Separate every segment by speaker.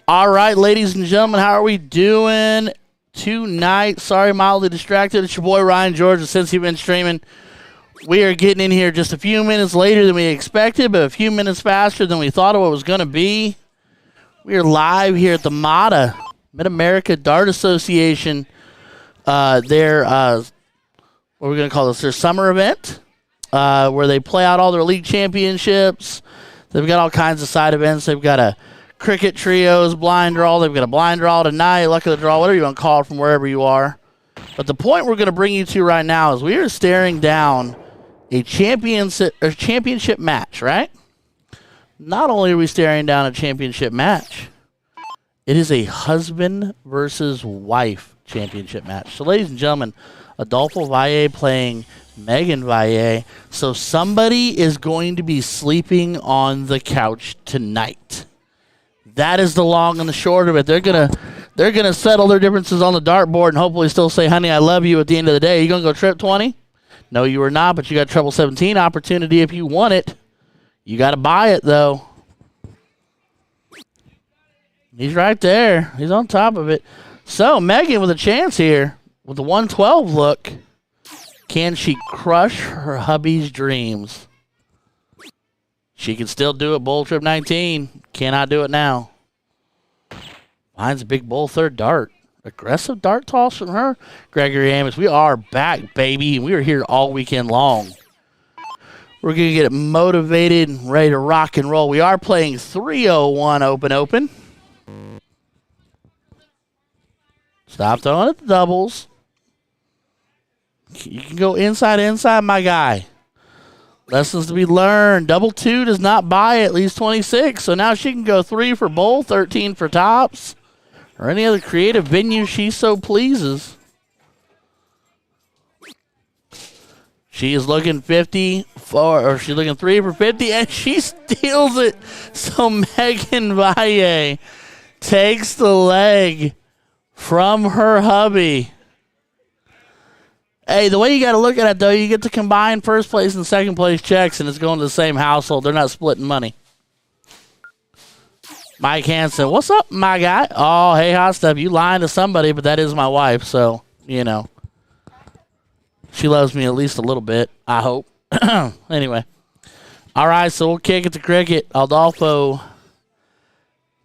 Speaker 1: All right, ladies and gentlemen, how are we doing tonight? Sorry, mildly distracted. It's your boy Ryan George of Cincy been streaming. We are getting in here just a few minutes later than we expected, but a few minutes faster than we thought it was going to be. We are live here at the MADA, Mid-America Dart Association. Their, what are we going to call this? Their summer event, where they play out all their league championships. They've got all kinds of side events. They've got a cricket trios, blind draw. They've got a blind draw tonight, luck of the draw, whatever you want to call it from wherever you are. But the point we're going to bring you to right now is we are staring down a championship match, right? Not only are we staring down a championship match, it is a husband versus wife championship match. So, ladies and gentlemen, Adolfo Valle playing Megan Valle. So somebody is going to be sleeping on the couch tonight. That is the long and the short of it. They're gonna settle their differences on the dartboard and hopefully still say, honey, I love you at the end of the day. Are you going to go trip 20? No, you are not, but you got treble 17 opportunity if you want it. You got to buy it, though. He's right there. He's on top of it. So, Megan with a chance here with the 112 look. Can she crush her hubby's dreams? She can still do it, bull trip 19. Cannot do it now. Finds a big bull third dart. Aggressive dart toss from her. Gregory Amos, we are back, baby. We are here all weekend long. We're going to get it motivated and ready to rock and roll. We are playing 301 open. Stop throwing at the doubles. You can go inside, my guy. Lessons to be learned. Double 2 does not buy at least 26. So now she can go 3 for bowl, 13 for tops, or any other creative venue she so pleases. She is looking 50 for, or she's looking 3 for 50, and she steals it. So Megan Valle takes the leg from her hubby. Hey, the way you got to look at it, though, you get to combine first place and second place checks, and it's going to the same household. They're not splitting money. Mike Hansen, what's up, my guy? Oh, hey, hot stuff. You lying to somebody, but that is my wife, so, you know. She loves me at least a little bit, I hope. Anyway. All right, so we'll kick it to cricket. Adolfo,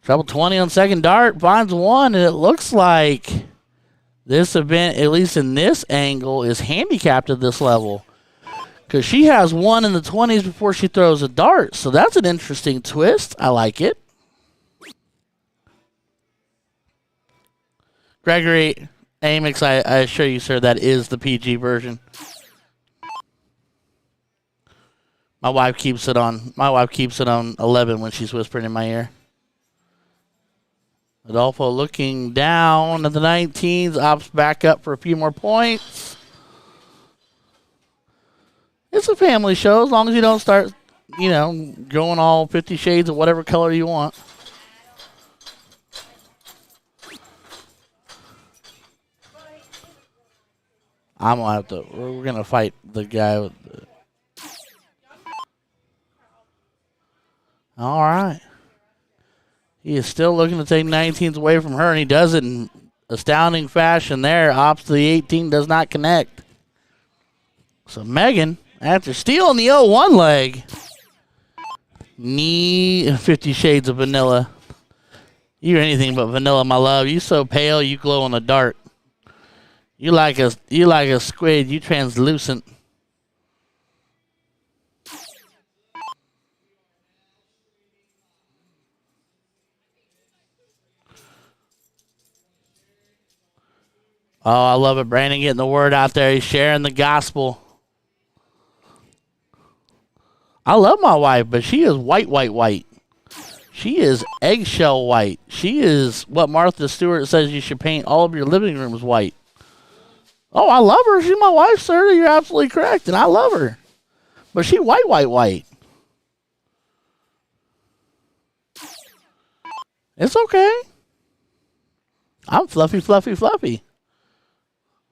Speaker 1: treble 20 on second dart, finds one, and it looks like this event, at least in this angle, is handicapped at this level because she has one in the 20s before she throws a dart. So that's an interesting twist. I like it. Gregory Amix, I assure you, sir, that is the PG version. My wife keeps it on 11 when she's whispering in my ear. Adolfo looking down at the 19s, opts back up for a few more points. It's a family show as long as you don't start, going all 50 shades of whatever color you want. We're going to fight the guy with the... All right. He is still looking to take 19s away from her, and he does it in astounding fashion there. Opts to the 18, does not connect. So Megan, after stealing the 0-1 leg, 50 shades of vanilla. You're anything but vanilla, my love. You so pale, you glow in the dark. You like a squid, you translucent. Oh, I love it. Brandon getting the word out there. He's sharing the gospel. I love my wife, but she is white. She is eggshell white. She is what Martha Stewart says you should paint all of your living rooms white. Oh, I love her. She's my wife, sir. You're absolutely correct, and I love her. But she white. It's okay. I'm fluffy.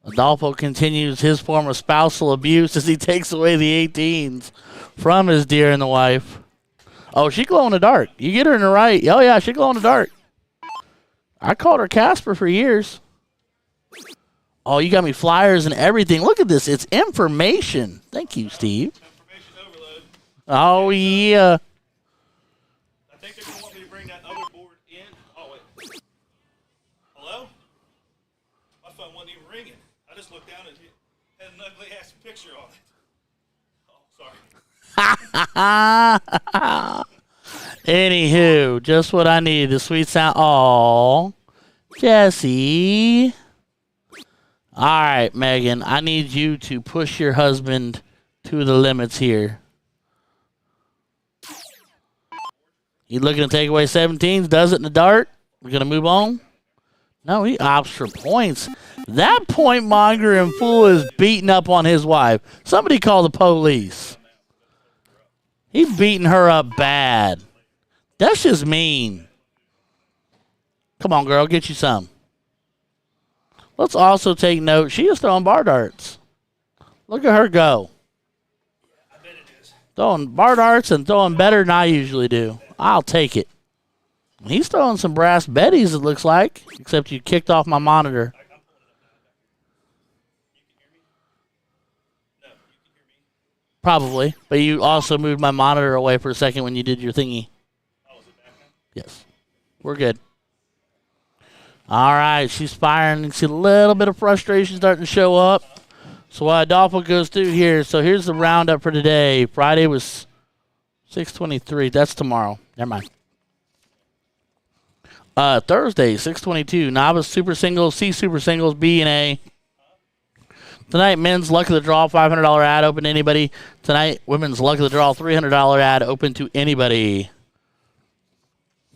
Speaker 1: Adolfo continues his form of spousal abuse as he takes away the 18s from his dear and the wife. Oh, she glow in the dark. You get her in the right. Oh, yeah, she glow in the dark. I called her Casper for years. Oh, you got me flyers and everything. Look at this. It's information. Thank you, Steve.
Speaker 2: Information overload.
Speaker 1: Oh, yeah.
Speaker 2: I think they're going to want me to bring that other board in. Oh, wait. Hello? My phone wasn't even ringing. I just looked down and it had an ugly-ass picture on it. Oh, sorry.
Speaker 1: Anywho, just what I needed. The sweet sound. Oh, Jesse. All right, Megan. I need you to push your husband to the limits here. He looking to take away 17s. Does it in the dart. We're going to move on. No, he opts for points. That point monger and fool is beating up on his wife. Somebody call the police. He's beating her up bad. That's just mean. Come on, girl. Get you some. Let's also take note. She is throwing bar darts. Look at her go.
Speaker 2: I bet it is.
Speaker 1: Throwing bar darts and throwing better than I usually do. I'll take it. He's throwing some brass betties, it looks like. Except you kicked off my monitor. Probably. But you also moved my monitor away for a second when you did your thingy.
Speaker 2: Oh, is it back now?
Speaker 1: Yes. We're good. All right. She's firing. You see a little bit of frustration starting to show up. So while Adolfo goes through here, so here's the roundup for today. Friday was 6:23. That's tomorrow. Never mind. Thursday, 6:22. Novice Super Singles, C Super Singles, B and A. Tonight, men's Luck of the Draw, $500 ad open to anybody. Tonight, women's Luck of the Draw, $300 ad open to anybody.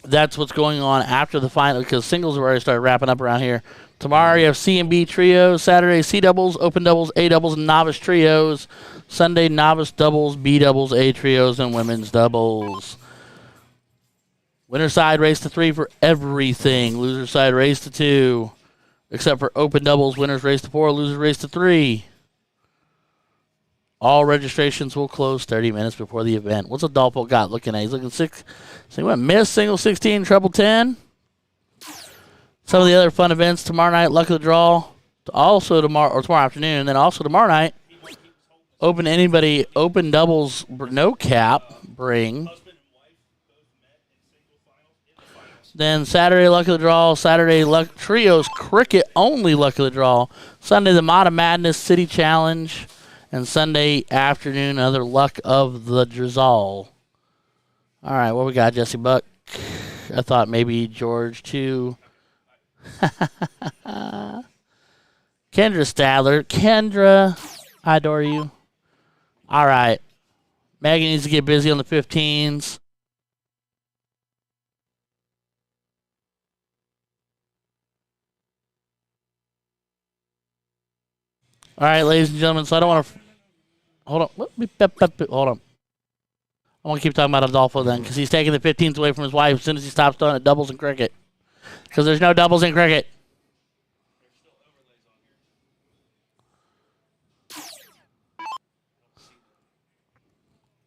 Speaker 1: That's what's going on after the final, because singles have already started wrapping up around here. Tomorrow, you have C and B trios. Saturday, C doubles, open doubles, A doubles, and novice trios. Sunday, novice doubles, B doubles, A trios, and women's doubles. Winner side race to 3 for everything. Loser side race to 2. Except for open doubles, winners race to 4, losers race to 3. All registrations will close 30 minutes before the event. What's Adolfo got looking at? He's looking 6. So he went miss, single 16, treble 10. Some of the other fun events tomorrow night, Luck of the Draw. Also tomorrow afternoon, and then also tomorrow night, open anybody, open doubles, no cap, bring. Then Saturday, Luck of the Draw. Saturday, Luck Trios, Cricket only Luck of the Draw. Sunday, the MADA Madness City Challenge. And Sunday afternoon, another Luck of the Drizzle. All right, what we got, Jesse Buck? I thought maybe George, too. Kendra Stadler. Kendra, I adore you. All right. Megan needs to get busy on the 15s. All right, ladies and gentlemen, so I don't want to... Hold on. Hold on. I want to keep talking about Adolfo then, because he's taking the 15s away from his wife as soon as he stops throwing at doubles in cricket. Because there's no doubles in cricket.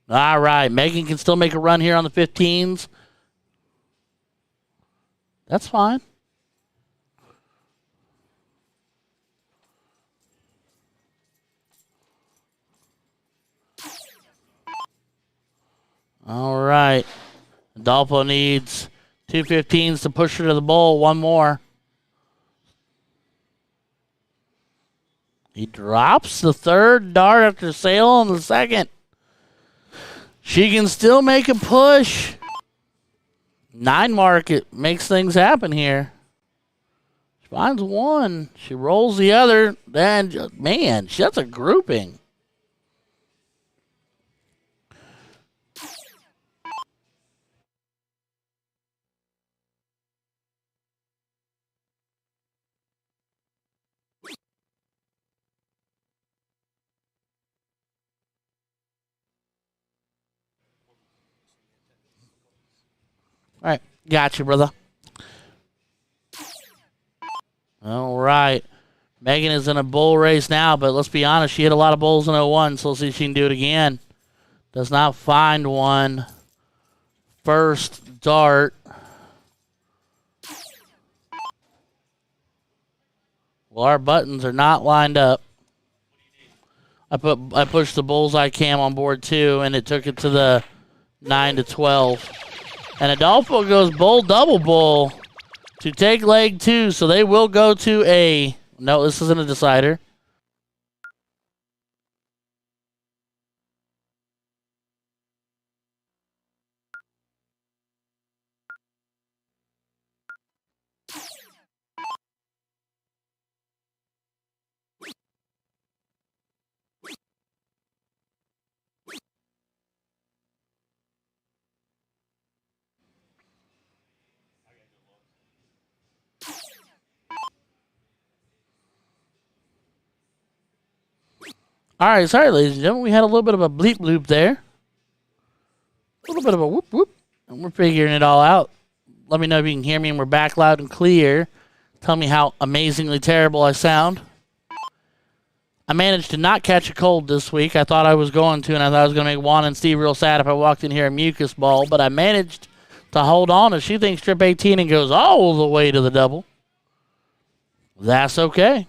Speaker 1: All right, Megan can still make a run here on the 15s. That's fine. All right. Adolfo needs 2 15s to push her to the bowl. One more. He drops the third dart after sail on the second. She can still make a push. 9 mark. It makes things happen here. She finds one. She rolls the other. Then, man, that's a grouping. All right, got you, brother. All right. Megan is in a bull race now, but let's be honest, she hit a lot of bulls in 01, so let's see if she can do it again. Does not find one. First dart. Well, our buttons are not lined up. I pushed the bullseye cam on board 2, and it took it to the 9 to 12. And Adolfo goes bull, double bull to take leg 2, so they will go to a... No, this isn't a decider. All right, sorry, ladies and gentlemen. We had a little bit of a bleep bloop there. A little bit of a whoop whoop. And we're figuring it all out. Let me know if you can hear me and we're back loud and clear. Tell me how amazingly terrible I sound. I managed to not catch a cold this week. I thought I was going to, and I thought I was going to make Juan and Steve real sad if I walked in here a mucus ball, but I managed to hold on as she thinks trip 18 and goes all the way to the double. That's okay.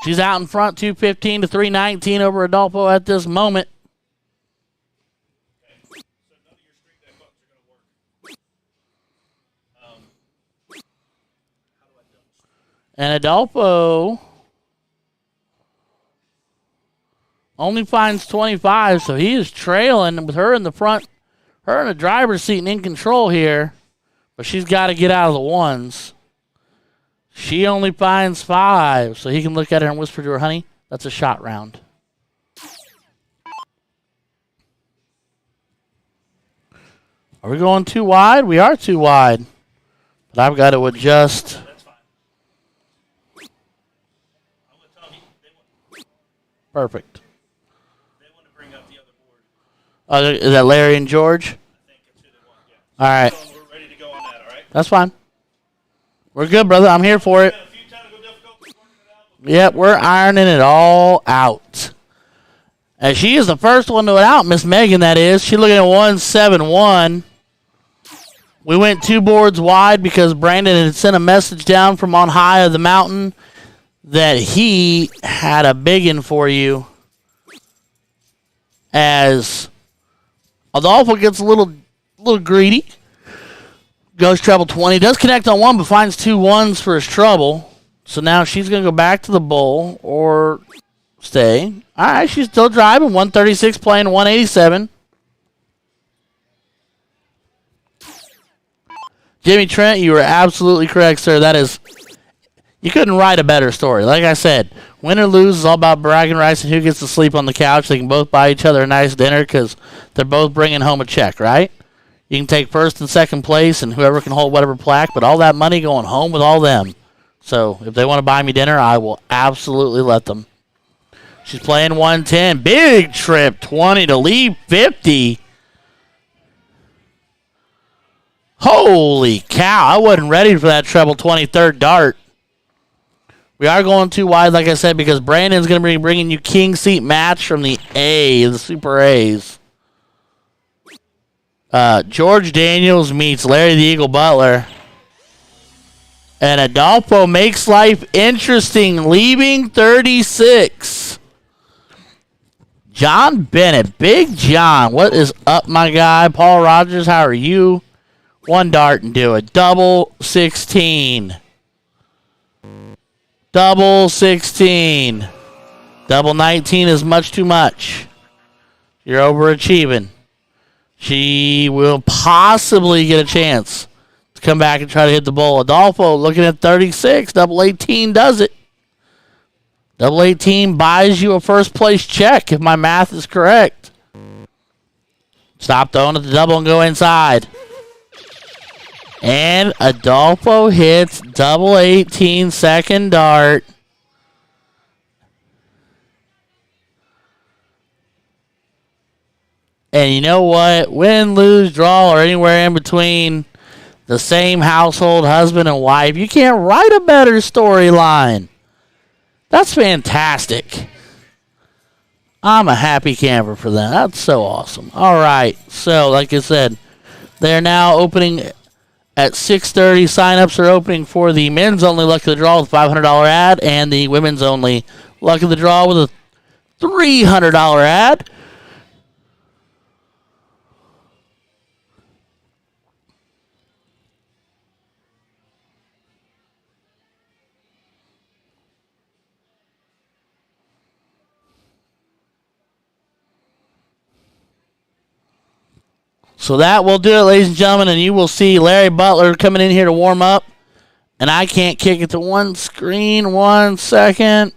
Speaker 1: She's out in front, 215 to 319 over Adolfo at this moment.
Speaker 2: Okay. So none of your street deck buttons are going to work. How do I dump?
Speaker 1: And Adolfo only finds 25, so he is trailing with her in the front, her in the driver's seat and in control here. But she's got to get out of the ones. She only finds 5, so he can look at her and whisper to her, honey, that's a shot round. Are we going too wide? We are too wide. But I've got to adjust.
Speaker 2: That's fine. I'm going to tell you,
Speaker 1: Perfect.
Speaker 2: they want to bring up the other board.
Speaker 1: Is that Larry and George?
Speaker 2: I think it's who they want, yeah.
Speaker 1: All right.
Speaker 2: So we're ready to go on that, all right?
Speaker 1: That's fine. We're good, brother. I'm here for it.
Speaker 2: Got a few technical difficulties working it out.
Speaker 1: Yep, we're ironing it all out. And she is the first one to it out, Miss Megan, that is. She's looking at 171. We went 2 boards wide because Brandon had sent a message down from on high of the mountain that he had a biggin for you. As Adolfo gets a little greedy. Goes treble 20. Does connect on 1, but finds 2 ones for his trouble. So now she's going to go back to the bull or stay. All right, she's still driving. 136 playing 187. Jimmy Trent, you were absolutely correct, sir. That is, you couldn't write a better story. Like I said, win or lose is all about bragging rights and who gets to sleep on the couch. They can both buy each other a nice dinner because they're both bringing home a check, right? You can take first and second place and whoever can hold whatever plaque, but all that money going home with all them. So if they want to buy me dinner, I will absolutely let them. She's playing 110. Big trip, 20 to lead 50. Holy cow, I wasn't ready for that treble 23rd dart. We are going too wide, like I said, because Brandon's going to be bringing you king seat match from the A, the Super A's. George Daniels meets Larry the Eagle Butler. And Adolfo makes life interesting, leaving 36. John Bennett, Big John. What is up, my guy? Paul Rogers, how are you? 1 dart and do it. Double 16. Double 16. Double 19 is much too much. You're overachieving. She will possibly get a chance to come back and try to hit the bull. Adolfo looking at 36. Double 18 does it. Double 18 buys you a first place check if my math is correct. Stop throwing at the double and go inside. And Adolfo hits double 18 second dart. And you know what? Win, lose, draw, or anywhere in between, the same household, husband and wife. You can't write a better storyline. That's fantastic. I'm a happy camper for that. That's so awesome. All right. So, like I said, they're now opening At 6:30, signups are opening for the men's only luck of the draw with a $500 ad and the women's only luck of the draw with a $300 ad. So that will do it, ladies and gentlemen, and you will see Larry Butler coming in here to warm up. And I can't kick it to one screen. 1 second.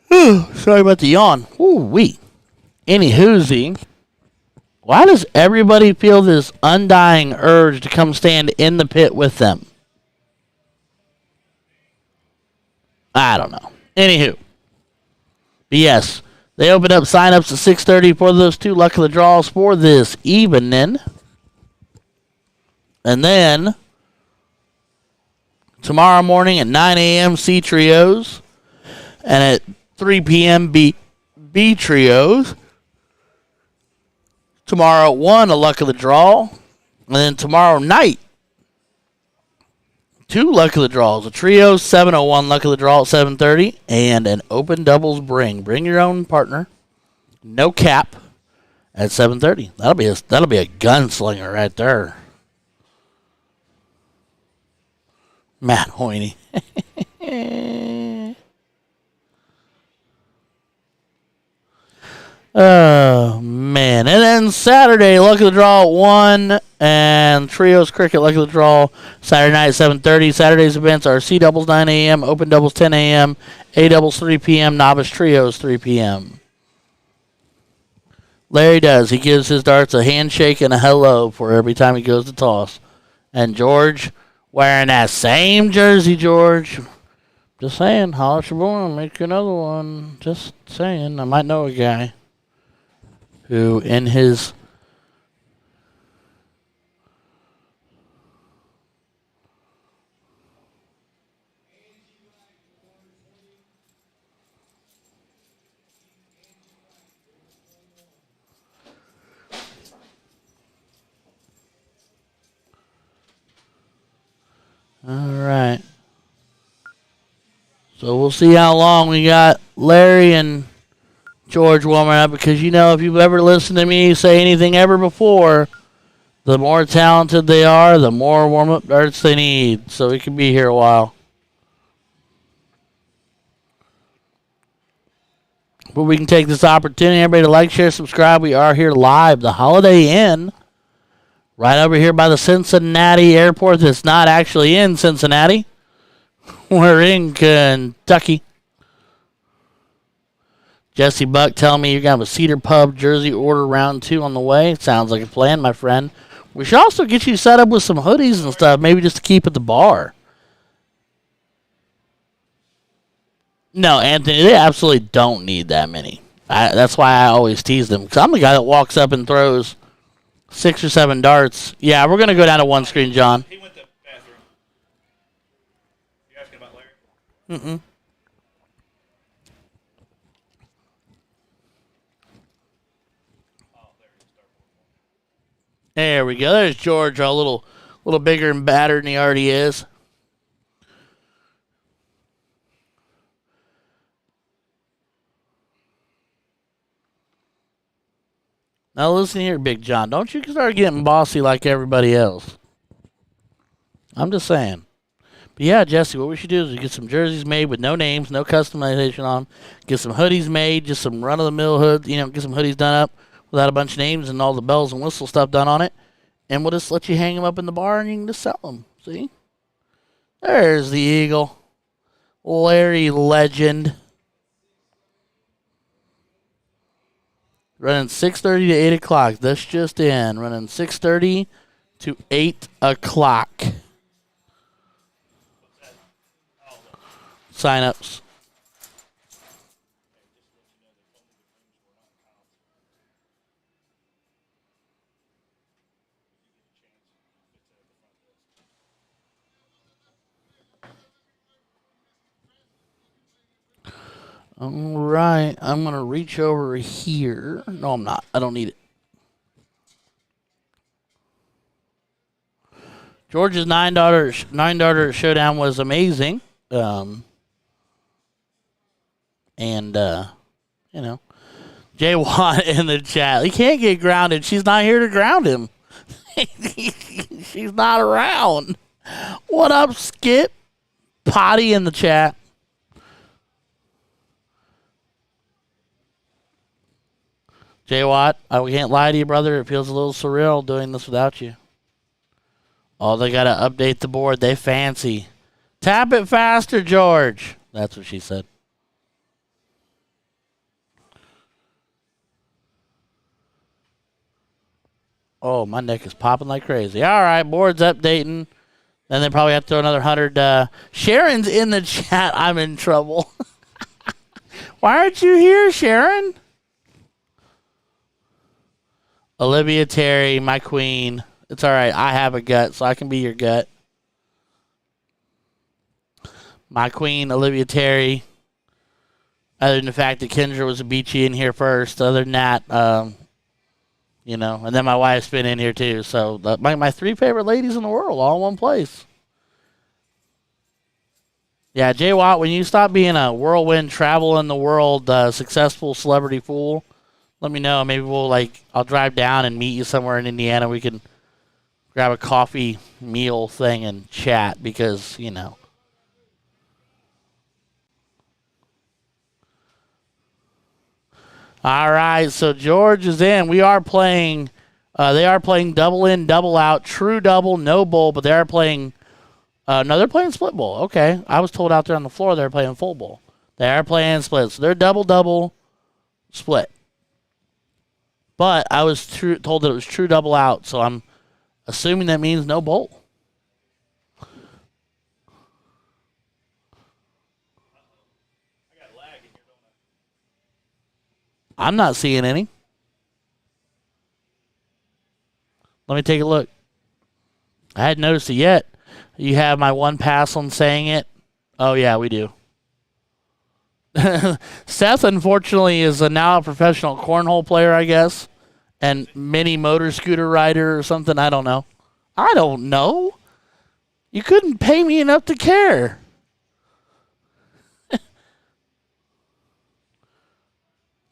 Speaker 1: Sorry about the yawn. Ooh-wee. Any hoozy. Why does everybody feel this undying urge to come stand in the pit with them? I don't know. Anywho. But yes, they opened up sign-ups at 6:30 for those two luck of the draws for this evening. And then tomorrow morning at 9 a.m. C trios. And at 3 p.m. B trios. Tomorrow at 1, a luck of the draw. And then tomorrow night, 2 luck of the draws. A trio, 701 luck of the draw at 7:30. And an open doubles bring. Bring your own partner. No cap at 7:30. That'll be a gunslinger right there. Matt Hoyne. Oh, man. And then Saturday, luck of the draw at 1, and trios cricket, luck of the draw, Saturday night at 7:30. Saturday's events are C doubles 9 a.m., open doubles 10 a.m., A doubles 3 p.m., novice trios 3 p.m. Larry does. He gives his darts a handshake and a hello for every time he goes to toss. And George, wearing that same jersey, George. Just saying, holler at your boy, make you another one. Just saying, I might know a guy who in his all right. So we'll see how long we got Larry and George warming up, because you know, if you've ever listened to me say anything ever before, the more talented they are, the more warm-up darts they need. So we can be here a while. But we can take this opportunity, everybody, to like, share, subscribe. We are here live, the Holiday Inn, right over here by the Cincinnati airport that's not actually in Cincinnati. We're in Kentucky. Jesse Buck telling me you're going to have a Cedar Pub jersey order round 2 on the way. Sounds like a plan, my friend. We should also get you set up with some hoodies and stuff, maybe just to keep at the bar. No, Anthony, they absolutely don't need that many. That's why I always tease them, because I'm the guy that walks up and throws 6 or 7 darts. Yeah, we're going to go down to one screen, John.
Speaker 2: He went to the bathroom. You asking about Larry?
Speaker 1: There we go. There's George, a little bigger and battered than he already is. Now listen here, Big John. Don't you start getting bossy like everybody else. I'm just saying. But yeah, Jesse, what we should do is get some jerseys made with no names, no customization on them. Get some hoodies made, just some run-of-the-mill hoods. You know, get some hoodies done up without a bunch of names and all the bells and whistle stuff done on it. And we'll just let you hang them up in the bar and you can just sell them. See? There's the Eagle. Larry Legend. Running 6:30 to 8 o'clock. This just in. Running 6:30 to 8 o'clock. Sign-ups. All right, I'm going to reach over here. No, I'm not. I don't need it. George's nine-daughter showdown was amazing. You know, Jay Watt in the chat. He can't get grounded. She's not here to ground him. She's not around. What up, Skip? Potty in the chat. Jay Watt, I can't lie to you, brother. It feels a little surreal doing this without you. Oh, they got to update the board. They fancy. Tap it faster, George. That's what she said. Oh, my neck is popping like crazy. All right, board's updating. Then they probably have to throw another 100. Sharon's in the chat. I'm in trouble. Why aren't you here, Sharon? Olivia Terry, my queen. It's all right. I have a gut, so I can be your gut. My queen, Olivia Terry. Other than the fact that Kendra was a beachy in here first. Other than that, you know, and then my wife's been in here too. So my three favorite ladies in the world, all in one place. Yeah, Jay Watt, when you stop being a whirlwind, travel in the world, successful celebrity fool, let me know. Maybe I'll drive down and meet you somewhere in Indiana. We can grab a coffee meal thing and chat because, you know. All right, so George is in. We are playing, they are playing double in, double out, true double, no bowl, but they are playing, no, they're playing split bowl. Okay, I was told out there on the floor they're playing full bowl. They are playing split, so they're double, split. But I was told that it was true double out, so I'm assuming that means no bowl. I'm not seeing any. Let me take a look. I hadn't noticed it yet. You have my one pass on saying it. Oh, yeah, we do. Seth, unfortunately, is now a professional cornhole player, I guess, and mini motor scooter rider or something. I don't know. I don't know. You couldn't pay me enough to care.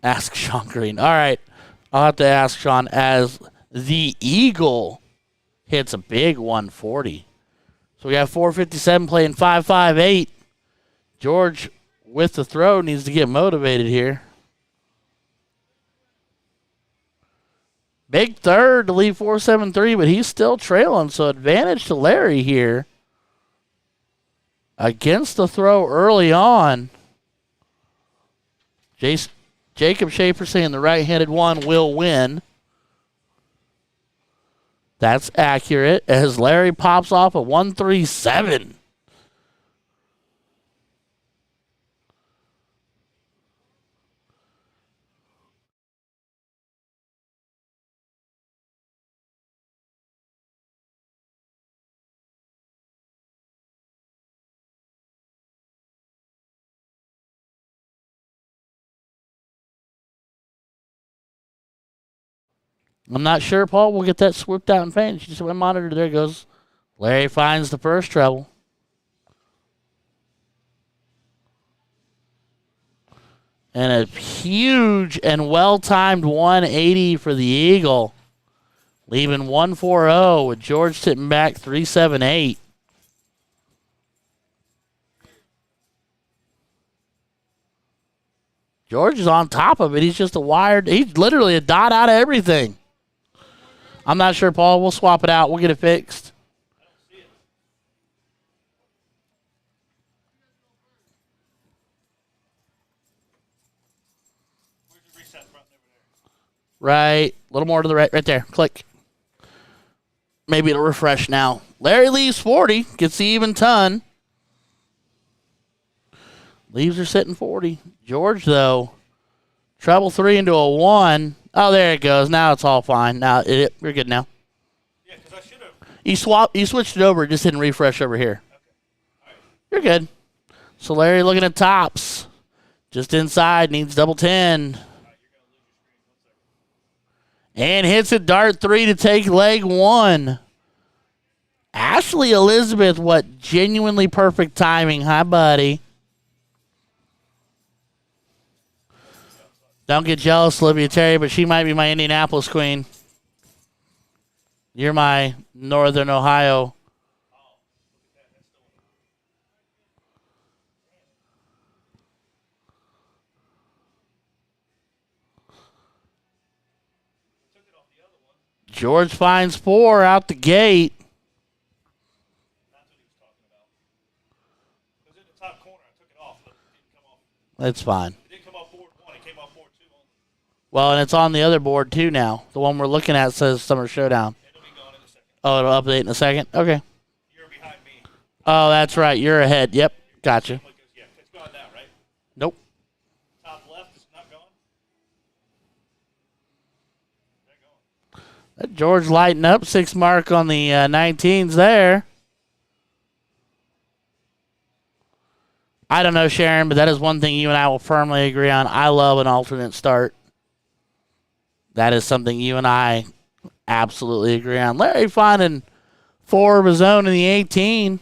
Speaker 1: Ask Sean Green. All right. I'll have to ask Sean as the Eagle hits a big 140. So we got 457 playing 558. George with the throw needs to get motivated here. Big third to lead 473, but he's still trailing. So advantage to Larry here. Against the throw early on. Jacob Schaefer saying the right-handed one will win. That's accurate as Larry pops off a 137. I'm not sure, Paul. We'll get that swooped out in fans. Just went monitor. There it goes. Larry finds the first treble. And a huge and well-timed 180 for the Eagle. Leaving 140 with George sitting back 378. George is on top of it. He's just he's literally a dot out of everything. I'm not sure, Paul. We'll swap it out. We'll get it fixed. Right. A little more to the right. Right there. Click. Maybe it'll refresh now. Larry leaves 40. Gets the even ton. Leaves are sitting 40. George, though, treble 3 into a 1. Oh, there it goes. Now it's all fine. Now we're good now.
Speaker 2: Yeah, because I should have.
Speaker 1: You switched it over. It just didn't refresh over here.
Speaker 2: Okay. All right.
Speaker 1: You're good. So Larry looking at tops. Just inside, needs double 10. And hits it dart 3 to take leg 1. Ashley Elizabeth, what genuinely perfect timing. Hi, buddy. Don't get jealous, Olivia Terry, but she might be my Indianapolis queen. You're my Northern Ohio. George finds 4 out the gate.
Speaker 2: That's what he was talking about. It was in the top corner. I took it off, but it didn't come off.
Speaker 1: That's fine.
Speaker 2: It didn't come off board 1. It came off board 2 only.
Speaker 1: Well, and it's on the other board, too, now. The one we're looking at says Summer Showdown.
Speaker 2: It'll be gone in a second.
Speaker 1: Oh, it'll update in a second? Okay.
Speaker 2: You're behind me.
Speaker 1: Oh, that's right. You're ahead. Yep. Gotcha.
Speaker 2: Yeah, it's gone now, right?
Speaker 1: Nope.
Speaker 2: Top left is not gone. They're gone.
Speaker 1: That George lighting up. 6 mark on the 19s there. I don't know, Sharon, but that is one thing you and I will firmly agree on. I love an alternate start. That is something you and I absolutely agree on. Larry finding 4 of his own in the 18.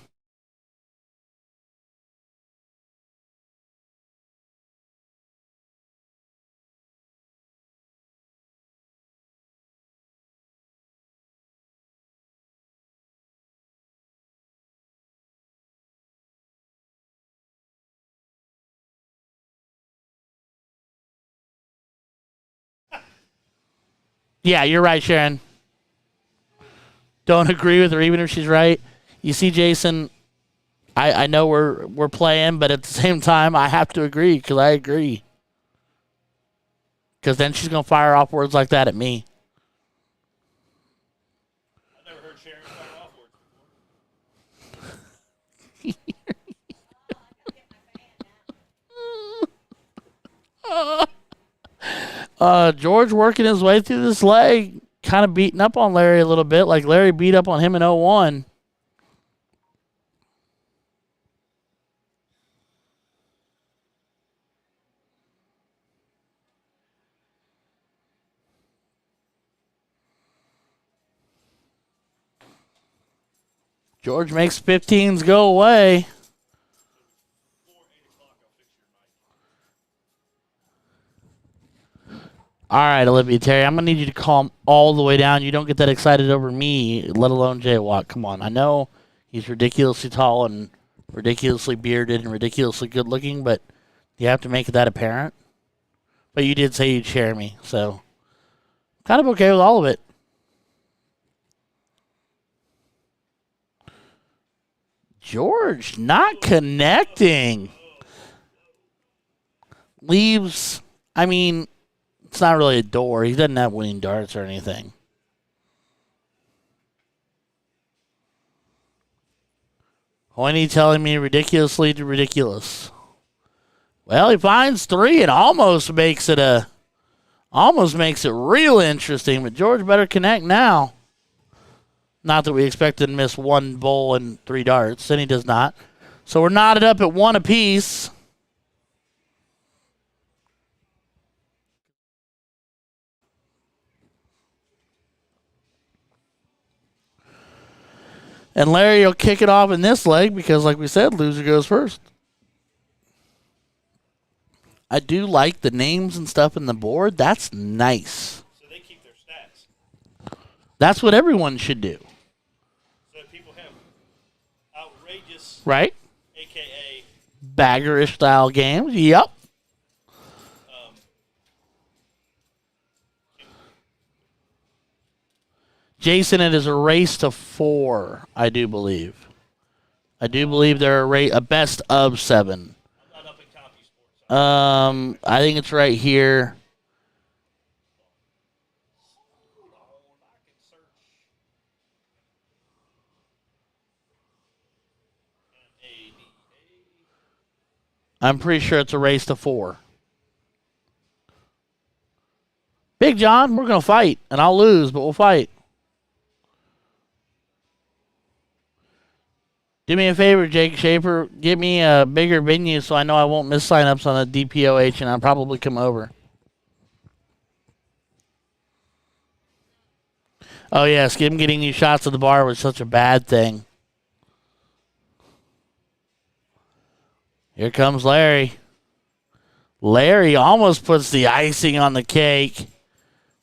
Speaker 1: Yeah, you're right, Sharon. Don't agree with her, even if she's right. You see, Jason, I know we're playing, but at the same time, I have to agree because I agree. Because then she's going to fire off words like that at me.
Speaker 2: I've never heard Sharon fire off words before.
Speaker 1: George working his way through this leg, kind of beating up on Larry a little bit, like Larry beat up on him in 01. George makes 15s go away. All right, Olivia Terry, I'm going to need you to calm all the way down. You don't get that excited over me, let alone Jaywalk. Come on. I know he's ridiculously tall and ridiculously bearded and ridiculously good looking, but you have to make that apparent. But you did say you'd share me, so kind of okay with all of it. George not connecting. Leaves, I mean, it's not really a door. He doesn't have winning darts or anything. Hoyne telling me ridiculously to ridiculous. Well, he finds 3 and almost makes it real interesting, but George better connect now. Not that we expect him to miss 1 bowl and 3 darts, and he does not. So we're knotted up at 1 apiece. And Larry will kick it off in this leg because, like we said, loser goes first. I do like the names and stuff in the board. That's nice.
Speaker 2: So they keep their stats.
Speaker 1: That's what everyone should do.
Speaker 2: So people have outrageous,
Speaker 1: Right?
Speaker 2: a.k.a.
Speaker 1: Baggerish style games. Yep. Jason, it is a race to 4, I do believe. I do believe they're a best of 7.
Speaker 2: I'm not up in CompuSports.
Speaker 1: I think it's right here.
Speaker 2: I can search. MADA.
Speaker 1: I'm pretty sure it's a race to 4. Big John, we're going to fight, and I'll lose, but we'll fight. Do me a favor, Jake Shaper. Get me a bigger venue so I know I won't miss signups on the DPOH, and I'll probably come over. Oh, yes, him getting you shots at the bar was such a bad thing. Here comes Larry. Larry almost puts the icing on the cake.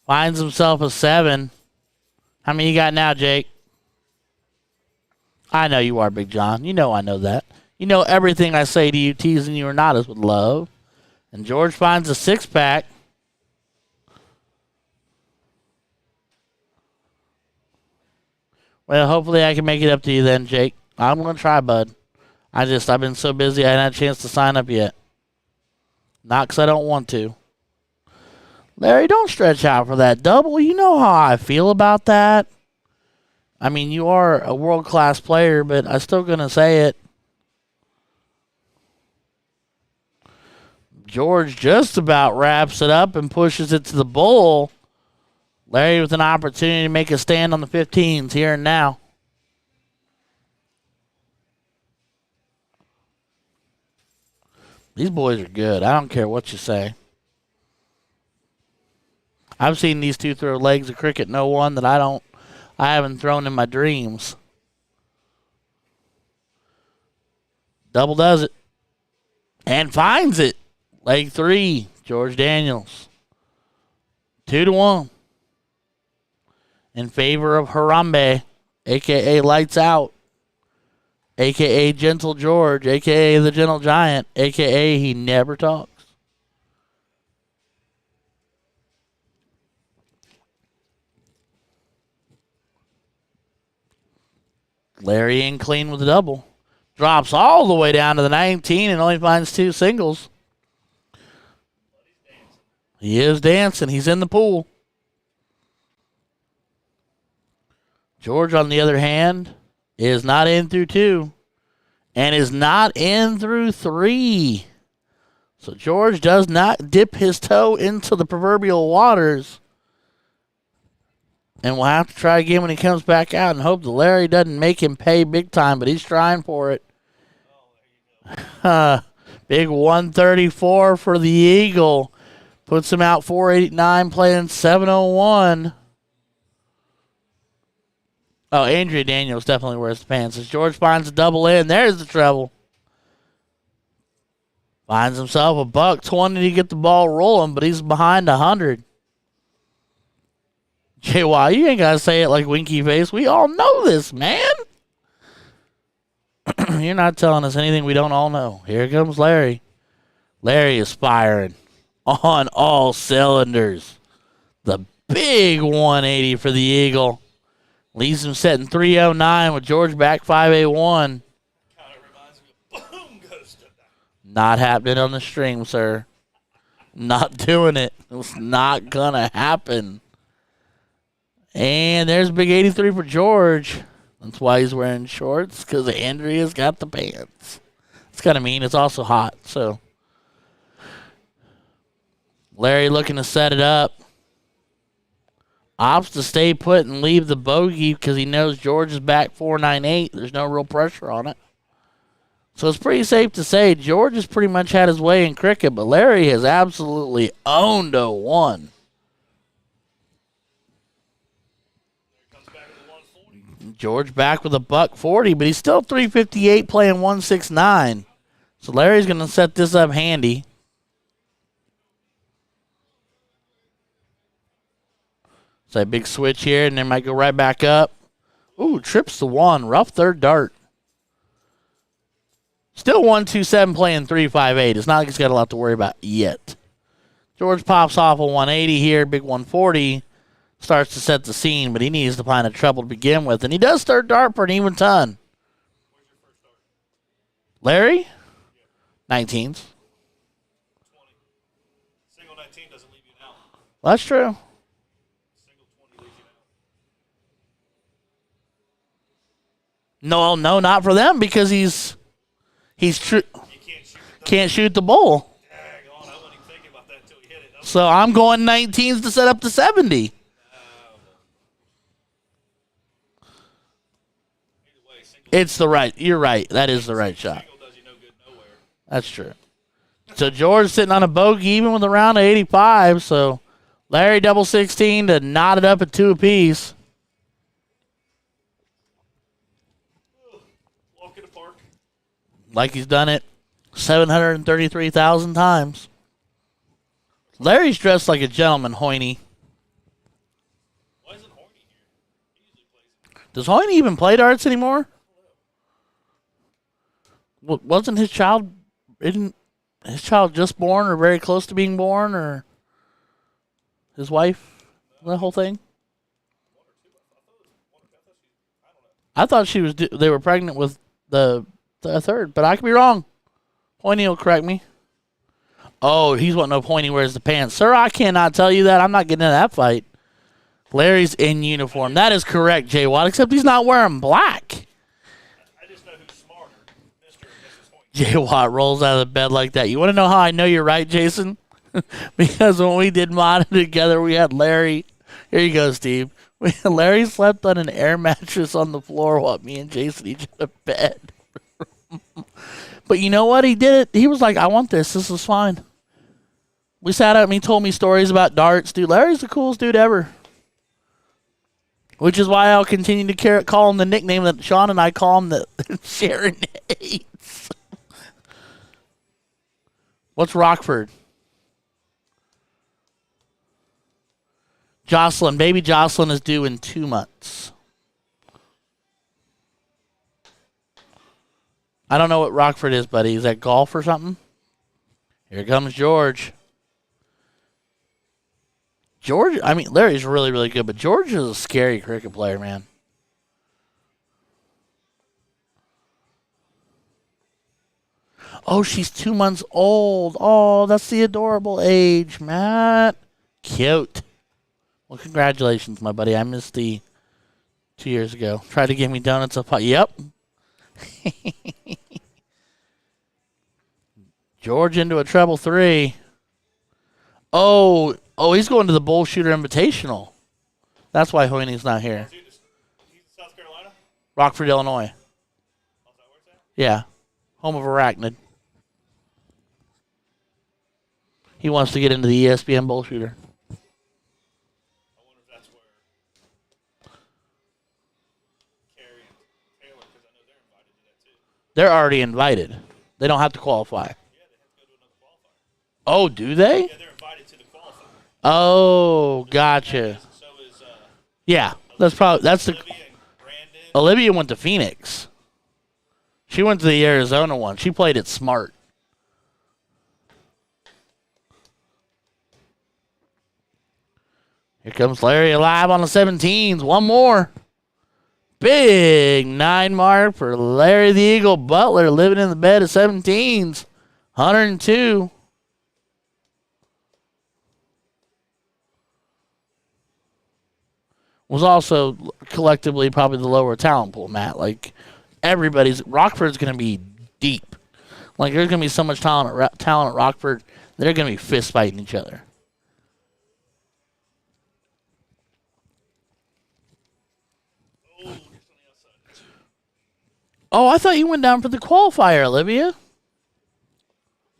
Speaker 1: Finds himself a 7. How many you got now, Jake? I know you are, Big John. You know I know that. You know everything I say to you, teasing you or not, is with love. And George finds a 6-pack. Well, hopefully I can make it up to you then, Jake. I'm going to try, bud. I've been so busy I hadn't had a chance to sign up yet. Not because I don't want to. Larry, don't stretch out for that double. You know how I feel about that. I mean, you are a world-class player, but I'm still going to say it. George just about wraps it up and pushes it to the bull. Larry with an opportunity to make a stand on the 15s here and now. These boys are good. I don't care what you say. I've seen these two throw legs of cricket no one that I haven't thrown in my dreams. Double does it. And finds it. Leg 3, George Daniels. 2-1. In favor of Harambe, a.k.a. Lights Out, a.k.a. Gentle George, a.k.a. the Gentle Giant, a.k.a. he never talks. Larry in clean with a double. Drops all the way down to the 19 and only finds 2 singles. He is dancing. He's in the pool. George, on the other hand, is not in through 2 and is not in through 3. So George does not dip his toe into the proverbial waters. And we'll have to try again when he comes back out and hope that Larry doesn't make him pay big time, but he's trying for it. Big 134 for the Eagle. Puts him out 489, playing 701. Oh, Andrea Daniels definitely wears the pants. As George finds a double in, there's the treble. Finds himself a $120 to get the ball rolling, but he's behind 100. JY, you ain't got to say it like Winky Face. We all know this, man. You're not telling us anything we don't all know. Here comes Larry. Larry is firing on all cylinders. The big 180 for the Eagle. Leaves him setting 309 with George back 581.
Speaker 2: Kind of reminds me of boom goes to that.
Speaker 1: Not happening on the stream, sir. Not doing it. It's not going to happen. And there's a big 83 for George. That's why he's wearing shorts, because Andrea's got the pants. It's kind of mean. It's also hot, so. Larry looking to set it up. Opts to stay put and leave the bogey because he knows George is back 498. There's no real pressure on it. So it's pretty safe to say George has pretty much had his way in cricket, but Larry has absolutely owned 01. George back with a $140, but he's still 358 playing 169. So Larry's going to set this up handy. So a big switch here, and then might go right back up. Ooh, trips the 1. Rough third dart. Still 127 playing 358. It's not like he's got a lot to worry about yet. George pops off a 180 here, big 140. Starts to set the scene, but he needs to find a treble to begin with. And he does third dart for an even ton.
Speaker 2: Where's your first dart?
Speaker 1: Larry? 19s.
Speaker 2: 20. Single 19 doesn't leave you an out.
Speaker 1: Well, that's true.
Speaker 2: Single 20 leaves you an out.
Speaker 1: No, not for them because he's true. Can't shoot the bull.
Speaker 2: Dang on, I wasn't even thinking about that until he hit it.
Speaker 1: So I'm going 19s to set up to 70.
Speaker 2: Either way, single
Speaker 1: It's the right. You're right. That is the right shot.
Speaker 2: Single does you no good nowhere.
Speaker 1: That's true. So George sitting on a bogey even with a round of 85. So Larry double 16 to knot it up at 2 apiece.
Speaker 2: Walk in the park.
Speaker 1: Like he's done it 733,000 times. Larry's dressed like a gentleman, Hoyne.
Speaker 2: Why isn't Horny here? He usually plays.
Speaker 1: Does Hoyne even play darts anymore? Wasn't his child just born or very close to being born, or his wife? The whole thing? I thought she was. They were pregnant with the third, but I could be wrong. Hoyne will correct me. Oh, he's wanting to know if Hoyne wears the pants. Sir, I cannot tell you that. I'm not getting into that fight. Larry's in uniform. That is correct, J. Watt, except he's not wearing black.
Speaker 2: I just know who's smarter, Mr. and Mrs. Hoyne.
Speaker 1: J. Watt rolls out of the bed like that. You want to know how I know you're right, Jason? Because when we did MADA together, we had Larry. Here you go, Steve. Larry slept on an air mattress on the floor while me and Jason each had a bed. But you know what? He did it. He was like, I want this. This is fine. We sat up and he told me stories about darts. Dude, Larry's the coolest dude ever. Which is why I'll continue to call him the nickname that Sean and I call him, the Sharon hates. What's Rockford? Jocelyn. Baby Jocelyn is due in 2 months. I don't know what Rockford is, buddy. Is that golf or something? Here comes George. George, I mean, Larry's really, really good, but George is a scary cricket player, man. Oh, she's 2 months old. Oh, that's the adorable age, Matt. Cute. Well, congratulations, my buddy. I missed the 2 years ago. Tried to give me donuts. Yep. George into a treble 3. Oh, he's going to the Bull Shooter Invitational. That's why Hoyne's not here.
Speaker 2: He's in South Carolina?
Speaker 1: Rockford, Illinois.
Speaker 2: Oh, is that where it's at?
Speaker 1: Yeah. Home of Arachnid. He wants to get into the ESPN Bull Shooter.
Speaker 2: I wonder if that's where Carrie and Taylor, because I know they're invited to that too.
Speaker 1: They're already invited. They don't have to qualify.
Speaker 2: Yeah, they have to go to another qualifier.
Speaker 1: Oh, do they?
Speaker 2: Yeah, they're invited to the qualifier.
Speaker 1: Oh, gotcha.
Speaker 2: So is
Speaker 1: Yeah, that's the
Speaker 2: Olivia and Brandon.
Speaker 1: Olivia went to Phoenix. She went to the Arizona one. She played it smart. Here comes Larry alive on the 17s. One more. Big 9 mark for Larry the Eagle Butler, living in the bed of 17s. 102. Was also collectively probably the lower talent pool, Matt. Like, Rockford's going to be deep. Like, there's going to be so much talent at Rockford, they're going to be fist fighting each other. Oh, I thought you went down for the qualifier, Olivia.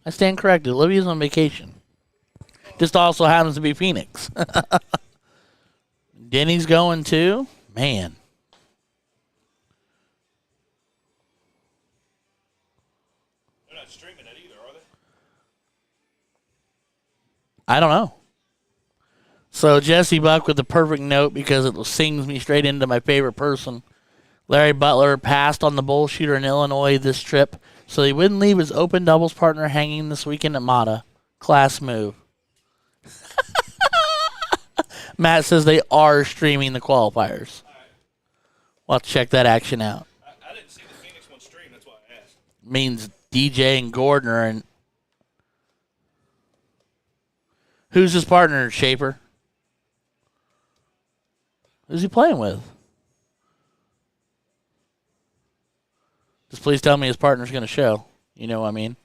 Speaker 1: I stand corrected. Olivia's on vacation. Just also happens to be Phoenix. Denny's going too. Man.
Speaker 2: They're not streaming that either, are they?
Speaker 1: I don't know. So Jesse Buck with the perfect note because it sings me straight into my favorite person. Larry Butler passed on the Bull Shooter in Illinois this trip, so he wouldn't leave his open doubles partner hanging this weekend at MADA. Class move. Matt says they are streaming the qualifiers.
Speaker 2: All right.
Speaker 1: We'll have to check that action out.
Speaker 2: I didn't see the Phoenix one stream. That's why I asked.
Speaker 1: Means DJ and Gordon are in. Who's his partner, Shaper? Who's he playing with? Just please tell me his partner's going to show. You know what I mean?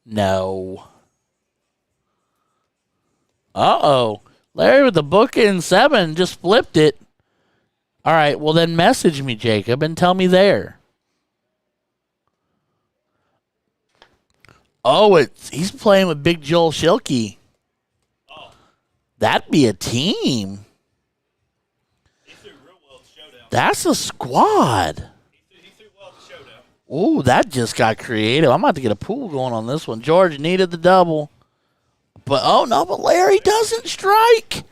Speaker 1: No. Uh-oh. Larry with the book in 7 just flipped it. All right, well then message me, Jacob, and tell me there. Oh, he's playing with Big Joel Shilkey.
Speaker 2: Oh.
Speaker 1: That'd be a team.
Speaker 2: He threw real well at the showdown.
Speaker 1: That's a squad.
Speaker 2: He threw well at the showdown.
Speaker 1: Ooh, that just got creative. I'm about to get a pool going on this one. George needed the double. But, oh, no, but Larry doesn't strike.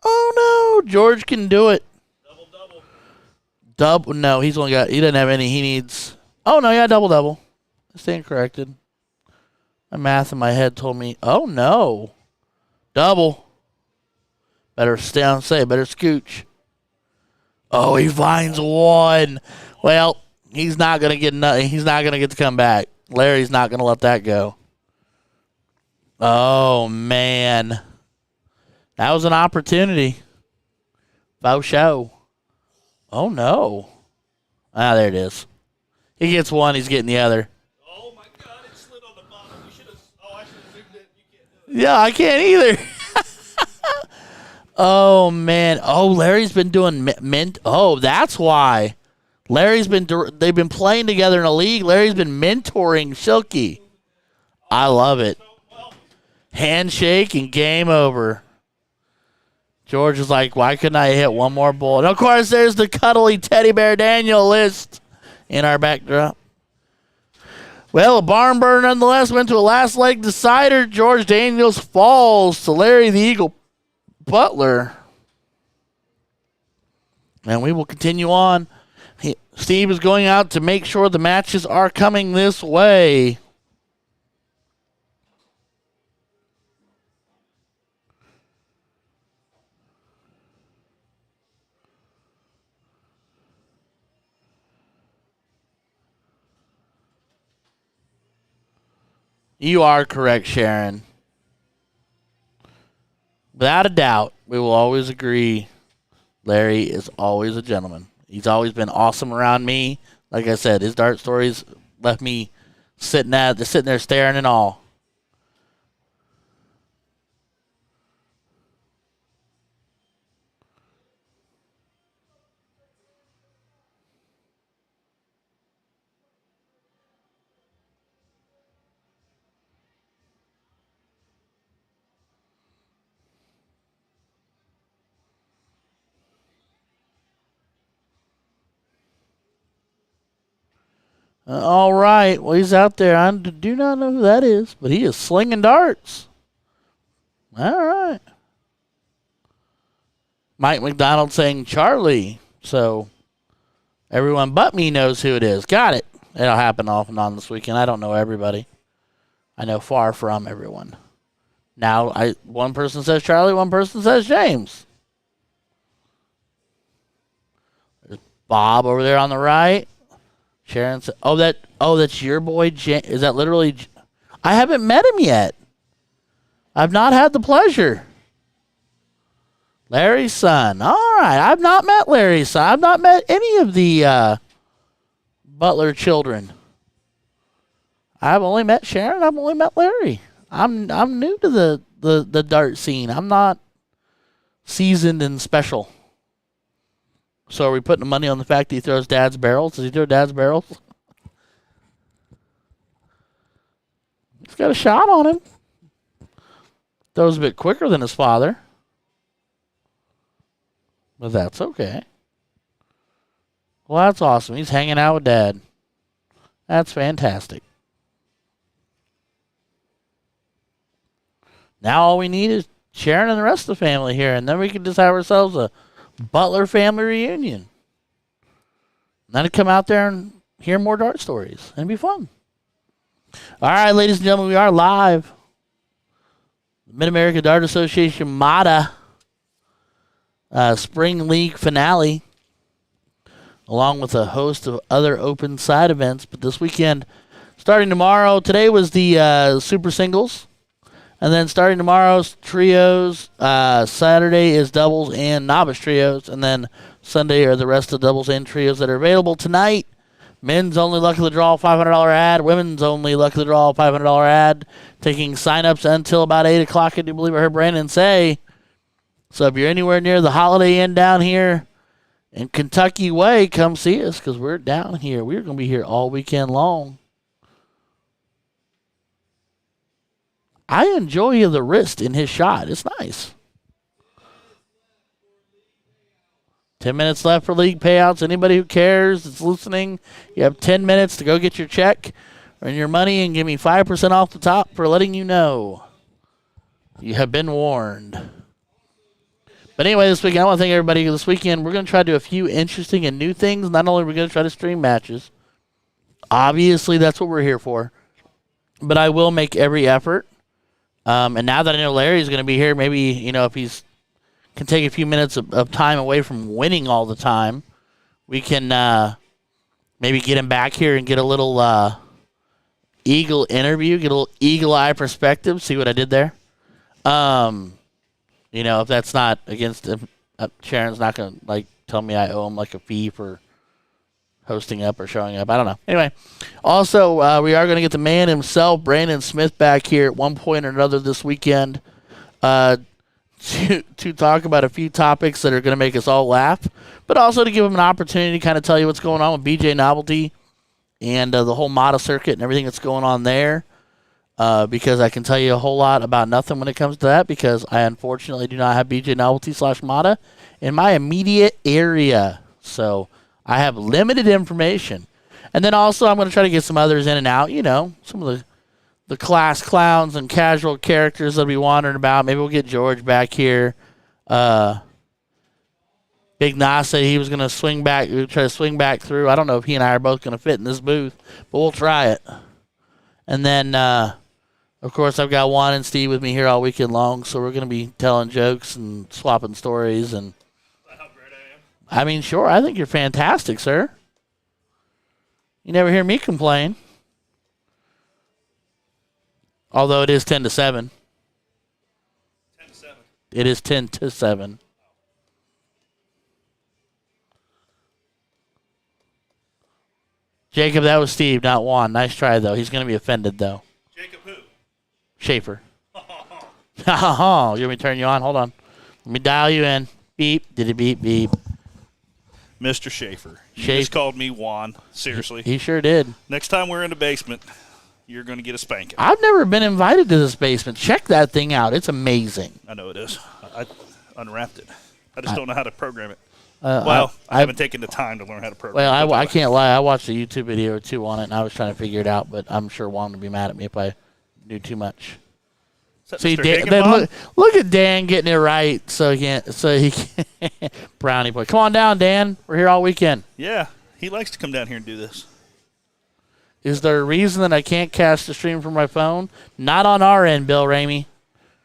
Speaker 1: Oh, no. George can do it.
Speaker 2: Double.
Speaker 1: Double. No, he doesn't have any. He needs. Oh, no, yeah, double. I stand corrected. My math in my head told me, oh, no. Double. Better stay on say. Better scooch. Oh, he finds one. Well, he's not going to get nothing. He's not going to get to come back. Larry's not going to let that go. Oh, man. That was an opportunity. Faux show. Oh, no. Ah, there it is. He gets one. He's getting the other.
Speaker 2: Oh, my God. It slid on the bottom. You should have. Oh, I should have zoomed it. You can't do it.
Speaker 1: Yeah, I can't either. Oh, man. Oh, Larry's been doing mint. Oh, that's why. They've been playing together in a league. Larry's been mentoring Shilkey. I love it. Handshake and game over. George is like, why couldn't I hit one more ball? And, of course, there's the cuddly teddy bear Daniel list in our backdrop. Well, a barn burner nonetheless went to a last leg decider. George Daniels falls to Larry the Eagle Butler. And we will continue on. Steve is going out to make sure the matches are coming this way. You are correct, Sharon. Without a doubt, we will always agree Larry is always a gentleman. He's always been awesome around me. Like I said, his dart stories left me sitting there staring in awe. All right. Well, he's out there. I do not know who that is, but he is slinging darts. All right. Mike McDonald saying Charlie. So everyone but me knows who it is. Got it. It'll happen off and on this weekend. I don't know everybody. I know far from everyone. Now, one person says Charlie, one person says James. There's Bob over there on the right. Sharon said, that's your boy, James. Is that literally? I haven't met him yet. I've not had the pleasure. Larry's son. All right. I've not met Larry's son. I've not met any of the Butler children. I've only met Sharon. I've only met Larry. I'm new to the dart scene. I'm not seasoned and special. So are we putting the money on the fact that he throws dad's barrels? Does he throw dad's barrels? He's got a shot on him. Throws a bit quicker than his father. But that's okay. Well, that's awesome. He's hanging out with dad. That's fantastic. Now all we need is Sharon and the rest of the family here, and then we can just have ourselves a Butler family reunion. And then come out there and hear more dart stories. And it'd be fun. All right, ladies and gentlemen, we are live. Mid-America Dart Association MADA Spring League finale, along with a host of other open side events. But this weekend, starting tomorrow, today was the Super Singles. And then starting tomorrow's trios, Saturday is doubles and novice trios, and then Sunday are the rest of the doubles and trios that are available tonight. Men's only luck of the draw, $500 ad. Women's only luck of the draw, $500 ad. Taking sign-ups until about 8 o'clock, I do believe I heard Brandon say. So if you're anywhere near the Holiday Inn down here in Kentucky way, come see us because we're down here. We're going to be here all weekend long. I enjoy the wrist in his shot. It's nice. 10 minutes left for league payouts. Anybody who cares that's listening, you have 10 minutes to go get your check and your money and give me 5% off the top for letting you know. You have been warned. But anyway, this weekend, I want to thank everybody. This weekend, we're going to try to do a few interesting and new things. Not only are we going to try to stream matches. Obviously, that's what we're here for. But I will make every effort. And now that I know Larry's going to be here, maybe, if he's can take a few minutes of time away from winning all the time, we can maybe get him back here and get a little eagle interview, get a little eagle eye perspective. See what I did there? If that's not against him, Sharon's not going to tell me I owe him a fee for hosting up or showing up. I don't know. Anyway, also we are going to get the man himself, Brandon Smith, back here at one point or another this weekend. To talk about a few topics that are going to make us all laugh, but also to give him an opportunity to kind of tell you what's going on with BJ Novelty and the whole MADA circuit and everything that's going on there, because I can tell you a whole lot about nothing when it comes to that, because I unfortunately do not have BJ Novelty / MADA in my immediate area, so I have limited information. And then also I'm going to try to get some others in and out, some of the class clowns and casual characters that'll be wandering about. Maybe we'll get George back here. Big Nas said he was going to swing back. We'll try to swing back through. I don't know if he and I are both going to fit in this booth, but we'll try it. And then, of course, I've got Juan and Steve with me here all weekend long, so we're going to be telling jokes and swapping stories. And
Speaker 2: how great I am?
Speaker 1: I mean, sure, I think you're fantastic, sir. You never hear me complain. Although it is 10 to 7.
Speaker 2: 10 to 7.
Speaker 1: It is 10 to 7. Jacob, that was Steve, not Juan. Nice try, though. He's going to be offended, though.
Speaker 2: Jacob who?
Speaker 1: Schaefer. You want me to turn you on? Hold on. Let me dial you in. Beep. Did it beep, beep.
Speaker 2: Mr. Schaefer. You just called me Juan. Seriously.
Speaker 1: He sure did.
Speaker 2: Next time we're in the basement, you're going to get a spanking.
Speaker 1: I've never been invited to this basement. Check that thing out. It's amazing.
Speaker 2: I know it is. I unwrapped it. I just don't know how to program it.
Speaker 1: I
Speaker 2: haven't taken the time to learn how to program it.
Speaker 1: Well, I can't lie. I watched a YouTube video or two on it, and I was trying to figure it out, but I'm sure Juan would be mad at me if I knew too much. See, Dan, look at Dan getting it right, so he can brownie boy. Come on down, Dan. We're here all weekend.
Speaker 2: Yeah, he likes to come down here and do this.
Speaker 1: Is there a reason that I can't cast the stream from my phone? Not on our end, Bill Ramey.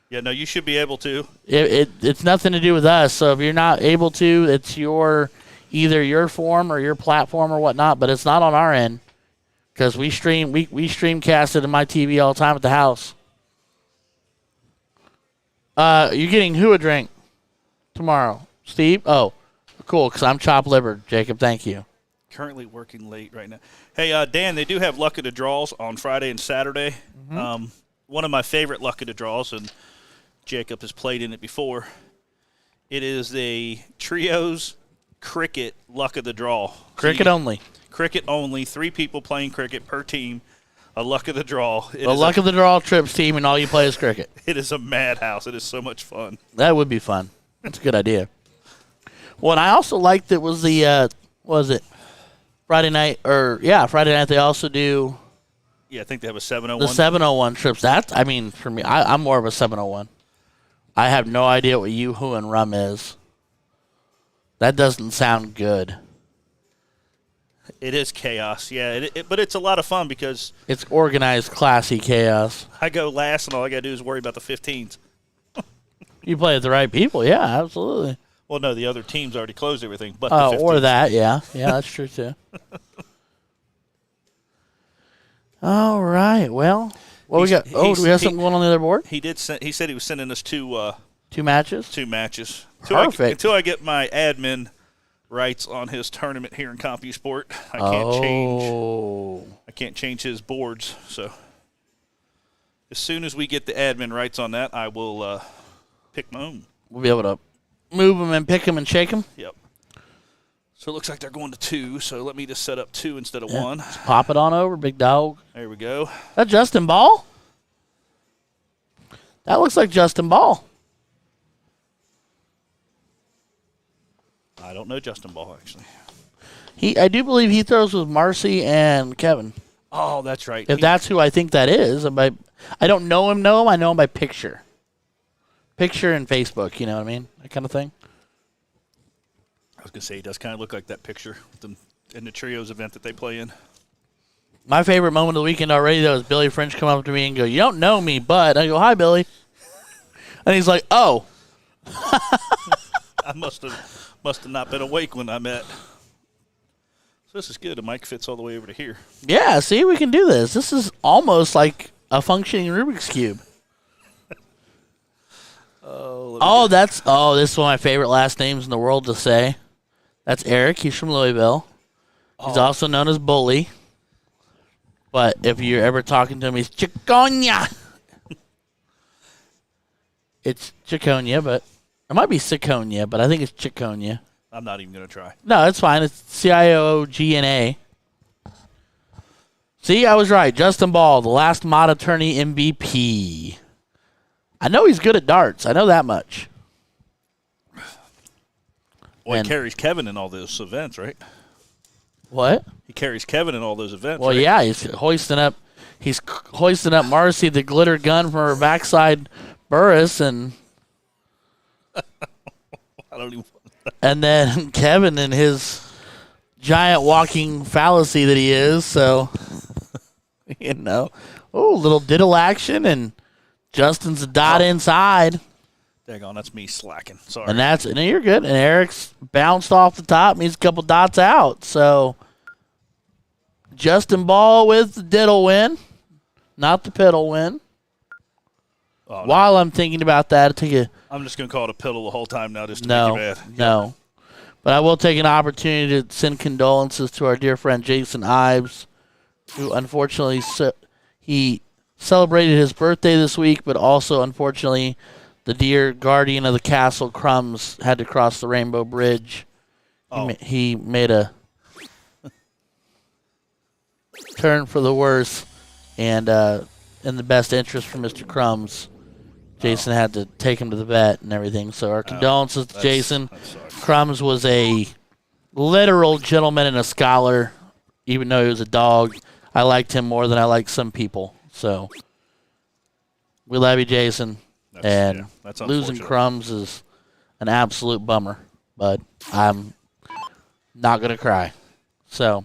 Speaker 2: Yeah, no, you should be able to.
Speaker 1: It's nothing to do with us. So if you're not able to, it's either your form or your platform or whatnot. But it's not on our end because we streamcast it in my TV all the time at the house. You're getting who a drink tomorrow, Steve? Oh, cool. Because I'm chopped liver, Jacob. Thank you.
Speaker 2: Currently working late right now. Hey, Dan, they do have Luck of the Draws on Friday and Saturday. Mm-hmm. One of my favorite Luck of the Draws, and Jacob has played in it before. It is a trios cricket Luck of the Draw.
Speaker 1: Cricket only.
Speaker 2: Cricket only. 3 people playing cricket per team. A Luck of the Draw.
Speaker 1: The Luck of the Draw trips team, and all you play is cricket.
Speaker 2: It is a madhouse. It is so much fun.
Speaker 1: That would be fun. That's a good idea. Well, and I also liked it was the Friday night, Friday night they also do.
Speaker 2: Yeah, I think they have a 701.
Speaker 1: The 701 trips. For me, I'm more of a 701. I have no idea what Yoo-Hoo and Rum is. That doesn't sound good.
Speaker 2: It is chaos, yeah. But it's a lot of fun because
Speaker 1: it's organized, classy chaos.
Speaker 2: I go last, and all I got to do is worry about the 15s.
Speaker 1: You play with the right people, yeah, absolutely.
Speaker 2: Well, no, the other teams already closed everything, but the 15s.
Speaker 1: Or that, yeah. Yeah, that's true, too. All right, well, what we got? Do we have something going on the other board?
Speaker 2: He said he was sending us two
Speaker 1: matches?
Speaker 2: 2 matches.
Speaker 1: Perfect.
Speaker 2: Until I get my admin rights on his tournament here in CompuSport, I can't change his boards. So as soon as we get the admin rights on that, I will pick my own.
Speaker 1: We'll be able to move them and pick them and shake them?
Speaker 2: Yep. So it looks like they're going to 2, so let me just set up 2 instead of
Speaker 1: Yeah.
Speaker 2: 1.
Speaker 1: Just pop it on over, big dog.
Speaker 2: There we go.
Speaker 1: That Justin Ball? That looks like Justin Ball.
Speaker 2: I don't know Justin Ball, actually.
Speaker 1: I do believe he throws with Marcy and Kevin.
Speaker 2: Oh, that's right.
Speaker 1: If that's who I think that is. I don't know him. I know him by picture. Picture and Facebook, you know what I mean? That kind of thing.
Speaker 2: I was going to say, he does kind of look like that picture in the trios event that they play in.
Speaker 1: My favorite moment of the weekend already, though, is Billy French come up to me and go, "You don't know me, but..." I go, "Hi, Billy." And he's like, "Oh."
Speaker 2: I must have not been awake when I met. So this is good. The mic fits all the way over to here.
Speaker 1: Yeah, see, we can do this. This is almost like a functioning Rubik's Cube. This is one of my favorite last names in the world to say. That's Eric. He's from Louisville. He's also known as Bully. But if you're ever talking to him, he's Chiconia. It's Chiconia, but it might be Ciconia, but I think it's Chiconia.
Speaker 2: I'm not even going to try.
Speaker 1: No, it's fine. It's Ciogna. See, I was right. Justin Ball, the last MADA tourney MVP. I know he's good at darts. I know that much.
Speaker 2: Well, he carries Kevin in all those events, right?
Speaker 1: What?
Speaker 2: He carries Kevin in all those events.
Speaker 1: Well,
Speaker 2: right?
Speaker 1: yeah, he's hoisting up Marcy, the glitter gun from her backside Burris, and
Speaker 2: I don't even.
Speaker 1: And then Kevin and his giant walking fallacy that he is. So, little diddle action, and Justin's a dot inside.
Speaker 2: Daggone, that's me slacking. Sorry.
Speaker 1: And you're good. And Eric's bounced off the top, and he's a couple dots out. So, Justin Ball with the diddle win, not the piddle win.
Speaker 2: Oh, no.
Speaker 1: While I'm thinking about that,
Speaker 2: I'm just going to call it a piddle the whole time now just to make you mad.
Speaker 1: No. But I will take an opportunity to send condolences to our dear friend Jason Ives, who unfortunately he celebrated his birthday this week, but also, unfortunately, the dear guardian of the castle, Crumbs, had to cross the Rainbow Bridge. Oh. He made a turn for the worse, and in the best interest for Mr. Crumbs, Jason had to take him to the vet and everything. So our condolences to Jason. Crumbs was a literal gentleman and a scholar, even though he was a dog. I liked him more than I like some people. So we love you, Jason. That's losing Crumbs is an absolute bummer, but I'm not going to cry. So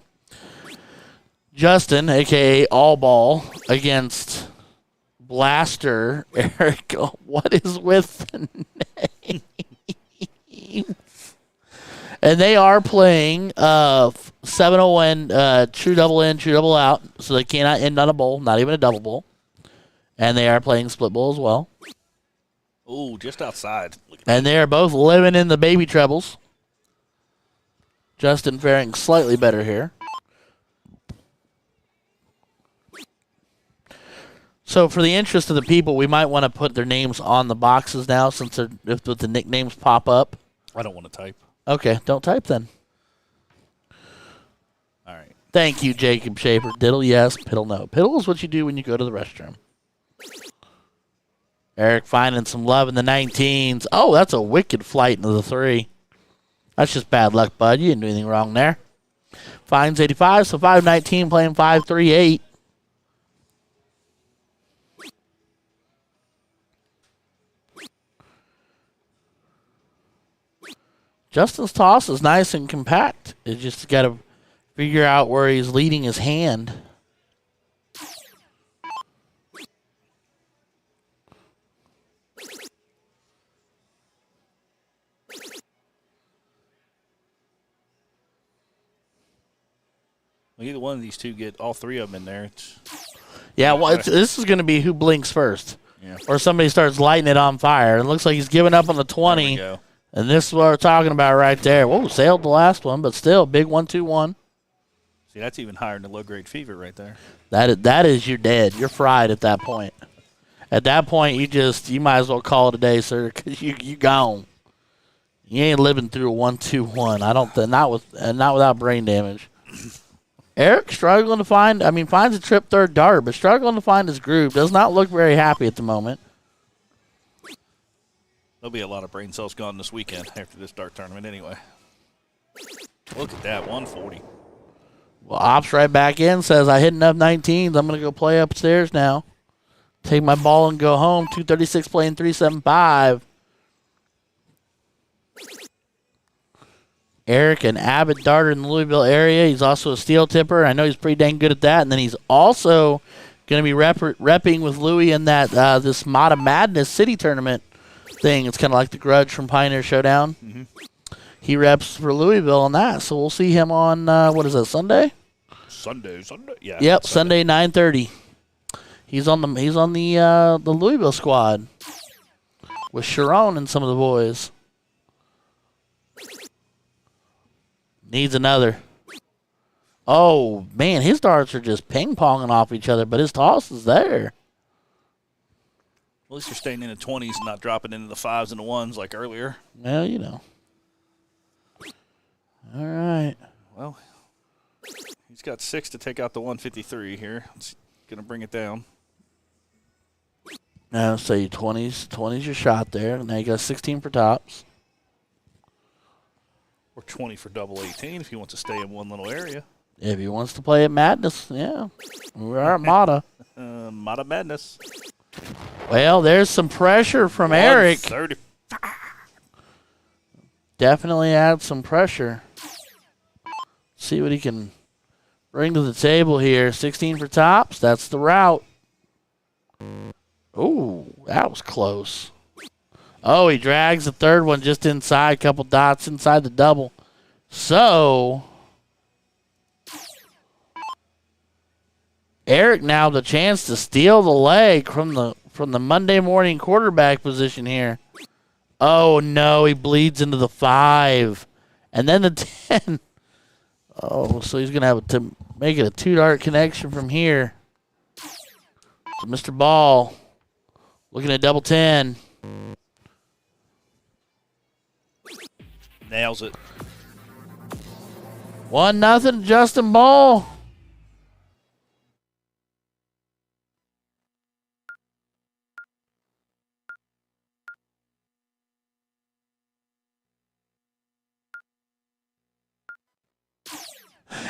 Speaker 1: Justin, a.k.a. All Ball, against Blaster Eric. What is with the names? And they are playing 7-0-1 true double in, true double out, so they cannot end on a bowl, not even a double bowl. And they are playing split bowl as well.
Speaker 2: Ooh, just outside.
Speaker 1: And they are both living in the baby trebles. Justin faring slightly better here. So for the interest of the people, we might want to put their names on the boxes now, since if the nicknames pop up.
Speaker 2: I don't want to type.
Speaker 1: Okay, don't type then.
Speaker 2: All right.
Speaker 1: Thank you, Jacob Shaper. Diddle, yes. Piddle, no. Piddle is what you do when you go to the restroom. Eric finding some love in the 19s. Oh, that's a wicked flight into the 3. That's just bad luck, bud. You didn't do anything wrong there. Finds 85, so 519 playing 538. Justin's toss is nice and compact. You just got to figure out where he's leading his hand.
Speaker 2: Well, either one of these two get all three of them in there.
Speaker 1: This is going to be who blinks first.
Speaker 2: Yeah.
Speaker 1: Or somebody starts lighting it on fire. It looks like he's giving up on the 20.
Speaker 2: There we go.
Speaker 1: And this is what we're talking about right there. Whoa, sailed the last one, but still, big 1-2-1.
Speaker 2: See, that's even higher than the low-grade fever right there.
Speaker 1: That is, you're dead. You're fried at that point. At that point, you might as well call it a day, sir, because you gone. He ain't living through a 1-2-1. I don't think not without brain damage. Eric struggling to find. I mean, finds a trip third dart, but struggling to find his groove. Does not look very happy at the moment.
Speaker 2: There'll be a lot of brain cells gone this weekend after this dart tournament anyway. Look at that, 140.
Speaker 1: Well, Ops right back in, says, I hit enough 19s. I'm going to go play upstairs now. Take my ball and go home. 236 playing 375. Eric, an avid darter in the Louisville area. He's also a steel tipper. I know he's pretty dang good at that. And then he's also going to be repping with Louis in that this MADA Madness City Tournament thing. It's kind of like the Grudge from Pioneer Showdown. Mm-hmm. He reps for Louisville on that, so we'll see him on what is that, Sunday?
Speaker 2: Sunday, yeah.
Speaker 1: Yep, Sunday 9:30. He's on the Louisville squad with Sharon and some of the boys. Needs another. Oh man, his darts are just ping ponging off each other, but his toss is there.
Speaker 2: At least you're staying in the 20s and not dropping into the 5s and the 1s like earlier.
Speaker 1: Well, you know. All right.
Speaker 2: Well, he's got 6 to take out the 153 here. It's going to bring it down.
Speaker 1: Now, say 20's your shot there. Now you got 16 for tops.
Speaker 2: Or 20 for double 18 if he wants to stay in one little area.
Speaker 1: If he wants to play at Madness, yeah. We are at MADA.
Speaker 2: MADA Madness.
Speaker 1: Well, there's some pressure from Eric.
Speaker 2: 30.
Speaker 1: Definitely add some pressure. See what he can bring to the table here. 16 for tops. That's the route. Oh, that was close. Oh, he drags the third one just inside. Couple dots inside the double. So Eric now the chance to steal the leg from the Monday morning quarterback position here. Oh, no, he bleeds into the 5. And then the 10. Oh, so he's going to have to make it a 2-dart connection from here. So Mr. Ball looking at double 10.
Speaker 2: Nails it.
Speaker 1: 1-0, Justin Ball.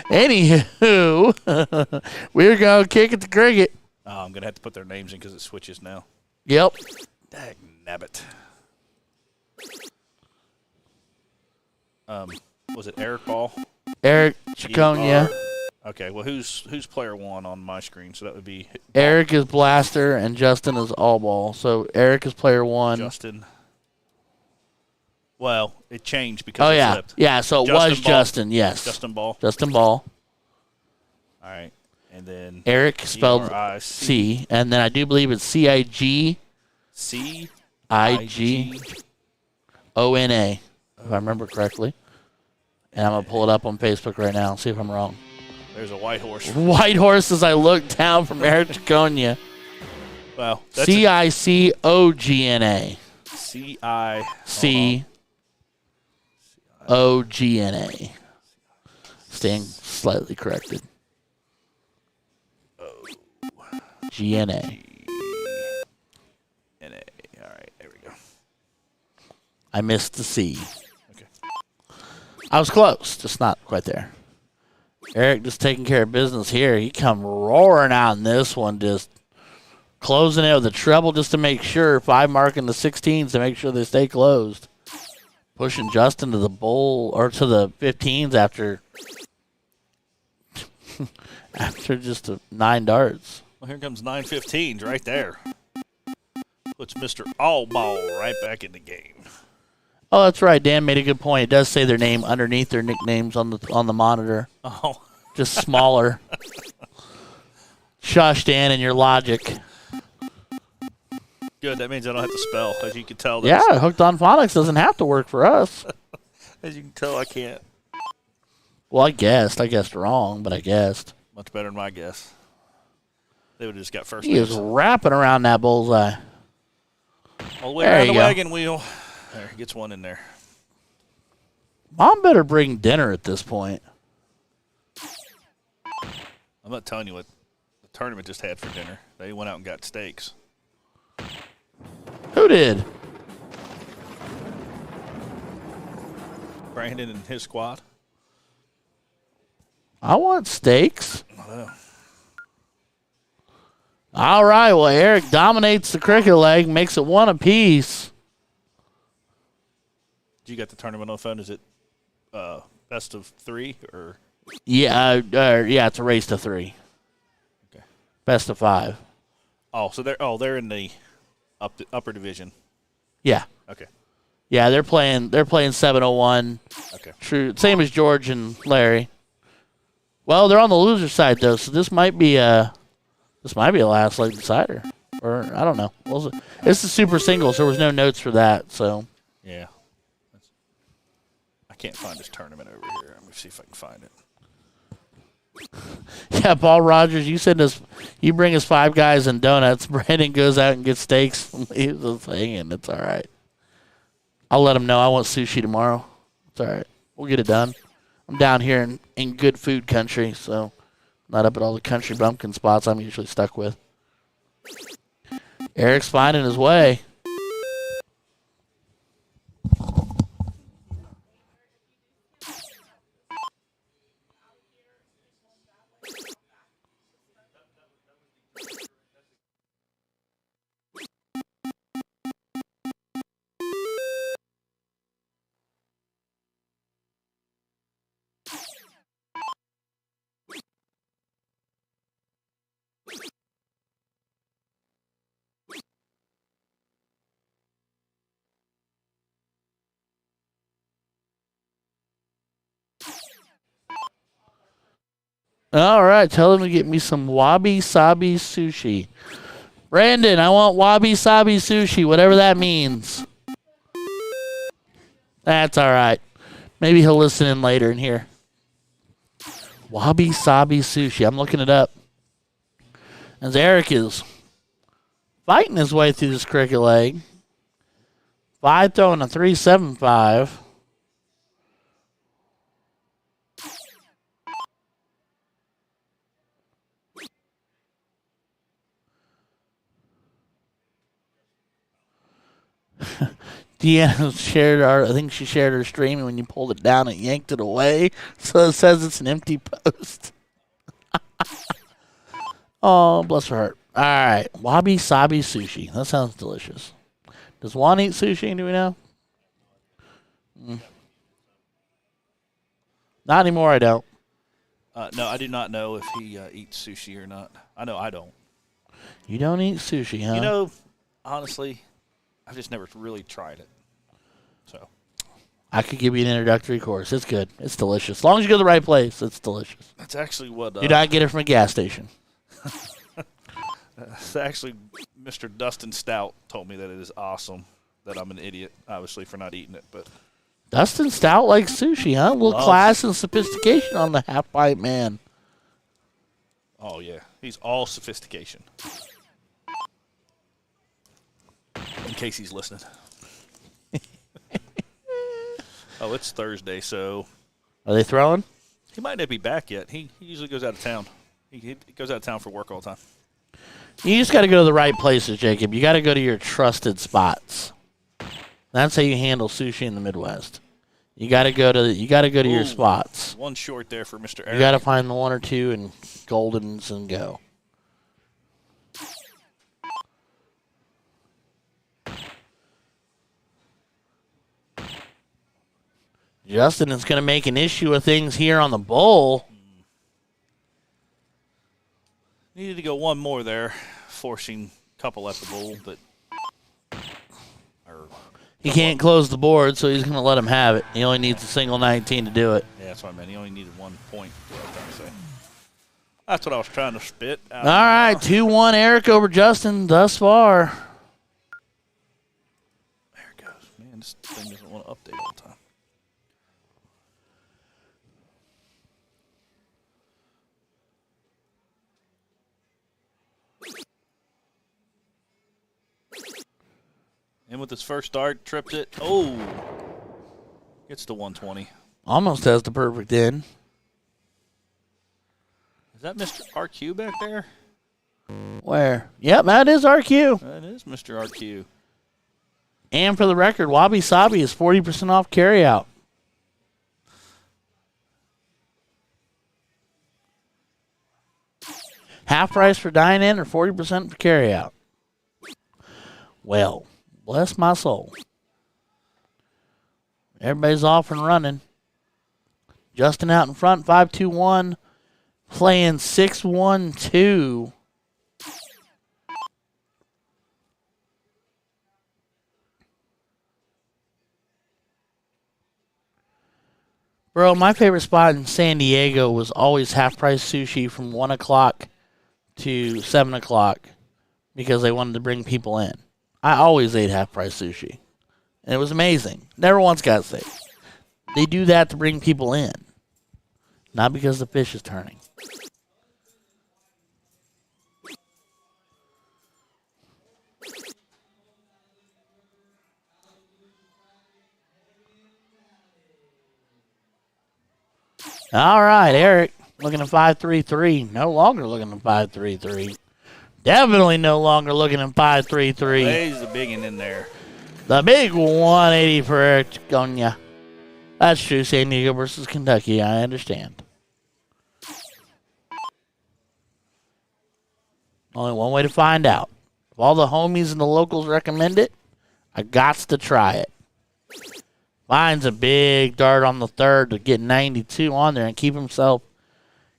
Speaker 1: Anywho, we're going to kick it to cricket.
Speaker 2: Oh, I'm going to have to put their names in because it switches now.
Speaker 1: Yep.
Speaker 2: Dag nabbit. Was it Eric Ball?
Speaker 1: Eric Chiconia.
Speaker 2: Okay, well, who's player 1 on my screen? So that would be
Speaker 1: Eric is Blaster and Justin is All Ball. So Eric is player 1.
Speaker 2: Justin. Well, it changed because it flipped.
Speaker 1: Yeah, so it was
Speaker 2: Ball.
Speaker 1: Justin, yes.
Speaker 2: Justin Ball.
Speaker 1: Justin Ball.
Speaker 2: All right. And then
Speaker 1: Eric spelled C, and then I do believe it's C-I-G. C-I-G-O-N-A, if I remember correctly. And I'm going to pull it up on Facebook right now and see if I'm wrong.
Speaker 2: There's a white horse.
Speaker 1: White horse as I look down from Eric Chiconia.
Speaker 2: Well,
Speaker 1: C-I-C-O-G-N-A. C-I-C-O-G-N-A. Staying slightly corrected. G-N-A.
Speaker 2: N-A. All right, there we go.
Speaker 1: I missed the C.
Speaker 2: Okay.
Speaker 1: I was close, just not quite there. Eric just taking care of business here. He come roaring out in this one, just closing it with a treble just to make sure, 5 marking the 16s to make sure they stay closed. Pushing Justin to the bowl, or to the 15s after just 9 darts.
Speaker 2: Well, here comes 9-15s right there. Puts Mr. All Ball right back in the game.
Speaker 1: Oh, that's right. Dan made a good point. It does say their name underneath their nicknames on the monitor.
Speaker 2: Oh.
Speaker 1: Just smaller. Shush, Dan, and your logic.
Speaker 2: Good. That means I don't have to spell, as you can tell.
Speaker 1: Yeah, Hooked on Phonics doesn't have to work for us.
Speaker 2: As you can tell, I can't.
Speaker 1: Well, I guessed wrong, but I guessed.
Speaker 2: Much better than my guess. They would have just got first.
Speaker 1: He is wrapping around that bullseye.
Speaker 2: All the way around the wagon wheel. There, he gets one in there.
Speaker 1: Mom better bring dinner at this point.
Speaker 2: I'm not telling you what the tournament just had for dinner. They went out and got steaks.
Speaker 1: Who did?
Speaker 2: Brandon and his squad.
Speaker 1: I want steaks.
Speaker 2: Well,
Speaker 1: All right. Well, Eric dominates the cricket leg, makes it 1 apiece.
Speaker 2: you got the tournament on the phone? Is it best of 3 or?
Speaker 1: Yeah, yeah, it's a race to 3.
Speaker 2: Okay.
Speaker 1: Best of 5.
Speaker 2: Oh, so they're in the upper division.
Speaker 1: Yeah.
Speaker 2: Okay.
Speaker 1: Yeah, they're playing 701.
Speaker 2: Okay.
Speaker 1: True. Same as George and Larry. Well, they're on the loser side though, so this might be a last leg decider. Or I don't know. It's the super singles. There was no notes for that, so
Speaker 2: Yeah. I can't find this tournament over here. Let me see if I can find it.
Speaker 1: yeah, Paul Rogers, you bring us 5 guys and donuts. Brandon goes out and gets steaks and leaves us hanging. It's all right. I'll let him know I want sushi tomorrow. It's all right. We'll get it done. I'm down here in good food country, so not up at all the country bumpkin spots I'm usually stuck with. Eric's finding his way. All right, tell him to get me some wabi-sabi sushi. Brandon, I want wabi-sabi sushi, whatever that means. That's all right. Maybe he'll listen in later and hear. Wabi-sabi sushi. I'm looking it up. As Eric is fighting his way through this cricket leg. 5 throwing a 3.75. Deanna I think she shared her stream, and when you pulled it down, it yanked it away. So it says it's an empty post. Oh, bless her heart. All right. Wabi-sabi sushi. That sounds delicious. Does Juan eat sushi? Do we know? Not anymore, I don't.
Speaker 2: No, I do not know if he eats sushi or not. I know I don't.
Speaker 1: You don't eat sushi, huh?
Speaker 2: You know, honestly, I've just never really tried it. So
Speaker 1: I could give you an introductory course. It's good. It's delicious. As long as you go to the right place, it's delicious.
Speaker 2: that's actually what.
Speaker 1: Do not get it from a gas station.
Speaker 2: It's actually Mr. Dustin Stout told me that it is awesome. That I'm an idiot, obviously, for not eating it, but.
Speaker 1: Dustin Stout likes sushi, huh? A little class and sophistication on the half-pint man.
Speaker 2: Oh, yeah. He's all sophistication. In case he's listening. Oh, it's Thursday, so.
Speaker 1: Are they throwing?
Speaker 2: He might not be back yet. He usually goes out of town. He goes out of town for work all the time.
Speaker 1: You just got to go to the right places, Jacob. You got to go to your trusted spots. That's how you handle sushi in the Midwest. You got to go to your spots.
Speaker 2: One short there for Mr. Eric.
Speaker 1: You got to find the 1 or 2 and Goldens and go. Justin is going to make an issue of things here on the bowl.
Speaker 2: Needed to go one more there, forcing a couple at the bowl, but.
Speaker 1: He can't close the board, so he's going to let him have it. He only needs a single 19 to do it.
Speaker 2: Yeah, that's what I meant. He only needed 1 point. That's what I was trying to spit out.
Speaker 1: All right, 2-1 Eric over Justin thus far.
Speaker 2: There it goes. Man, this thing doesn't want to update all the time. And with his first start, tripped it. Oh! Gets to 120.
Speaker 1: Almost has the perfect end.
Speaker 3: Is that Mr. RQ back there?
Speaker 1: Where? Yep, that is RQ.
Speaker 3: That is Mr. RQ.
Speaker 1: And for the record, Wabi Sabi is 40% off carryout. Half price for dine-in or 40% for carryout. Well, bless my soul. Everybody's off and running. Justin out in front, 5-2-1. Playing 6-1-2. Bro, my favorite spot in San Diego was always half-price sushi from 1 o'clock to 7 o'clock because they wanted to bring people in. I always ate half-price sushi. And it was amazing. Never once got sick. They do that to bring people in. Not because the fish is turning. All right, Eric, looking at 5-3-3. No longer looking at 5-3-3. Definitely no longer looking at 5-3-3.
Speaker 3: There's the big one in there.
Speaker 1: The big 180 for Eric Chiconia. That's true, San Diego versus Kentucky. I understand. Only one way to find out. If all the homies and the locals recommend it, I gots to try it. Finds a big dart on the third to get 92 on there and keep himself.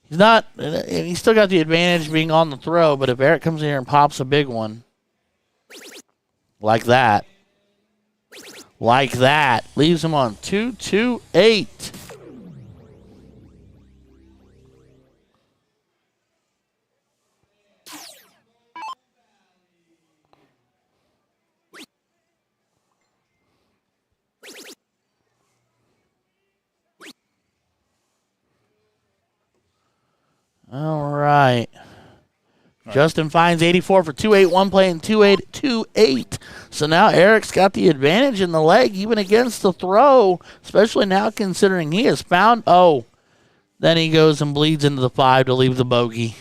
Speaker 1: He's still got the advantage being on the throw, but if Eric comes in here and pops a big one, like that, leaves him on 2-2-8. All right. Justin finds 84 for 2-8-1, playing 2-8-2-8. So now Eric's got the advantage in the leg, even against the throw, especially now considering he has found. Oh, then he goes and bleeds into the 5 to leave the bogey.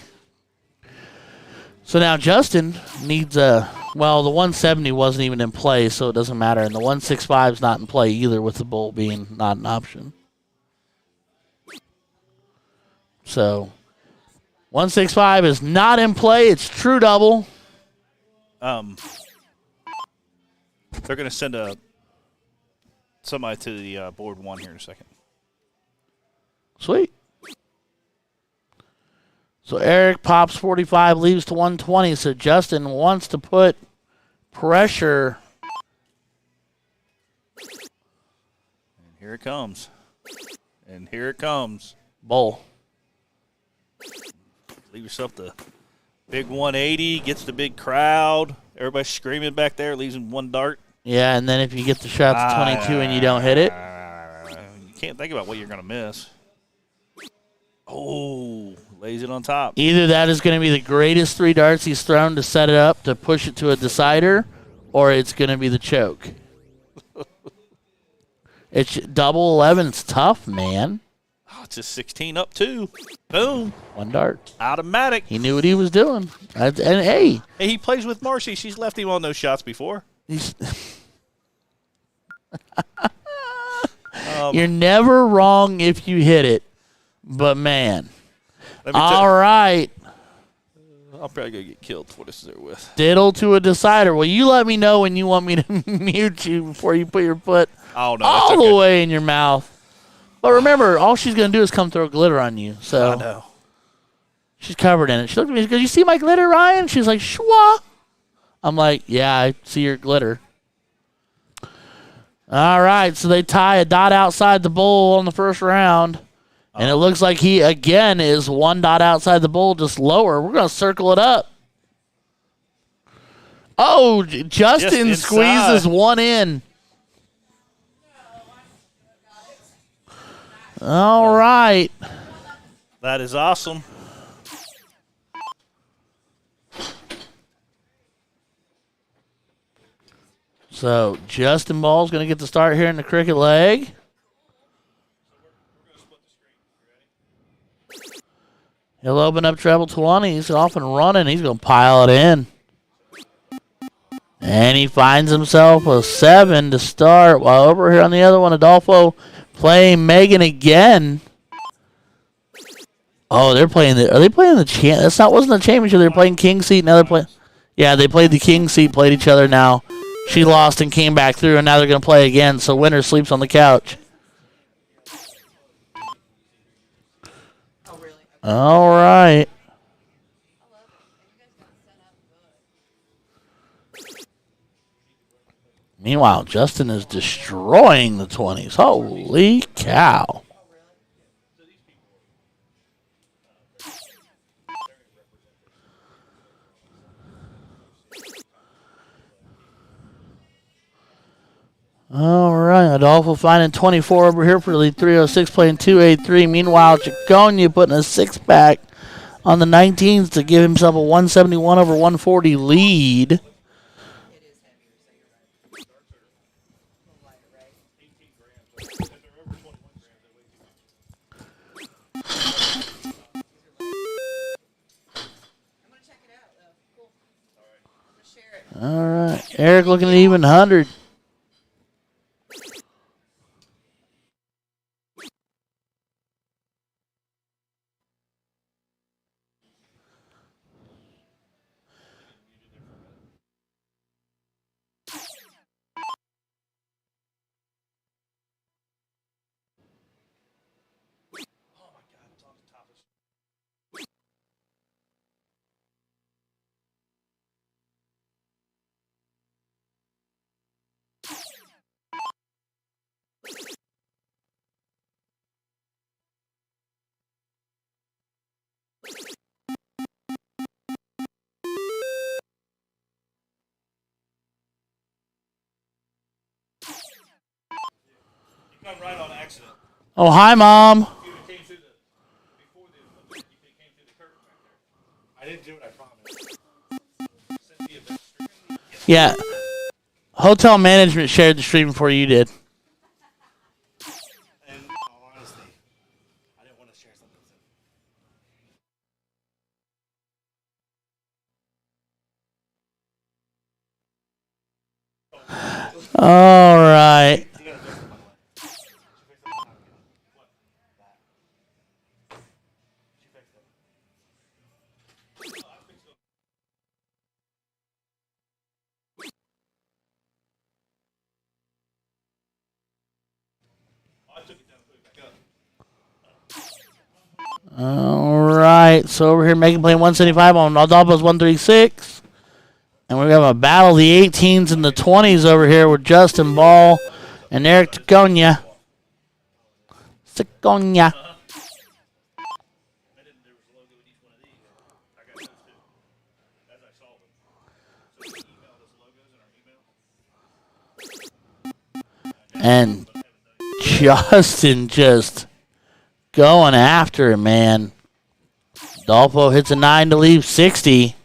Speaker 1: So now Justin needs the 170 wasn't even in play, so it doesn't matter. And the 165 is not in play either, with the bull being not an option. So 165 is not in play. It's true double.
Speaker 3: They're going to send somebody to the board 1 here in a second.
Speaker 1: Sweet. So Eric pops 45, leaves to 120. So Justin wants to put pressure.
Speaker 3: And here it comes. And here it comes.
Speaker 1: Bull.
Speaker 3: Leave yourself the big 180, gets the big crowd. Everybody's screaming back there, leaves him one dart.
Speaker 1: Yeah, and then if you get the shots 22 and you don't hit it.
Speaker 3: You can't think about what you're going to miss. Oh, lays it on top.
Speaker 1: Either that is going to be the greatest 3 darts he's thrown to set it up to push it to a decider, or it's going to be the choke. It's double 11. It's tough, man.
Speaker 3: Oh, it's just 16 up, too. Boom.
Speaker 1: 1 dart.
Speaker 3: Automatic.
Speaker 1: He knew what he was doing. And hey,
Speaker 3: he plays with Marcy. She's left him on those shots before.
Speaker 1: You're never wrong if you hit it. But, man. All right.
Speaker 3: I'm probably going to get killed for this there with.
Speaker 1: Diddle to a decider. Well, you let me know when you want me to mute you before you put your foot all the way in your mouth. But remember, all she's going to do is come throw glitter on you. So
Speaker 3: I know.
Speaker 1: She's covered in it. She looked at me and goes, "You see my glitter, Ryan?" She's like, "Shwa." I'm like, "Yeah, I see your glitter." All right, so they tie a dot outside the bowl on the first round. And it looks like he, again, is 1 dot outside the bowl, just lower. We're going to circle it up. Oh, Justin squeezes 1 in. All right.
Speaker 3: That is awesome.
Speaker 1: So Justin Ball's going to get the start here in the cricket leg. He'll open up treble 20. He's off and running. He's going to pile it in. And he finds himself a 7 to start. While over here on the other one, Adolfo playing Megan again. Oh, they're playing the. Are they playing the champ? That's not. Wasn't the championship. They're playing king seat. Now they're playing. Yeah, they played the king seat. Played each other now. She lost and came back through, and now they're going to play again. So winner sleeps on the couch. All right. Meanwhile, Justin is destroying the 20s. Holy cow. All right, Adolfo finding 24 over here for the 306, playing 283. Meanwhile, Chiconia putting a 6-pack on the 19s to give himself a 171 over 140 lead. All right, Eric looking at even 100.
Speaker 2: Right on accident.
Speaker 1: Oh, hi, Mom.
Speaker 2: I didn't do it, I promise.
Speaker 1: Yeah. Hotel management shared the stream before you did.
Speaker 2: In all honesty, I didn't want to share something.
Speaker 1: All right. All right. So over here, Megan playing 175 on Adolfo's 136. And we're going to have a battle of the 18s and the 20s over here with Justin Ball and Eric Ciconia. Ciconia. And Justin just going after it, man. Adolfo hits a 9 to leave 60.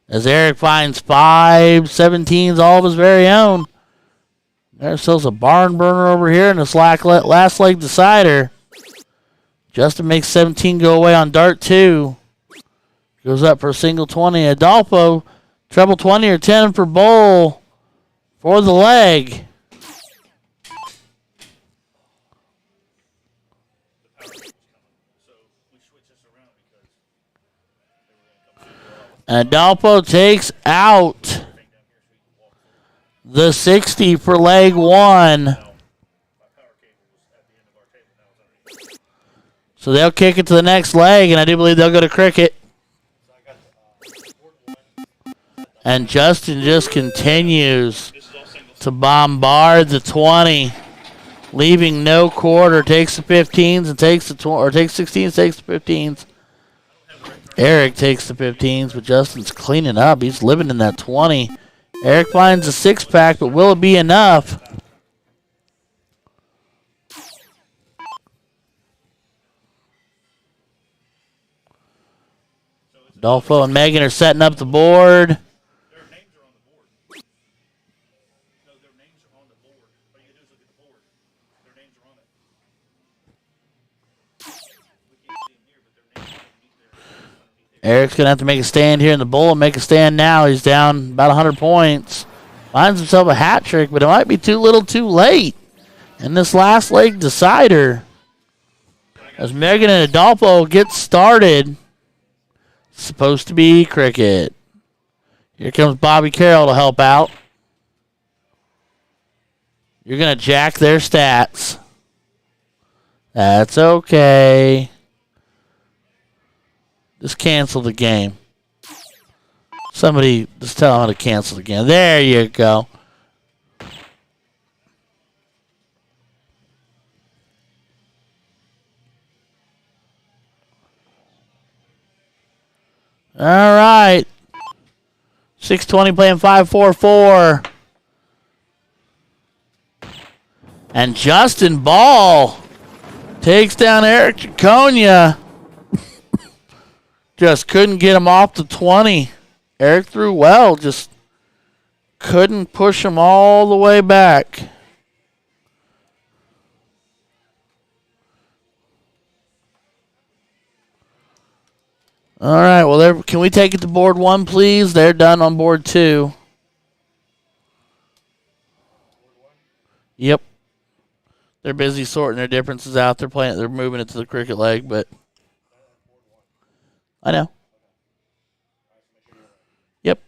Speaker 1: As Eric finds 5 17s, all of his very own. There's still a barn burner over here and a last leg decider. Justin makes 17 go away on dart 2. Goes up for a single 20. Adolfo, treble 20 or 10 for bowl for the leg. Adolfo takes out the 60 for leg 1. So they'll kick it to the next leg, and I do believe they'll go to cricket. And Justin just continues to bombard the 20, leaving no quarter. Takes the 15s and takes the or takes 16s, takes the 15s. Eric takes the 15s, but Justin's cleaning up. He's living in that 20. Eric finds a 6-pack, but will it be enough? Adolfo and Megan are setting up the board. Eric's going to have to make a stand here, and the Bull will make a stand now. He's down about 100 points. Finds himself a hat trick, but it might be too little too late in this last leg decider. As Megan and Adolfo get started, it's supposed to be cricket. Here comes Bobby Carroll to help out. You're going to jack their stats. That's okay. Just cancel the game. Somebody just tell them how to cancel the game. There you go. All right. 620 playing 5-4-4. And Justin Ball takes down Eric Jaconia. Just couldn't get him off the 20. Eric threw well, just couldn't push him all the way back. All right, well, can we take it to board 1, please? They're done on board 2. Yep. They're busy sorting their differences out. They're moving it to the cricket leg, but I know. Yep.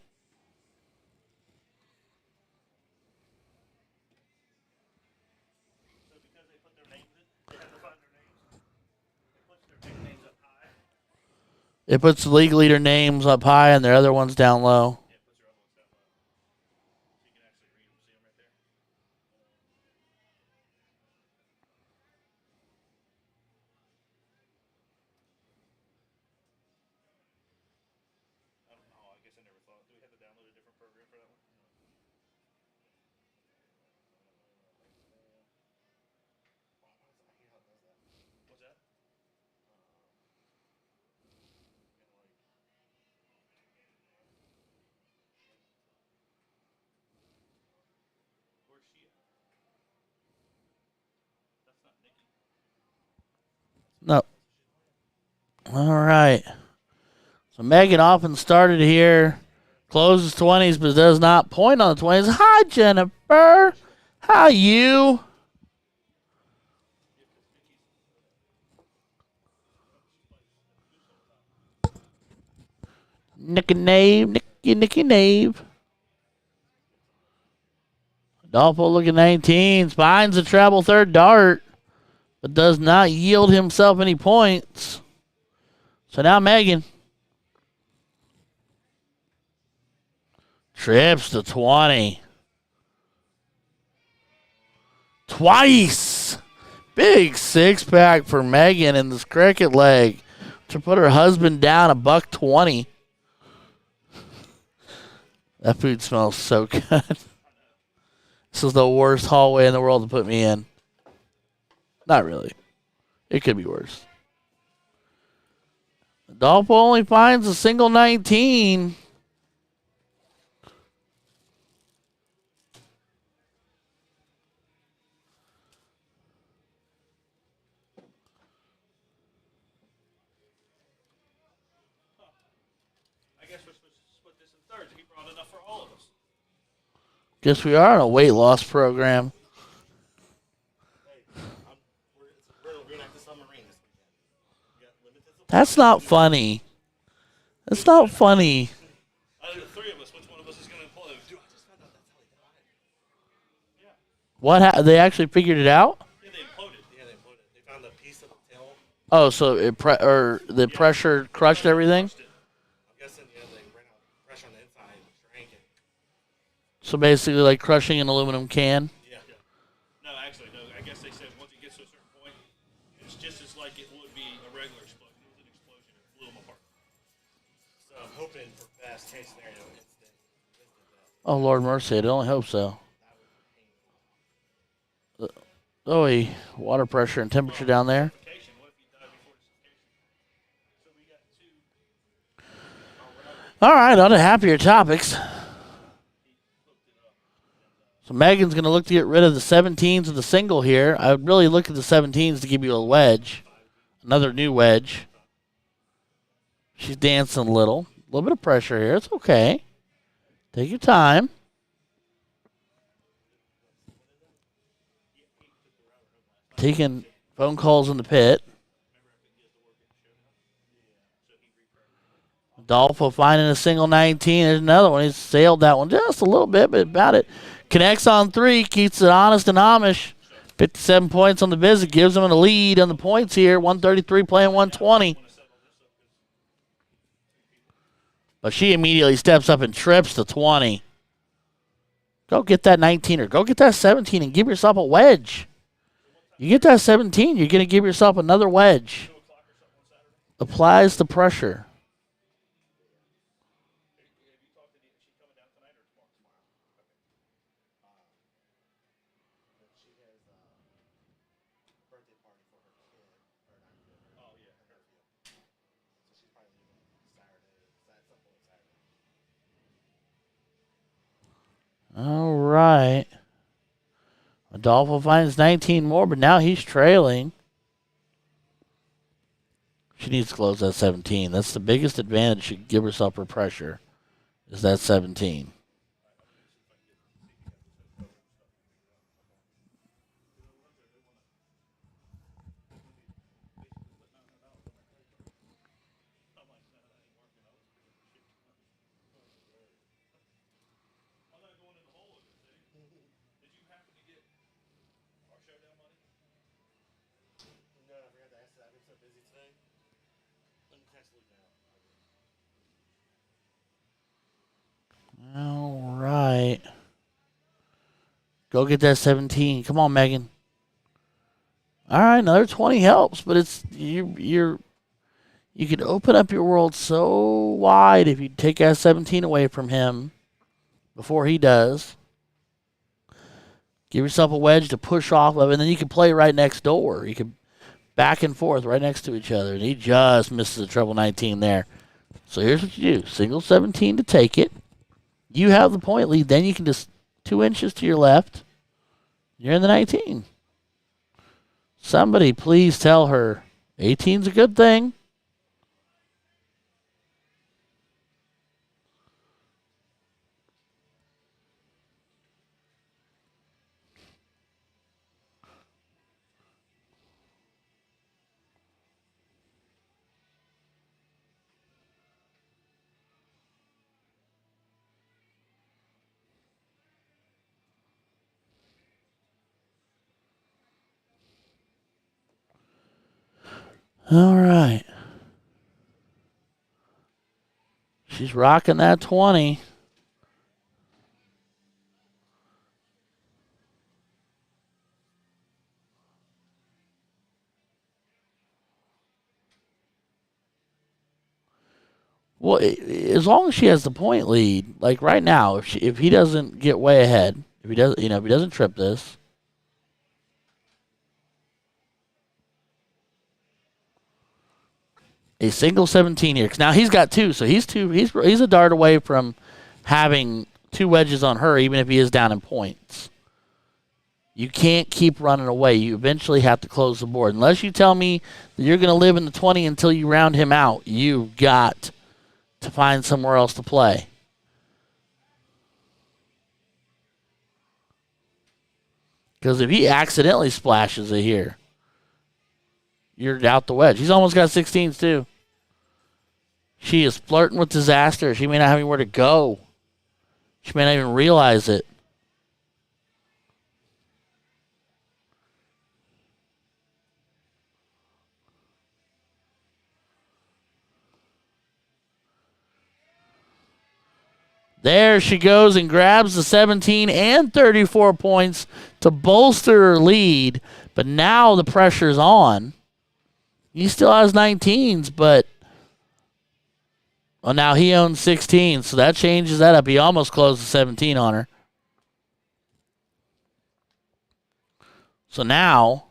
Speaker 1: It puts the league leader names up high and their other ones down low. No. All right. So Megan often started here, closes 20s, but does not point on the 20s. Hi, Jennifer. How you? Nicky Nave. Adolfo looking 19s. Finds the treble third dart, but does not yield himself any points. So now Megan trips to 20. Twice. Big six-pack for Megan in this cricket leg to put her husband down $120. That food smells so good. This is the worst hallway in the world to put me in. Not really. It could be worse. Adolfo only finds a single 19.
Speaker 2: I guess we're supposed to split this in thirds. He brought enough for all of us.
Speaker 1: Guess we are on a weight loss program. That's not funny. That's not funny.
Speaker 2: Out of the three of us, which one of us is going to implode? Dude, I just found out that's how they died. Yeah.
Speaker 1: What? They actually figured it out?
Speaker 2: Yeah, they imploded. Yeah, they imploded. They found a piece of the tail.
Speaker 1: Oh, so the pressure crushed everything?
Speaker 2: I'm guessing, yeah, they ran out of pressure on the inside and shrank it.
Speaker 1: So basically like crushing an aluminum can?
Speaker 2: Yeah. No, actually, no. I guess they said once it gets to a certain point, it's just as like it would be a regular explosion. It was an explosion. It blew them apart. So I'm hoping for best case scenario, instant death.
Speaker 1: Oh, Lord mercy. I only hope so. Oh, water pressure and temperature down there. All right, on to happier topics. So Megan's going to look to get rid of the 17s of the single here. I would really look at the 17s to give you a wedge. Another new wedge. She's dancing a little bit of pressure here. It's okay. Take your time. Taking phone calls in the pit. Adolfo finding a single 19. There's another one. He's sailed that one just a little bit, but about it. Connects on 3. Keeps it honest and Amish. 57 points on the visit. Gives them a lead on the points here. 133 playing 120. But she immediately steps up and trips the 20. Go get that 19 or go get that 17 and give yourself a wedge. You get that 17, you're going to give yourself another wedge. Applies the pressure. All right. Adolfo finds 19 more, but now he's trailing. She needs to close that 17. That's the biggest advantage she can give herself for pressure, is that 17. All right. Go get that 17. Come on, Megan. All right, another 20 helps, but it's you can open up your world so wide if you take that 17 away from him before he does. Give yourself a wedge to push off of, and then you can play right next door. You can back and forth right next to each other, and he just misses a treble 19 there. So here's what you do. Single 17 to take it. You have the point lead. Then you can just 2 inches to your left. You're in the 19. Somebody please tell her 18's a good thing. All right. She's rocking that 20. Well, as long as she has the point lead, like right now, if he doesn't get way ahead, if he doesn't trip this, a single 17 here. 'Cause now he's got 2, so he's a dart away from having 2 wedges on her, even if he is down in points. You can't keep running away. You eventually have to close the board. Unless you tell me that you're going to live in the 20 until you round him out, you've got to find somewhere else to play. Because if he accidentally splashes it here, you're out the wedge. He's almost got 16s too. She is flirting with disaster. She may not have anywhere to go. She may not even realize it. There she goes and grabs the 17 and 34 points to bolster her lead. But now the pressure's on. He still has 19s, but now he owns 16, so that changes that up. He almost closed the 17 on her. So now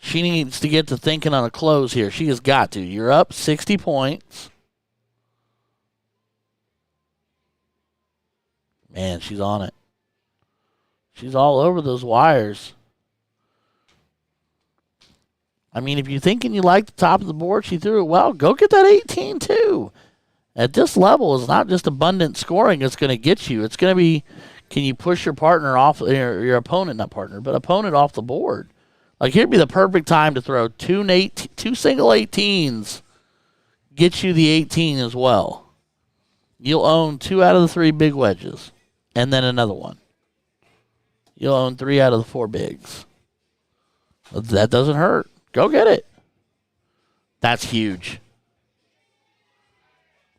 Speaker 1: she needs to get to thinking on a close here. She has got to. You're up 60 points. Man, she's on it. She's all over those wires. I mean, if you're thinking you like the top of the board, she threw it well, go get that 18 too. At this level, it's not just abundant scoring that's going to get you. It's going to be, can you push your partner off, your opponent, not partner, but opponent off the board? Like, here'd be the perfect time to throw two single 18s, get you the 18 as well. You'll own 2 out of the 3 big wedges, and then another one. You'll own 3 out of the 4 bigs. That doesn't hurt. Go get it. That's huge.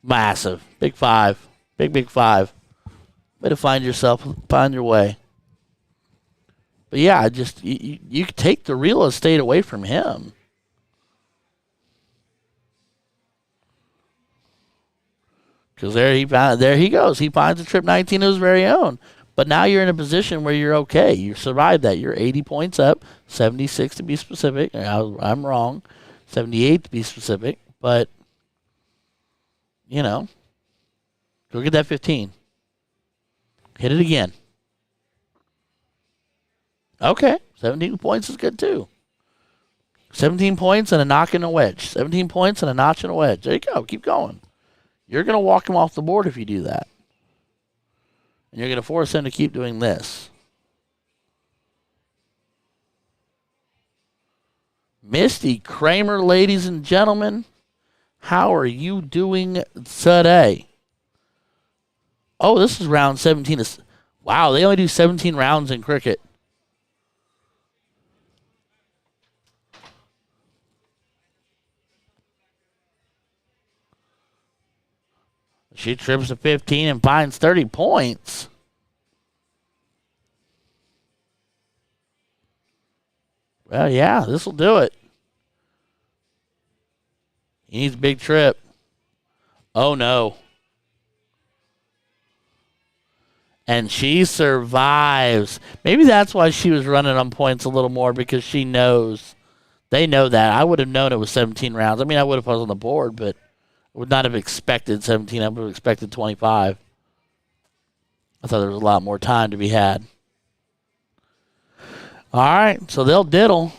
Speaker 1: Massive. Big 5. Big 5. Way to find yourself, find your way. But yeah, just you take the real estate away from him. Because there he goes. He finds a trip 19 of his very own. But now you're in a position where you're okay. You survived that. You're 80 points up, 76 to be specific. I'm wrong. 78 to be specific. But, you know, go get that 15. Hit it again. Okay, 17 points is good too. 17 points and a knock and a wedge. 17 points and a notch and a wedge. There you go. Keep going. You're going to walk him off the board if you do that. And you're going to force him to keep doing this. Misty Kramer, ladies and gentlemen, how are you doing today? Oh, this is round 17. Wow, they only do 17 rounds in cricket. She trips to 15 and finds 30 points. Well, yeah, this will do it. He needs a big trip. Oh, no. And she survives. Maybe that's why she was running on points a little more, because she knows. They know that. I would have known it was 17 rounds. I mean, I would have put it on the board, but I would not have expected 17. I would have expected 25. I thought there was a lot more time to be had. All right, so they'll diddle.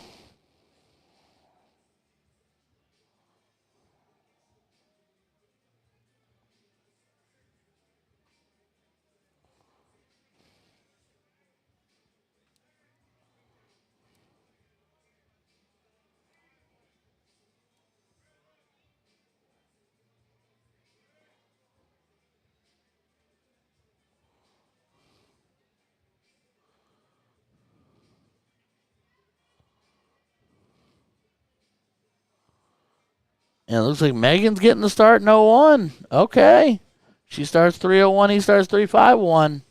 Speaker 1: And it looks like Megan's getting the start in 01. Okay. She starts 301. He starts 351.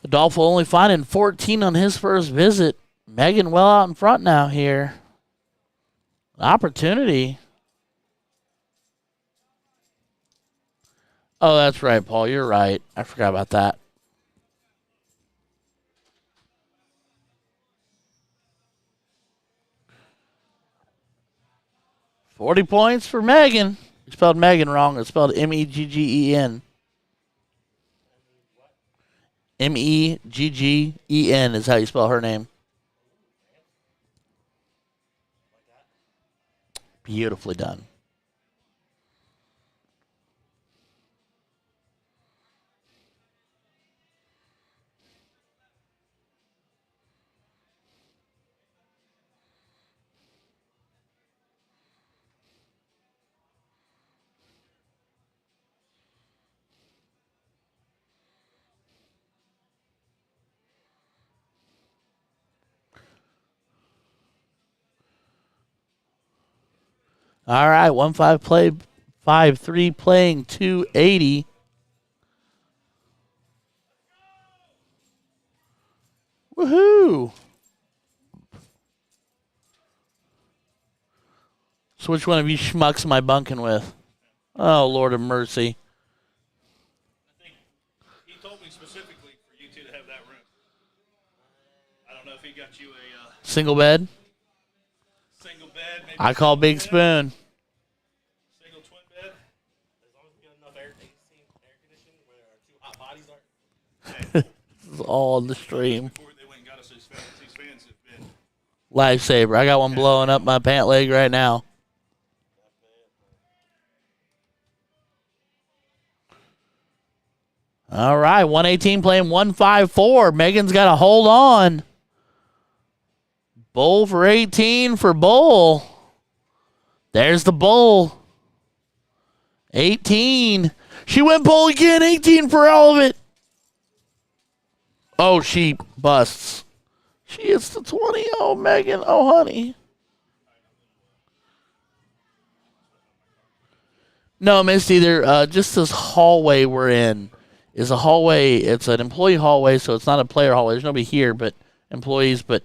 Speaker 1: Adolfo only finding 14 on his first visit. Megan well out in front now here. Opportunity. Oh, that's right, Paul. You're right. I forgot about that. $40 points for Megan. You spelled Megan wrong. It's spelled Meggen. Meggen is how you spell her name. Beautifully done. All right, 1-5 play, 5-3 playing 280. Woohoo! So which one of you schmucks am I bunking with? Oh, Lord of mercy.
Speaker 2: I think he told me specifically for you two to have that room.
Speaker 1: Single bed?
Speaker 2: single bed, maybe
Speaker 1: I call big spoon.
Speaker 2: single twin bed.
Speaker 4: As long as we got enough air conditioning where our two hot bodies aren't.
Speaker 1: This is all on the stream.
Speaker 2: Before they went and got us these fans have been.
Speaker 1: Lifesaver. I got one blowing up my pant leg right now. All right, 118 playing 154. Megan's got to hold on. Bull for 18 for Bull. There's the Bull. 18. She went Bull again. 18 for all of it. Oh, she busts. She hits the 20. Oh, Megan. Oh, honey. No, missed either. Just this hallway we're in is a hallway. It's an employee hallway, so it's not a player hallway. There's nobody here but employees, but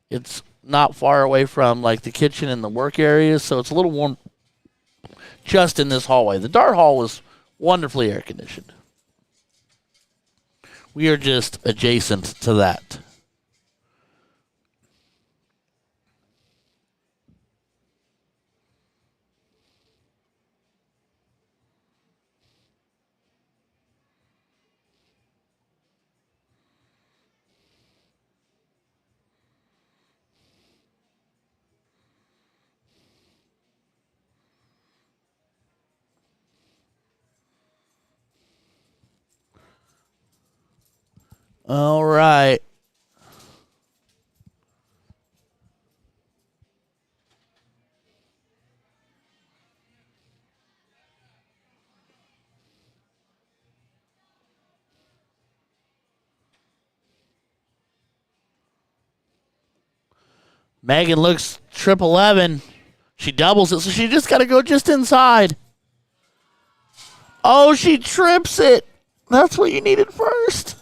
Speaker 1: it's not far away from like the kitchen and the work areas, so it's a little warm just in this hallway. The dart hall is wonderfully air conditioned. We are just adjacent to that. All right. Megan looks triple 11. She doubles it, so she just got to go just inside. Oh, she trips it. That's what you needed first.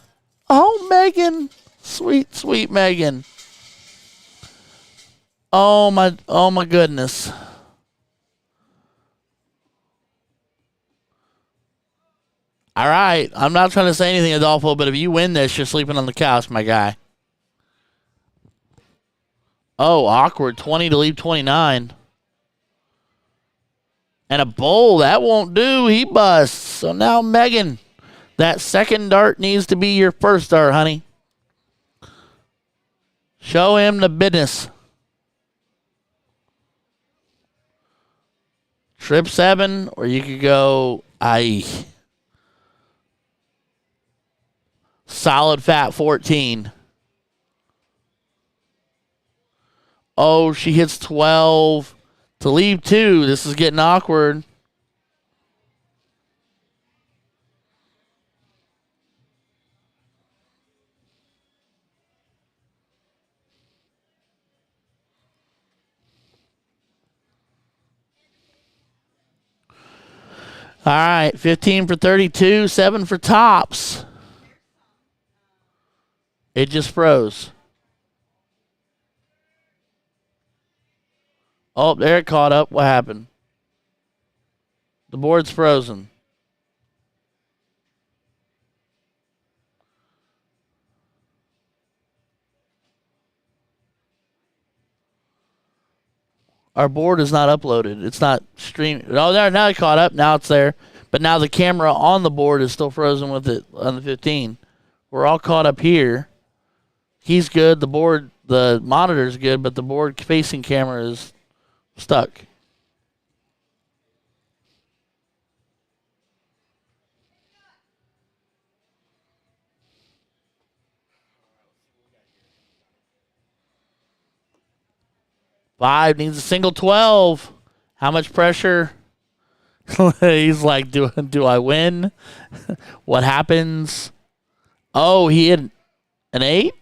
Speaker 1: Oh, Megan. Sweet, sweet Megan. Oh my goodness. All right. I'm not trying to say anything, Adolfo, but if you win this, you're sleeping on the couch, my guy. Oh, awkward. 20 to leave 29. And a bowl. That won't do. He busts. So now Megan, that second dart needs to be your first dart, honey. Show him the business. Trip 7, or you could go solid fat 14. Oh, she hits 12 to leave 2. This is getting awkward. All right, 15 for 32, 7 for tops. It just froze. Oh, there it caught up. What happened? The board's frozen. Our board is not uploaded. It's not streaming. Oh, there, now it caught up. Now it's there. But now the camera on the board is still frozen with it on the 15. We're all caught up here. He's good. The board, the monitor's good, but the board facing camera is stuck. Five needs a single 12. How much pressure? He's like, do I win? What happens? Oh, he had an 8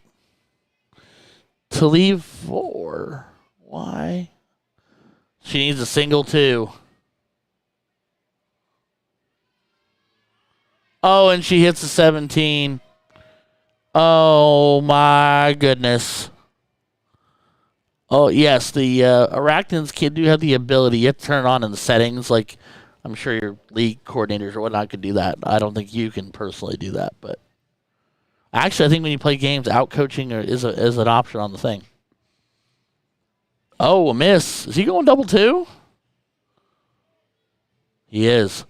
Speaker 1: to leave 4. Why? She needs a single 2. Oh, and she hits a 17. Oh, my goodness. Oh, yes, the Arachnans do have the ability. You have to turn it on in the settings. Like, I'm sure your league coordinators or whatnot could do that. I don't think you can personally do that. But actually, I think when you play games, out-coaching is an option on the thing. Oh, a miss. Is he going double two? He is.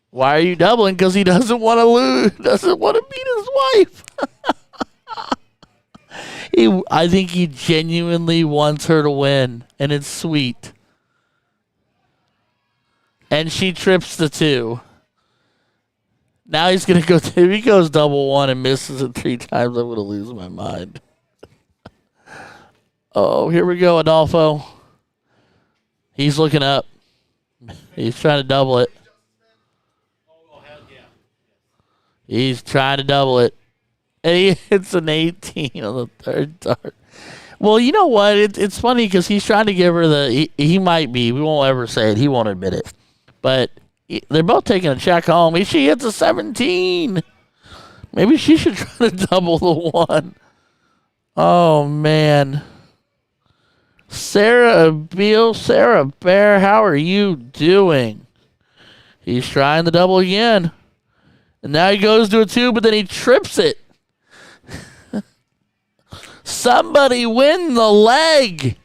Speaker 1: Why are you doubling? Because he doesn't want to lose. Doesn't want to beat his wife. I think he genuinely wants her to win, and it's sweet. And she trips the two. Now he's going to go. If he goes double one and misses it 3 times, I'm going to lose my mind. Oh, here we go, Adolfo. He's looking up. He's trying to double it.
Speaker 4: Oh, hell yeah.
Speaker 1: He's trying to double it. And he hits an 18 on the third dart. Well, you know what? It's funny because he's trying to give her the. He might be. We won't ever say it. He won't admit it. But they're both taking a check home. She hits a 17. Maybe she should try to double the one. Oh, man. Sarah Bear, how are you doing? He's trying the double again. And now he goes to a 2, but then he trips it. Somebody win the leg.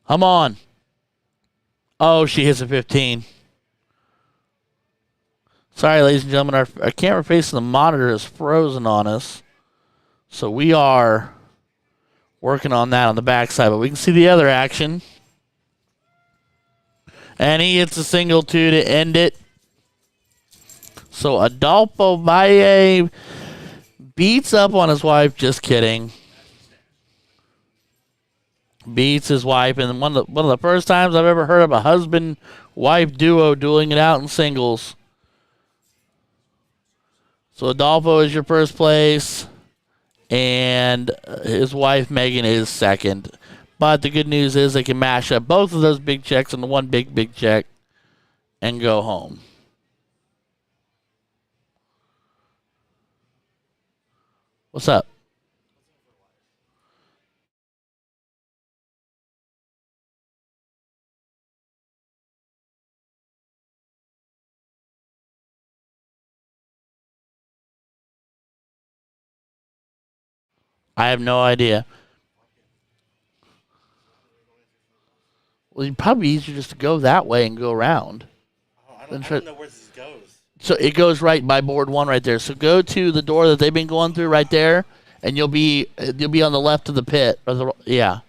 Speaker 1: Come on. Oh, she hits a 15. Sorry, ladies and gentlemen. Our camera facing the monitor is frozen on us. So we are working on that on the backside. But we can see the other action. And he hits a single 2 to end it. So Adolfo Valle beats up on his wife. Just kidding. Beats his wife. And one of the first times I've ever heard of a husband-wife duo dueling it out in singles. So Adolfo is your first place. And his wife, Megan, is second. But the good news is they can mash up both of those big checks into one big check and go home. What's up? I have no idea. Well, it'd probably be easier just to go that way and go around.
Speaker 4: Oh, I don't know where this goes.
Speaker 1: So it goes right by board 1 right there. So go to the door that they've been going through right there, and you'll be on the left of the pit. Yeah.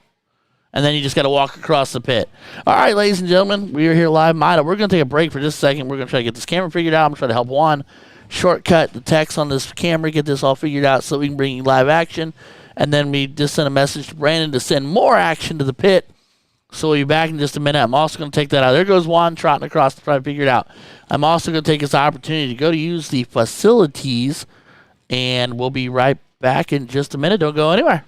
Speaker 1: And then you just got to walk across the pit. All right, ladies and gentlemen, we are here live. MADA, we're going to take a break for just a second. We're going to try to get this camera figured out. I'm trying to help Juan shortcut the text on this camera, get this all figured out so we can bring you live action. And then we just sent a message to Brandon to send more action to the pit. So we'll be back in just a minute. I'm also going to take that out. There goes Juan trotting across to try to figure it out. I'm also going to take this opportunity to go to use the facilities, and we'll be right back in just a minute. Don't go anywhere.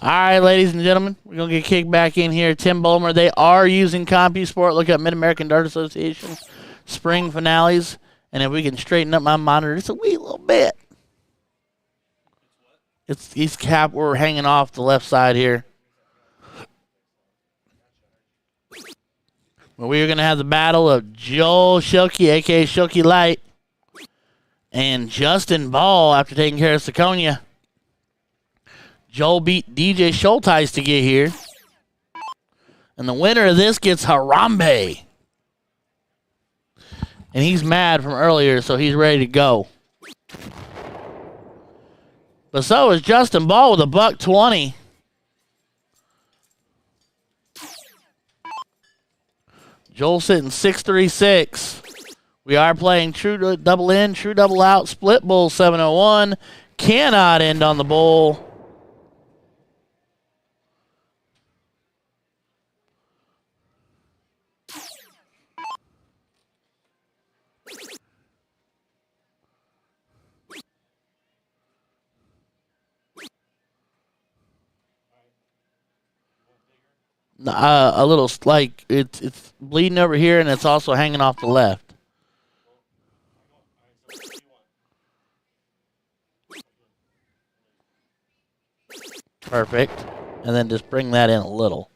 Speaker 1: All right, ladies and gentlemen, we're going to get kicked back in here. Tim Bulmer, they are using CompuSport. Look up Mid-American Dart Association spring finales. And if we can straighten up my monitor just a wee little bit. We're hanging off the left side here. Well, we are going to have the battle of Joel Schilke, a.k.a. Schilke Light, and Justin Ball after taking care of Saconia. Joel beat DJ Schulteis to get here. And the winner of this gets Harambe. And he's mad from earlier, so he's ready to go. But so is Justin Ball with a $120. Joel sitting 636. We are playing true double in, true double out, split bull 701. Cannot end on the bull. A little, like, it's bleeding over here, and it's also hanging off the left. Perfect. And then just bring that in a little.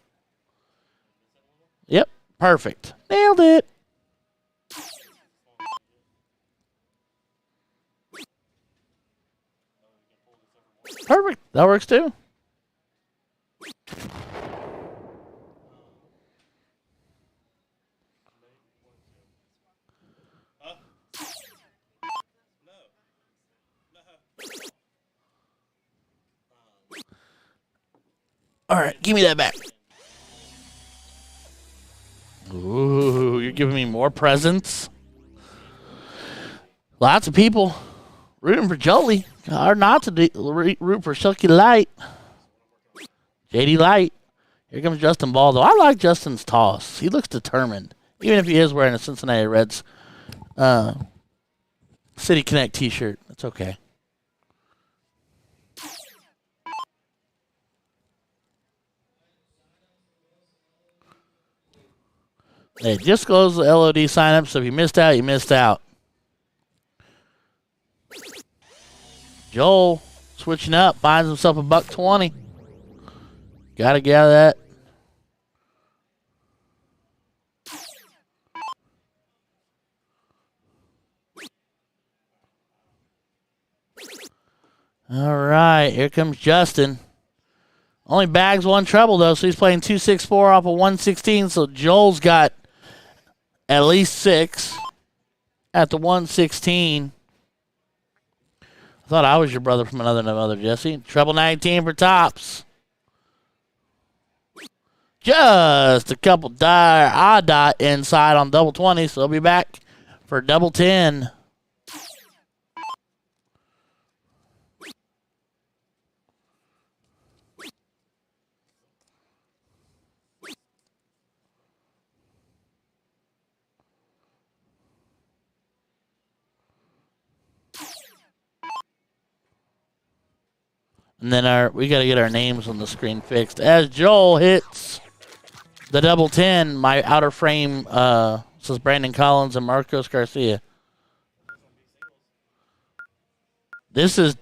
Speaker 1: Yep, perfect. Nailed it. Perfect. That works too. All right, give me that back. Ooh, you're giving me more presents. Lots of people rooting for Jolie. Hard not to root for Schilke Light. JD Light. Here comes Justin Ball, though. I like Justin's toss. He looks determined, even if he is wearing a Cincinnati Reds City Connect t-shirt. That's okay. It just goes the LOD sign up, so if you missed out, you missed out. Joel switching up, finds himself a $120. Gotta get out of that. All right, here comes Justin. Only bags one treble, though, so he's playing 264 off of 116, so Joel's got at least 6 at the 116. I thought I was your brother from another mother, Jesse. Treble 19 for tops. Just a couple odd dot inside on double 20, so he'll be back for double 10. And then we got to get our names on the screen fixed. As Joel hits the double 10, my outer frame says Brandon Collins and Marcos Garcia. This is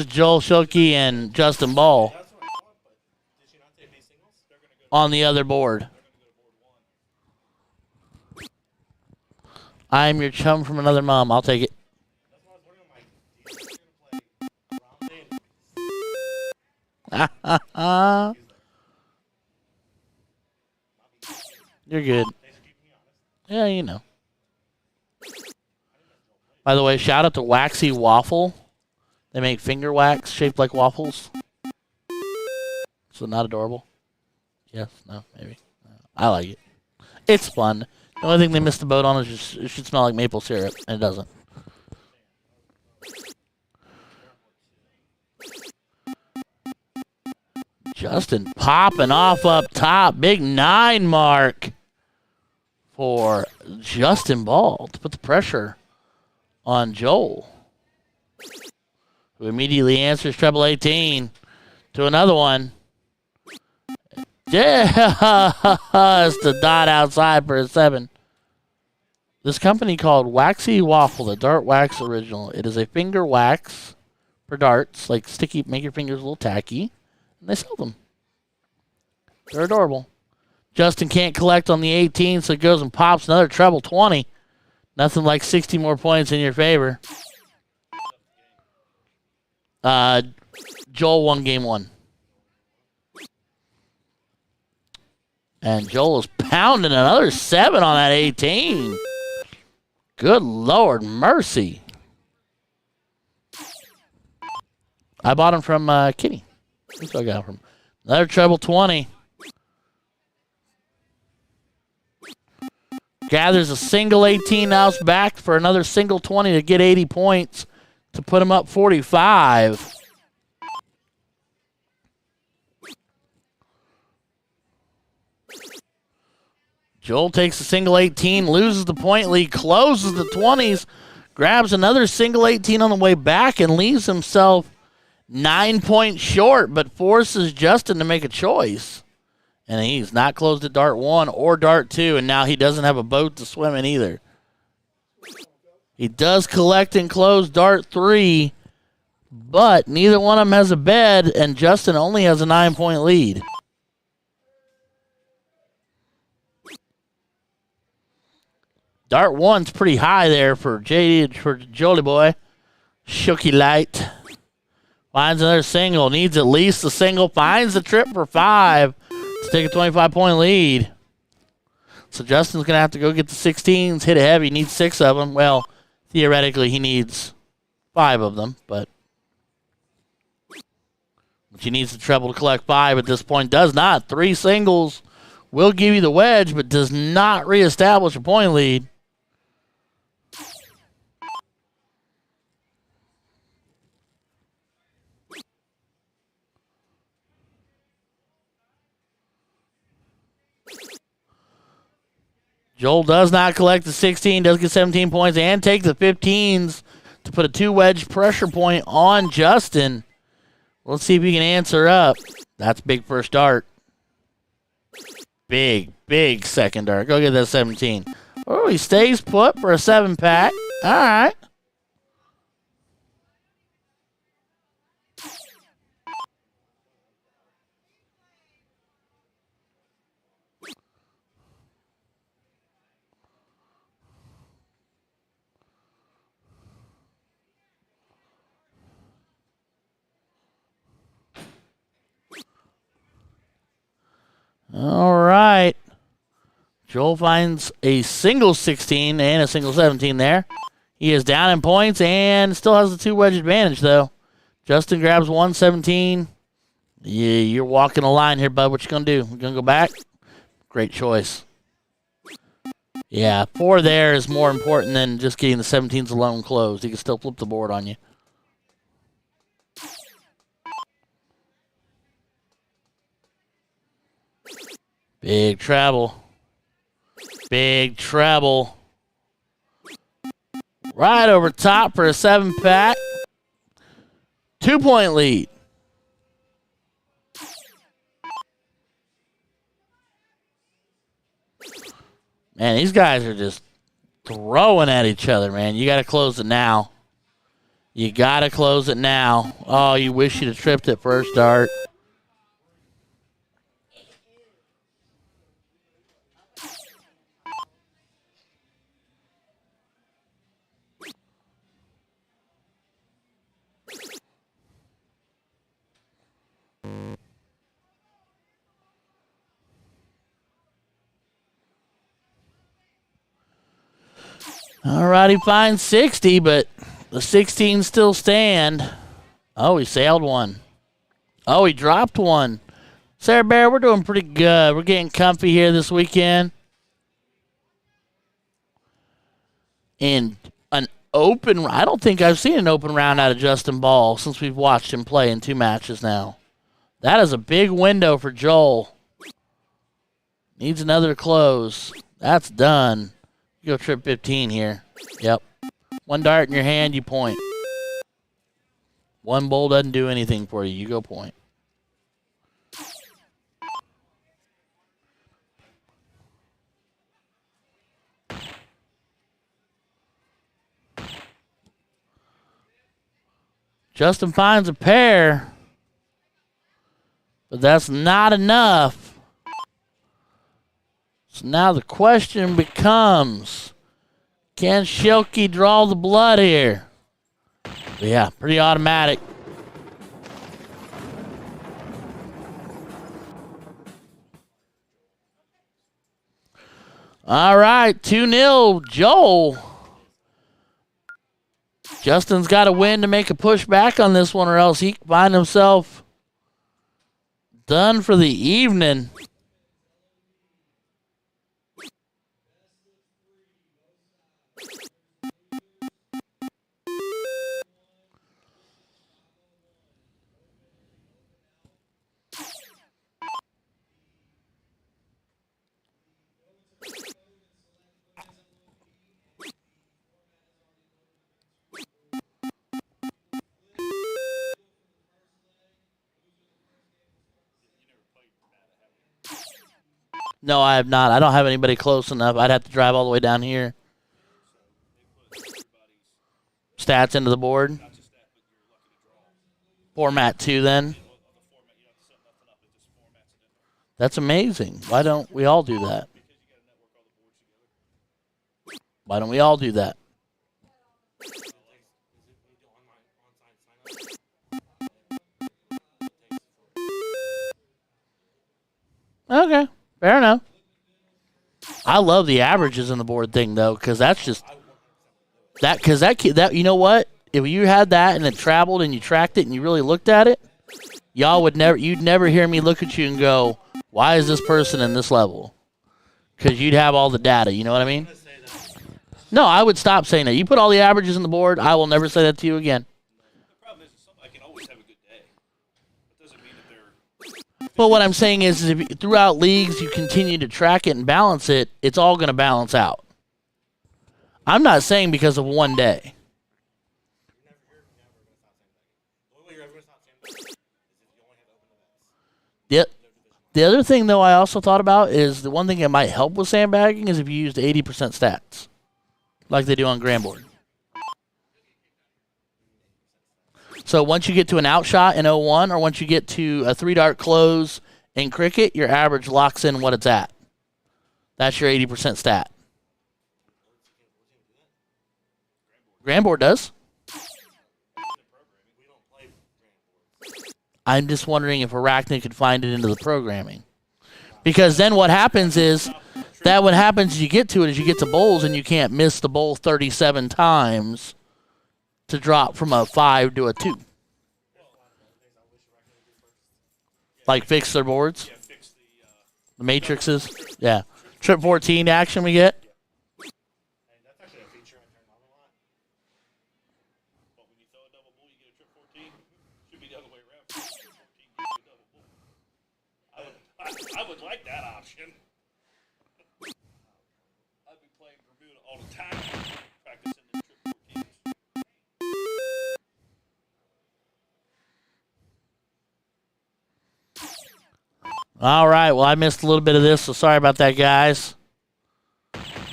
Speaker 1: Joel Schilke and Justin Ball on the other board. I'm your chum from another mom. I'll take it. You're good. Yeah, you know. By the way, shout out to Waxy Waffle. They make finger wax shaped like waffles. So not adorable? Yes, no, maybe. I like it. It's fun. The only thing they missed the boat on is just, it should smell like maple syrup, and it doesn't. Justin popping off up top. Big 9 mark for Justin Ball to put the pressure on Joel, who immediately answers treble 18 to another one. Just a dot outside for a 7. This company called Waxy Waffle, the Dart Wax Original. It is a finger wax for darts, like sticky, make your fingers a little tacky, and they sell them. They're adorable. Justin can't collect on the 18, so it goes and pops another treble 20. Nothing like 60 more points in your favor. Joel won game 1. And Joel is pounding another 7 on that 18. Good Lord mercy. I bought him from Kitty. That's what I got him from. Another treble 20. Gathers a single 18 ounce back for another single 20 to get 80 points to put him up 45. Joel takes a single 18, loses the point lead, closes the 20s, grabs another single 18 on the way back, and leaves himself 9 points short, but forces Justin to make a choice. And he's not closed at dart 1 or dart 2, and now he doesn't have a boat to swim in either. He does collect and close dart 3, but neither one of them has a bed, and Justin only has a 9-point lead. Dart 1's pretty high there for Jolie Boy. Shooky Light. Finds another single. Needs at least a single. Finds the trip for 5 to take a 25-point lead. So Justin's going to have to go get the 16s, hit it heavy. Needs 6 of them. Well, theoretically, he needs 5 of them, but he needs the treble to collect 5 at this point. Does not. 3 singles will give you the wedge, but does not reestablish a point lead. Joel does not collect the 16, does get 17 points, and take the 15s to put a 2-wedge pressure point on Justin. Let's see if he can answer up. That's big first dart. Big second dart. Go get that 17. Oh, he stays put for a 7-pack. All right. All right. Joel finds a single 16 and a single 17 there. He is down in points and still has the 2-wedge advantage, though. Justin grabs 117. Yeah, you're walking a line here, bud. What you going to do? You going to go back? Great choice. Yeah, 4 there is more important than just getting the 17s alone closed. He can still flip the board on you. Big treble. Big treble. Right over top for a 7-pack. 2-point lead. Man, these guys are just throwing at each other, man. You got to close it now. You got to close it now. Oh, you wish you'd have tripped it first dart. All right, he finds 60, but the 16s still stand. Oh, he sailed one. Oh, he dropped one. Sarah Bear, we're doing pretty good. We're getting comfy here this weekend. And an open, I don't think I've seen an open round out of Justin Ball since we've watched him play in 2 matches now. That is a big window for Joel. Needs another close. That's done. You go trip 15 here. Yep. 1 dart in your hand, you point. 1 bowl doesn't do anything for you. You go point. Justin finds a pair, but that's not enough. So now the question becomes, can Shilke draw the blood here? Yeah, pretty automatic. All right, 2-0, Joel. Justin's got to win to make a push back on this one, or else he can find himself done for the evening. No, I have not. I don't have anybody close enough. I'd have to drive all the way down here. Stats into the board. Format 2 then. That's amazing. Why don't we all do that? Why don't we all do that? Okay. Fair enough. I love the averages in the board thing though, because that's just that you know what? If you had that and it traveled and you tracked it and you really looked at it, you'd never hear me look at you and go, why is this person in this level? Because you'd have all the data. You know what I mean? No, I would stop saying that. You put all the averages in the board, I will never say that to you again.
Speaker 2: The problem is somebody can always have a good day. That doesn't mean that they're...
Speaker 1: But what I'm saying is if throughout leagues you continue to track it and balance it, it's all going to balance out. I'm not saying because of one day. The other thing, though, I also thought about is the one thing that might help with sandbagging is if you used 80% stats, like they do on Grandboard. So once you get to an outshot in 01 or once you get to a 3-dart close in cricket, your average locks in what it's at. That's your 80% stat. Grandboard does. I'm just wondering if Arachnid could find it into the programming. Because then what happens is, that what happens is you get to it is you get to bowls and you can't miss the bowl 37 times to drop from a 5 to a 2. Like fix their boards?
Speaker 2: Yeah, fix
Speaker 1: The matrices? Yeah. Trip 14 action we get?
Speaker 4: That's actually a feature I turn on a lot.
Speaker 2: But when you throw a double bull, you get a trip 14. Should be the other way around. Trip 14 gives you a double bull. I would like that option. I'd be playing Bermuda all the time, practicing the trip 14s.
Speaker 1: All right. Well, I missed a little bit of this, so sorry about that, guys.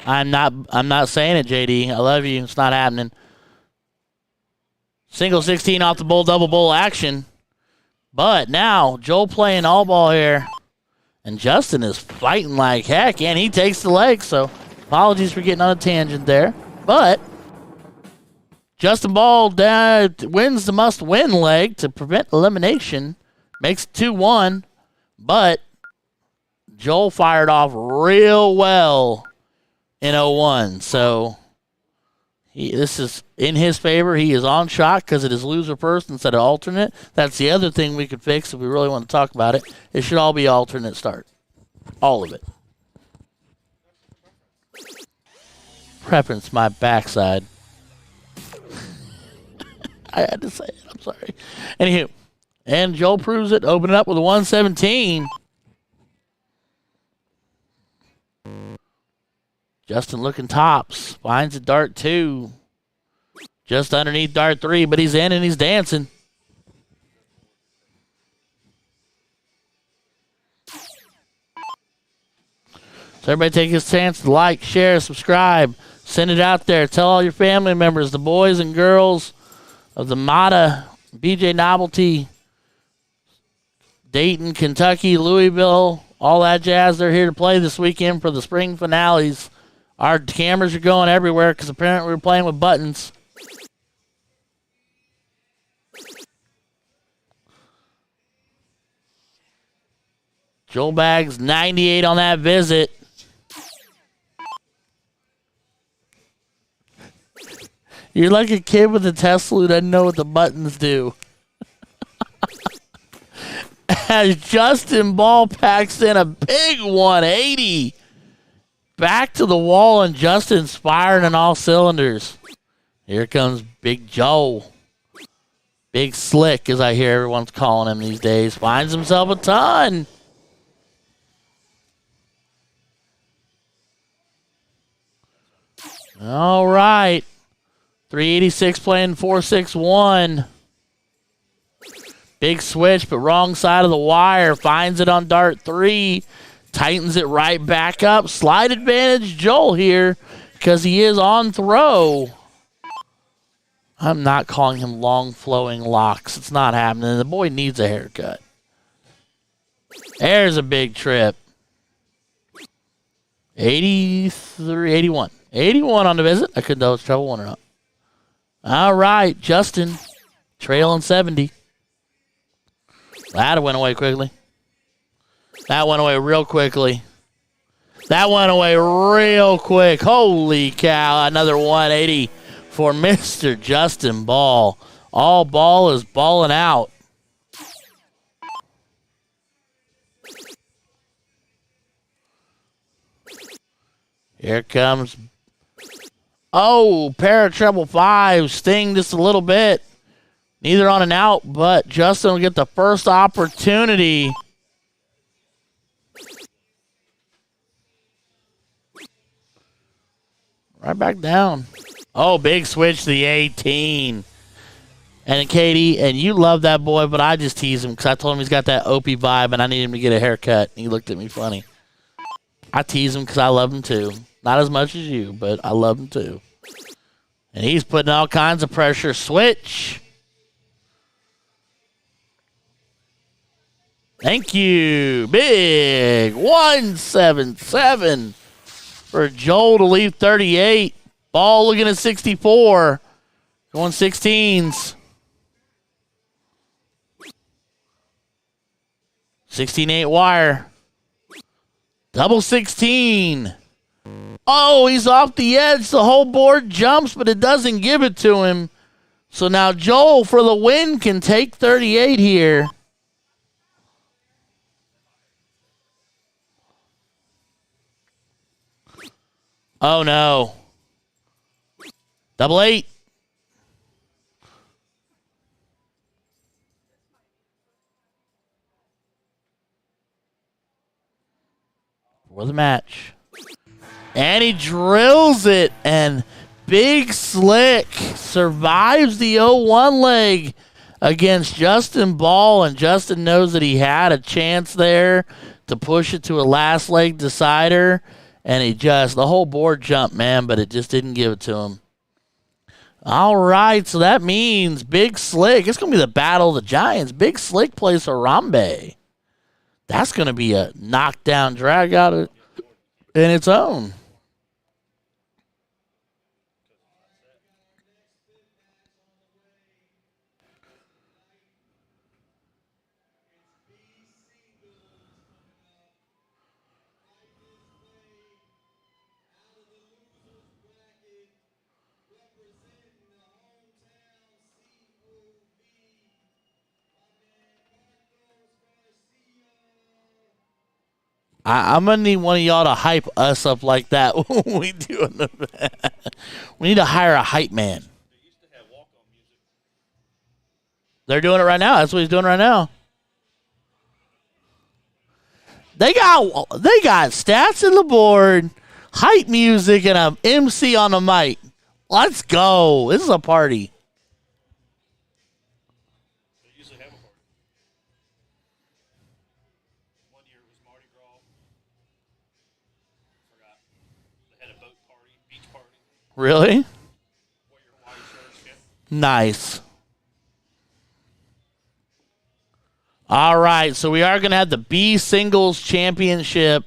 Speaker 1: I'm not saying it, JD. I love you. It's not happening. Single 16 off the bull, double bull action. But now, Joel playing all ball here. And Justin is fighting like heck, and he takes the leg, so apologies for getting on a tangent there. But Justin Ball wins the must-win leg to prevent elimination. Makes it 2-1. But Joel fired off real well in 01. So this is in his favor. He is on shot because it is loser first instead of alternate. That's the other thing we could fix if we really want to talk about it. It should all be alternate start. All of it. Preference my backside. I had to say it. I'm sorry. Anywho. And Joel proves it. Open it up with a 117. Justin looking tops. Finds a dart 2. Just underneath dart 3, but he's in and he's dancing. So everybody take his chance to like, share, subscribe. Send it out there. Tell all your family members, the boys and girls of the MADA BJ Novelty, Dayton, Kentucky, Louisville, all that jazz. They're here to play this weekend for the spring finales. Our cameras are going everywhere because apparently we're playing with buttons. Joel Baggs, 98 on that visit. You're like a kid with a Tesla who doesn't know what the buttons do. As Justin Ball packs in a big 180. Back to the wall, and Justin's firing on all cylinders. Here comes Big Joe. Big Slick, as I hear everyone's calling him these days. Finds himself a ton. All right. 386 playing 461. Big switch, but wrong side of the wire. Finds it on dart 3. Tightens it right back up. Slide advantage Joel here because he is on throw. I'm not calling him long flowing locks. It's not happening. The boy needs a haircut. There's a big trip. 83, 81. 81 on the visit. I couldn't tell if it's trouble one or not. All right, Justin trailing 70. That went away quickly. That went away real quickly. That went away real quick. Holy cow. Another 180 for Mr. Justin Ball. All ball is balling out. Here comes. Oh, pair of treble fives. Sting just a little bit. Neither on an out, but Justin will get the first opportunity. Right back down. Oh, big switch to the 18. And Katie, and you love that boy, but I just tease him because I told him he's got that Opie vibe and I need him to get a haircut. And he looked at me funny. I tease him because I love him too. Not as much as you, but I love him too. And he's putting all kinds of pressure. Switch. Thank you. Big 177 for Joel to leave 38. Ball looking at 64. Going 16s. 16-8 wire. Double 16. Oh, he's off the edge. The whole board jumps, but it doesn't give it to him. So now Joel, for the win, can take 38 here. Oh, no. Double 8. For the match. And he drills it, and Big Slick survives the 0-1 leg against Justin Ball, and Justin knows that he had a chance there to push it to a last leg decider, and the whole board jumped, man, but it just didn't give it to him. All right, so that means Big Slick, it's going to be the battle of the Giants. Big Slick plays Harambe. That's going to be a knockdown drag out in its own. I'm going to need one of y'all to hype us up like that when we do it. We need to hire a hype man. They're doing it right now. That's what he's doing right now. They got stats in the board, hype music, and an MC on the mic. Let's go. This is a party. Really? Nice. All right, so we are going to have the B Singles Championship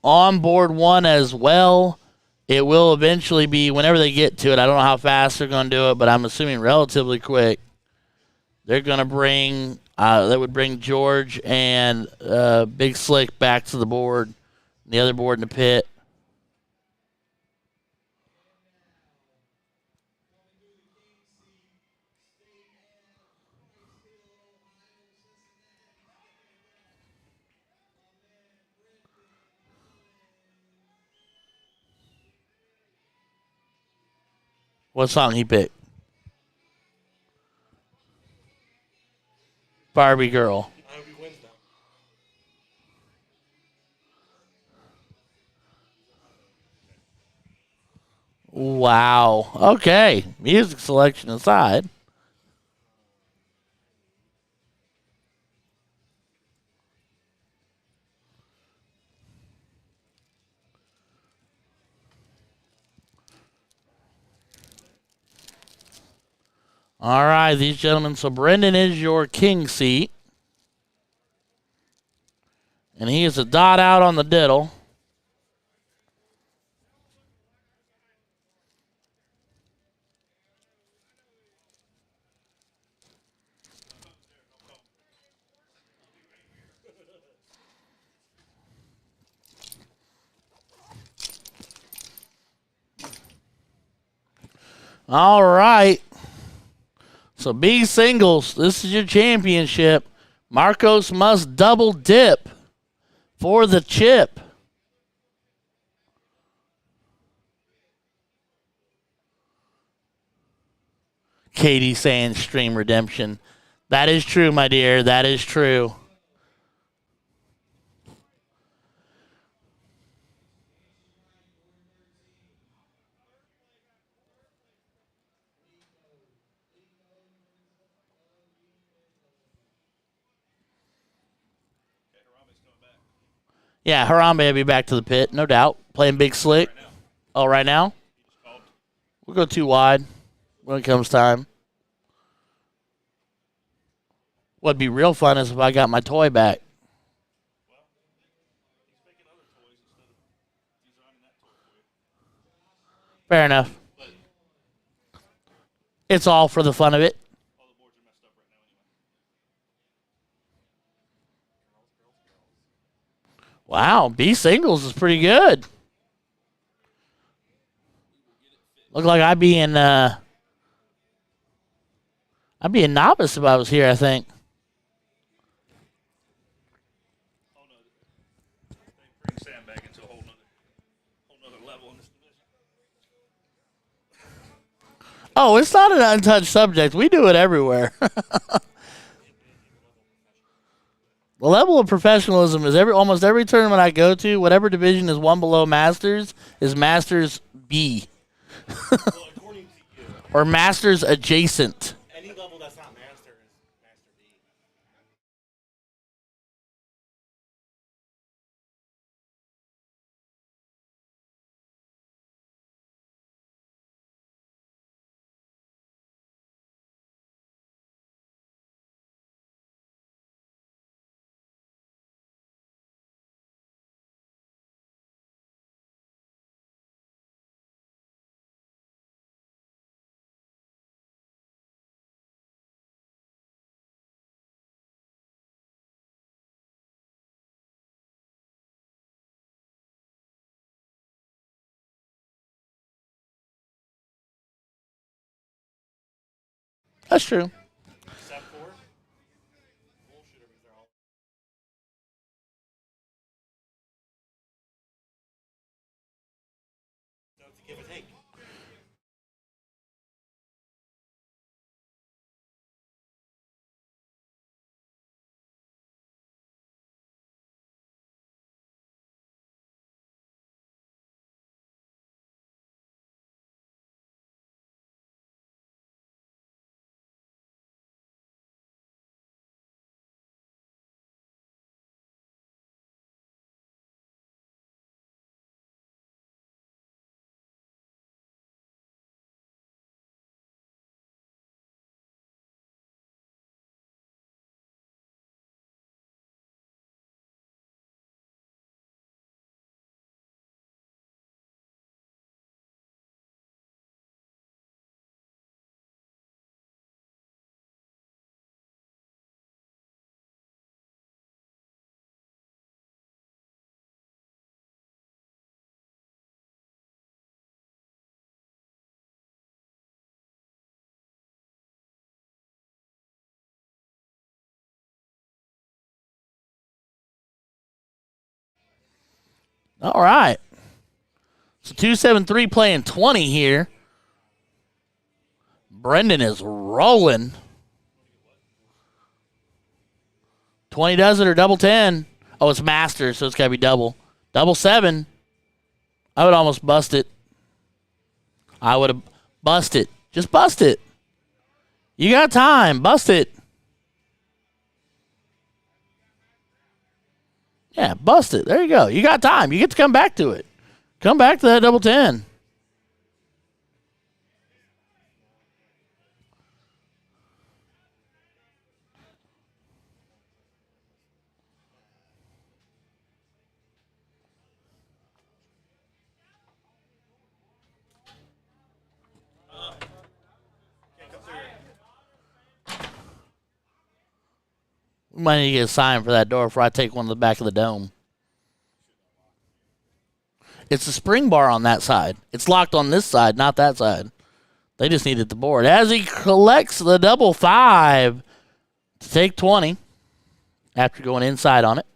Speaker 1: on board 1 as well. It will eventually be whenever they get to it. I don't know how fast they're going to do it, but I'm assuming relatively quick. They're going to bring they would bring George and Big Slick back to the board, the other board in the pit. What song he picked? Barbie Girl.
Speaker 4: I hope he wins now.
Speaker 1: Wow. Okay. Music selection aside. All right, these gentlemen. So Brendan is your king seat. And he is a dot out on the diddle. All right. So B singles, this is your championship. Marcos must double dip for the chip. Katie saying stream redemption. That is true, my dear. That is true. Yeah, Harambe will be back to the pit, no doubt. Playing Big Slick. Oh, right now? We'll go 2 wide when it comes time. What'd be real fun is if I got my toy back. Fair enough. It's all for the fun of it. Wow, B singles is pretty good. Look like I'd be in novice if I was here, I think.
Speaker 2: Bring Sam back into a whole nother level in this division.
Speaker 1: Oh, it's not an untouched subject. We do it everywhere. The level of professionalism is almost every tournament I go to, whatever division is one below Masters, is Masters B.
Speaker 4: Well, according to you,
Speaker 1: Or Masters adjacent.
Speaker 4: any level that's not master is master B.
Speaker 1: That's true.
Speaker 4: Step 4. Bullshit because they're all. So it's a give and take.
Speaker 1: All right. So 273 playing 20 here. Brendan is rolling. 20 does it or double 10. Oh, it's master, so it's got to be double. Double 7. I would almost bust it. I would have bust it. Just bust it. You got time. Bust it. Yeah, bust it. There you go. You got time. You get to come back to it. Come back to that double 10. We might need to get a sign for that door before I take one to the back of the dome. It's a spring bar on that side. It's locked on this side, not that side. They just needed the board. As he collects the double 5 to take 20 after going inside on it.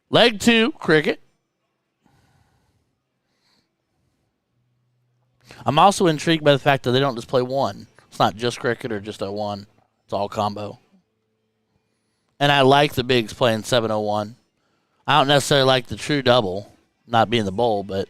Speaker 1: Leg 2, cricket. I'm also intrigued by the fact that they don't just play one. It's not just cricket or just 01. It's all combo. And I like the bigs playing 701. I don't necessarily like the true double, not being the bowl, but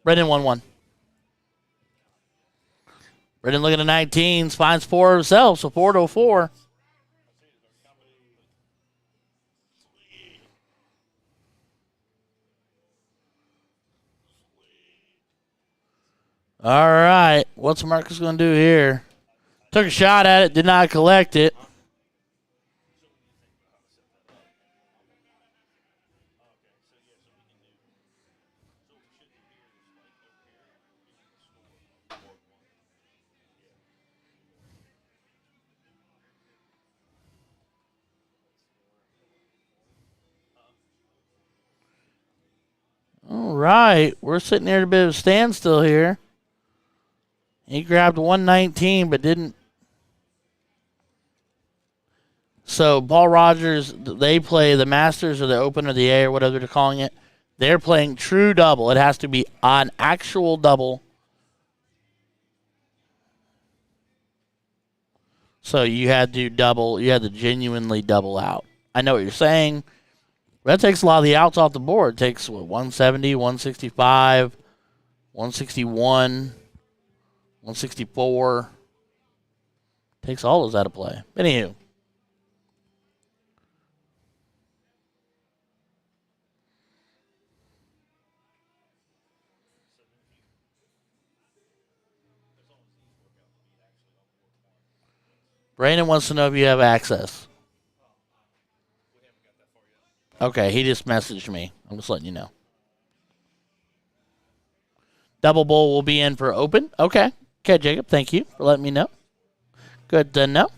Speaker 1: Brendan 1-1. Brendan looking at 19s, finds 4 himself, so 4-4. All right, what's Marcus going to do here? Took a shot at it, did not collect it. All right, we're sitting there at a bit of a standstill here. He grabbed 119, but didn't. So Paul Rogers, they play the Masters or the Open or the A or whatever they're calling it. They're playing true double. It has to be an actual double. So you had to double. You had to genuinely double out. I know what you're saying. That takes a lot of the outs off the board. It takes, 170, 165, 161, 164. Takes all those out of play. Anywho. Brandon wants to know if you have access. Okay, he just messaged me. I'm just letting you know. Double bowl will be in for open. Okay. Okay, Jacob, thank you for letting me know. Good to know.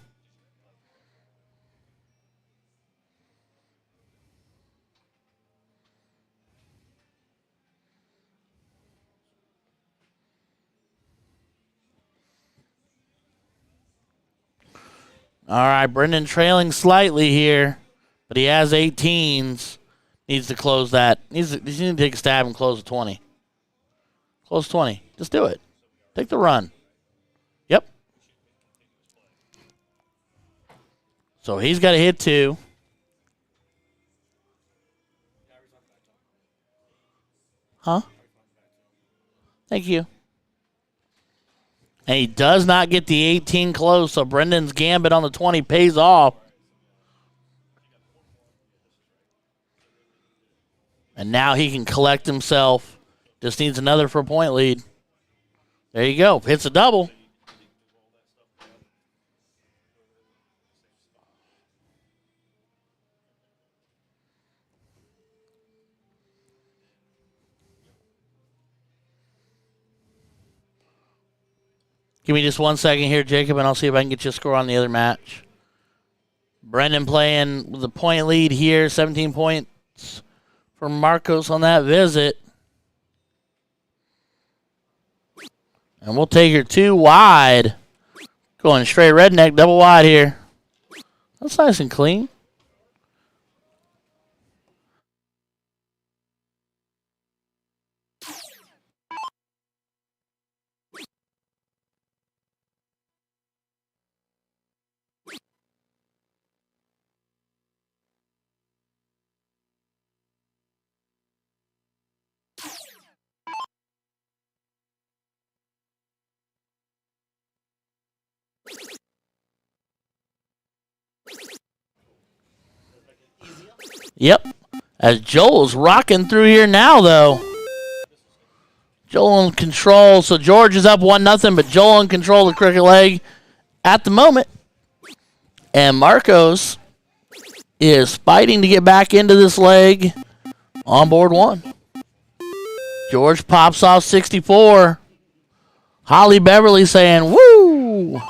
Speaker 1: All right, Brendan trailing slightly here, but he has 18s. Needs to close that. Needs to take a stab and close the 20. Close 20. Just do it. Take the run. Yep. So he's got to hit 2. Huh? Thank you. And he does not get the 18 close, so Brendan's gambit on the 20 pays off. And now he can collect himself. Just needs another 4-point lead. There you go. Hits a double. Give me just 1 second here, Jacob, and I'll see if I can get you a score on the other match. Brendan playing with a point lead here, 17 points for Marcos on that visit. And we'll take her 2 wide. Going straight redneck, double wide here. That's nice and clean. Yep. As Joel's rocking through here now, though. Joel in control. So George is up 1-0, but Joel in control of the crooked leg at the moment. And Marcos is fighting to get back into this leg on board 1. George pops off 64. Holly Beverly saying, woo!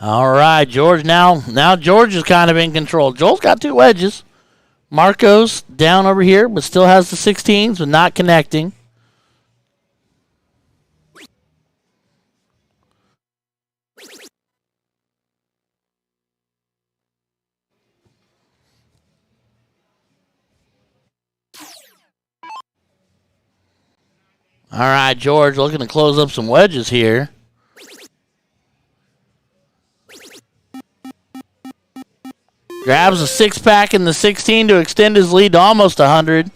Speaker 1: All right, George now George is kind of in control. Joel's got 2 wedges. Marcos down over here, but still has the 16s, but not connecting. All right, George looking to close up some wedges here. Grabs a 6-pack in the 16 to extend his lead to almost 100.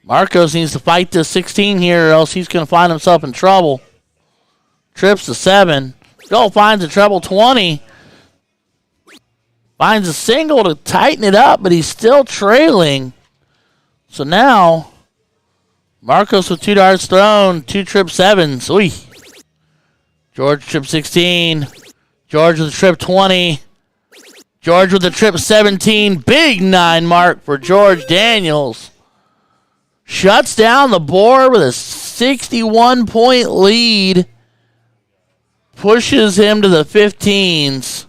Speaker 1: Marcos needs to fight this 16 here or else he's going to find himself in trouble. Trips to 7. Joel finds a treble 20. Finds a single to tighten it up, but he's still trailing. So now, Marcos with 2 darts thrown, 2 trip 7s. Oy. George trip 16. George with a trip 20. George with a trip 17. Big 9 mark for George Daniels. Shuts down the board with a 61-point lead. Pushes him to the 15s,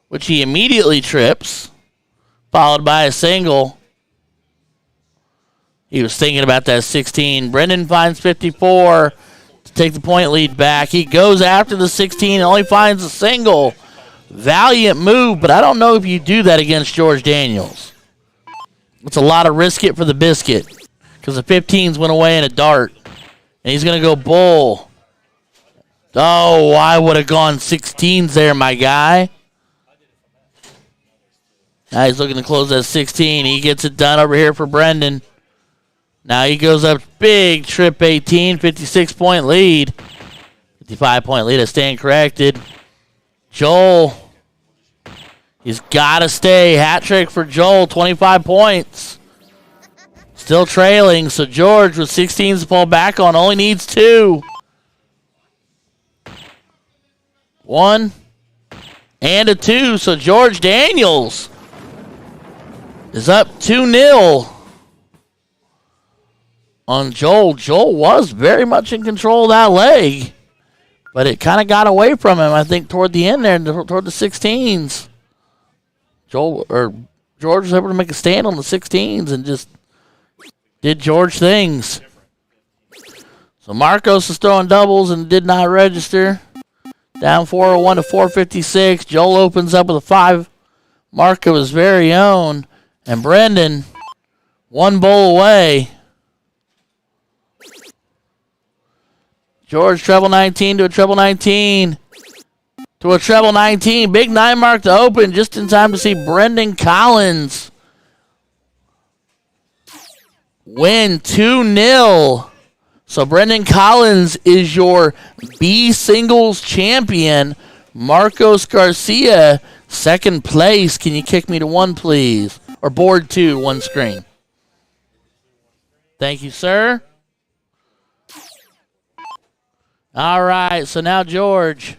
Speaker 1: which he immediately trips, followed by a single. He was thinking about that 16. Brendan finds 54 to take the point lead back. He goes after the 16 and only finds a single. Valiant move, but I don't know if you do that against George Daniels. It's a lot of risk it for the biscuit because the 15s went away in a dart. And he's going to go bull. Oh, I would have gone 16s there, my guy. Now he's looking to close that 16. He gets it done over here for Brendan. Now he goes up big, trip 18, 56-point lead. 55-point lead, I stand corrected. Joel, he's got to stay. Hat trick for Joel, 25 points. Still trailing, so George with 16s to pull back on, only needs 2. 1 and a 2, so George Daniels is up 2-0 on Joel. Joel was very much in control of that leg, but it kind of got away from him, I think, toward the end there, toward the 16s. George was able to make a stand on the 16s and just did George things. So Marcos is throwing doubles and did not register. Down 401 to 456. Joel opens up with a 5 mark of his very own. And Brendan, 1 bowl away. George treble 19 to a treble 19. To a treble 19. Big 9 mark to open just in time to see Brendan Collins win 2-0 So Brendan Collins is your B singles champion. Marcos Garcia, second place. Can you kick me to 1, please? Or board 2, 1 screen. Thank you, sir. All right, so now George.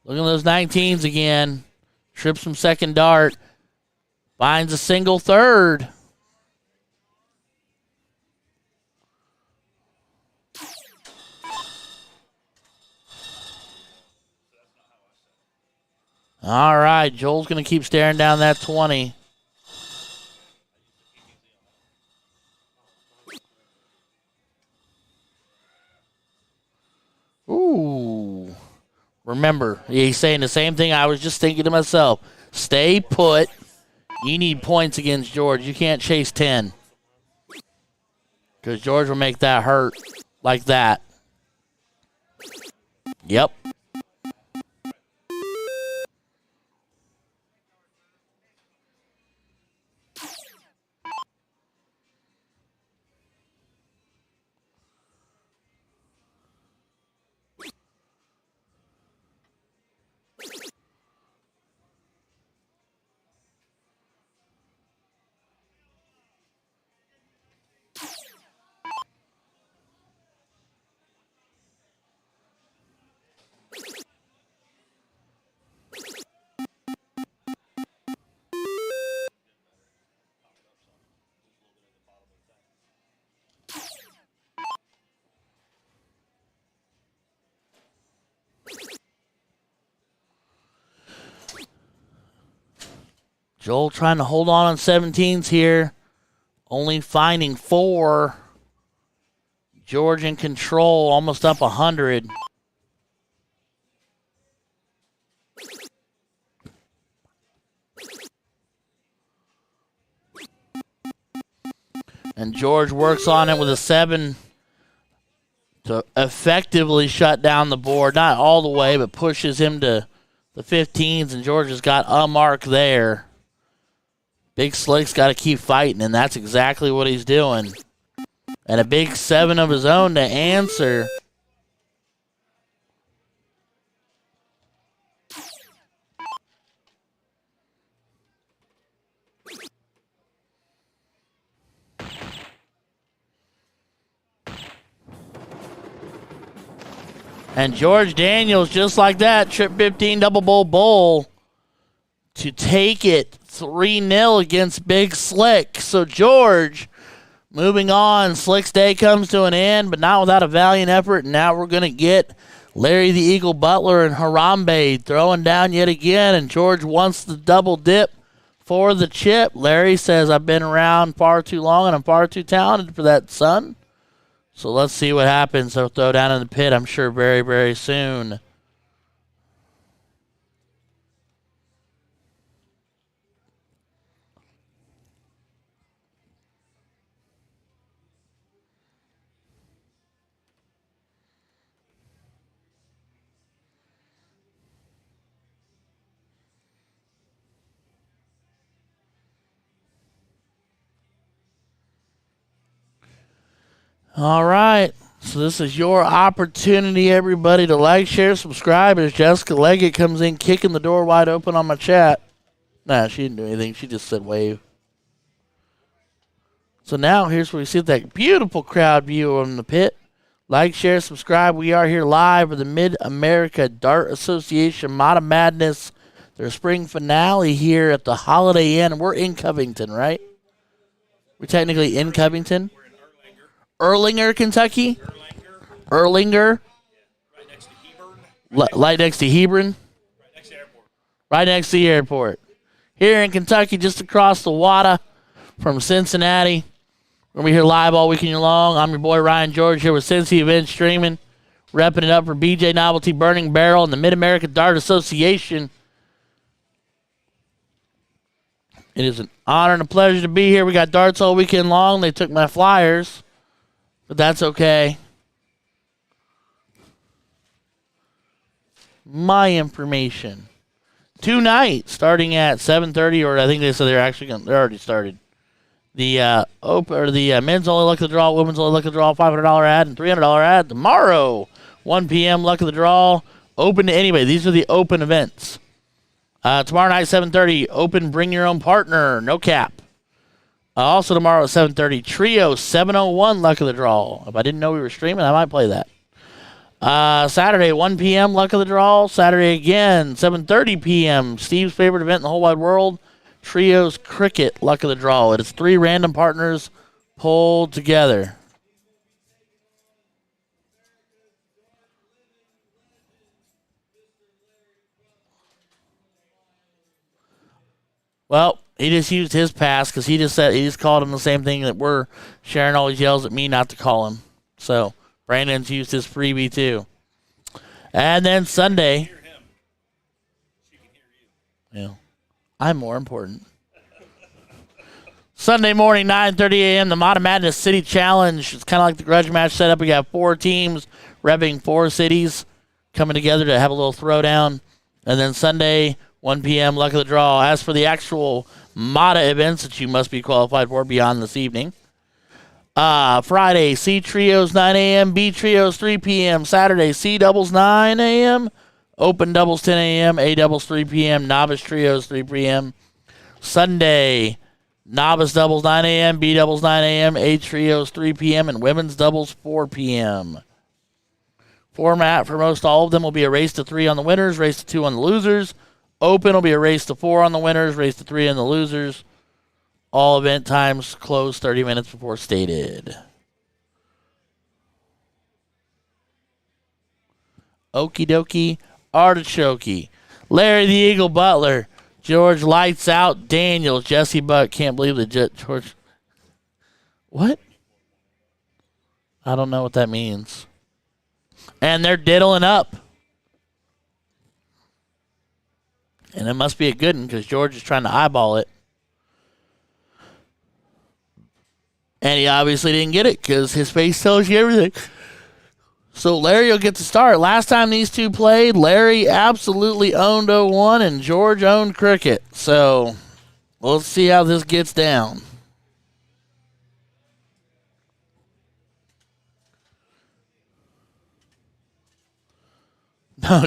Speaker 1: Look at those 19s again. Trips from second dart. Finds a single third. All right, Joel's going to keep staring down that 20. Ooh. Remember, he's saying the same thing I was just thinking to myself. Stay put. You need points against George. You can't chase 10. Because George will make that hurt like that. Yep. Joel trying to hold on 17s here. Only finding 4. George in control, almost up 100. And George works on it with a 7 to effectively shut down the board. Not all the way, but pushes him to the 15s, and George has got a mark there. Big Slick's got to keep fighting, and that's exactly what he's doing. And a big 7 of his own to answer. And George Daniels, just like that, trip 15 double bowl to take it 3-0 against Big Slick. So George moving on. Slick's day comes to an end, but not without a valiant effort. And now we're going to get Larry the Eagle Butler and Harambe throwing down yet again. And George wants the double dip for the chip. Larry says, I've been around far too long and I'm far too talented for that, son. So let's see what happens. They'll throw down in the pit, I'm sure, very, very soon. All right. So this is your opportunity, everybody, to like, share, subscribe. As Jessica Leggett comes in, kicking the door wide open on my chat. Nah, she didn't do anything. She just said wave. So now here's where we see that beautiful crowd view on the pit. Like, share, subscribe. We are here live with the Mid-America Dart Association MADA Madness, their spring finale here at the Holiday Inn. We're in Covington, right? We're technically in Covington. Erlanger, Kentucky. Erlanger.
Speaker 2: Right next to Hebron.
Speaker 1: Right next to Hebron.
Speaker 2: Right next to the airport.
Speaker 1: Right next to the airport. Here in Kentucky, just across the water from Cincinnati. We're going to be here live all weekend long. I'm your boy Ryan George here with Cincy Event Streaming. Repping it up for BJ Novelty, Burning Barrel, and the Mid-America Dart Association. It is an honor and a pleasure to be here. We got darts all weekend long. They took my flyers, but that's okay. My information. Tonight, starting at 7:30, or I think they said they're already started. The men's only luck of the draw, women's only luck of the draw, $500 ad and $300 ad tomorrow, 1 p.m. luck of the draw, open to anybody. These are the open events. Tomorrow night, 7:30, open bring your own partner, no cap. Also tomorrow at 7:30, trio 701 luck of the draw. If I didn't know we were streaming, I might play that. Saturday, 1 p.m. luck of the draw. Saturday again, 7:30 p.m. Steve's favorite event in the whole wide world. Trios Cricket, luck of the draw. It is 3 random partners pulled together. Well, he just used his pass because he just called him the same thing that we're sharing. Always yells at me not to call him. So Brandon's used his freebie too. And then Sunday. Yeah. I'm more important. Sunday morning, 9:30 a.m., the MADA Madness City Challenge. It's kind of like the grudge match setup. We got 4 teams repping 4 cities coming together to have a little throwdown. And then Sunday, 1 p.m., luck of the draw. As for the actual MADA events that you must be qualified for beyond this evening. Friday, C Trios, 9 a.m., B Trios, 3 p.m. Saturday, C Doubles, 9 a.m., Open Doubles, 10 a.m., A Doubles, 3 p.m., Novice Trios, 3 p.m. Sunday, Novice Doubles, 9 a.m., B Doubles, 9 a.m., A Trios, 3 p.m., and Women's Doubles, 4 p.m. Format for most all of them will be a race to 3 on the winners, race to 2 on the losers. Open will be a race to 4 on the winners, race to 3 on the losers. All event times close 30 minutes before stated. Okie dokie, artichoke. Larry the Eagle Butler. George Lights Out Daniel. Jesse Buck. Can't believe the George. What? I don't know what that means. And they're diddling up. And it must be a good one because George is trying to eyeball it. And he obviously didn't get it because his face tells you everything. So Larry will get to start. Last time these two played, Larry absolutely owned 0-1 and George owned cricket. So let's see how this gets down. No,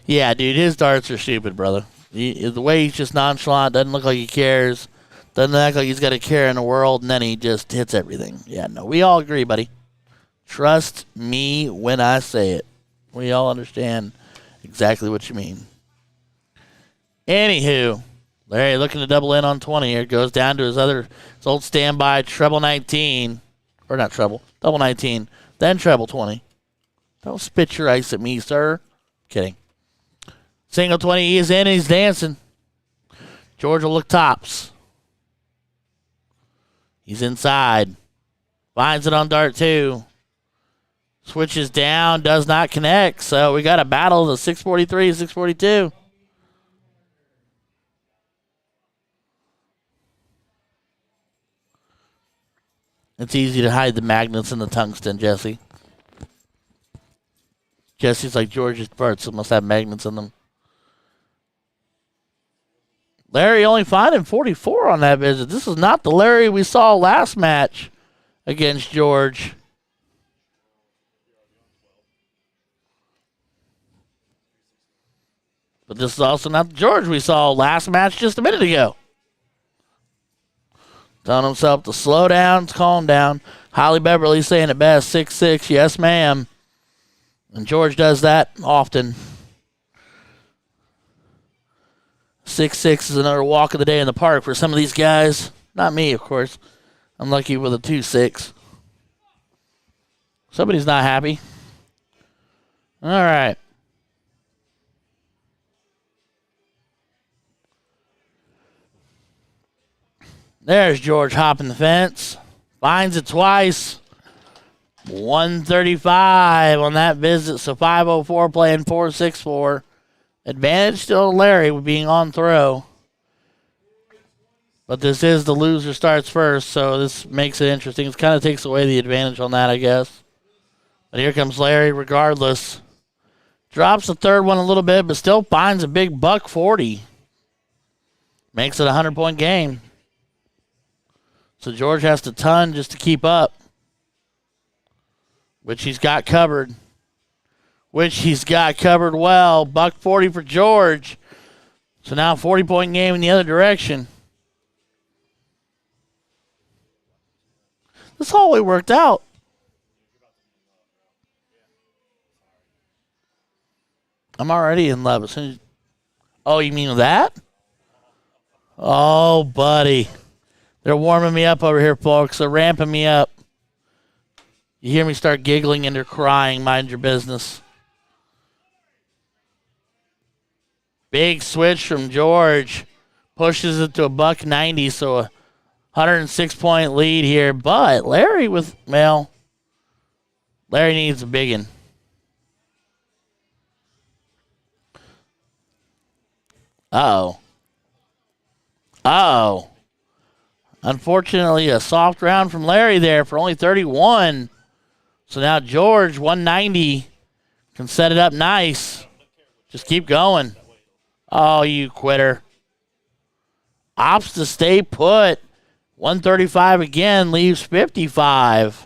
Speaker 1: yeah, dude, his darts are stupid, brother. The way he's just nonchalant, doesn't look like he cares. Doesn't act like he's got a care in the world, and then he just hits everything. Yeah, no, we all agree, buddy. Trust me when I say it. We all understand exactly what you mean. Anywho, Larry looking to double in on 20 here. Goes down to his old standby treble 19. Or not treble, double 19. Then treble 20. Don't spit your ice at me, sir. Kidding. Single 20, he is in, and he's dancing. George will look tops. He's inside. Finds it on dart 2. Switches down, does not connect. So we got a battle of the 643, 642. It's easy to hide the magnets in the tungsten, Jesse. Jesse's like George's parts, must have magnets in them. Larry only finding 44 on that visit. This is not the Larry we saw last match against George. But this is also not the George we saw last match just a minute ago. Telling himself to slow down, calm down. Holly Beverly saying it best, 6'6", yes ma'am. And George does that often. 6'6" is another walk of the day in the park for some of these guys. Not me, of course. I'm lucky with a 2'6". Somebody's not happy. All right. There's George hopping the fence. Finds it twice. 135 on that visit. So 504 playing 464. Advantage still to Larry with being on throw. But this is the loser starts first, so this makes it interesting. It kind of takes away the advantage on that, I guess. But here comes Larry regardless. Drops the third one a little bit, but still finds a big $140. Makes it a 100-point game. So George has to ton just to keep up, which he's got covered. Well. $140 for George. So now 40-point game in the other direction. This hallway worked out. I'm already in love. Oh, you mean that? Oh, buddy. They're warming me up over here, folks. They're ramping me up. You hear me start giggling and they're crying. Mind your business. Big switch from George. Pushes it to $190, so a 106-point lead here. But Larry Larry needs a big one. Uh-oh. Unfortunately, a soft round from Larry there for only 31. So now George, 190, can set it up nice. Just keep going. Oh, you quitter. Opts to stay put. 135 again, leaves 55.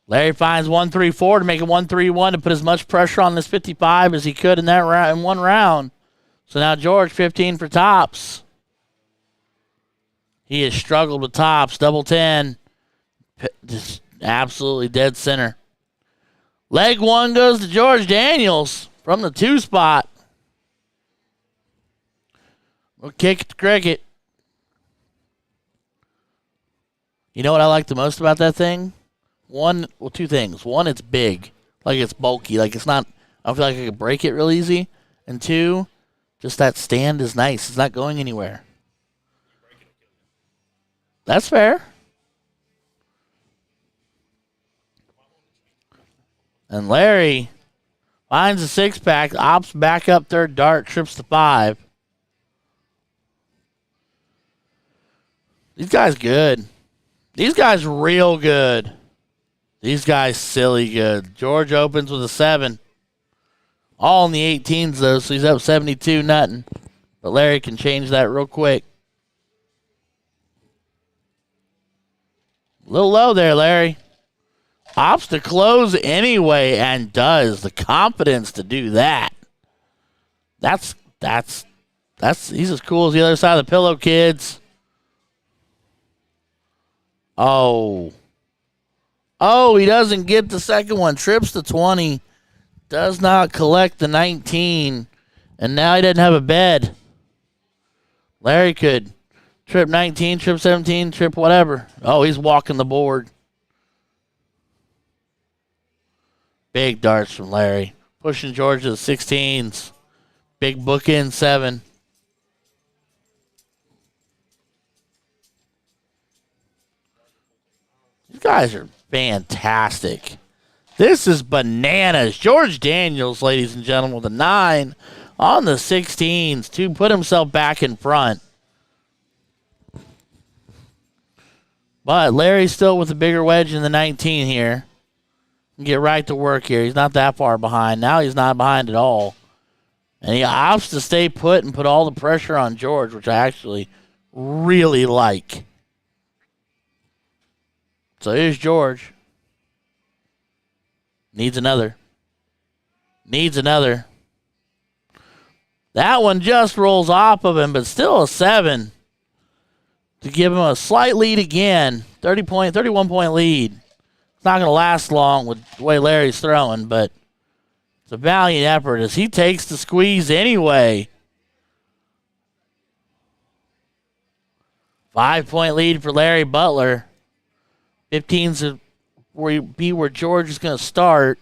Speaker 1: Larry finds 134 to make it 131 to put as much pressure on this 55 as he could in that in one round. So now George 15 for tops. He has struggled with tops. Double 10. Just absolutely dead center. Leg one goes to George Daniels from the 2 spot. We'll kick it to cricket. You know what I like the most about that thing? Two things. One, it's big. Like it's bulky. Like it's not, I feel like I could break it real easy. And two, just that stand is nice. It's not going anywhere. That's fair. And Larry finds a 6-pack, opts back up third dart, trips to 5. These guys good. These guys real good. These guys silly good. George opens with a 7. All in the 18s, though, so he's up 72, nothing. But Larry can change that real quick. A little low there, Larry. Opts to close anyway, and does. The confidence to do that. That's he's as cool as the other side of the pillow, kids. Oh, he doesn't get the second one. Trips to 20. Does not collect the 19. And now he doesn't have a bed. Larry could trip 19, trip 17, trip whatever. Oh, he's walking the board. Big darts from Larry. Pushing George to the 16s. Big bookend 7. These guys are fantastic. This is bananas. George Daniels, ladies and gentlemen, with a 9 on the 16s to put himself back in front. But Larry's still with a bigger wedge in the 19 here. Get right to work here. He's not that far behind. Now he's not behind at all. And he opts to stay put and put all the pressure on George, which I actually really like. So here's George. Needs another. That one just rolls off of him, but still a 7 to give him a slight lead again. 31-point lead. It's not going to last long with the way Larry's throwing, but it's a valiant effort as he takes the squeeze anyway. 5-point lead for Larry Butler. 15's where George is going to start.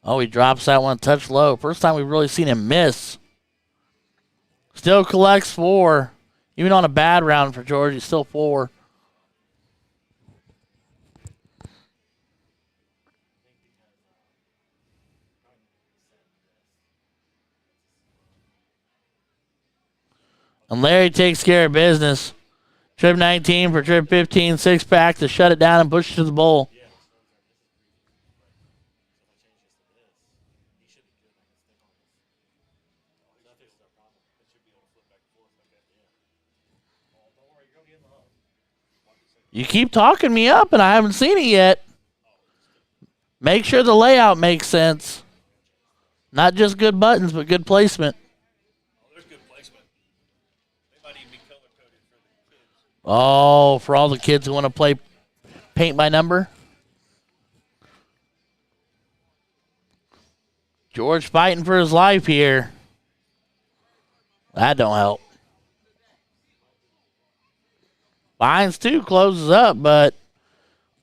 Speaker 1: Oh, he drops that one a touch low. First time we've really seen him miss. Still collects 4. Even on a bad round for George, he's still 4. And Larry takes care of business. Trip 19 for trip 15, 6-pack to shut it down and push it to the bowl. You keep talking me up, and I haven't seen it yet. Make sure the layout makes sense. Not just good buttons, but good placement.
Speaker 2: Oh, there's good placement. They might even be color coded for the kids.
Speaker 1: Oh, for all the kids who want to play paint by number. George fighting for his life here. That don't help. Vines 2 closes up, but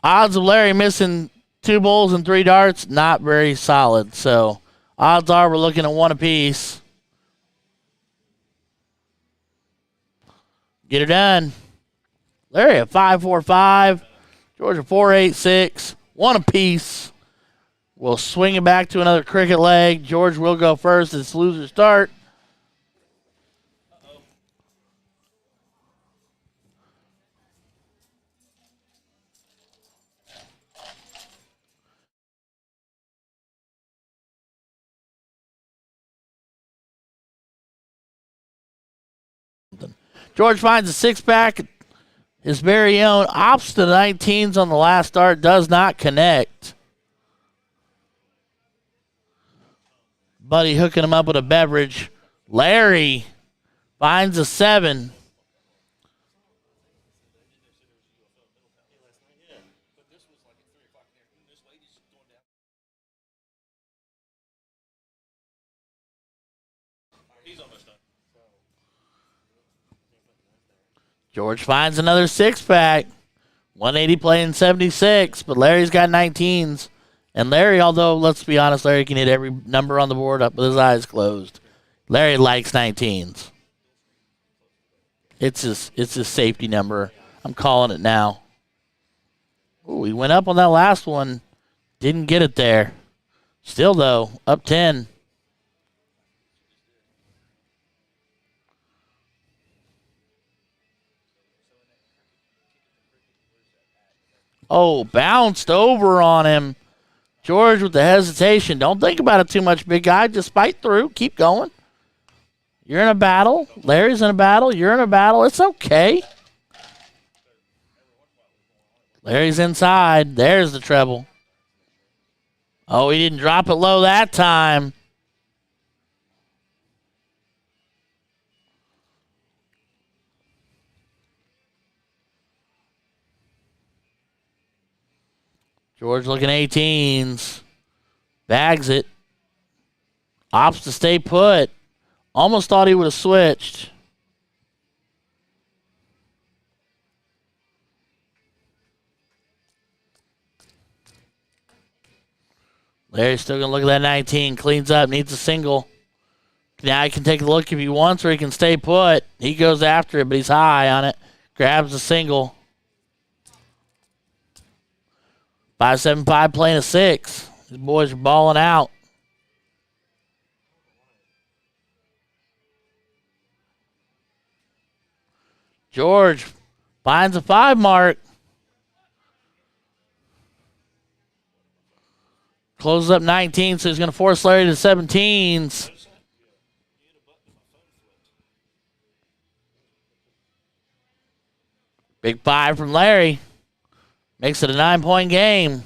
Speaker 1: odds of Larry missing 2 bowls and 3 darts, not very solid. So odds are we're looking at 1 apiece. Get her done. Larry at 5-4-5. George at 4-8-6. 1 apiece. We'll swing it back to another cricket leg. George will go first. It's loser start. George finds a 6-pack. His very own. Ops to the 19s on the last start. Does not connect. Buddy hooking him up with a beverage. Larry finds a 7.
Speaker 2: He's almost done.
Speaker 1: George finds another 6-pack. 180 playing 76, but Larry's got 19s. And Larry, although, let's be honest, Larry can hit every number on the board up with his eyes closed. Larry likes 19s. It's his safety number. I'm calling it now. Ooh, he went up on that last one. Didn't get it there. Still, though, up 10. Oh, bounced over on him. George with the hesitation. Don't think about it too much, big guy. Just fight through. Keep going. You're in a battle. Larry's in a battle. You're in a battle. It's okay. Larry's inside. There's the treble. Oh, he didn't drop it low that time. George looking 18s. Bags it. Opts to stay put. Almost thought he would have switched. Larry's still going to look at that 19. Cleans up. Needs a single. Now he can take a look if he wants or he can stay put. He goes after it, but he's high on it. Grabs a single. 5-7-5 playing a 6. These boys are balling out. George finds a 5 mark. Closes up 19, so he's going to force Larry to 17s. Big 5 from Larry. Makes it a 9-point game.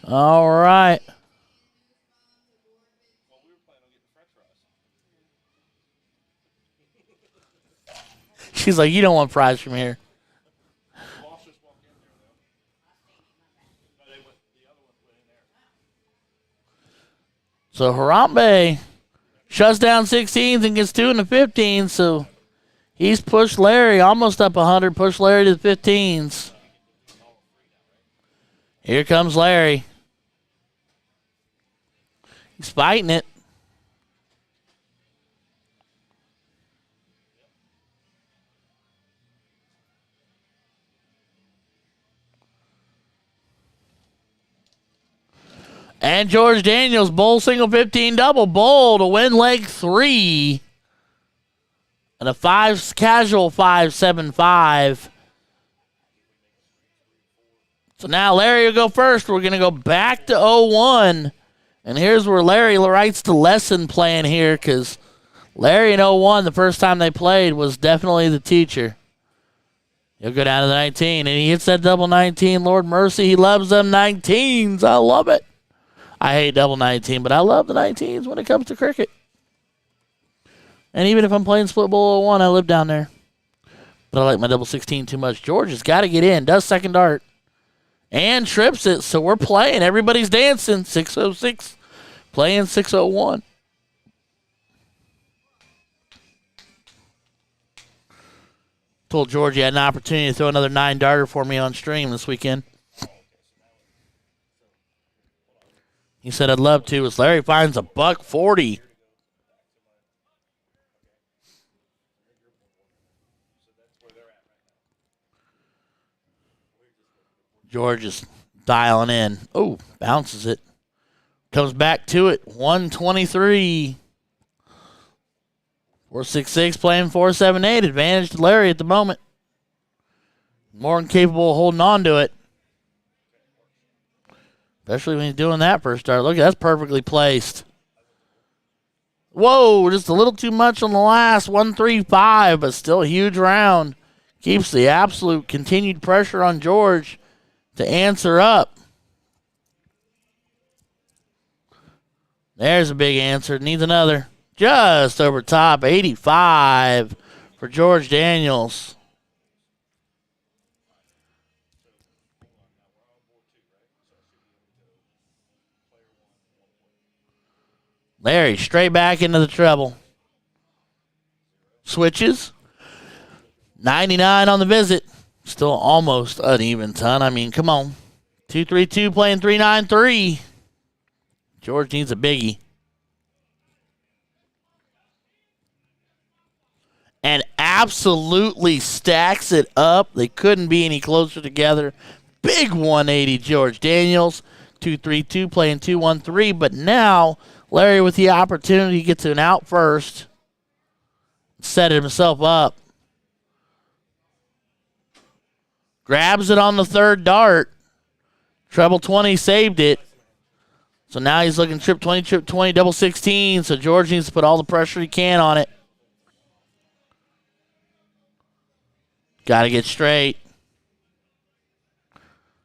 Speaker 1: All right. She's like, you don't want fries from here. So Harambe shuts down 16s and gets 2 in the 15s. So he's pushed Larry almost up 100, pushed Larry to the 15s. Here comes Larry. He's fighting it. And George Daniels, bowl single 15 double, bowl to win leg 3. And a casual 5-7-5. So now Larry will go first. We're going to go back to 0-1. And here's where Larry writes the lesson plan here, because Larry in 0-1, the first time they played, was definitely the teacher. He'll go down to the 19, and he hits that double 19. Lord mercy, he loves them 19s. I love it. I hate double 19, but I love the 19s when it comes to cricket. And even if I'm playing split bowl 01, I live down there. But I like my double 16 too much. George has got to get in. Does second dart. And trips it. So we're playing. Everybody's dancing. 606. Playing 601. Told George he had an opportunity to throw another 9-darter for me on stream this weekend. He said, I'd love to. As Larry finds a $140. George is dialing in. Oh, bounces it. Comes back to it. 123. 466 playing 478. Advantage to Larry at the moment. More than capable of holding on to it. Especially when he's doing that first start. Look, that's perfectly placed. Whoa, just a little too much on the last. 135, but still a huge round. Keeps the absolute continued pressure on George to answer up. There's a big answer. Needs another. Just over top. 85 for George Daniels. Larry straight back into the treble. Switches. 99 on the visit. Still almost uneven ton. I mean, come on. 232 playing 393. George needs a biggie. And absolutely stacks it up. They couldn't be any closer together. Big 180 George Daniels. 232 playing 213. But now Larry with the opportunity to get to an out first. Set himself up. Grabs it on the third dart. Treble 20 saved it. So now he's looking trip 20, double 16. So George needs to put all the pressure he can on it. Got to get straight.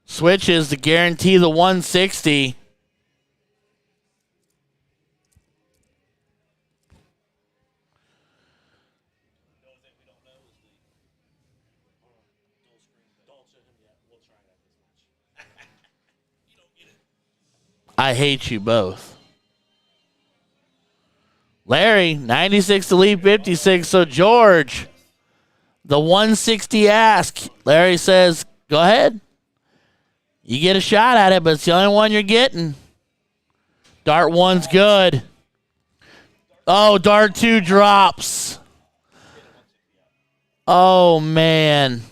Speaker 1: Switches to guarantee the 160. I hate you both. Larry, 96 to lead 56. So George, the 160 ask. Larry says, go ahead. You get a shot at it, but it's the only one you're getting. Dart 1's good. Oh, dart 2 drops. Oh, man.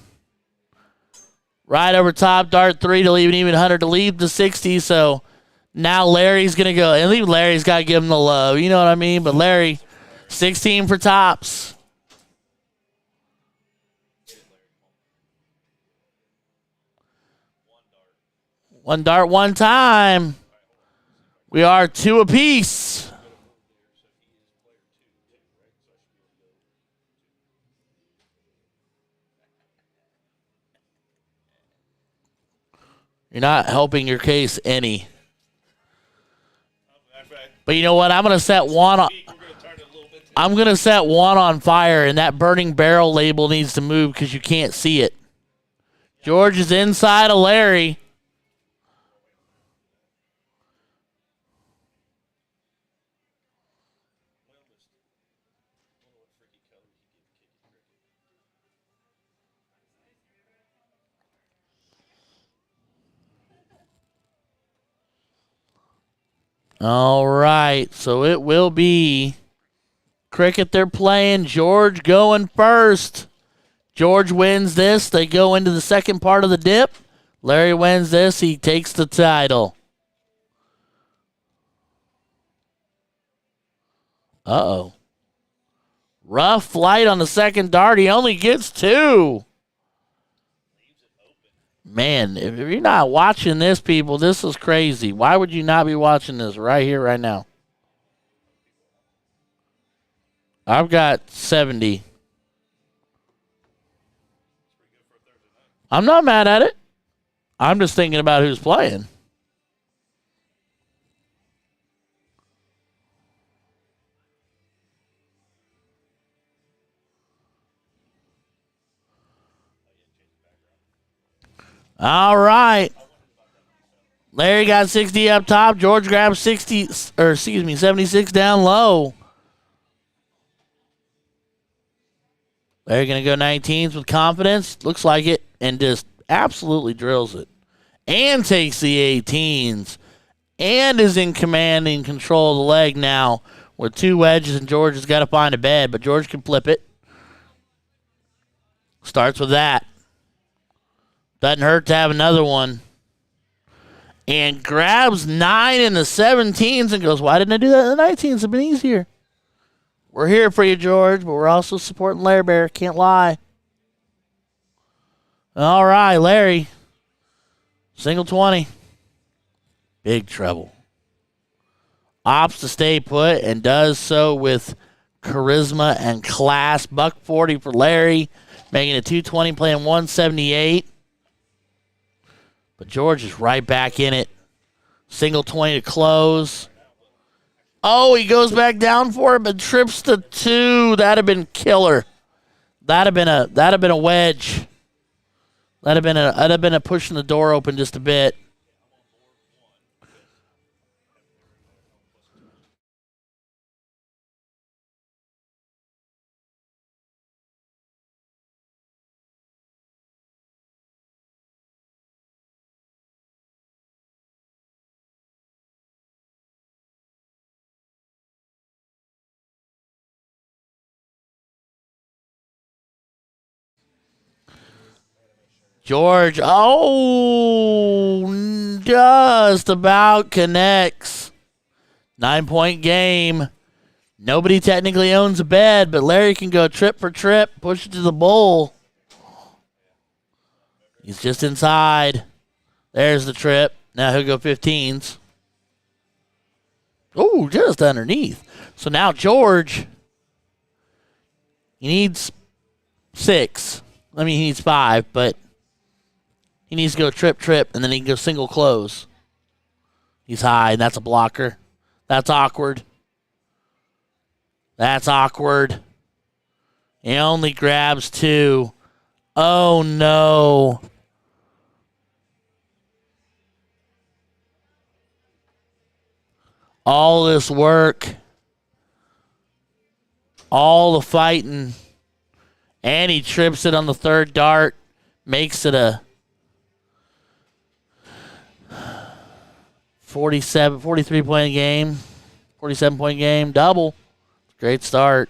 Speaker 1: Right over top, dart 3 to leave an even 100 to leave the 60. So now Larry's going to go. And leave Larry's got to give him the love. You know what I mean? But Larry, 16 for tops. One dart, one time. We are 2 apiece. You're not helping your case any. But you know what? I'm going to set one on. I'm going to set one on fire, and that burning barrel label needs to move because you can't see it. George is inside of Larry. All right, so it will be cricket they're playing. George going first. George wins this. They go into the second part of the dip. Larry wins this. He takes the title. Uh-oh. Rough flight on the second dart. He only gets 2. Man, if you're not watching this, people, this is crazy. Why would you not be watching this right here, right now? I've got 70. I'm not mad at it. I'm just thinking about who's playing. All right. Larry got 60 up top. George grabs 76 down low. Larry going to go 19s with confidence. Looks like it. And just absolutely drills it. And takes the 18s. And is in command and control of the leg now with 2 wedges, and George has got to find a bed, but George can flip it. Starts with that. Doesn't hurt to have another one. And grabs 9 in the 17s and goes, why didn't I do that in the 19s? It'd been easier. We're here for you, George, but we're also supporting Larry Bear. Can't lie. All right, Larry. Single 20. Big trouble. Opts to stay put and does so with charisma and class. $140 for Larry, making it 220, playing 178. But George is right back in it. Single 20 to close. Oh, he goes back down for it, but trips to 2. That'd have been killer. That'd have been a wedge. That'd have been a pushing the door open just a bit. George, just about connects. 9-point game. Nobody technically owns a bed, but Larry can go trip for trip, push it to the bowl. He's just inside. There's the trip. Now he'll go 15s. Oh, just underneath. So now George, he needs 6. I mean, he needs 5, but he needs to go trip, and then he can go single close. He's high, and that's a blocker. That's awkward. That's awkward. He only grabs 2. Oh, no. All this work. All the fighting. And he trips it on the third dart. Makes it a 43-point game. 47-point game. Double. Great start.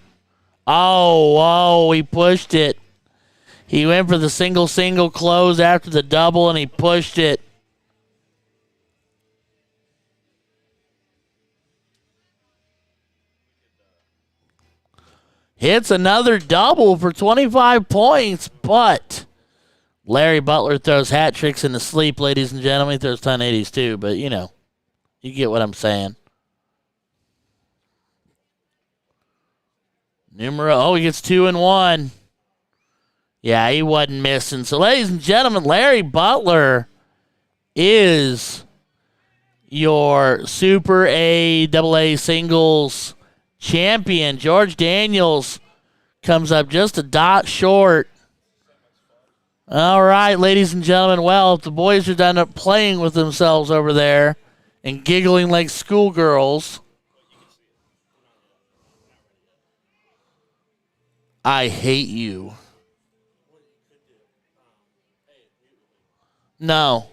Speaker 1: Oh, he pushed it. He went for the single close after the double, and he pushed it. Hits another double for 25 points, but Larry Butler throws hat tricks in the sleep, ladies and gentlemen. He throws 1080s too, but you get what I'm saying. He gets 2 and 1. Yeah, he wasn't missing. So, ladies and gentlemen, Larry Butler is your Super AA singles champion. George Daniels comes up just a dot short. All right, ladies and gentlemen. Well, if the boys are done up playing with themselves over there and giggling like schoolgirls, I hate you. No.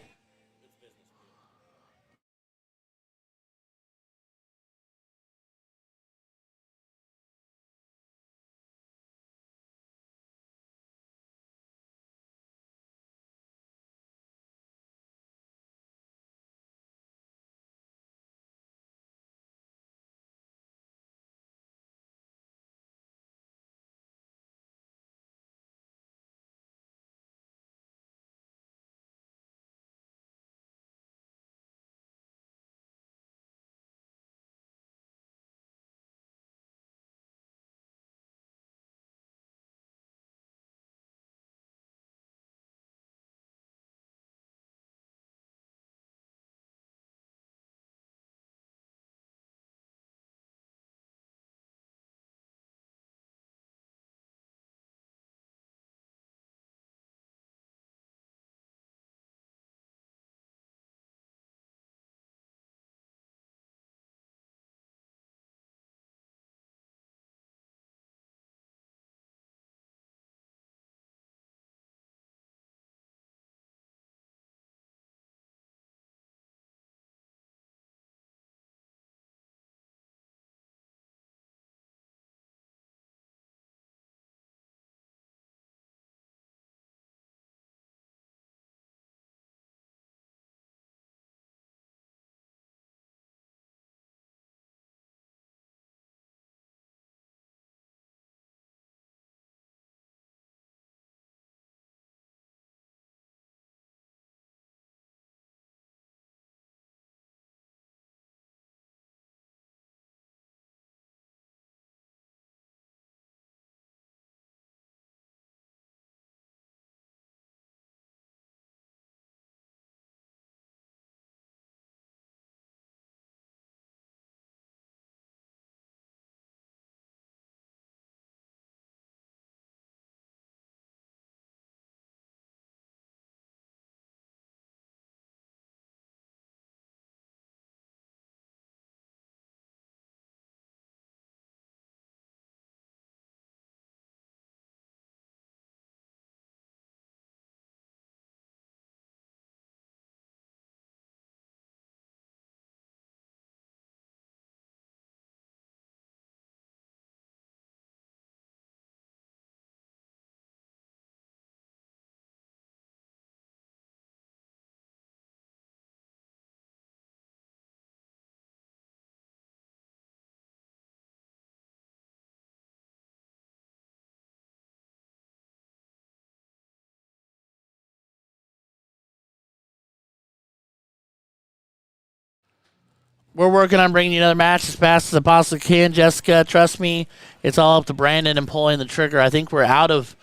Speaker 1: we're working on bringing you another match as fast as I possibly can, Jessica. Trust me, it's all up to Brandon and pulling the trigger. I think we're out of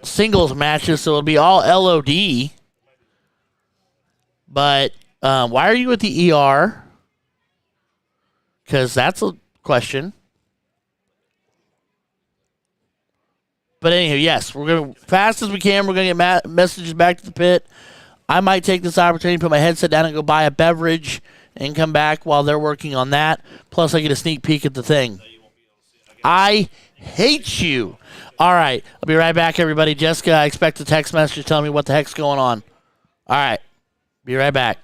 Speaker 1: singles matches, so it'll be all LOD. But why are you at the ER? Because that's a question. But anyway, yes, we're going to, fast as we can, we're going to get messages back to the pit. I might take this opportunity to put my headset down and go buy a beverage and come back while they're working on that. Plus, I get a sneak peek at the thing. I hate you. All right, I'll be right back, everybody. Jessica, I expect a text message telling me what the heck's going on. All right, be right back.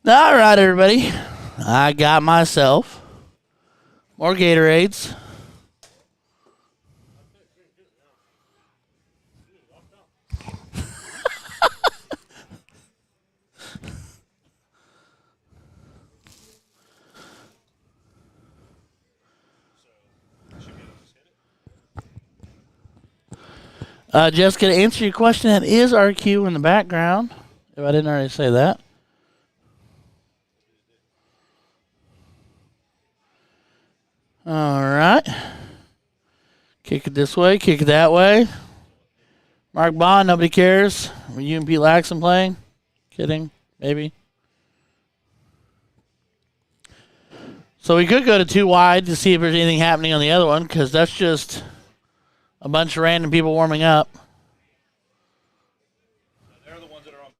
Speaker 1: All right, everybody. I got myself more Gatorades. Jessica, to answer your question, that is RQ in the background. If I didn't already say that. All right. Kick it this way, kick it that way. Mark Bond, nobody cares. Were you and Pete Laxton playing? Kidding, maybe. So we could go to 2 wide to see if there's anything happening on the other one, because that's just a bunch of random people warming up.
Speaker 2: They're the ones that are on.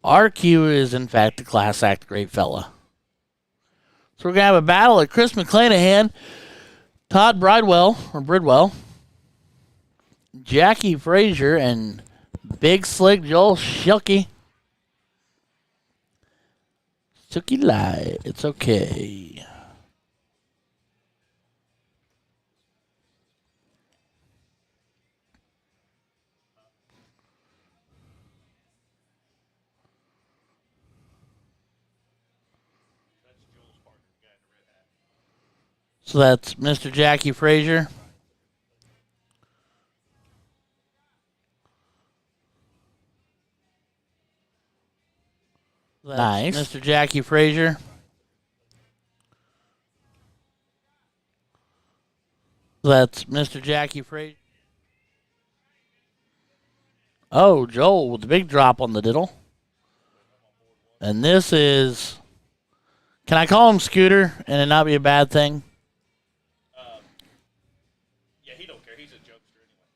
Speaker 1: RQ is, in fact, a class act great fella. So we're going to have a battle at Chris McClanahan, Todd Bridwell, Jackie Frazier, and Big Slick Joel Shilkey. Shilkey lie. It's okay. So that's Mr. Jackie Frazier. Nice. Mr. Jackie Frazier. That's Mr. Jackie Frazier. Oh, Joel with the big drop on the diddle. And this is... Can I call him Scooter and it not be a bad thing?
Speaker 2: Yeah, he don't care. He's a jokester anyway.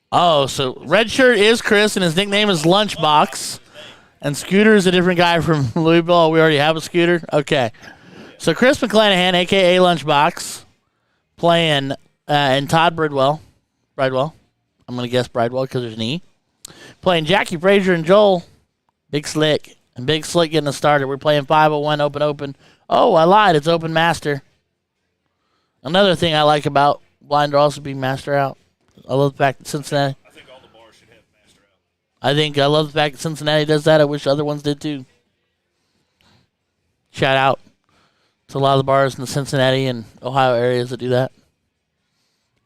Speaker 1: Oh, so red shirt is Chris, and his nickname is Lunchbox. And Scooter is a different guy from Louisville. We already have a Scooter? Okay. So Chris McClanahan, a.k.a. Lunchbox, playing, and Todd Bridwell. I'm going to guess Bridwell because there's an E. Playing Jackie Frazier and Joel. Big Slick. And Big Slick getting us started. We're playing 501 open. Oh, I lied. It's open master. Another thing I like about blind draws is being master out. I love the fact that Cincinnati.
Speaker 2: I think all the bars should have master out.
Speaker 1: I love the fact that Cincinnati does that. I wish other ones did too. Shout out to a lot of the bars in the Cincinnati and Ohio areas that do that.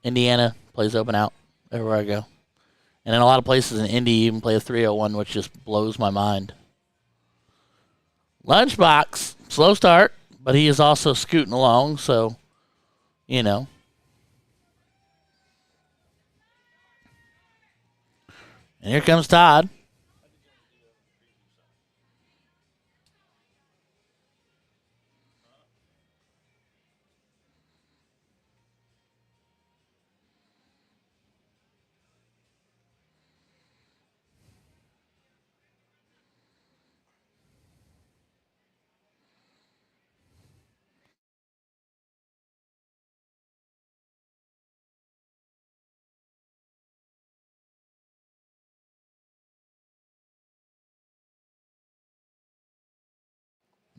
Speaker 1: Indiana plays open out everywhere I go. And in a lot of places in Indy, you even play a 301, which just blows my mind. Lunchbox, slow start, but he is also scooting along, so, you know. And here comes Todd.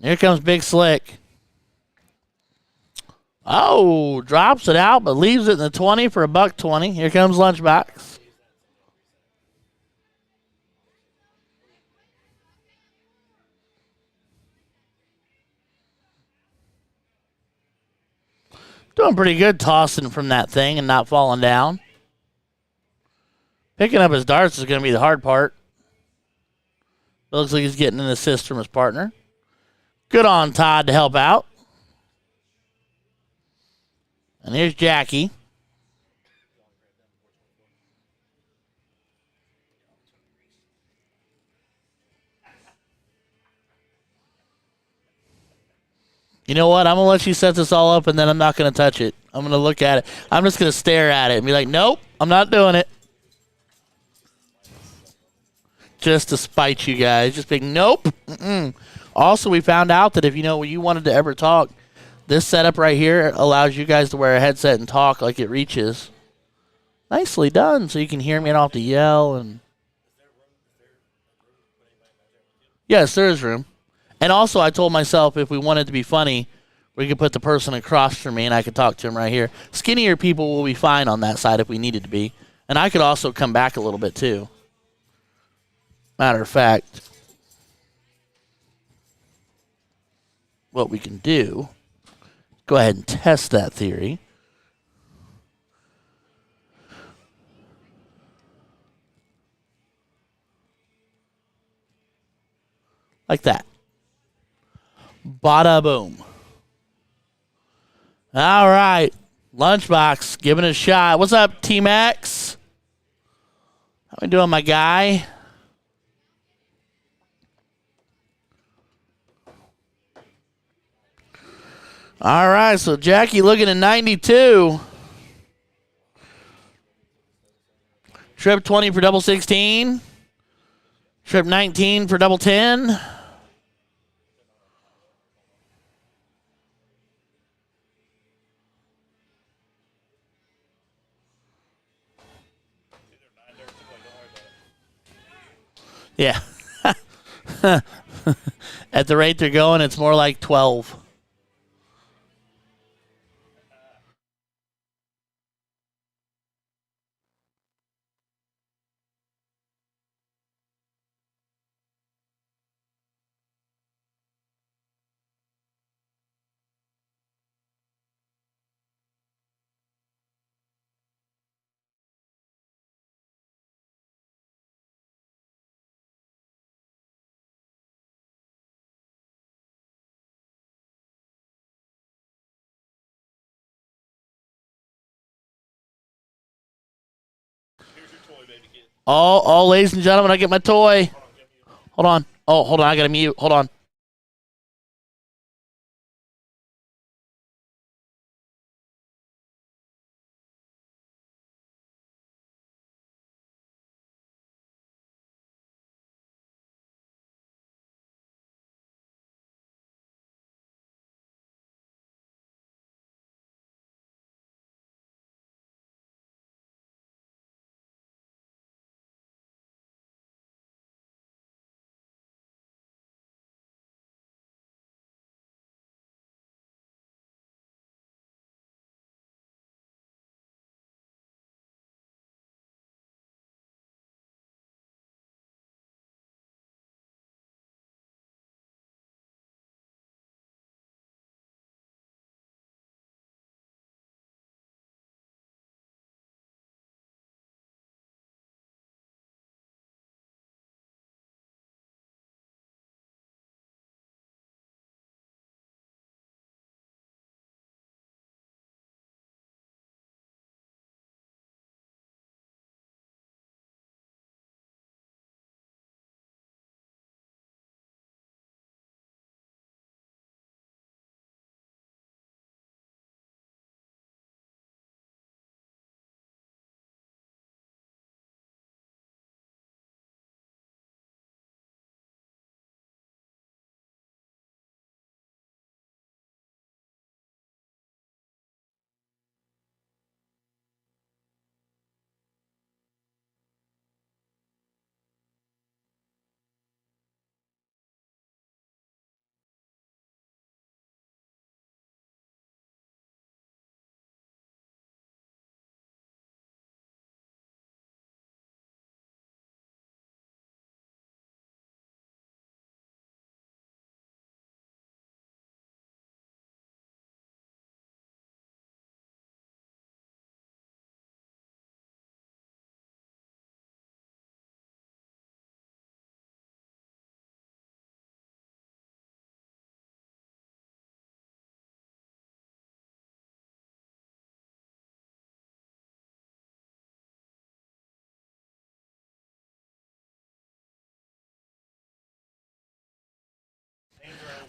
Speaker 1: Here comes Big Slick. Oh, drops it out, but leaves it in the 20 for $1.20. Here comes Lunchbox. Doing pretty good tossing from that thing and not falling down. Picking up his darts is going to be the hard part. It looks like he's getting an assist from his partner. Good on Todd to help out. And here's Jackie. You know what? I'm going to let you set this all up, and then I'm not going to touch it. I'm going to look at it. I'm just going to stare at it and be like, nope, I'm not doing it. Just to spite you guys. Just being, nope. Mm-mm. Also, we found out that if you wanted to ever talk, this setup right here allows you guys to wear a headset and talk like it reaches. Nicely done, so you can hear me and I don't have to yell. And yes, there is room. And also, I told myself if we wanted to be funny, we could put the person across from me and I could talk to him right here. Skinnier people will be fine on that side if we needed to be. And I could also come back a little bit too. Matter of fact, what we can do, go ahead and test that theory. Like that. Bada boom. All right. Lunchbox giving it a shot. What's up, T-Max? How we doing, my guy? All right, so Jackie looking at 92. Trip 20 for double 16. Trip 19 for double 10. Yeah. At the rate they're going, it's more like 12. Oh, ladies and gentlemen, I get my toy. Hold on. Oh, hold on. I got to mute. Hold on.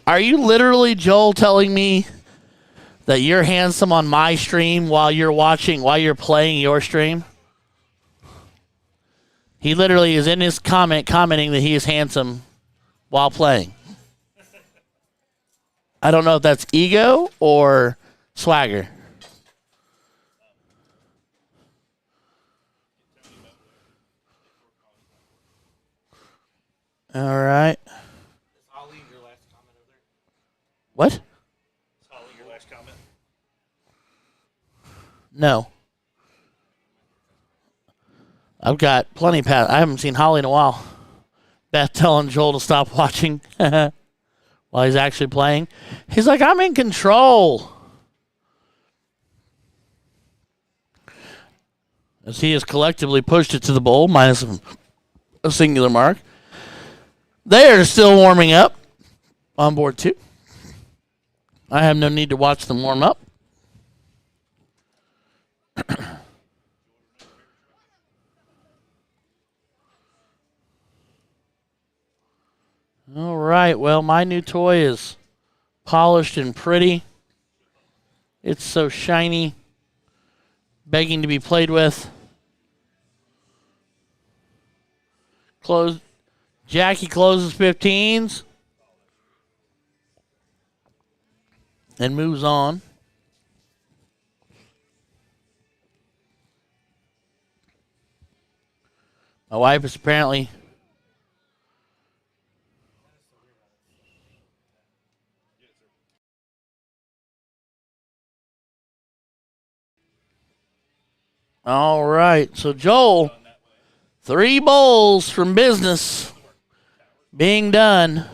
Speaker 1: Are you literally, Joel, telling me that you're handsome on my stream while you're playing your stream? He literally is in his commenting that he is handsome while playing. I don't know if that's ego or swagger. All right.
Speaker 4: Is Holly your last comment over there?
Speaker 1: What?
Speaker 2: Is Holly your last comment?
Speaker 1: No. I've got plenty past. I haven't seen Holly in a while. Beth telling Joel to stop watching while he's actually playing. He's like, I'm in control. As he has collectively pushed it to the bowl, minus a singular mark. They are still warming up on board 2. I have no need to watch them warm up. All right, well, my new toy is polished and pretty. It's so shiny, begging to be played with. Jackie closes 15s and moves on. My wife is apparently all right. So Joel, 3 bowls from business being done.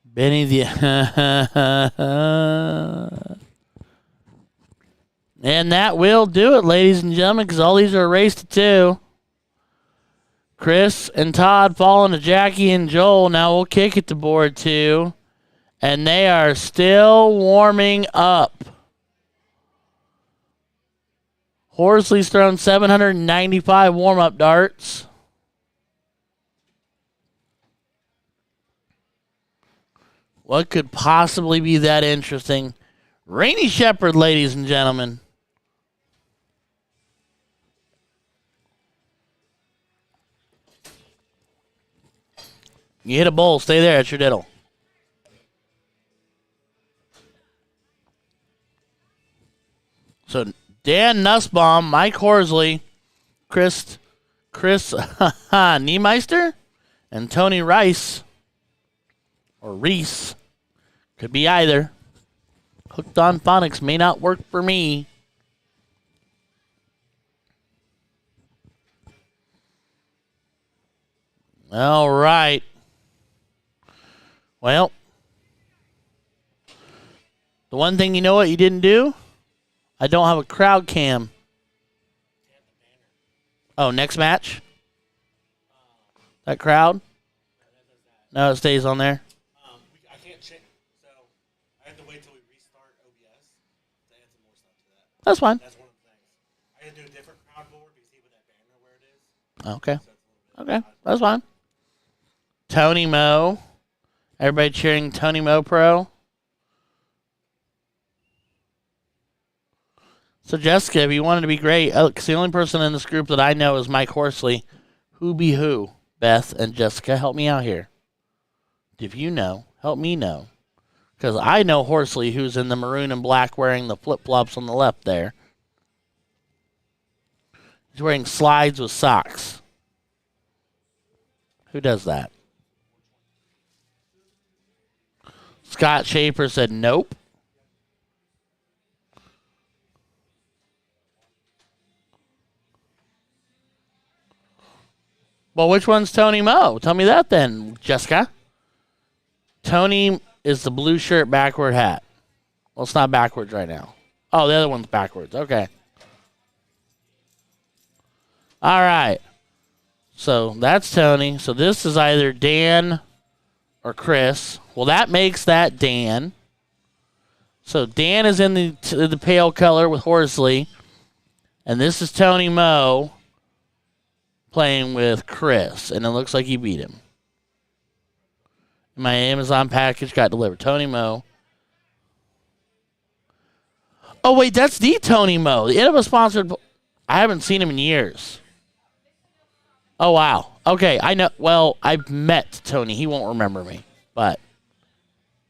Speaker 1: Benny the and that will do it, ladies and gentlemen, because all these are a race to 2. Chris and Todd falling to Jackie and Joel. Now we'll kick it to board 2. And they are still warming up. Horsley's thrown 795 warm-up darts. What could possibly be that interesting? Rainey Shepherd, ladies and gentlemen. You hit a bowl. Stay there at your diddle. So Dan Nussbaum, Mike Horsley, Chris Niemeister, and Tony Rice, or Reese. Could be either. Hooked on phonics may not work for me. All right. Well, the one thing you know what you didn't do? I don't have a crowd cam. Oh, next match? That crowd? No, it stays on there.
Speaker 4: I can't check, so I have to wait till we restart OBS to add some more stuff to that.
Speaker 1: That's fine.
Speaker 4: That's one of the things. I had to do a different crowd board because see with that banner where it is.
Speaker 1: Okay.
Speaker 4: So it's a little bit
Speaker 1: Okay, that's fine. Tony Mo. Everybody cheering Tony Mo Pro. So, Jessica, if you wanted to be great, because the only person in this group that I know is Mike Horsley. Who be who? Beth and Jessica, help me out here. If you know, help me know. Because I know Horsley, who's in the maroon and black wearing the flip-flops on the left there. He's wearing slides with socks. Who does that? Scott Schaefer said nope. Well, which one's Tony Moe? Tell me that then, Jessica. Tony is the blue shirt, backward hat. Well, it's not backwards right now. Oh, the other one's backwards. Okay. All right. So that's Tony. So this is either Dan or Chris. Well, that makes that Dan. So Dan is in the pale color with Horsley. And this is Tony Moe playing with Chris. And it looks like he beat him. My Amazon package got delivered. Tony Moe. Oh, wait, that's the Tony Moe. The Innova sponsored. I haven't seen him in years. Oh, wow. Okay, I know. Well, I've met Tony. He won't remember me, but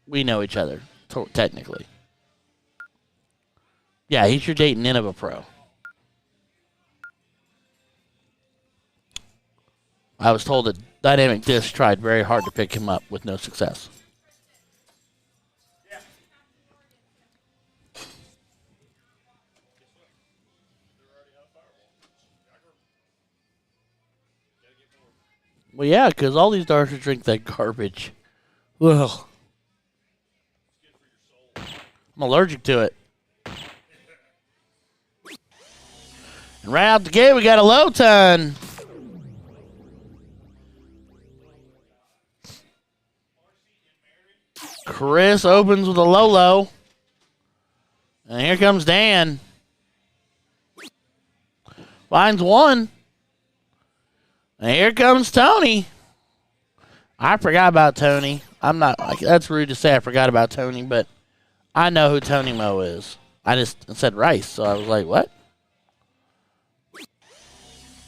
Speaker 1: we know each other, technically. Yeah, he's your Dayton Innova Pro. I was told that Dynamic Disc tried very hard to pick him up with no success. Well, yeah, because all these darters drink that garbage. Ugh. I'm allergic to it. And right out the gate, we got a low ton. Chris opens with a low. And here comes Dan. Finds one. And here comes Tony. I forgot about Tony. I'm not, that's rude to say I forgot about Tony, but I know who Tony Moe is. I just said Rice, so I was like, what?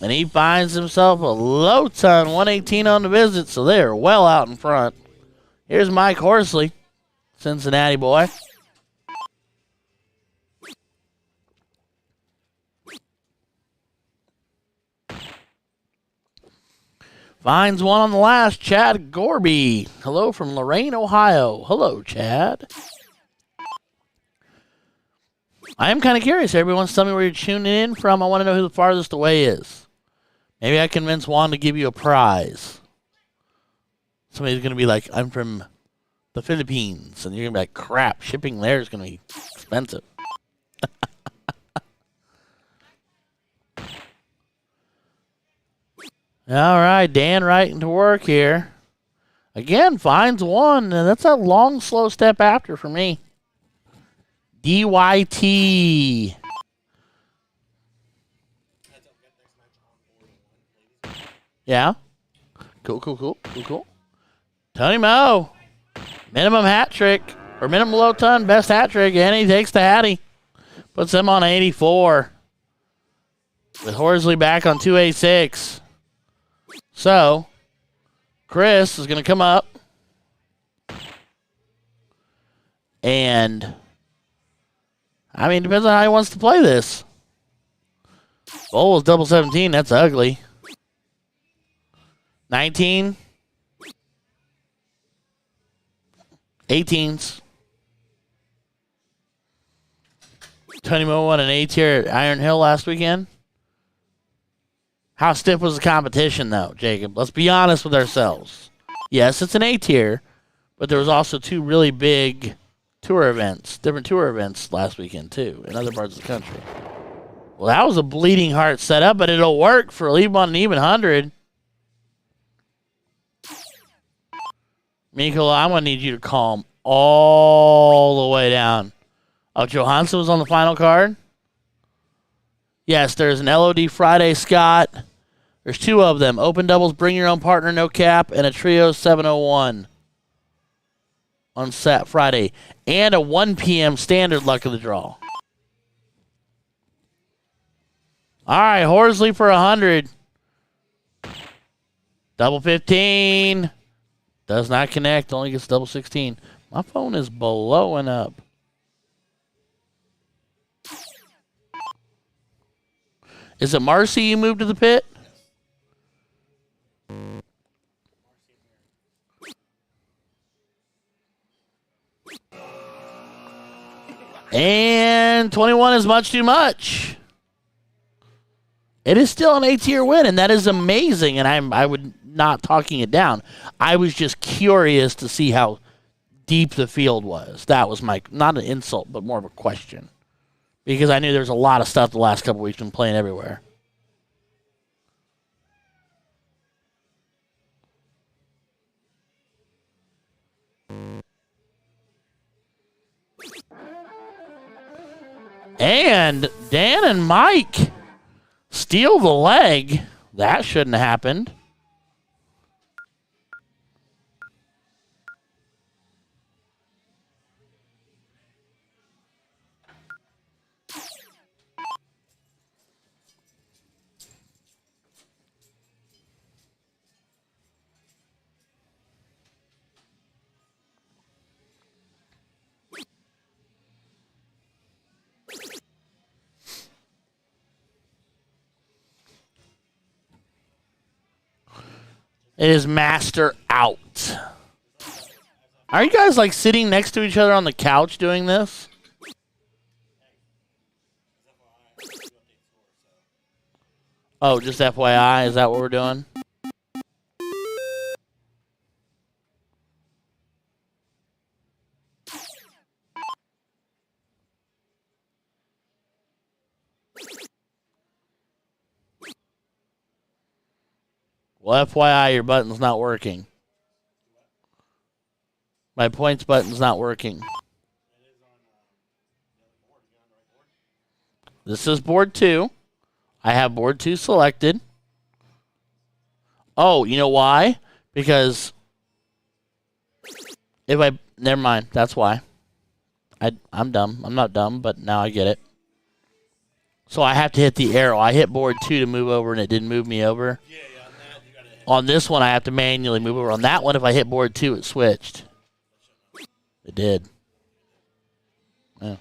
Speaker 1: And he finds himself a low ton, 118 on the visit, so they're well out in front. Here's Mike Horsley, Cincinnati boy. Finds one on the last, Chad Gorby. Hello from Lorain, Ohio. Hello, Chad. I am kind of curious. Everybody wants to tell me where you're tuning in from. I want to know who the farthest away is. Maybe I convince Juan to give you a prize. Somebody's going to be like, I'm from the Philippines. And you're going to be like, crap, shipping there is going to be expensive. All right, Dan right into work here. Again, finds one. That's a long, slow step after for me. DYT. Yeah. Cool. Tony Moe. Minimum hat trick. Or minimum low ton, best hat trick. And he takes the Hattie. Puts him on 84. With Horsley back on 286. So, Chris is going to come up. And, I mean, depends on how he wants to play this. Bowl is double 17. That's ugly. 19. 18s. Tony Moe won an A-tier at Iron Hill last weekend. How stiff was the competition, though, Jacob? Let's be honest with ourselves. Yes, it's an A-tier, but there was also two really big tour events, different tour events last weekend, too, in other parts of the country. Well, that was a bleeding heart setup, but it'll work for leave on an even 100. Mikola, I'm going to need you to calm all the way down. Oh, Johansson was on the final card? Yes, there's an LOD Friday Scott. There's two of them. Open doubles, bring your own partner, no cap, and a trio 701 on Friday. And a 1 p.m. standard luck of the draw. All right, Horsley for 100. Double 15. Does not connect, only gets double 16. My phone is blowing up. Is it Marcy you moved to the pit? And 21 is much too much. It is still an A-tier win, and that is amazing, and I would not talking it down. I was just curious to see how deep the field was. That was my, not an insult, but more of a question. Because I knew there was a lot of stuff the last couple weeks been playing everywhere. And Dan and Mike steal the leg. That shouldn't have happened. It is master out. Are you guys like sitting next to each other on the couch doing this? Oh, just FYI, is that what we're doing? Well, FYI, your button's not working. My points button's not working. This is board 2. I have board 2 selected. Oh, you know why? Because if I... Never mind. That's why. I'm dumb. I'm not dumb, but now I get it. So I have to hit the arrow. I hit board 2 to move over, and it didn't move me over.
Speaker 4: Yeah, on that, you gotta hit.
Speaker 1: On this one, I have to manually move over. On that one, if I hit board 2, it switched. It did. Yeah.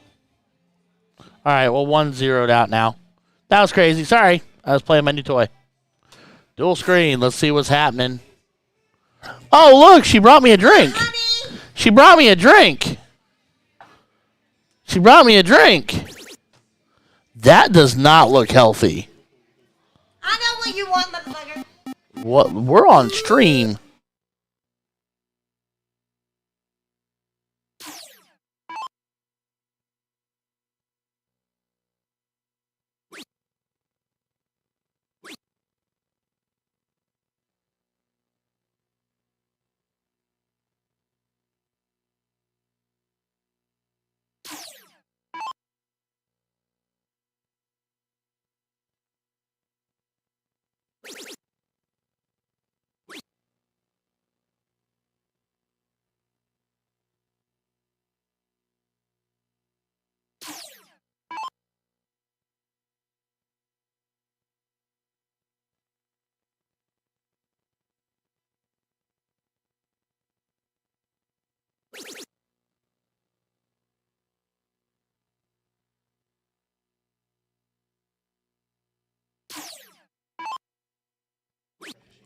Speaker 1: All right, well, 1-0'd out now. That was crazy. Sorry. I was playing my new toy. Dual screen. Let's see what's happening. Oh, look. She brought me a drink.
Speaker 5: Honey,
Speaker 1: She brought me a drink. She brought me a drink. That does not look healthy.
Speaker 5: I know what you want, motherfucker.
Speaker 1: What? We're on stream.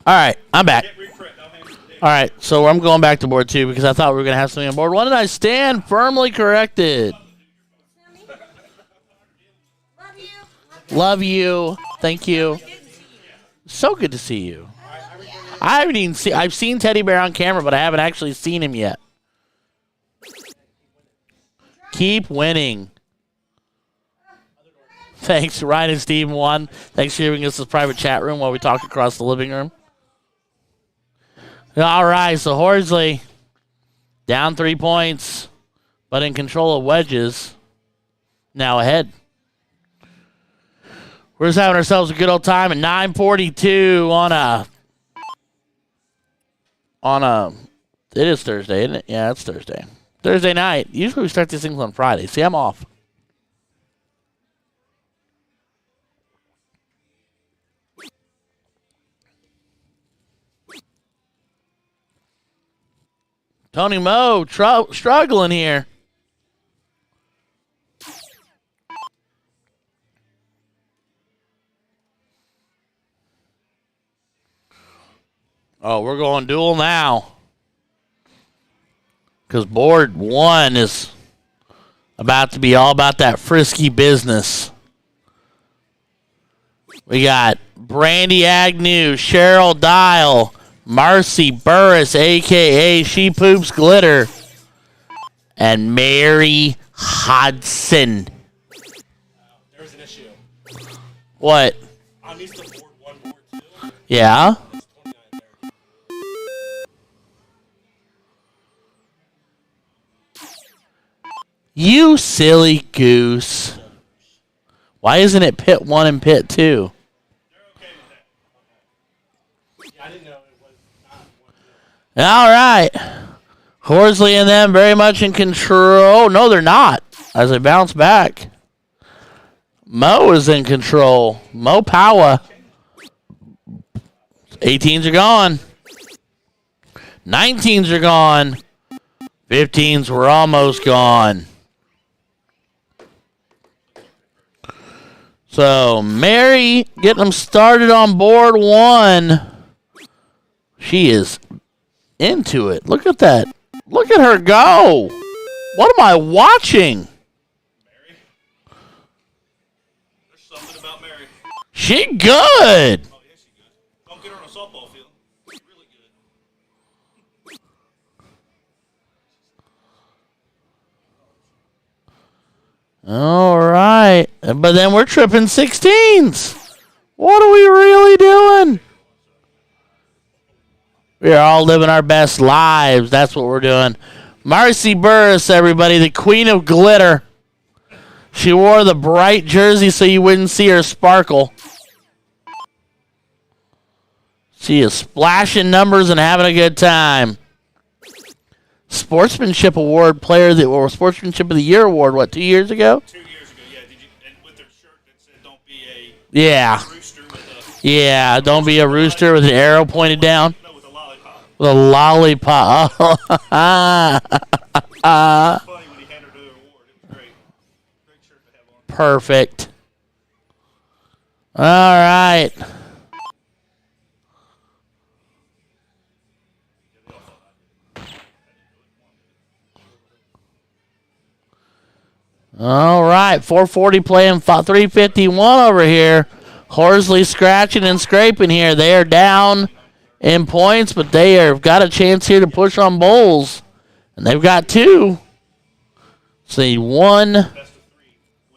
Speaker 1: All right, I'm back.
Speaker 2: Hit reprint. I'll hand it to Dave.
Speaker 1: All right, so I'm going back to board 2 because I thought we were going to have something on board 1, and I stand firmly corrected.
Speaker 5: Love you.
Speaker 1: Love you. Thank you. So good to see you. I haven't even seen. I've seen Teddy Bear on camera, but I haven't actually seen him yet. Keep winning. Thanks, Ryan and Steve won. Thanks for giving us this private chat room while we talk across the living room. All right, so Horsley down 3 points, but in control of wedges. Now ahead. We're just having ourselves a good old time at 9:42 on a. It is Thursday, isn't it? Yeah, it's Thursday. Thursday night. Usually we start these things on Friday. See, I'm off. Tony Moe struggling here. Oh, we're going dual now. Because board 1 is about to be all about that frisky business. We got Brandy Agnew, Cheryl Dial, Marcy Burris, a.k.a. She Poops Glitter, and Mary Hodson.
Speaker 4: There was an issue.
Speaker 1: What?
Speaker 4: I'm used to board 1, board 2.
Speaker 1: Yeah?
Speaker 4: It's 29:30.
Speaker 1: You silly goose. Why isn't it pit 1 and pit 2?
Speaker 2: They're okay with that.
Speaker 4: Yeah, I didn't know it was not 1, 2.
Speaker 1: All right. Horsley and them very much in control. No, they're not. As they bounce back. Mo is in control. Mo Power. 18s are gone. 19s are gone. 15s were almost gone. So, Mary getting them started on board 1. She is into it. Look at that. Look at her go. What am I watching?
Speaker 2: Mary. There's something about Mary.
Speaker 1: She good.
Speaker 2: Oh, yeah, she's good. Don't get her on a softball field. She's really good.
Speaker 1: All right. But then we're tripping 16s. What are we really doing? We are all living our best lives. That's what we're doing. Marcy Burris, everybody, the queen of glitter. She wore the bright jersey so you wouldn't see her sparkle. She is splashing numbers and having a good time. Sportsmanship Award or Sportsmanship of the Year Award, what, 2 years ago?
Speaker 2: 2 years ago, yeah. Did you? And with their shirt that said, "Don't be a
Speaker 1: Yeah.
Speaker 2: rooster with a
Speaker 1: Yeah, don't be a rooster with an arrow pointed down.
Speaker 2: no with a lollipop."
Speaker 1: With a lollipop.
Speaker 2: Funny when he handed her the award. It was great. Great shirt to have on.
Speaker 1: Perfect. All right. All right. 440 playing 351 over here. Horsley scratching and scraping here. They are down in points, but they have got a chance here to push on bowls. And they've got 2. See, 1,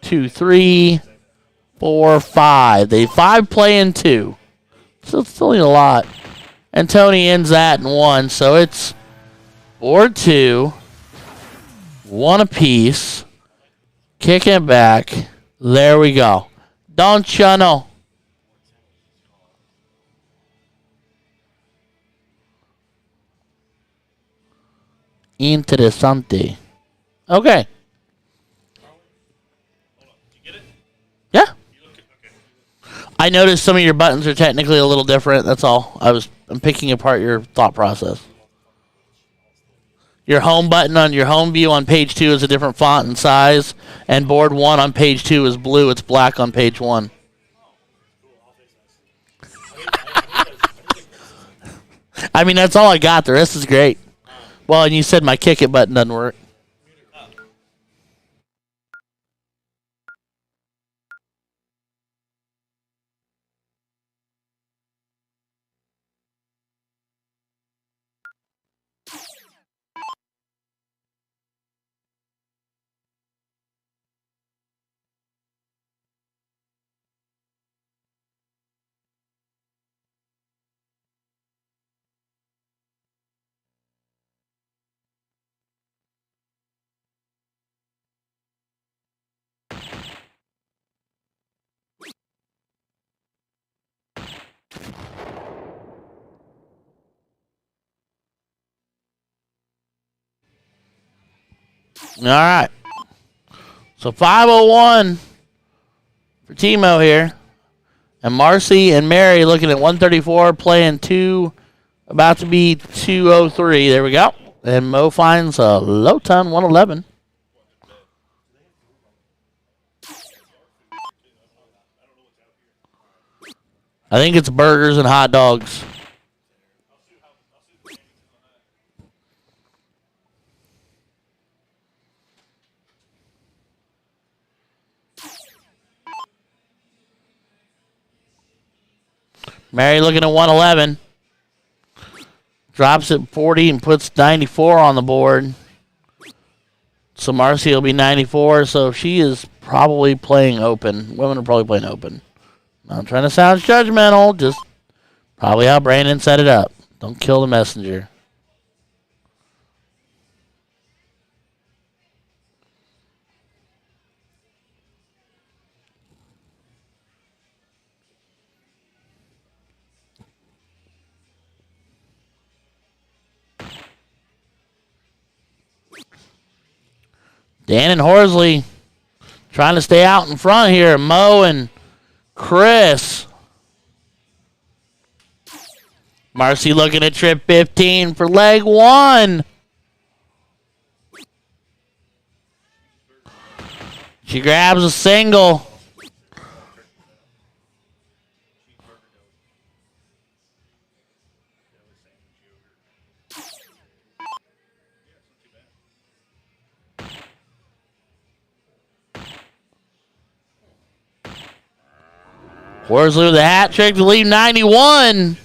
Speaker 1: 2, 3, 4, 5. They 5 playing 2. So it's still a lot. And Tony ends that in 1. So it's board 2. 1 apiece. Kicking it back. There we go. Don't you know? Interessante. Okay. Yeah. I noticed some of your buttons are technically a little different. That's all. I'm picking apart your thought process. Your home button on your home view on page 2 is a different font and size, and board 1 on page 2 is blue. It's black on page 1. I mean, that's all I got. The rest is great. Well, and you said my kick it button doesn't work. All right. So 501 for Timo here. And Marcy and Mary looking at 134, playing 2, about to be 203. There we go. And Mo finds a low ton, 111. I think it's burgers and hot dogs. Mary looking at 111. Drops it 40 and puts 94 on the board. So Marcy will be 94. So she is probably playing open. Women are probably playing open. Not trying to sound judgmental. Just probably how Brandon set it up. Don't kill the messenger. Dan and Horsley trying to stay out in front here. Mo and Chris. Marcy looking at trip 15 for leg 1. She grabs a single. Horsley with a hat trick to leave 91.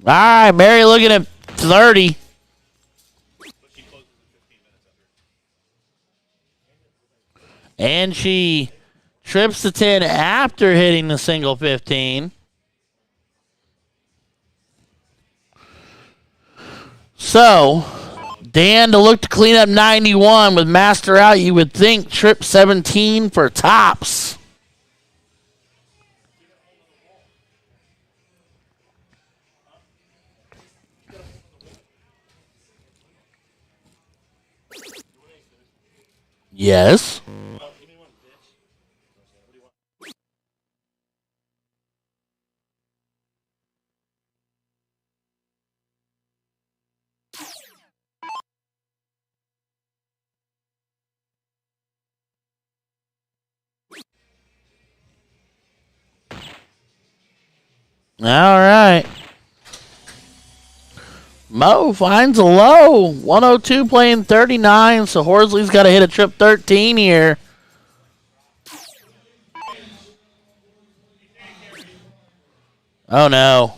Speaker 1: All right, Mary looking at 30. And she trips the 10 after hitting the single 15. So, Dan to look to clean up 91 with Master out. You would think trip 17 for tops. Yes. All right. Mo finds a low. 102 playing 39, so Horsley's got to hit a trip 13 here. Oh, no.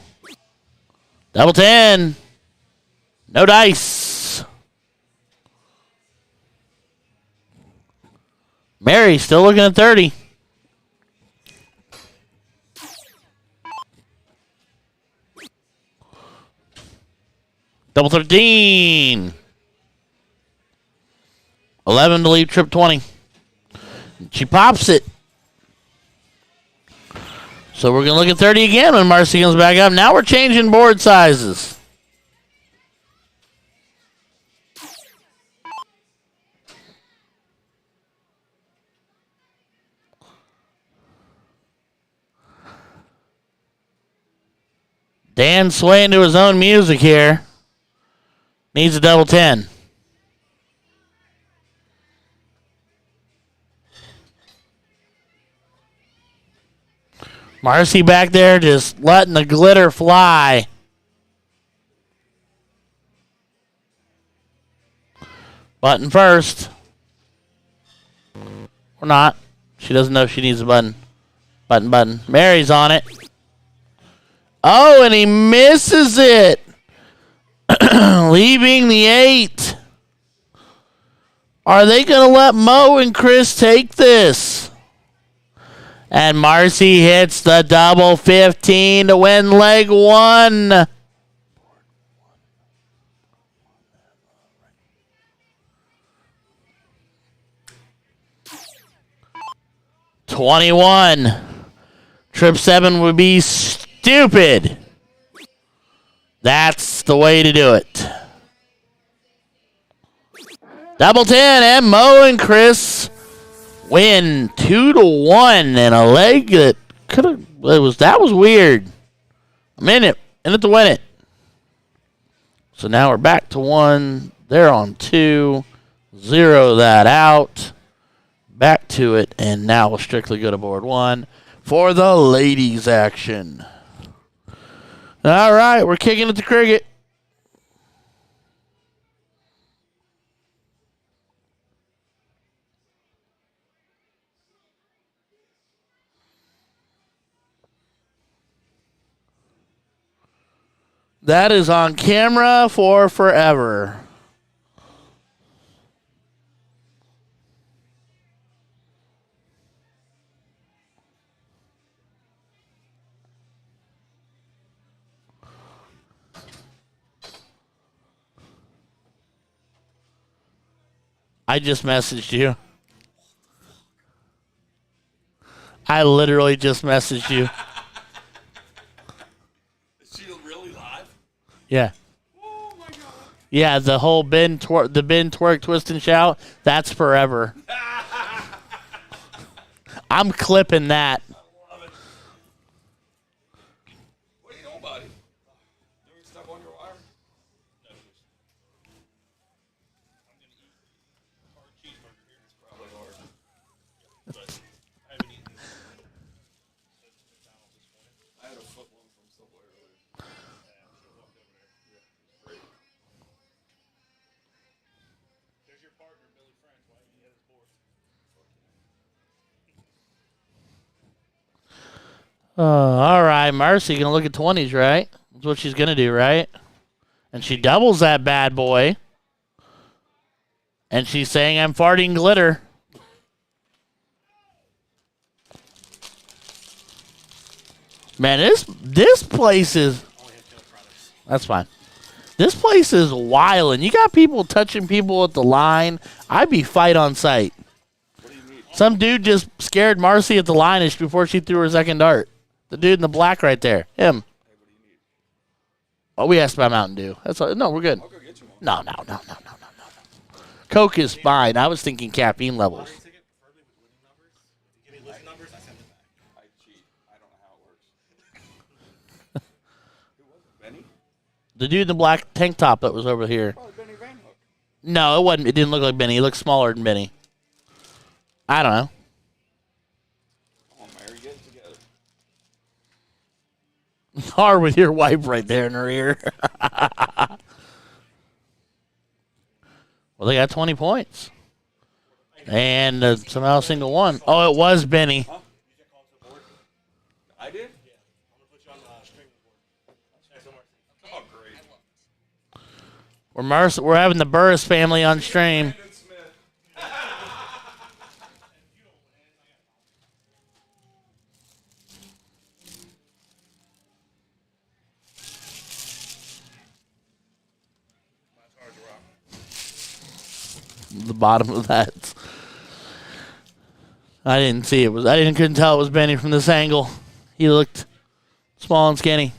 Speaker 1: Double 10. No dice. Mary still looking at 30. Double 13. 11 to leave trip 20. She pops it. So we're going to look at 30 again when Marcy comes back up. Now we're changing board sizes. Dan swaying to his own music here. Needs a double 10. Marcy back there just letting the glitter fly. Button first. Or not. She doesn't know she needs a button. Button. Mary's on it. Oh, and he misses it. Leaving the 8. Are they going to let Mo and Chris take this? And Marcy hits the double 15 to win leg 1. $21. Trip 7 would be stupid. That's the way to do it. Double 10, and Mo and Chris win 2-1 and a leg that that was weird. I'm in it to win it. So now we're back to 1. They're on 2. 0 that out. Back to it, and now we'll strictly go to board 1 for the ladies action. All right, we're kicking it to cricket. That is on camera for forever. I just messaged you. I literally just messaged you.
Speaker 4: Is she really live?
Speaker 1: Yeah.
Speaker 4: Oh my god.
Speaker 1: Yeah, the whole Ben twerk, twist, and shout, that's forever. I'm clipping that.
Speaker 4: I love it. What are you doing, buddy? You ain't stuck on your wire? No. I'm going to eat hard cheeseburger here. It's probably hard. Yeah, but I haven't eaten McDonald's this morning. I had a foot long from Subway earlier. Yeah, I walked over there. Yeah, great. There's your partner, Billy French. Why didn't you get his board?
Speaker 1: All right, Marcy gonna look at 20s, right? That's what she's gonna do, right? And she doubles that bad boy. And she's saying, I'm farting glitter. Man, this place is... That's fine. This place is wild, and you got people touching people at the line. I'd be fight on sight. Some dude just scared Marcy at the line before she threw her second dart. The dude in the black right there. Him. Oh, we asked about Mountain Dew. That's all. No, we're good. No. Coke is fine. I was thinking caffeine levels.
Speaker 4: I cheat. I don't know how it works. Who was it? Benny?
Speaker 1: The dude in the black tank top that was over here.
Speaker 4: Oh, Benny Van Hook.
Speaker 1: No, it wasn't. It didn't look like Benny. He looked smaller than Benny. I don't know.
Speaker 4: Come on, Mary, get it together.
Speaker 1: Hard with your wife right there in her ear. Well, they got 20 points. And somehow single one. Oh, it was Benny.
Speaker 4: Huh? I did? Yeah. I'm going to put you on the string board. Oh, great.
Speaker 1: We're having the Burris family on stream.
Speaker 4: Brandon Smith.
Speaker 1: The bottom of that. I didn't see it. Couldn't tell it was Benny from this angle. He looked small and skinny.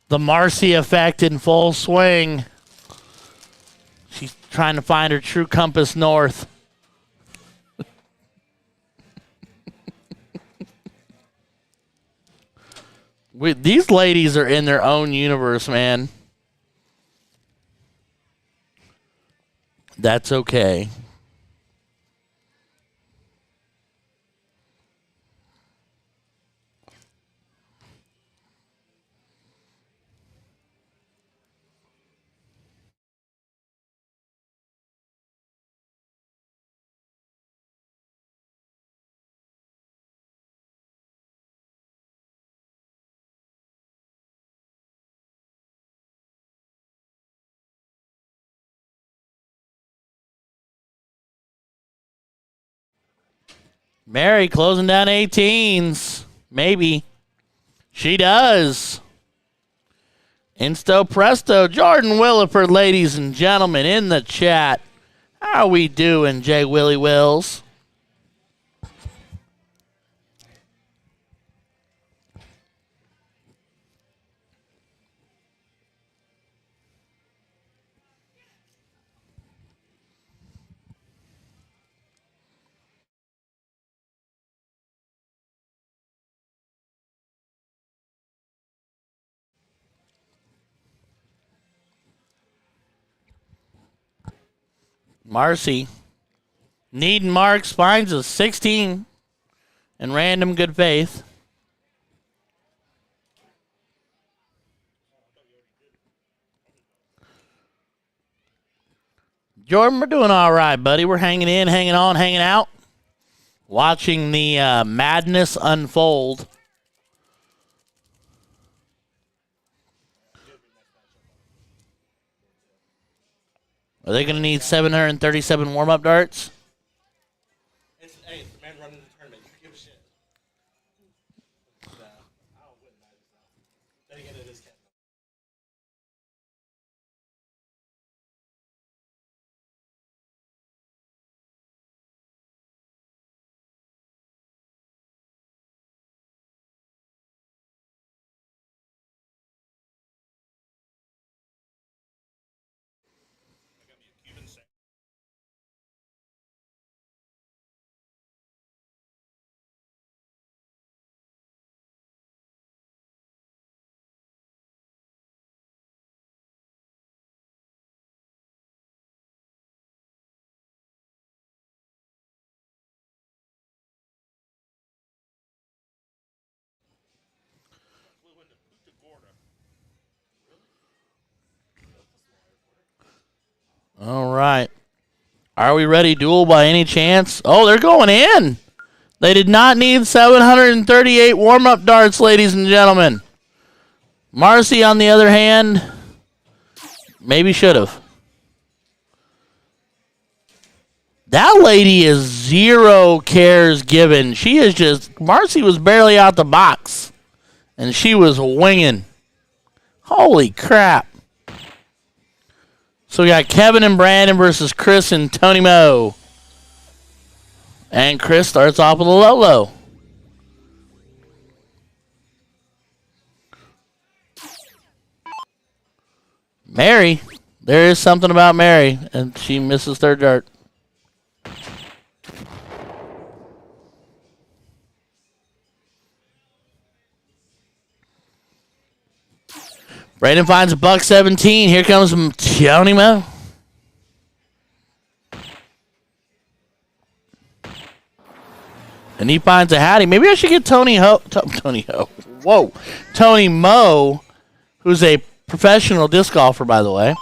Speaker 1: The Marcy effect in full swing. She's trying to find her true compass north. These ladies are in their own universe, man. That's okay. Mary closing down 18s. Maybe. She does. Insto presto. Jordan Williford, ladies and gentlemen, in the chat. How we doing, J. Willie Wills? Marcy. Needing marks, finds a 16 in random good faith. Jordan, we're doing all right, buddy. We're hanging in, hanging on, hanging out, watching the madness unfold. Are they going to need 737 warm-up darts?
Speaker 6: Hey, it's the man running the tournament. You give a shit. I'll win that. Then again, it is Kevin.
Speaker 1: All right. Are we ready, duel, by any chance? Oh, they're going in. They did not need 738 warm-up darts, ladies and gentlemen. Marcy, on the other hand, maybe should have. That lady is zero cares given. She is just, Marcy was barely out the box, and she was winging. Holy crap. So we got Kevin and Brandon versus Chris and Tony Moe. And Chris starts off with a low-low. Mary. There is something about Mary, and she misses third dart. Brandon finds a buck 17. Here comes Tony Moe. And he finds a hattie. Maybe I should get Tony Moe, who's a professional disc golfer, by the way,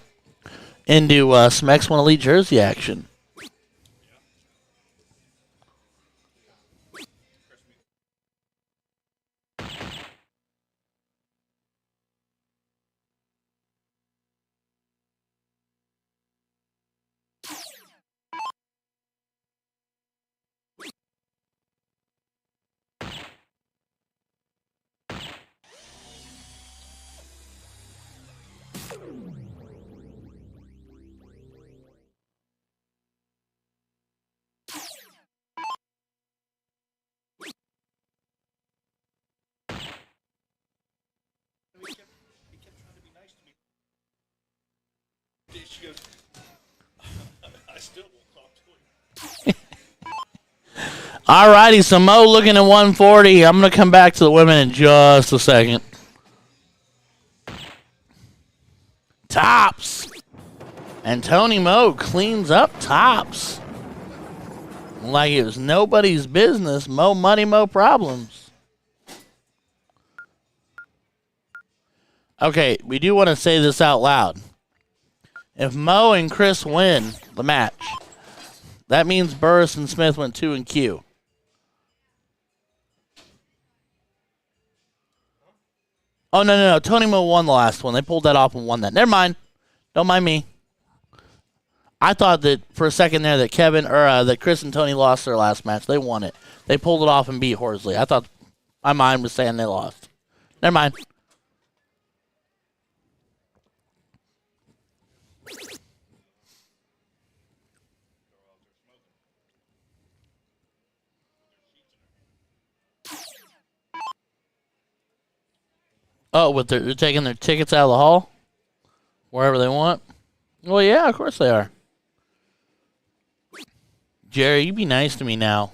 Speaker 1: into some X1 Elite jersey action.
Speaker 2: She goes, I still won't talk to him.
Speaker 1: All righty, so Mo looking at 140. I'm going to come back to the women in just a second. Tops. And Tony Moe cleans up tops. Like it was nobody's business. Mo money, Mo problems. Okay, we do want to say this out loud. If Mo and Chris win the match, that means Burris and Smith went 2 and Q. Oh, no. Tony Moe won the last one. They pulled that off and won that. Never mind. Don't mind me. I thought that for a second there that that Chris and Tony lost their last match. They won it. They pulled it off and beat Horsley. I thought my mind was saying they lost. Never mind. Oh, they're taking their tickets out of the hall? Wherever they want? Well, yeah, of course they are. Jerry, you be nice to me now.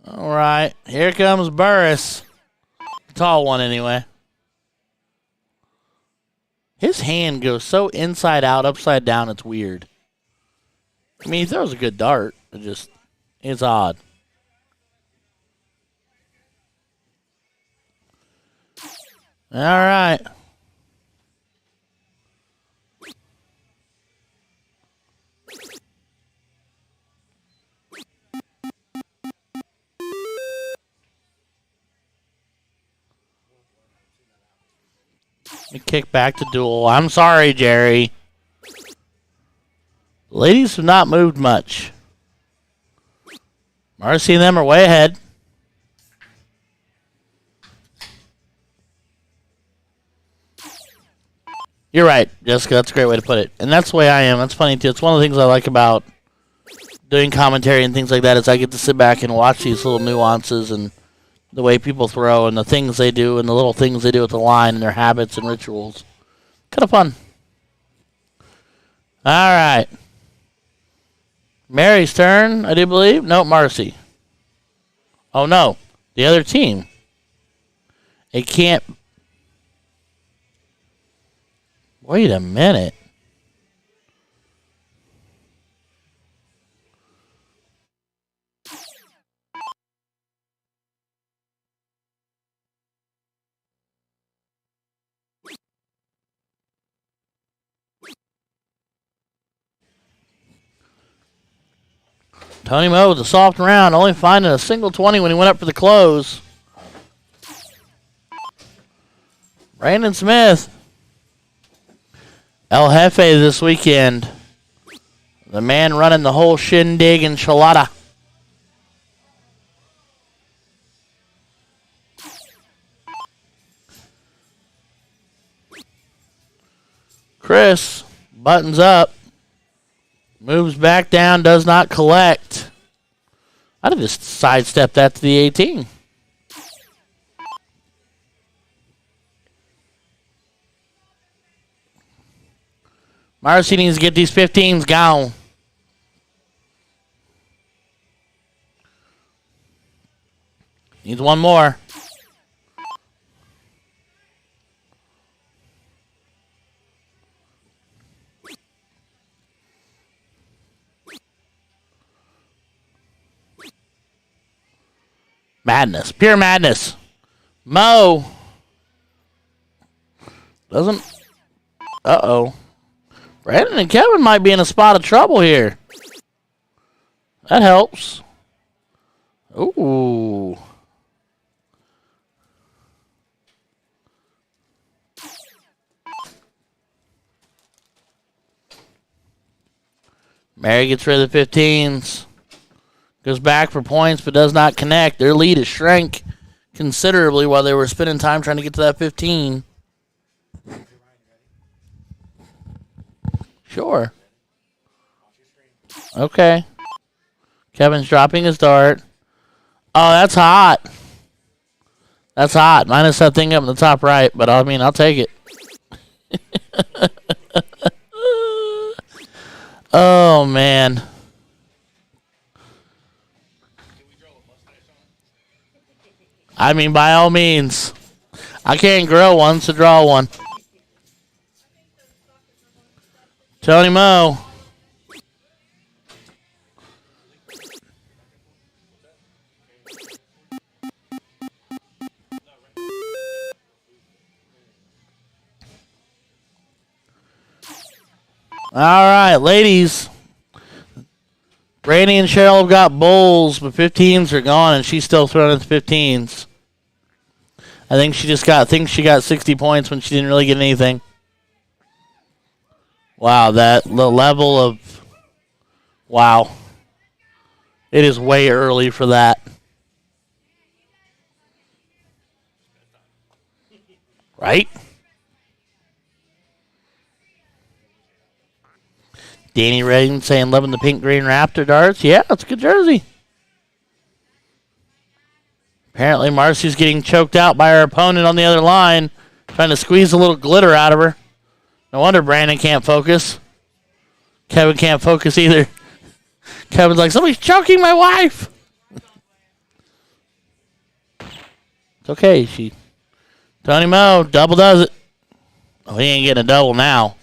Speaker 1: All right, here comes Burris. The tall one, anyway. His hand goes so inside out, upside down, it's weird. I mean, he throws a good dart. It's odd. All right. We kick back to duel. I'm sorry, Jerry. The ladies have not moved much. Marcy and them are way ahead. You're right, Jessica. That's a great way to put it. And that's the way I am. That's funny, too. It's one of the things I like about doing commentary and things like that is I get to sit back and watch these little nuances and the way people throw and the things they do and the little things they do with the line and their habits and rituals. Kind of fun. All right. Mary's turn, I do believe. No, Marcy. Oh, no. The other team. It can't. Wait a minute. Tony Moe with a soft round, only finding a single 20 when he went up for the close. Brandon Smith. El Jefe this weekend. The man running the whole shindig enchilada. Chris buttons up. Moves back down, does not collect. I'd have just sidestepped that to the 18. Marcy needs to get these 15s gone. Needs one more. Madness. Pure madness. Mo. Doesn't. Uh-oh. Brandon and Kevin might be in a spot of trouble here. That helps. Ooh. Mary gets rid of the 15s. Goes back for points, but does not connect. Their lead has shrank considerably while they were spending time trying to get to that 15. Sure. Okay. Kevin's dropping his dart. Oh, that's hot. That's hot. Minus that thing up in the top right, but I mean, I'll take it. Oh, man. I mean, by all means. I can't grow one, so draw one. Tony Moe. All right, ladies. Brandy and Cheryl have got bowls, but 15s are gone, and she's still throwing at the 15s. I think she got 60 points when she didn't really get anything. Wow, the level of... Wow. It is way early for that. Right? Danny Redding saying loving the pink green Raptor darts. Yeah, that's a good jersey. Apparently Marcy's getting choked out by her opponent on the other line, trying to squeeze a little glitter out of her. No wonder Brandon can't focus. Kevin can't focus either. Kevin's like, somebody's choking my wife. It's okay. Tony Moe, double does it. Oh, he ain't getting a double now.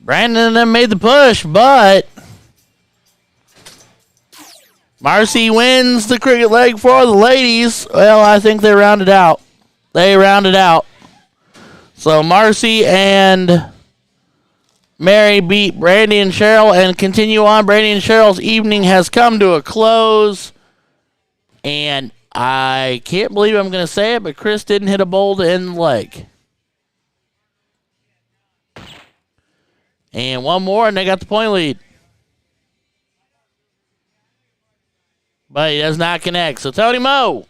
Speaker 1: Brandon and them made the push, but Marcy wins the cricket leg for the ladies. Well, I think they rounded out. They rounded out. So Marcy and Mary beat Brandy and Cheryl and continue on. Brandy and Cheryl's evening has come to a close. And I can't believe I'm going to say it, but Chris didn't hit a bowl to end the leg. And one more, and they got the point lead. But he does not connect. So Tony Moe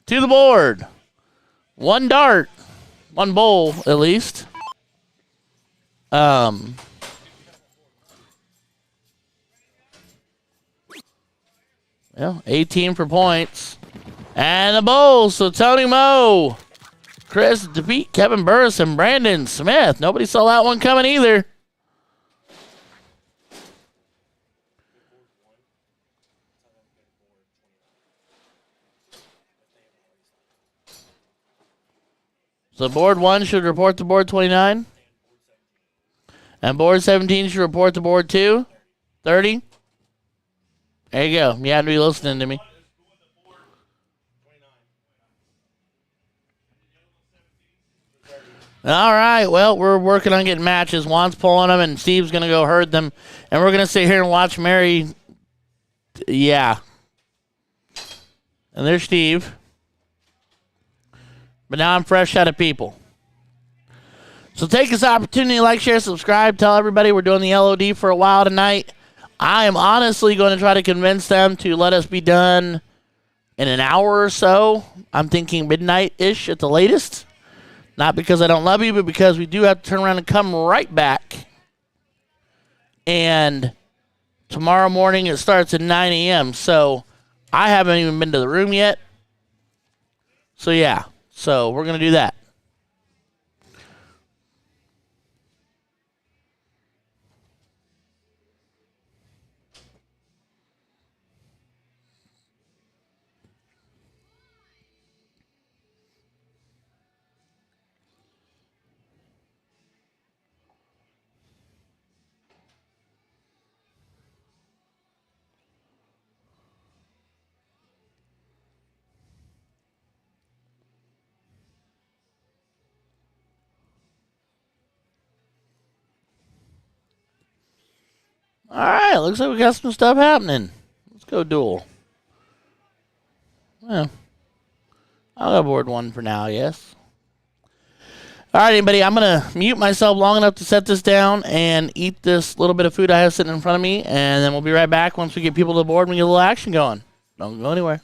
Speaker 1: to the board. One dart. One bowl, at least. Well, 18 for points. And the bowl. So Tony Moe. Chris defeat Kevin Burris and Brandon Smith. Nobody saw that one coming either. So board 1 should report to board 29. And board 17 should report to board 2. 30. There you go. You had to be listening to me. All right. Well, we're working on getting matches. Juan's pulling them, and Steve's going to go herd them. And we're going to sit here and watch Mary. Yeah. And there's Steve. But now I'm fresh out of people. So take this opportunity, like, share, subscribe. Tell everybody we're doing the LOD for a while tonight. I am honestly going to try to convince them to let us be done in an hour or so. I'm thinking midnight-ish at the latest. Not because I don't love you, but because we do have to turn around and come right back. And tomorrow morning it starts at 9 a.m. So I haven't even been to the room yet. So, yeah. So we're going to do that. All right, looks like we got some stuff happening. Let's go duel. Well, I'll go board 1 for now, yes. All right, anybody, I'm going to mute myself long enough to set this down and eat this little bit of food I have sitting in front of me, and then we'll be right back once we get people to the board and we get a little action going. Don't go anywhere.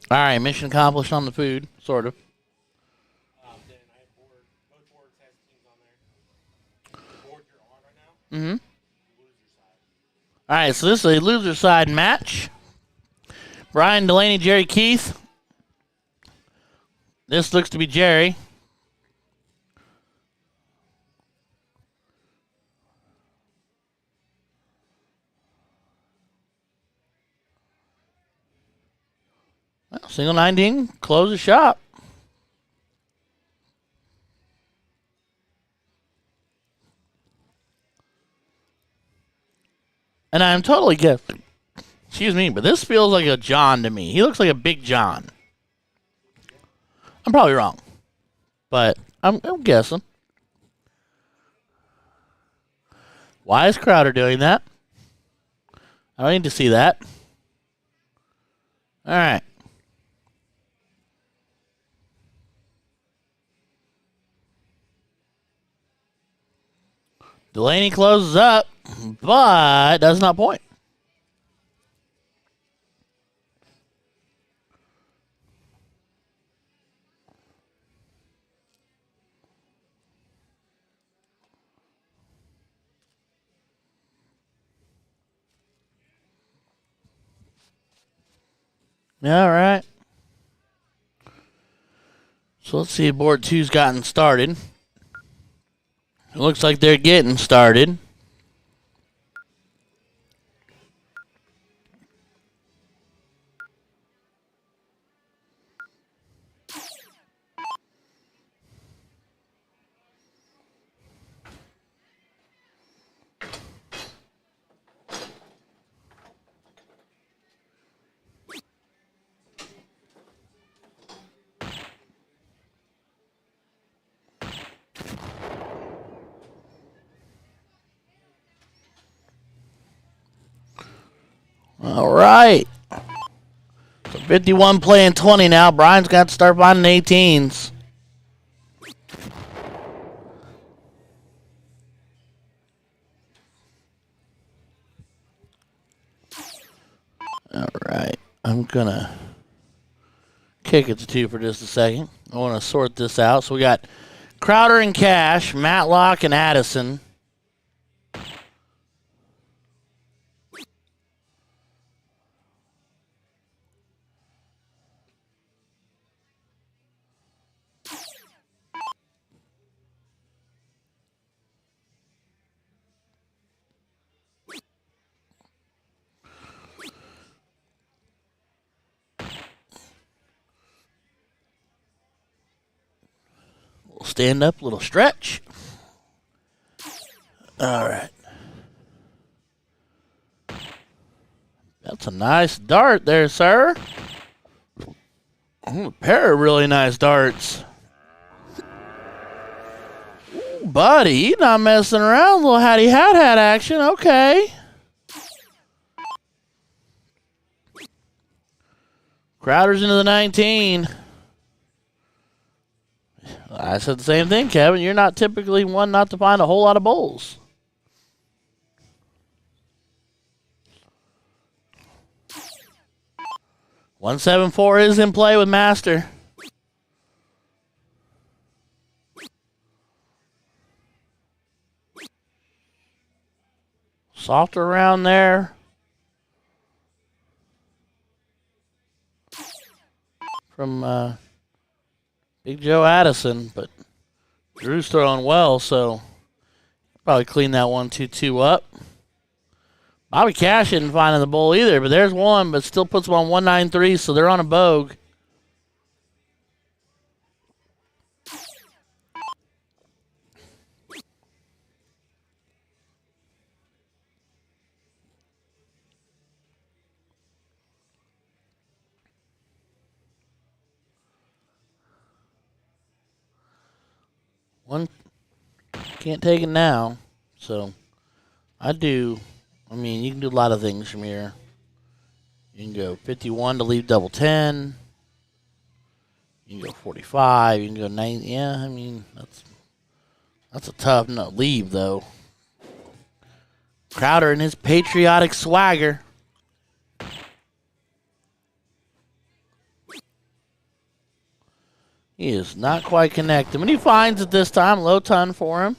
Speaker 1: All right, mission accomplished on the food, sort of.
Speaker 6: Then I have board. Both boards has teams on there. The board you're on right now,
Speaker 1: Mm-hmm.
Speaker 6: loser side.
Speaker 1: All right, so this is a loser side match. Brian Delaney, Jerry Keith. This looks to be Jerry. Well, single 19, close the shop. And I'm totally guessing. Excuse me, but this feels like a John to me. He looks like a big John. I'm probably wrong, but I'm guessing. Why is Crowder doing that? I don't need to see that. All right. Delaney closes up, but does not point. All right. So let's see if board two's gotten started. It looks like they're getting started. All right. So 51 playing 20 now. Brian's got to start finding 18s. All right. I'm going to kick it to 2 for just a second. I want to sort this out. So we got Crowder and Cash, Matlock and Addison. Stand up, little stretch. All right. That's a nice dart there, sir. A pair of really nice darts. Ooh, buddy, you're not messing around. Little hattie hat action. Okay. Crowder's into the 19. I said the same thing, Kevin. You're not typically one not to find a whole lot of bowls. $174 is in play with Master. Softer around there. From Big Joe Addison, but Drew's throwing well, so probably clean that 1-2-2 up. Bobby Cash isn't finding the bowl either, but there's one, but still puts them on 193, so they're on a bogue. One can't take it now, so I do. I mean, you can do a lot of things from here. You can go 51 to leave double 10. You can go 45. You can go 90. Yeah, I mean, that's a tough leave, though. Crowder and his patriotic swagger. He is not quite connected. When he finds it this time, low ton for him.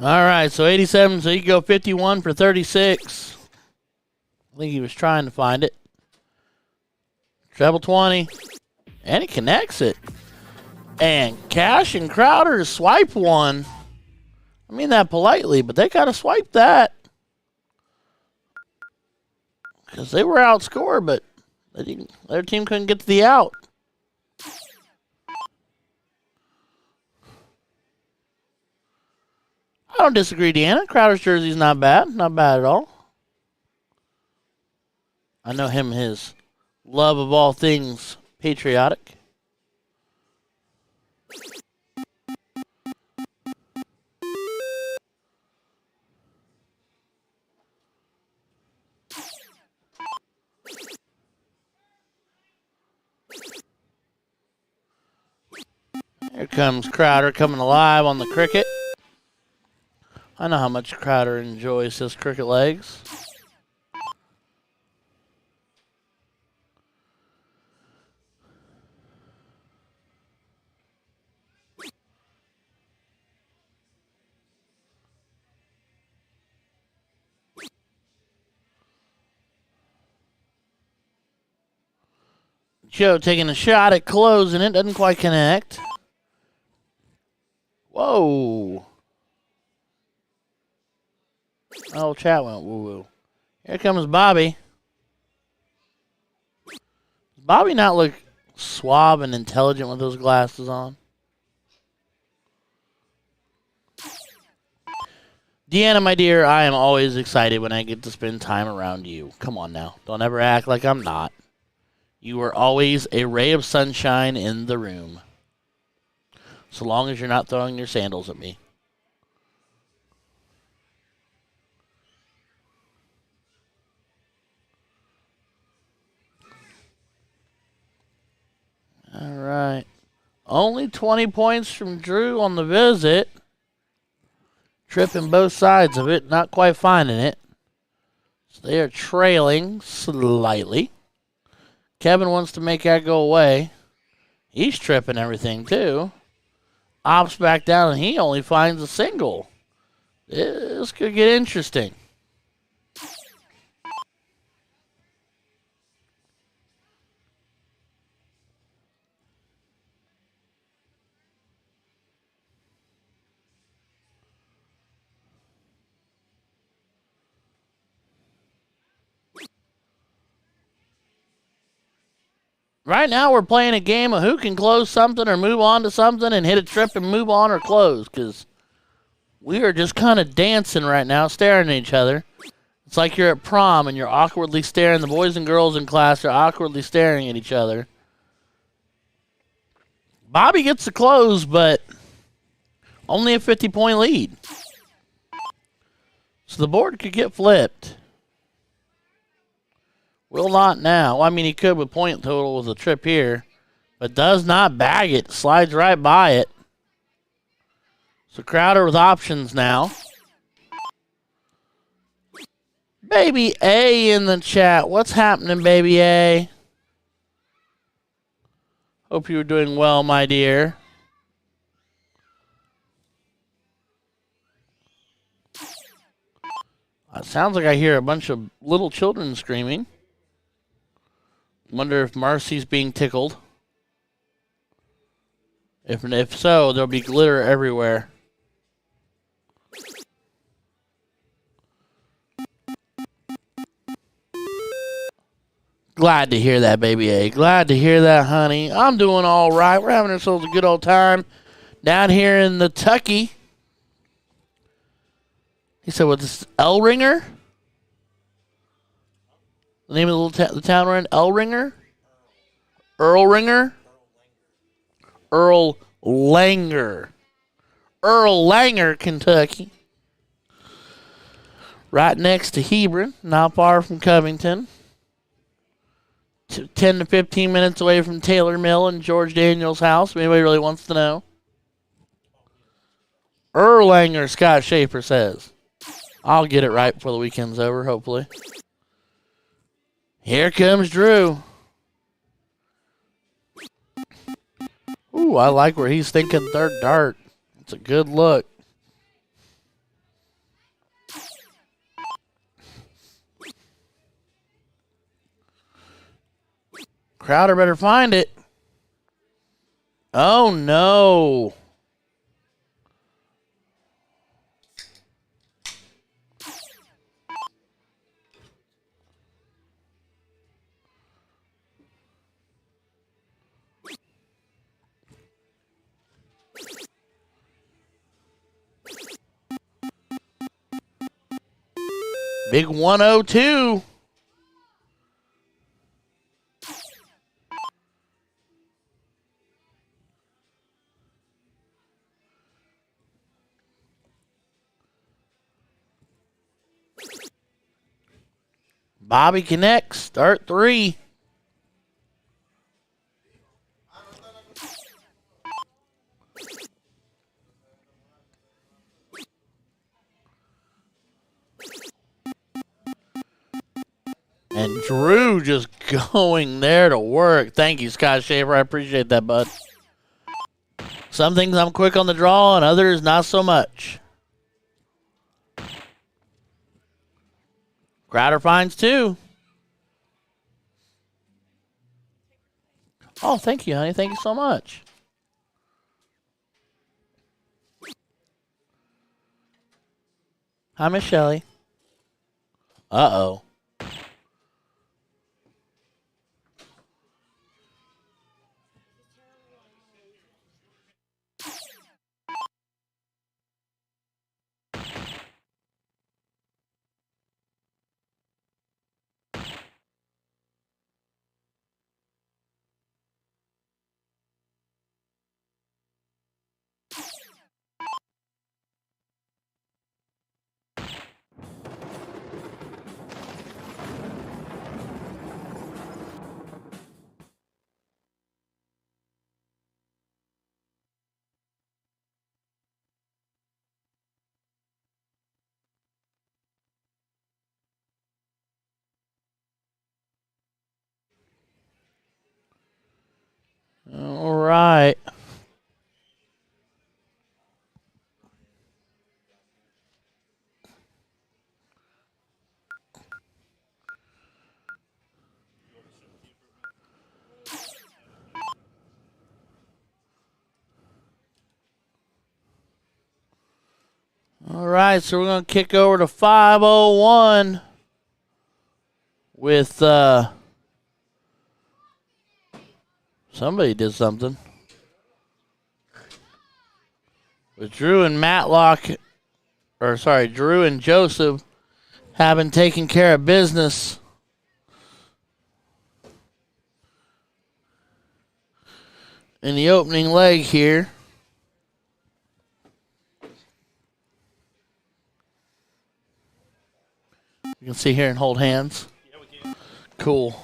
Speaker 1: All right, so 87, so you can go 51 for 36. I think he was trying to find it. Treble 20. And he connects it. And Cash and Crowder swipe one. I mean that politely, but they got to swipe that. Because they were outscored, but their team couldn't get to the out. I don't disagree, Deanna. Crowder's jersey's not bad. Not bad at all. I know him, his love of all things patriotic. Here comes Crowder coming alive on the cricket. I know how much Crowder enjoys his cricket legs. Joe taking a shot at closing it. Doesn't quite connect. Whoa. Oh, chat went woo-woo. Here comes Bobby. Does Bobby not look suave and intelligent with those glasses on? Deanna, my dear, I am always excited when I get to spend time around you. Come on now. Don't ever act like I'm not. You are always a ray of sunshine in the room. So long as you're not throwing your sandals at me. All right. Only 20 points from Drew on the visit. Tripping both sides of it, not quite finding it. So they are trailing slightly. Kevin wants to make that go away. He's tripping everything too. Opts back down and he only finds a single. This could get interesting. Right now we're playing a game of who can close something or move on to something and hit a trip and move on or close, because we are just kind of dancing right now, staring at each other. It's like you're at prom and you're awkwardly staring. The boys and girls in class are awkwardly staring at each other. Bobby gets the close, but only a 50-point lead. So the board could get flipped. Will not now. Well, I mean, he could with point total with a trip here, but does not bag it. Slides right by it. So Crowder with options now. Baby A in the chat. What's happening, Baby A? Hope you were doing well, my dear. It sounds like I hear a bunch of little children screaming. Wonder if Marcy's being tickled. If so, there'll be glitter everywhere. Glad to hear that, Baby A. Glad to hear that, honey. I'm doing all right. We're having ourselves a good old time down here in the Tucky. He said, "What's this, Erlanger? The name of the town we're in, Erlanger? Erlanger? Erlanger. Erlanger, Kentucky. Right next to Hebron, not far from Covington. 10 to 15 minutes away from Taylor Mill and George Daniels' house, if anybody really wants to know. Erlanger, Scott Schaefer says. I'll get it right before the weekend's over, hopefully. Here comes Drew. Ooh, I like where he's thinking third dart. It's a good look. Crowder better find it. Oh, no. Big 102. Bobby connects. Start 3. And Drew just going there to work. Thank you, Scott Schaefer. I appreciate that, bud. Some things I'm quick on the draw, and others not so much. Crowder finds 2. Oh, thank you, honey. Thank you so much. Hi, Miss Shelley. Uh-oh. All right. All right, so we're going to kick over to 501 with somebody did something. With Drew and Drew and Joseph having taken care of business. In the opening leg here. You can see here and hold hands.
Speaker 3: Yeah, we can.
Speaker 1: Cool.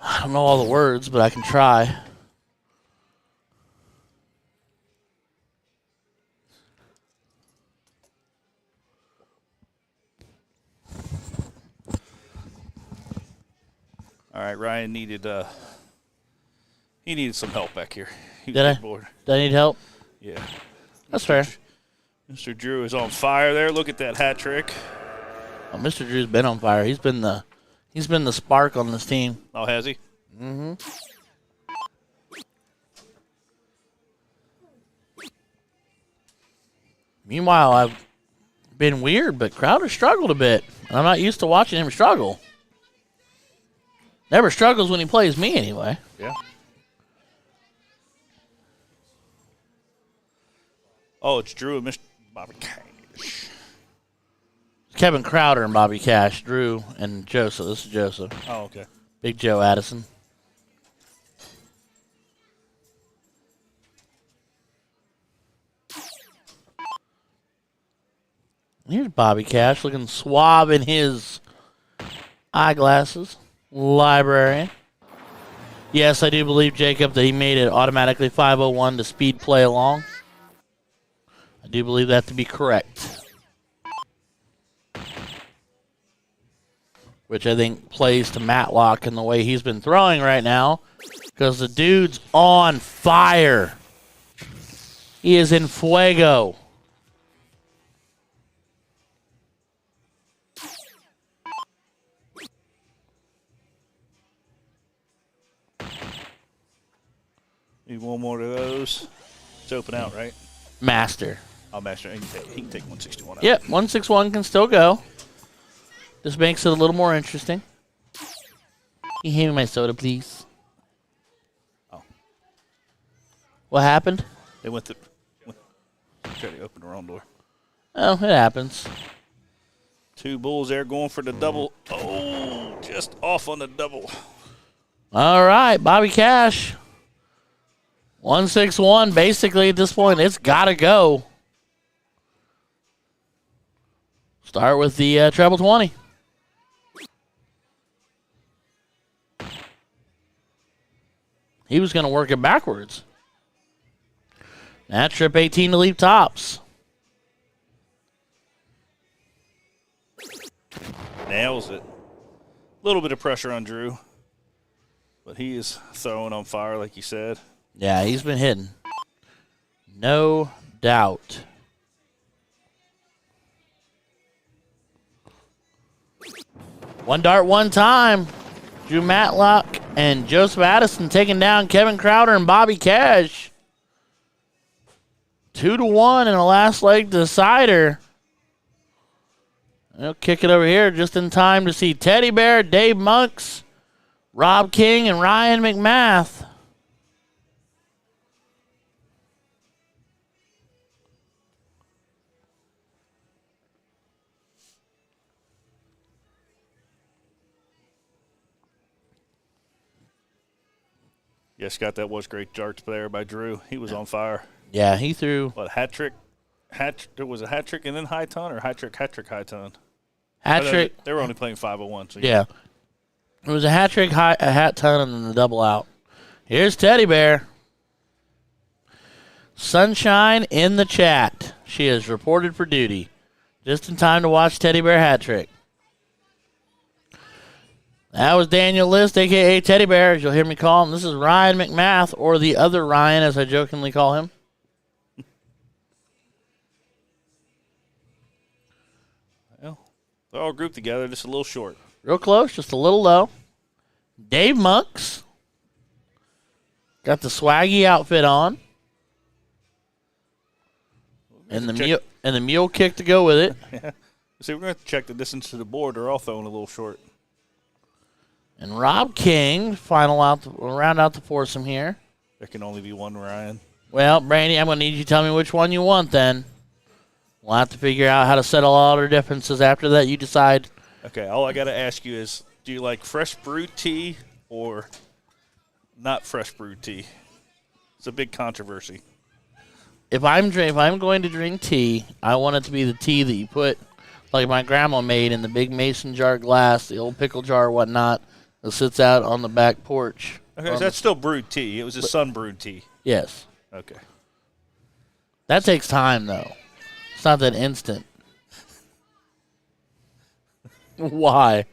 Speaker 1: I don't know all the words, but I can try.
Speaker 3: All right, Ryan needed he needed some help back here. He was
Speaker 1: Did I?
Speaker 3: bored.
Speaker 1: Do I need help?
Speaker 3: Yeah.
Speaker 1: That's fair.
Speaker 3: Mr. Drew is on fire there. Look at that hat trick.
Speaker 1: Oh, Mr. Drew's been on fire. He's been the spark on this team.
Speaker 3: Oh, has he?
Speaker 1: Mm-hmm. Meanwhile, I've been weird, but Crowder struggled a bit. I'm not used to watching him struggle. Never struggles when he plays me, anyway.
Speaker 3: Yeah. Oh, it's Drew and Mr. Bobby Cash.
Speaker 1: Kevin Crowder and Bobby Cash, Drew and Joseph. This is Joseph.
Speaker 3: Oh, okay.
Speaker 1: Big Joe Addison. Here's Bobby Cash looking suave in his eyeglasses. Librarian. Yes, I do believe, Jacob, that he made it automatically 501 to speed play along. I do believe that to be correct. Which I think plays to Matlock in the way he's been throwing right now. Because the dude's on fire. He is in fuego.
Speaker 3: Need one more of those. It's open out, right?
Speaker 1: Master.
Speaker 3: I'll master. He can take 161 out.
Speaker 1: Yep, 161 can still go. This makes it a little more interesting. Can you hand me my soda, please?
Speaker 3: Oh.
Speaker 1: What happened?
Speaker 3: They went to try to open the wrong door.
Speaker 1: Oh, it happens.
Speaker 3: 2 bulls there going for the double. Oh, just off on the double.
Speaker 1: All right, Bobby Cash. 161. Basically, at this point, it's got to go. Start with the treble 20. He was going to work it backwards. That trip 18 to leave tops.
Speaker 3: Nails it. A little bit of pressure on Drew. But he is throwing on fire, like you said.
Speaker 1: Yeah, he's been hitting. No doubt. One dart, one time. Drew Matlock and Joseph Addison taking down Kevin Crowder and Bobby Cash. 2-1 in the last leg decider. They'll kick it over here just in time to see Teddy Bear, Dave Monks, Rob King, and Ryan McMath.
Speaker 3: Yeah, Scott, that was great darts there by Drew. He was on fire.
Speaker 1: Yeah, he threw.
Speaker 3: What, hat trick? There was a hat trick and then high ton, or hat trick, high ton?
Speaker 1: Hat trick.
Speaker 3: They were only playing 501. So
Speaker 1: Yeah. It was a hat trick, a hat ton, and then the double out. Here's Teddy Bear. Sunshine in the chat. She is reported for duty. Just in time to watch Teddy Bear hat trick. That was Daniel List, a.k.a. Teddy Bear, as you'll hear me call him. This is Ryan McMath, or the other Ryan, as I jokingly call him.
Speaker 3: Well, they're all grouped together, just a little short.
Speaker 1: Real close, just a little low. Dave Monks. Got the swaggy outfit on. And the mule kick to go with it.
Speaker 3: Yeah. See, we're going to check the distance to the board. They're all throwing a little short.
Speaker 1: And Rob King, round out the foursome here.
Speaker 3: There can only be one Ryan.
Speaker 1: Well, Brandy, I'm going to need you to tell me which one you want then. We'll have to figure out how to settle all our differences after that. You decide.
Speaker 3: Okay, all I got to ask you is, do you like fresh brewed tea or not fresh brewed tea? It's a big controversy.
Speaker 1: If I'm going to drink tea, I want it to be the tea that you put, like my grandma made in the big mason jar glass, the old pickle jar or whatnot, that sits out on the back porch.
Speaker 3: Okay, so that's still brewed tea. It was a sun brewed tea.
Speaker 1: Yes.
Speaker 3: Okay.
Speaker 1: That takes time, though. It's not that instant. Why?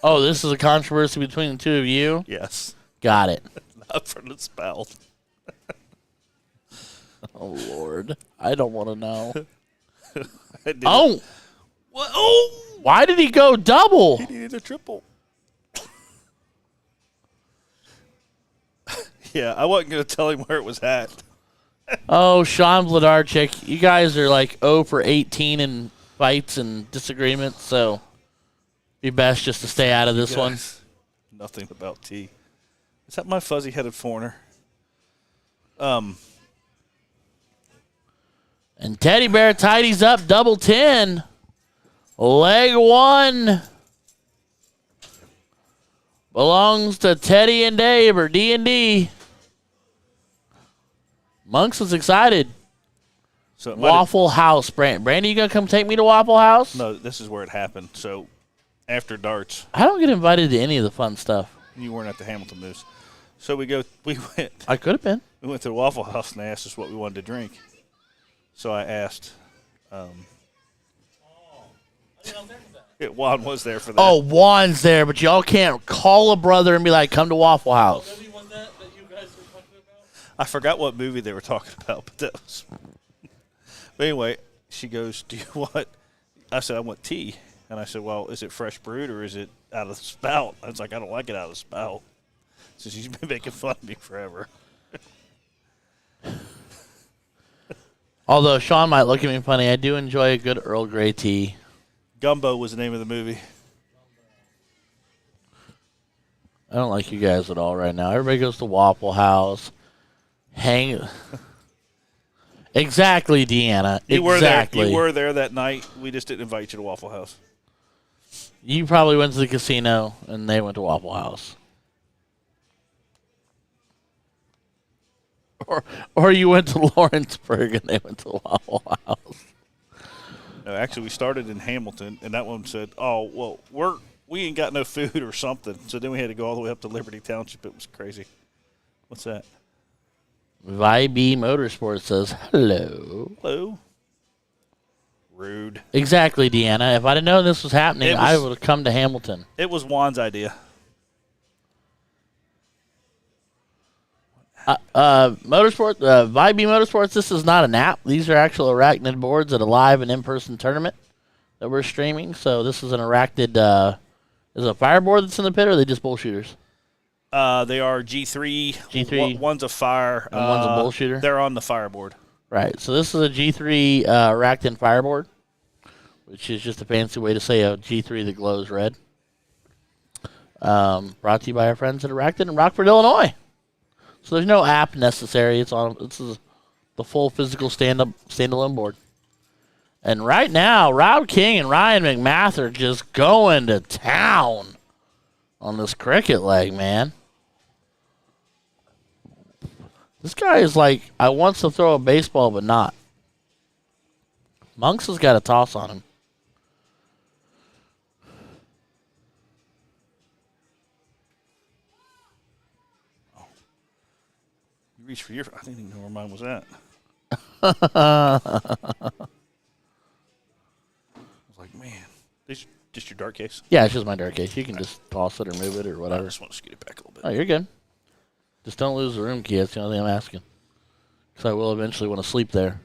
Speaker 1: Oh, this is a controversy between the two of you?
Speaker 3: Yes.
Speaker 1: Got it.
Speaker 3: Not from the spout.
Speaker 1: Oh, Lord. I don't want to know.
Speaker 3: Oh! What? Oh!
Speaker 1: Why did he go double?
Speaker 3: He needed a triple. Yeah, I wasn't going to tell him where it was at.
Speaker 1: Oh, Sean Vladarchik, you guys are like 0 for 18 in fights and disagreements, so be best just to stay out of this one.
Speaker 3: Nothing about tea. Is that my fuzzy-headed foreigner?
Speaker 1: And Teddy Bear tidies up double 10. Leg one belongs to Teddy and Dave, or D&D. Monks is excited.
Speaker 3: So it might have-
Speaker 1: Waffle House, Brandy, you gonna come take me to Waffle House?
Speaker 3: no, this is where it happened. So after darts,
Speaker 1: I don't get invited to any of the fun stuff.
Speaker 3: you weren't at the Hamilton Moose. So we went.
Speaker 1: I could have been.
Speaker 3: We went to the Waffle House and they asked us what we wanted to drink. So I asked. Juan was there for that.
Speaker 1: Oh, Juan's there, but y'all can't call a brother and be like, come to Waffle House.
Speaker 6: Movie was that you guys were talking about?
Speaker 3: I forgot what movie they were talking about, but that was. But anyway, she goes, "Do you want?" I said, "I want tea," and I said, "Well, is it fresh brewed or is it out of the spout?" I was like, "I don't like it out of the spout." So she's been making fun of me forever.
Speaker 1: Although Sean might look at me funny, I do enjoy a good Earl Grey tea.
Speaker 3: Gumbo was the name of the movie.
Speaker 1: I don't like you guys at all right now. Everybody goes to Waffle House. Exactly, Deanna. Exactly.
Speaker 3: You were there that night. We just didn't invite you to Waffle House.
Speaker 1: You probably went to the casino and they went to Waffle House. Or you went to Lawrenceburg and they went to Waffle House.
Speaker 3: No, actually, we started in Hamilton, and that one said, "Oh, well, we ain't got no food or something." So then we had to go all the way up to Liberty Township. It was crazy. What's that?
Speaker 1: Vibe Motorsports says, hello.
Speaker 3: Hello. Rude.
Speaker 1: Exactly, Deanna. If I'd have known this was happening, I would have come to Hamilton.
Speaker 3: It was Juan's idea.
Speaker 1: Vibe Motorsports, this is not an app. These are actual arachnid boards at a live and in-person tournament that we're streaming. So this is an arachnid, is it a fireboard that's in the pit, or are they just bullshooters?
Speaker 3: They are G3.
Speaker 1: G3.
Speaker 3: One's a fire.
Speaker 1: And one's a bullshooter?
Speaker 3: They're on the fireboard.
Speaker 1: Right. So this is a G3 arachnid fireboard, which is just a fancy way to say a G3 that glows red. Brought to you by our friends at Arachnid in Rockford, Illinois. So there's no app necessary. This is the full physical standalone board. And right now, Rob King and Ryan McMath are just going to town on this cricket leg, man. This guy is like, I wants to throw a baseball, but not. Monks has got a toss on him.
Speaker 3: You reached for your. I didn't even know where mine was at. I was like, man, this just your dart case.
Speaker 1: Yeah, it's just my dart case. You can just toss it or move it or
Speaker 3: I
Speaker 1: whatever.
Speaker 3: just want to scoot it back a little bit.
Speaker 1: Oh, you're good. Just don't lose the room key. That's the only thing I'm asking. Because I will eventually want to sleep there.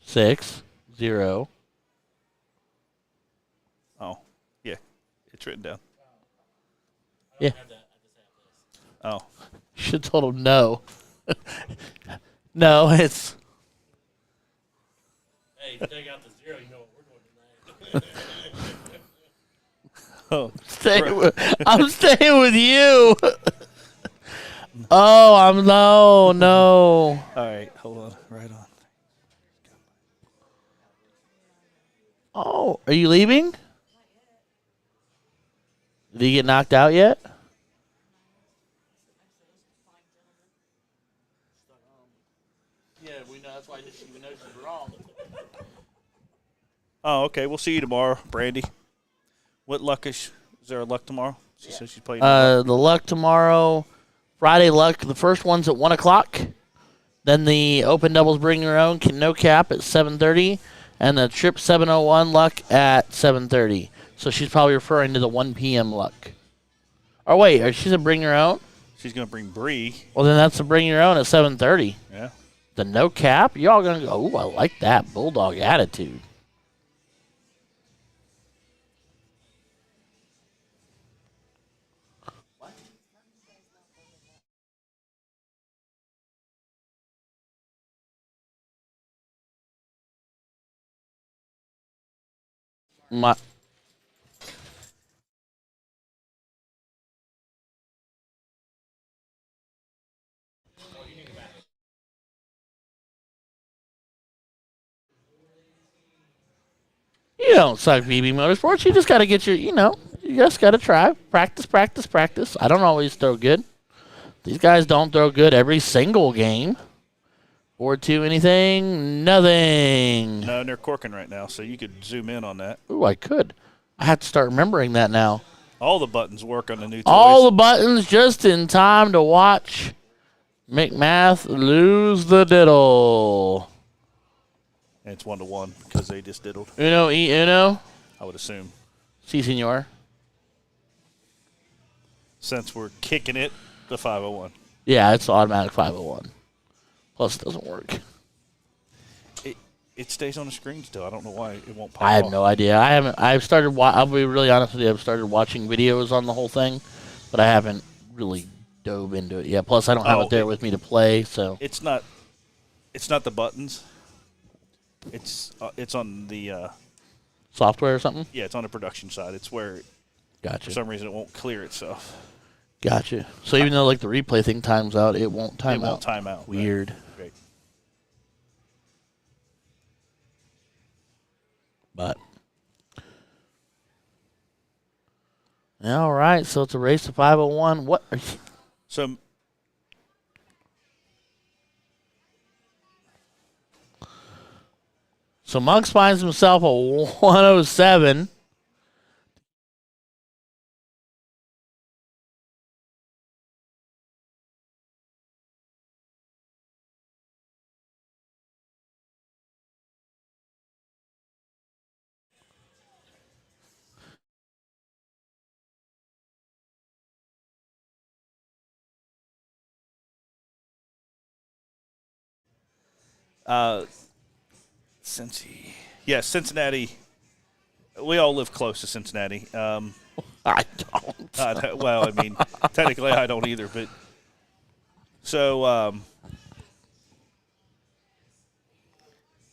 Speaker 1: 6, 0.
Speaker 3: Oh, yeah, it's written down.
Speaker 1: Yeah.
Speaker 3: Oh,
Speaker 1: Should have told him no. No, it's.
Speaker 6: Hey, if you take out the 0, you know what we're doing tonight.
Speaker 3: oh,
Speaker 1: I'm staying with you. Oh, no.
Speaker 3: all right, hold on, right on.
Speaker 1: Oh, are you leaving? Did he get knocked out yet? Yeah, we know that's why we know she's wrong.
Speaker 3: Oh, okay. We'll see you tomorrow, Brandy. What luck is there? A luck tomorrow? She says she's playing.
Speaker 1: The luck tomorrow, Friday luck. The first one's at 1 o'clock. Then the open doubles bring your own no cap at 7:30, and the trip 701 luck at 7:30. So she's probably referring to the 1 p.m. luck. Oh wait, she's a bring your own.
Speaker 3: She's gonna bring Bree.
Speaker 1: Well, then that's a bring your own at 7:30.
Speaker 3: Yeah.
Speaker 1: The no cap. Y'all gonna go? Ooh, I like that bulldog attitude. My. You don't suck, BB Motorsports. You just got to get your, you just got to try. Practice. I don't always throw good. These guys don't throw good every single game. Board 2, anything? Nothing.
Speaker 3: No, they're corking right now, so you could zoom in on that.
Speaker 1: Ooh, I could. I have to start remembering that now.
Speaker 3: All the buttons work on the new toys.
Speaker 1: All the buttons just in time to watch McMath lose the diddle.
Speaker 3: And it's 1-1 because they just diddled.
Speaker 1: Uno e uno.
Speaker 3: I would assume.
Speaker 1: Si, senor.
Speaker 3: Since we're kicking it, the 501.
Speaker 1: Yeah, it's automatic 501. Plus, it doesn't work.
Speaker 3: It stays on the screen still. I don't know why it won't pop
Speaker 1: I have
Speaker 3: off.
Speaker 1: no idea. I haven't. I've started. I'll be really honest with you. I've started watching videos on the whole thing, but I haven't really dove into it yet. Plus, I don't have it there with me to play. So
Speaker 3: It's not the buttons. It's on the
Speaker 1: software or something.
Speaker 3: it's on the production side. It's where for
Speaker 1: Gotcha.
Speaker 3: some reason it won't clear itself.
Speaker 1: Gotcha. So even though like the replay thing times out, it won't time out.
Speaker 3: It won't time out.
Speaker 1: Weird.
Speaker 3: Right.
Speaker 1: But all right, so it's a race to 501. What? Are you,
Speaker 3: So
Speaker 1: so Monks finds himself a 107.
Speaker 3: Cincinnati. We all live close to Cincinnati.
Speaker 1: I don't.
Speaker 3: Well, I mean, technically I don't either, but so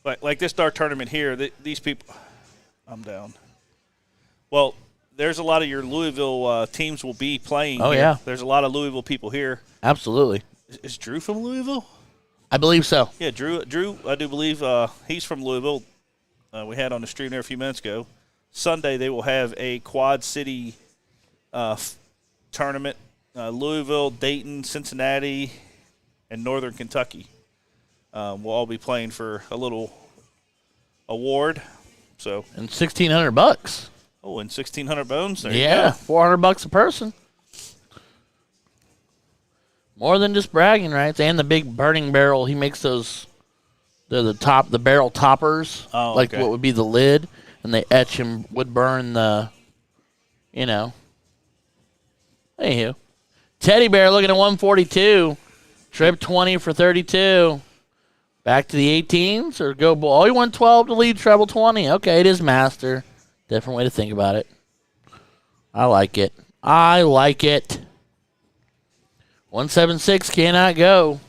Speaker 3: like this Dart tournament here, these people, I'm down. Well, there's a lot of your Louisville teams will be playing.
Speaker 1: Oh,
Speaker 3: here.
Speaker 1: yeah.
Speaker 3: There's a lot of Louisville people here.
Speaker 1: Absolutely.
Speaker 3: Is Drew from Louisville?
Speaker 1: I believe so.
Speaker 3: Yeah, Drew. I do believe he's from Louisville. We had on the stream there a few minutes ago. Sunday they will have a Quad City tournament. Louisville, Dayton, Cincinnati, and Northern Kentucky will all be playing for a little award. So
Speaker 1: And $1,600.
Speaker 3: and 1,600 bones. There
Speaker 1: Yeah,
Speaker 3: you go.
Speaker 1: $400 a person. More than just bragging rights, and the big burning barrel. He makes those. They're the barrel toppers, like
Speaker 3: okay.
Speaker 1: what would be the lid, and they etch and would burn the. Anywho, Teddy Bear looking at 142, trip 20 for 32. Back to the 18s or go bull. Oh, he won 12 to lead treble 20. Okay, it is master. Different way to think about it. I like it. 176 cannot go.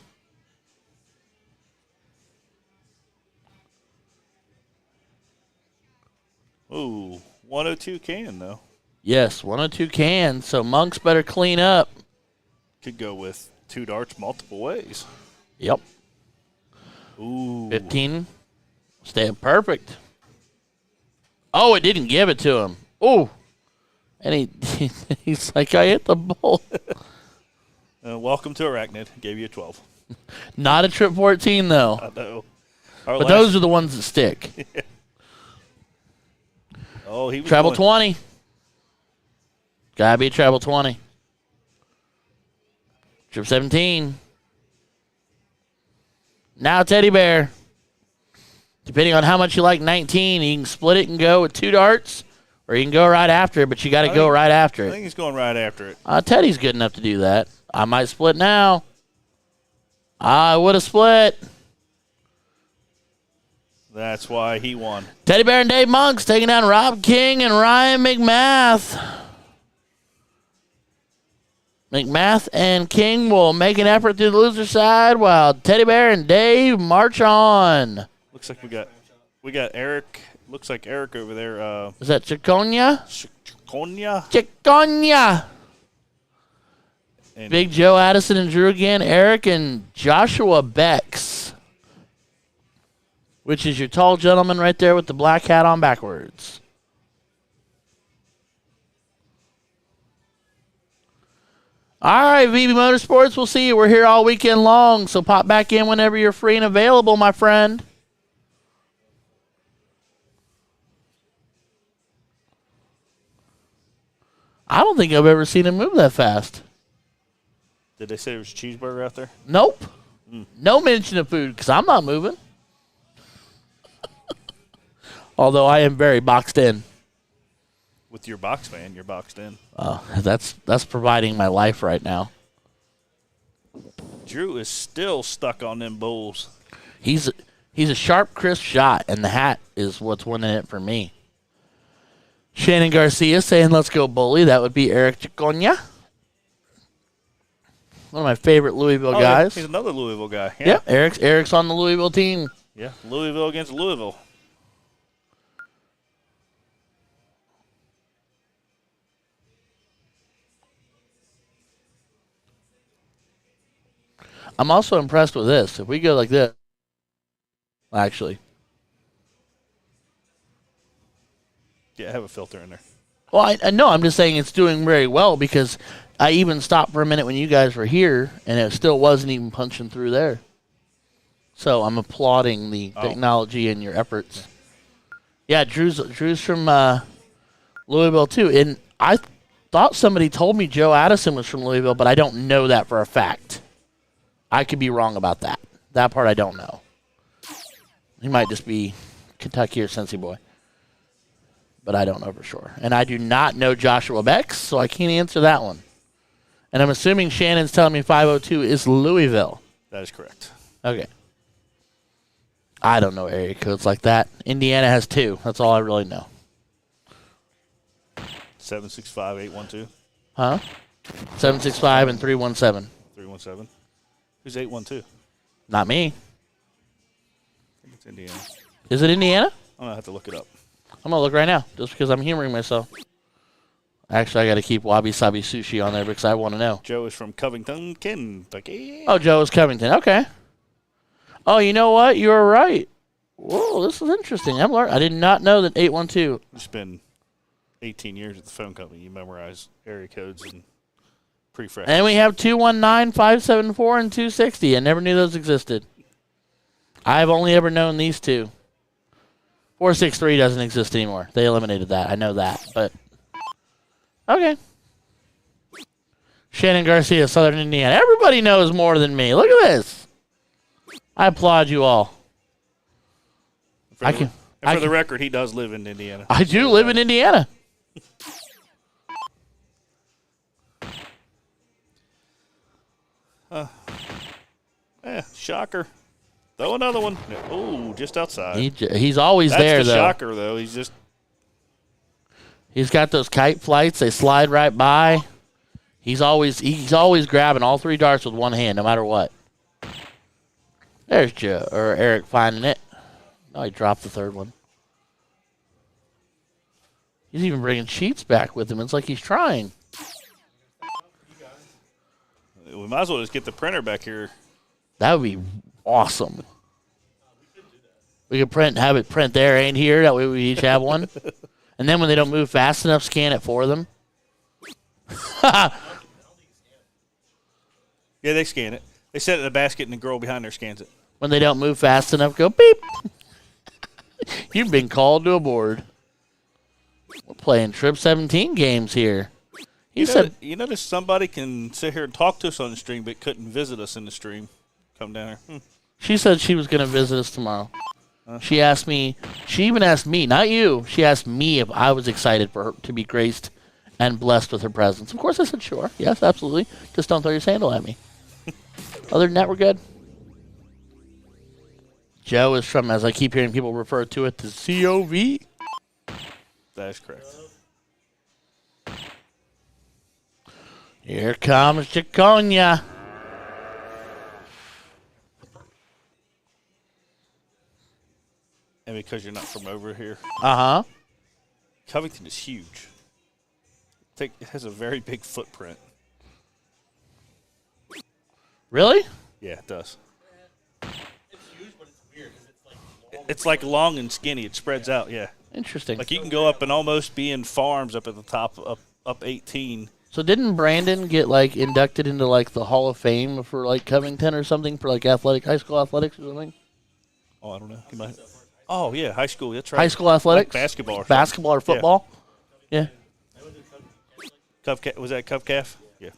Speaker 3: Ooh, 102 can though.
Speaker 1: Yes, 102 can. So Monks better clean up.
Speaker 3: Could go with 2 darts multiple ways.
Speaker 1: Yep.
Speaker 3: Ooh.
Speaker 1: 15. Stay up perfect. Oh, it didn't give it to him. Ooh. And he's like, I hit the bull.
Speaker 3: Welcome to Arachnid. Gave you a 12.
Speaker 1: Not a trip 14, though.
Speaker 3: I know.
Speaker 1: But those are the ones that stick.
Speaker 3: Oh, he was
Speaker 1: Treble
Speaker 3: going-
Speaker 1: 20. Gotta be a treble 20. Trip 17. Now Teddy Bear. Depending on how much you like 19, you can split it and go with 2 darts, or you can go right after it, but you got to go right after
Speaker 3: I
Speaker 1: it.
Speaker 3: think he's going right after it.
Speaker 1: Teddy's good enough to do that. I might split now. I would have split.
Speaker 3: That's why he won.
Speaker 1: Teddy Bear and Dave Monks taking down Rob King and Ryan McMath. McMath and King will make an effort through the loser side while Teddy Bear and Dave march on.
Speaker 3: Looks like we got Eric. Looks like Eric over there.
Speaker 1: Is that Chiconia?
Speaker 3: Konya.
Speaker 1: Chiconia.
Speaker 3: And
Speaker 1: Big Joe Addison and Drew again. Eric and Joshua Becks. Which is your tall gentleman right there with the black hat on backwards. All right, VB Motorsports, we'll see you. We're here all weekend long, so pop back in whenever you're free and available, my friend. I don't think I've ever seen him move that fast.
Speaker 3: Did they say there was a cheeseburger out there?
Speaker 1: Nope. No mention of food because I'm not moving. Although I am very boxed in.
Speaker 3: With your box fan, you're boxed in.
Speaker 1: That's providing my life right now.
Speaker 3: Drew is still stuck on them Bulls.
Speaker 1: He's a sharp, crisp shot, and the hat is what's winning it for me. Shannon Garcia saying, let's go bully. That would be Eric Chiconia. One of my favorite Louisville guys.
Speaker 3: He's another Louisville guy.
Speaker 1: Yeah, Eric's on the Louisville team.
Speaker 3: Yeah, Louisville against Louisville.
Speaker 1: I'm also impressed with this. If we go like this, actually.
Speaker 3: Yeah, have a filter in there.
Speaker 1: Well, I know. I'm just saying it's doing very well because I even stopped for a minute when you guys were here, and it still wasn't even punching through there. So I'm applauding the technology and your efforts. Yeah, Drew's from Louisville, too. And I thought somebody told me Joe Addison was from Louisville, but I don't know that for a fact. I could be wrong about that. That part I don't know. He might just be Kentucky or Cincy boy. But I don't know for sure. And I do not know Joshua Bex, so I can't answer that one. And I'm assuming Shannon's telling me 502 is Louisville.
Speaker 3: That is correct.
Speaker 1: Okay. I don't know area codes like that. Indiana has 2. That's all I really know.
Speaker 3: 765-812.
Speaker 1: Huh? 765 and 317.
Speaker 3: 317. Who's 812?
Speaker 1: Not me.
Speaker 3: I think it's Indiana.
Speaker 1: Is it Indiana?
Speaker 3: I'm going to have to look it up.
Speaker 1: I'm going to look right now just because I'm humoring myself. Actually, I got to keep Wabi Sabi Sushi on there because I want to know.
Speaker 3: Joe is from Covington, Kentucky.
Speaker 1: Oh, Joe is Covington. Okay. Oh, you know what? You were right. Whoa, this is interesting. I did not know that 812.
Speaker 3: You spend 18 years at the phone company. You memorize area codes and pretty fresh.
Speaker 1: And we have 219, 574, and 260. I never knew those existed. I've only ever known these two. 463 doesn't exist anymore. They eliminated that. I know that. But, okay. Shannon Garcia, Southern Indiana. Everybody knows more than me. Look at this. I applaud you all.
Speaker 3: For the record, he does live in Indiana.
Speaker 1: I do live in Indiana.
Speaker 3: Shocker. Throw another one. Oh, just outside.
Speaker 1: He's always there,
Speaker 3: That's the
Speaker 1: though.
Speaker 3: shocker, though.
Speaker 1: He's got those kite flights. They slide right by. He's always grabbing all 3 darts with one hand, no matter what. There's Joe or Eric finding it. No, he dropped the 3rd one. He's even bringing sheets back with him. It's like he's trying.
Speaker 3: We might as well just get the printer back here.
Speaker 1: That would be awesome. We could have it print there and here. That way we each have one. And then when they don't move fast enough, scan it for them.
Speaker 3: Yeah, they scan it. They set it in a basket, and the girl behind there scans it.
Speaker 1: When they don't move fast enough, go beep. You've been called to a board. We're playing Trip 17 games here.
Speaker 3: You notice somebody can sit here and talk to us on the stream, but couldn't visit us in the stream. Come down here.
Speaker 1: She said she was going to visit us tomorrow. She asked me, she even asked me, not you, she asked me if I was excited for her to be graced and blessed with her presence. Of course I said sure. Yes, absolutely. Just don't throw your sandal at me. Other than that, we're good. Joe is from, as I keep hearing people refer to it, the COV.
Speaker 3: That is correct.
Speaker 1: Here comes Chiconia.
Speaker 3: And because you're not from over here,
Speaker 1: Uh-huh.
Speaker 3: Covington is huge. It has a very big footprint.
Speaker 1: Really?
Speaker 3: Yeah, it does.
Speaker 6: It's huge, but it's weird because it's like long.
Speaker 3: It's like long and skinny. It spreads out, yeah.
Speaker 1: Interesting.
Speaker 3: Like you can go up and almost be in farms up at the top, up 18.
Speaker 1: So didn't Brandon get like inducted into like the Hall of Fame for like Covington or something for like high school athletics or something?
Speaker 3: Oh, I don't know. He might. Oh yeah, high school. That's right.
Speaker 1: High school athletics,
Speaker 3: Like basketball. Or
Speaker 1: basketball or football. Yeah.
Speaker 3: Was that Cub Calf? Yeah.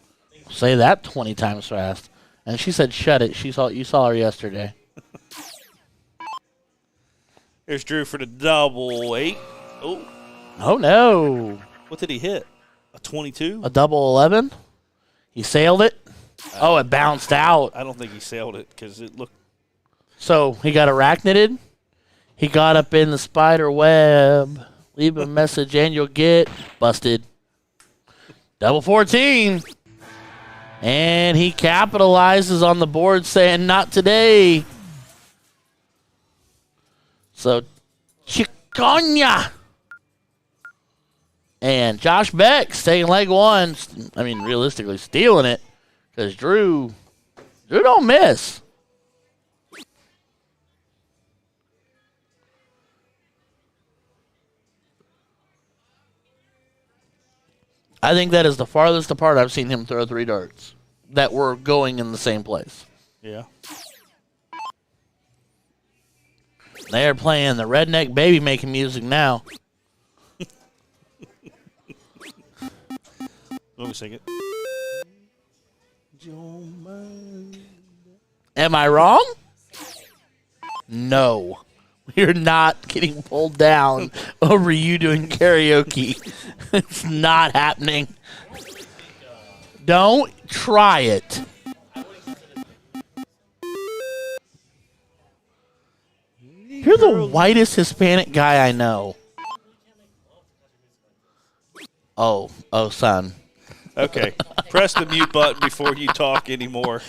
Speaker 1: Say that 20 times fast. And she said, "Shut it." You saw her yesterday.
Speaker 3: There's Drew for the double 8. Oh,
Speaker 1: Oh no.
Speaker 3: what did he hit? A 22?
Speaker 1: A double 11. He sailed it. Oh, it bounced out.
Speaker 3: I don't think he sailed it because it looked.
Speaker 1: So he got arachnided. He got up in the spider web. Leave a message and you'll get busted. Double 14. And he capitalizes on the board saying, "Not today." So, Chiconia. And Josh Beck's taking leg one. I mean, realistically, stealing it. Because Drew don't miss. I think that is the farthest apart I've seen him throw 3 darts that were going in the same place.
Speaker 3: Yeah.
Speaker 1: They're playing the redneck baby making music now.
Speaker 3: Let me sing it.
Speaker 1: Am I wrong? No. We're not getting pulled down over you doing karaoke. It's not happening. Don't try it. You're the whitest Hispanic guy I know. Oh, son.
Speaker 3: Okay. Press the mute button before you talk anymore.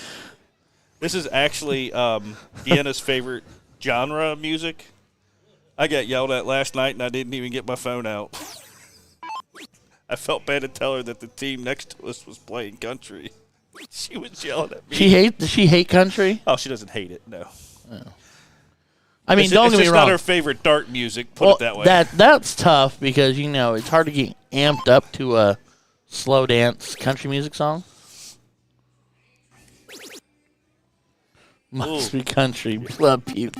Speaker 3: This is actually Deanna's favorite genre of music. I got yelled at last night, and I didn't even get my phone out. I felt bad to tell her that the team next to us was playing country. She was yelling at me.
Speaker 1: Does she hate country?
Speaker 3: Oh, she doesn't hate it, no.
Speaker 1: Oh. I mean,
Speaker 3: It's
Speaker 1: don't get me
Speaker 3: just
Speaker 1: wrong.
Speaker 3: not her favorite dart music, put it that way.
Speaker 1: That's tough because, it's hard to get amped up to a slow dance country music song. Must be country. Blood puke.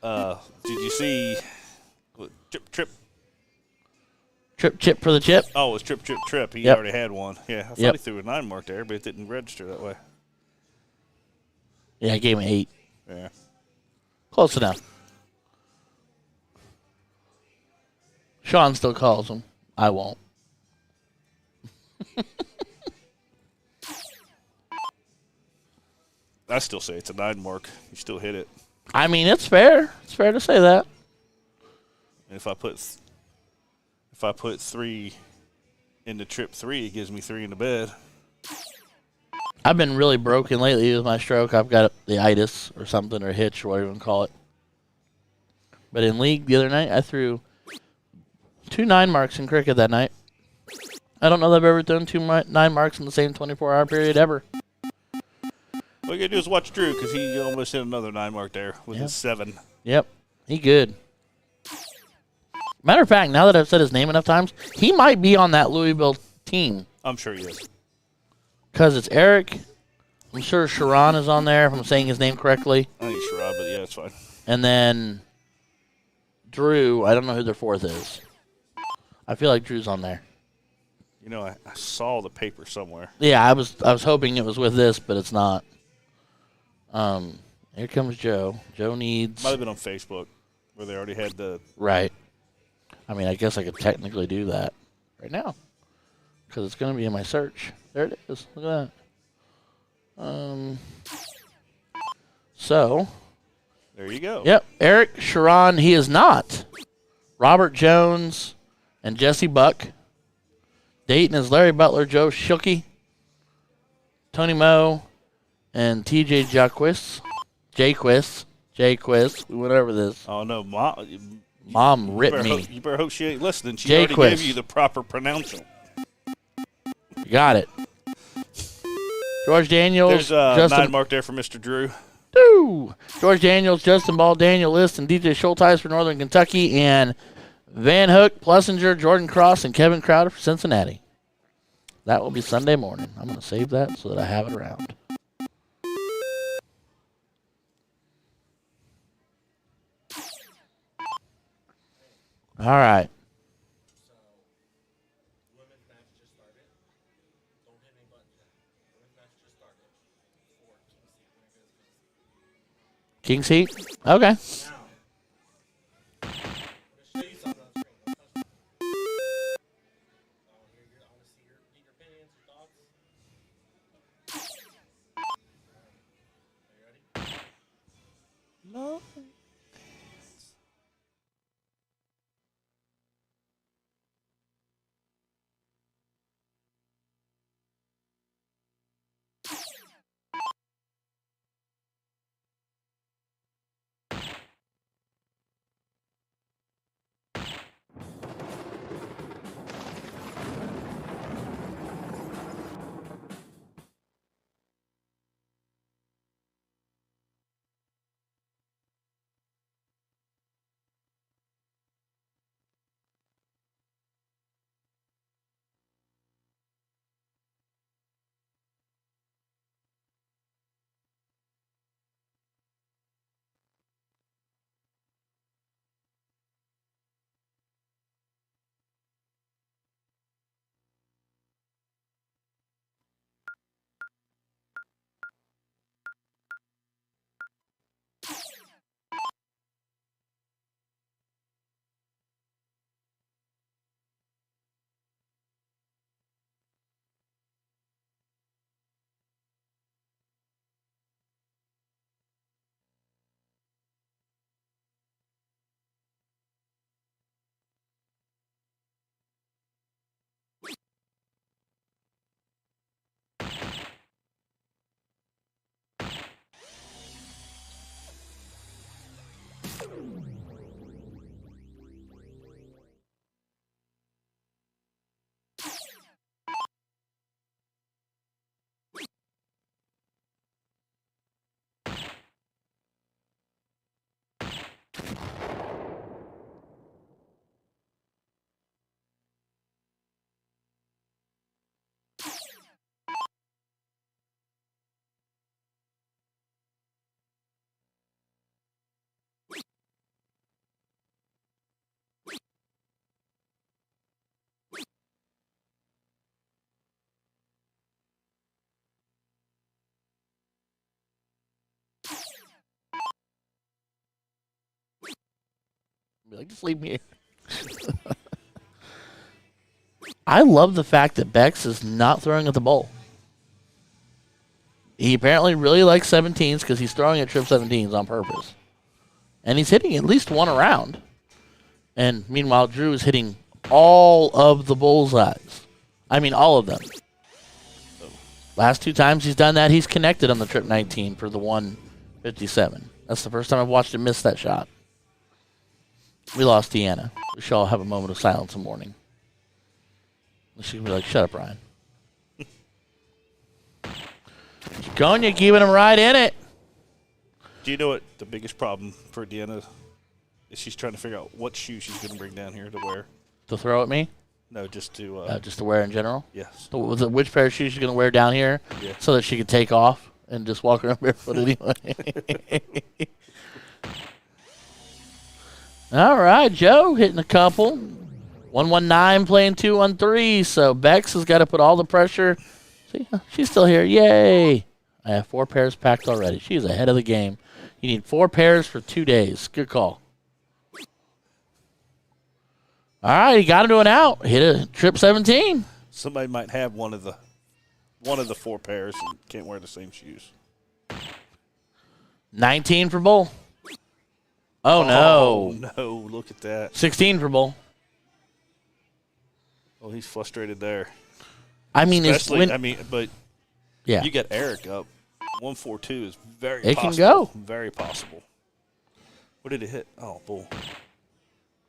Speaker 3: Did you see Trip?
Speaker 1: Trip chip for the chip.
Speaker 3: Oh, it was Trip. He
Speaker 1: Yep.
Speaker 3: already had one. Yeah, I thought
Speaker 1: Yep.
Speaker 3: he threw a 9 mark there, but it didn't register that way.
Speaker 1: Yeah, I gave him 8.
Speaker 3: Yeah.
Speaker 1: Close enough. Sean still calls him. I won't.
Speaker 3: I still say it's a 9 mark. You still hit it.
Speaker 1: I mean, it's fair. It's fair to say that.
Speaker 3: And if I put 3 in the Trip 3, it gives me 3 in the bed.
Speaker 1: I've been really broken lately with my stroke. I've got the itis or something, or hitch, or whatever you want to call it. But in league the other night, I threw 2 9 marks in cricket that night. I don't know that I've ever thrown 2 9 marks in the same 24-hour period ever.
Speaker 3: All you got to do is watch Drew because he almost hit another 9 mark there with his 7.
Speaker 1: Yep. He good. Matter of fact, now that I've said his name enough times, he might be on that Louisville team.
Speaker 3: I'm sure he is.
Speaker 1: Because it's Eric. I'm sure Sharon is on there, if I'm saying his name correctly.
Speaker 3: I think it's Sherrod, but yeah, it's fine.
Speaker 1: And then Drew. I don't know who their 4th is. I feel like Drew's on there.
Speaker 3: You know, I saw the paper somewhere.
Speaker 1: Yeah, I was hoping it was with this, but it's not. Here comes Joe. Joe needs...
Speaker 3: Might have been on Facebook where they already had the...
Speaker 1: Right. I mean, I guess I could technically do that right now because it's going to be in my search. There it is. Look at that. So...
Speaker 3: There you go.
Speaker 1: Yep. Eric Sharon, he is not. Robert Jones and Jesse Buck. Dayton is Larry Butler, Joe Shooky, Tony Moe, and TJ Jaquist. We went over this.
Speaker 3: Oh, no.
Speaker 1: Mom ripped me.
Speaker 3: You better hope she ain't listening. She
Speaker 1: Jaquist.
Speaker 3: already gave you the proper pronunciation.
Speaker 1: You got it. George Daniels.
Speaker 3: There's 9 mark there for Mr. Drew.
Speaker 1: George Daniels, Justin Ball, Daniel List, and DJ Schulteis for Northern Kentucky, and Van Hook, Plessinger, Jordan Cross, and Kevin Crowder for Cincinnati. That will be Sunday morning. I'm going to save that so that I have it around. All right.
Speaker 6: Women's match just started. Don't hit any buttons yet. Women's match just started. For King's Seat.
Speaker 1: King's Heat? Okay.
Speaker 6: Now, I'm going to show you something on the screen. Don't touch me. I want to see get your opinions, your thoughts. Are you ready?
Speaker 3: No.
Speaker 1: Be like, just leave me here. I love the fact that Bex is not throwing at the bowl. He apparently really likes 17s because he's throwing at trip 17s on purpose. And he's hitting at least one around. And meanwhile, Drew is hitting all of the bullseyes. I mean, all of them. Last 2 times he's done that, he's connected on the trip 19 for the 157. That's the first time I've watched him miss that shot. We lost Deanna. We shall have a moment of silence in the morning. She can be like, shut up, Ryan. Jaconia keeping him right in it.
Speaker 3: Do you know what the biggest problem for Deanna is? She's trying to figure out what shoe she's going to bring down here to wear.
Speaker 1: To throw at me?
Speaker 3: No, just to
Speaker 1: Just to wear in general?
Speaker 3: yes.
Speaker 1: Which pair of shoes she's going to wear down here
Speaker 3: Yeah.
Speaker 1: so that she could take off and just walk around barefoot anyway? All right, Joe hitting a couple. 119 playing 213, so Bex has got to put all the pressure. See, she's still here. Yay. I have 4 pairs packed already. She's ahead of the game. You need 4 pairs for 2 days. Good call. All right, he got him to an out. Hit a trip 17.
Speaker 3: Somebody might have one of the 4 pairs and can't wear the same shoes.
Speaker 1: 19 for Bull. Oh, no.
Speaker 3: Oh, no, look at that.
Speaker 1: 16 for Bull.
Speaker 3: Oh, he's frustrated there.
Speaker 1: I mean,
Speaker 3: but
Speaker 1: yeah.
Speaker 3: you got Eric up. 142 is very
Speaker 1: It
Speaker 3: possible.
Speaker 1: can go.
Speaker 3: Very possible. What did it hit? Oh, Bull.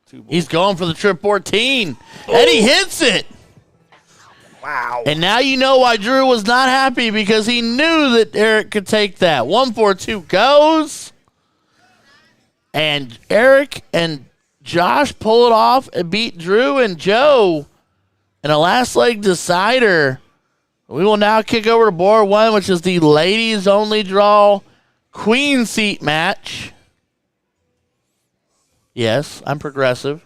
Speaker 3: 2 Bull.
Speaker 1: He's going for the trip 14, and he hits it.
Speaker 3: Wow.
Speaker 1: And now you know why Drew was not happy, because he knew that Eric could take that. 142 goes, and Eric and Josh pull it off and beat Drew and Joe in a last leg decider We will now kick over to board 1, which is the ladies only draw queen seat match. Yes, I'm progressive.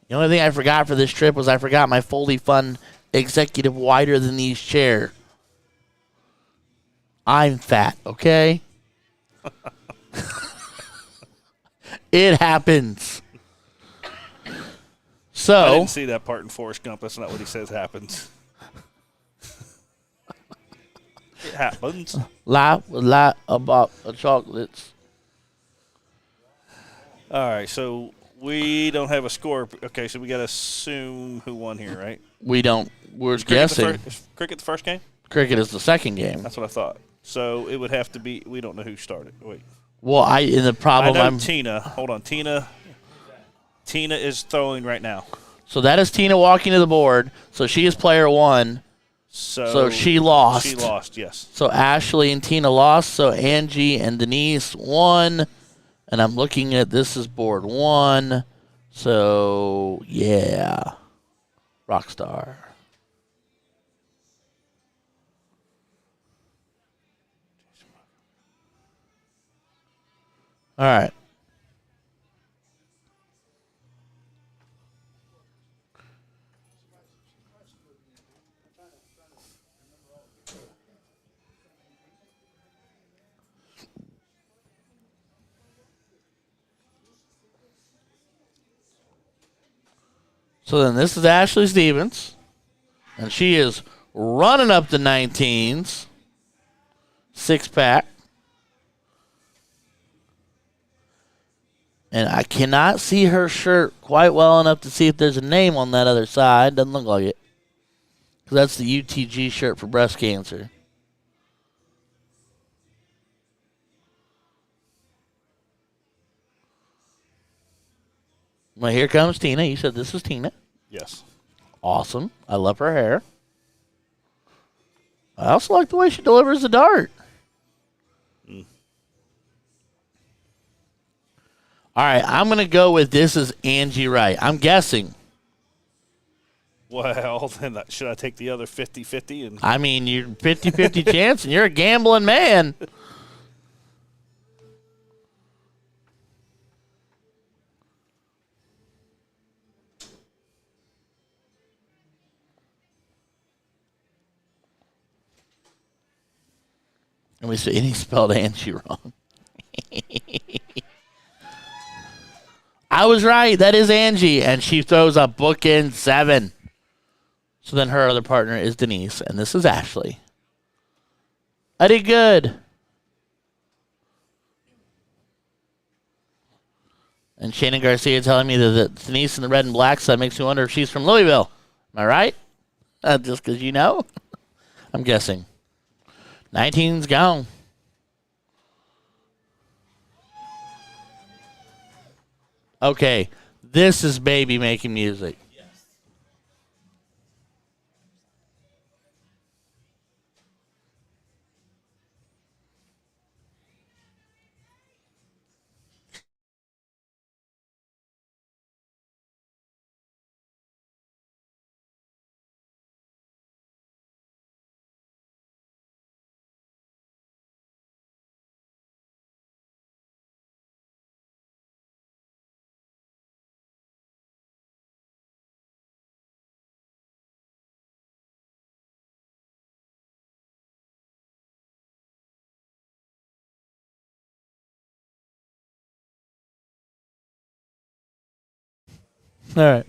Speaker 1: The only thing I forgot for this trip was I forgot my Foley Fun executive wider than these chair. I'm fat, okay? It happens.
Speaker 3: I
Speaker 1: So,
Speaker 3: didn't see that part in Forrest Gump. That's not what he says happens. It happens.
Speaker 1: lie about chocolates.
Speaker 3: All right, so we don't have a score. Okay, so we got to assume who won here, right?
Speaker 1: We don't. We're
Speaker 3: Cricket
Speaker 1: guessing.
Speaker 3: is Cricket the first game?
Speaker 1: Cricket is the second game.
Speaker 3: That's what I thought. So it would have to be. We don't know who started. Wait.
Speaker 1: Well, in the problem,
Speaker 3: I know Tina. Hold on, Tina. Tina is throwing right now.
Speaker 1: So that is Tina walking to the board. So she is player 1. So she lost.
Speaker 3: She lost, yes.
Speaker 1: So Ashley and Tina lost. So Angie and Denise won. And I'm looking at this is board 1. So yeah, Rockstar. All right. So then this is Ashley Stevens, and she is running up the 19s. 6-pack. And I cannot see her shirt quite well enough to see if there's a name on that other side. Doesn't look like it. Because that's the UTG shirt for breast cancer. Well, here comes Tina. You said this is Tina.
Speaker 3: Yes.
Speaker 1: Awesome. I love her hair. I also like the way she delivers the dart. All right, I'm going to go with this is Angie Wright. I'm guessing.
Speaker 3: Well, then should I take the other 50-50? And
Speaker 1: I mean, you're 50-50 chance, and you're a gambling man. And he spelled Angie wrong. I was right. That is Angie, and she throws a bookend 7. So then her other partner is Denise, and this is Ashley. I did good. And Shannon Garcia telling me that Denise in the red and black, so that makes me wonder if she's from Louisville. Am I right? Just because you know? I'm guessing. 19's gone. Okay, this is Baby making music.
Speaker 6: Yes.
Speaker 1: All right.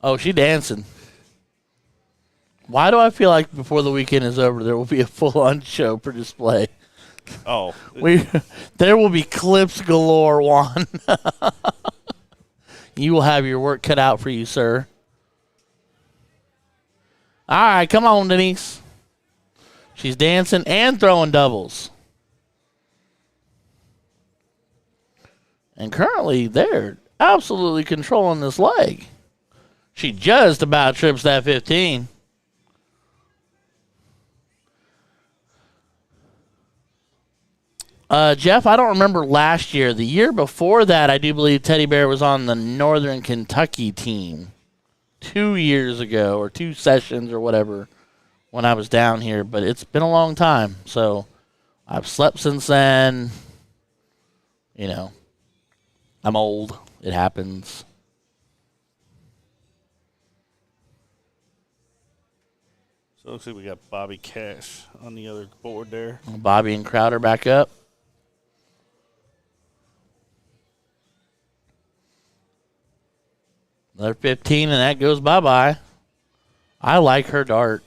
Speaker 1: Oh, she dancing. Why do I feel like before the weekend is over, there will be a full-on show for display?
Speaker 3: oh,
Speaker 1: There will be clips galore, Juan. You will have your work cut out for you, sir. All right, come on, Denise. She's dancing and throwing doubles. And currently, they're absolutely controlling this leg. She just about trips that 15. Jeff, I don't remember last year. The year before that, I do believe Teddy Bear was on the Northern Kentucky team 2 years ago, or 2 sessions or whatever, when I was down here. But it's been a long time, so I've slept since then. You know, I'm old. It happens.
Speaker 3: So it looks like we got Bobby Cash on the other board there.
Speaker 1: Bobby and Crowder back up. Another 15, and that goes bye-bye. I like her dart.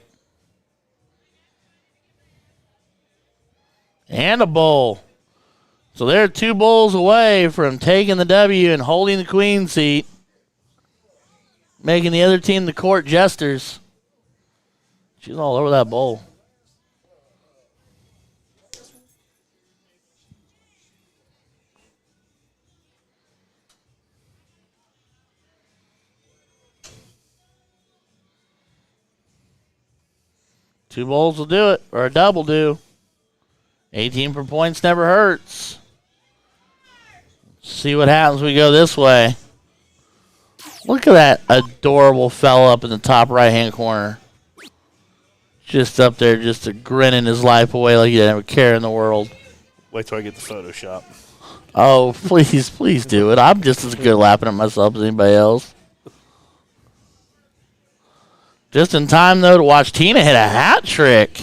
Speaker 1: And a bowl. So they're 2 bowls away from taking the W and holding the queen seat, making the other team the court jesters. She's all over that bowl. Two bowls will do it, or a double do. 18 for points never hurts. See what happens when we go this way. Look at that adorable fella up in the top right-hand corner. Just up there, just grinning his life away like he didn't have a care in the world.
Speaker 3: Wait till I get the Photoshop.
Speaker 1: Oh, please do it. I'm just as good laughing at myself as anybody else. Just in time, though, to watch Tina hit a hat trick.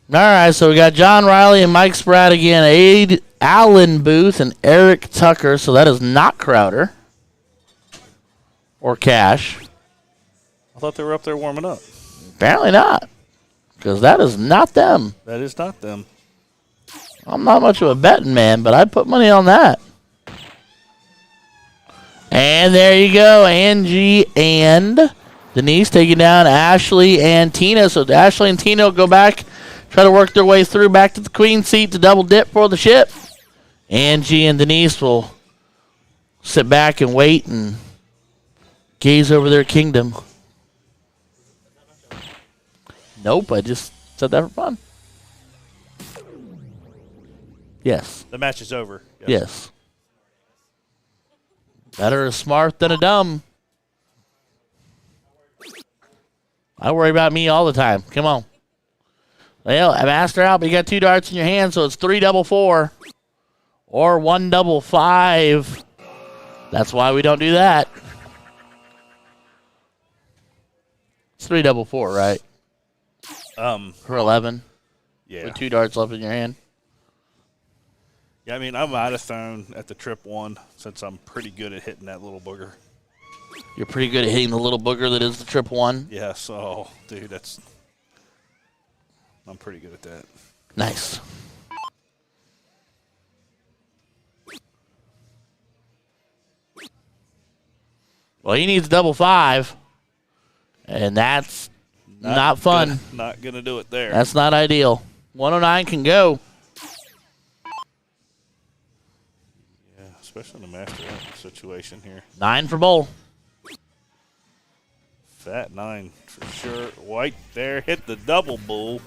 Speaker 1: All right, so we got John Riley and Mike Spratt again. Alan Booth and Eric Tucker. So that is not Crowder or Cash.
Speaker 3: I thought they were up there warming up.
Speaker 1: Apparently not, because that is not them.
Speaker 3: That is not them.
Speaker 1: I'm not much of a betting man, but I'd put money on that. And there you go. Angie and Denise taking down Ashley and Tina. So Ashley and Tina will go back, try to work their way through back to the queen seat to double dip for the ship. Angie and Denise will sit back and wait and gaze over their kingdom. Nope, I just said that for fun. Yes.
Speaker 3: The match is over.
Speaker 1: Yes. Better a smart than a dumb. I worry about me all the time. Come on. Well, I master out, but you got 2 darts in your hand, so it's 3 double 4 or 1 double 5. That's why we don't do that. It's 3 double 4, right? For 11.
Speaker 3: Yeah.
Speaker 1: With 2 darts left in your hand.
Speaker 3: Yeah, I mean, I'm out of thrown at the trip 1 since I'm pretty good at hitting that little booger.
Speaker 1: You're pretty good at hitting the little booger that is the trip 1.
Speaker 3: Yeah, so, dude, I'm pretty good at that.
Speaker 1: Nice. Well, he needs double 5, and that's not fun.
Speaker 3: Not gonna do it there.
Speaker 1: That's not ideal. 109 can go.
Speaker 3: Yeah, especially in the master situation here.
Speaker 1: 9 for bowl.
Speaker 3: Fat 9 for sure. White there, hit the double bull.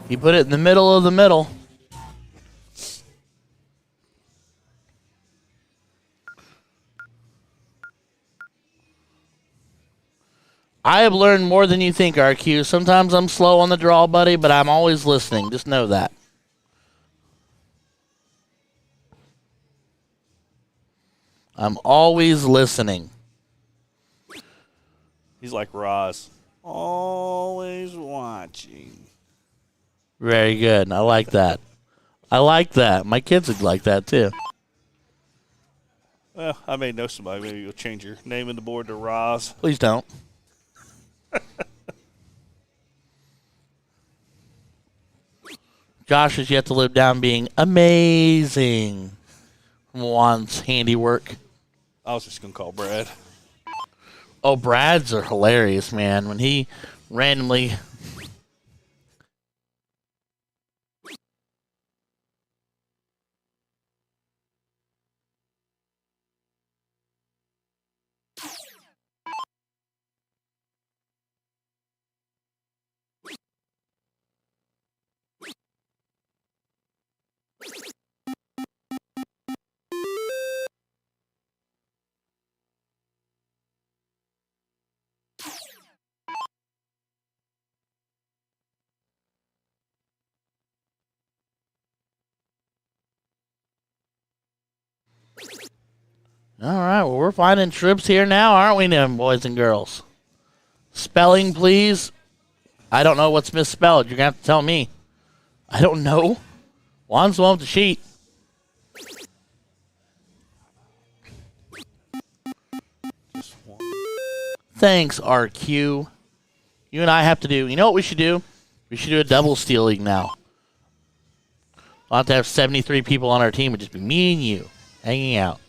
Speaker 1: He put it in the middle of the middle. I have learned more than you think, RQ. Sometimes I'm slow on the draw, buddy, but I'm always listening. Just know that. I'm always listening.
Speaker 3: He's like Roz. Always watching.
Speaker 1: Very good. I like that. I like that. My kids would like that, too.
Speaker 3: Well, I may know somebody. Maybe you'll change your name in the board to Roz.
Speaker 1: Please don't. Josh has yet to live down being amazing from Juan's handiwork.
Speaker 3: I was just going to call Brad.
Speaker 1: Oh, Brad's are hilarious, man. When he randomly... All right, well, we're finding trips here now, aren't we, now, boys and girls? Spelling, please. I don't know what's misspelled. You're going to have to tell me. I don't know. Juan's the one with the sheet.
Speaker 3: Just one.
Speaker 1: Thanks, RQ. You and I have to do, you know what we should do? We should do a double steal league now. We'll have to have 73 people on our team. It'd just be me and you hanging out.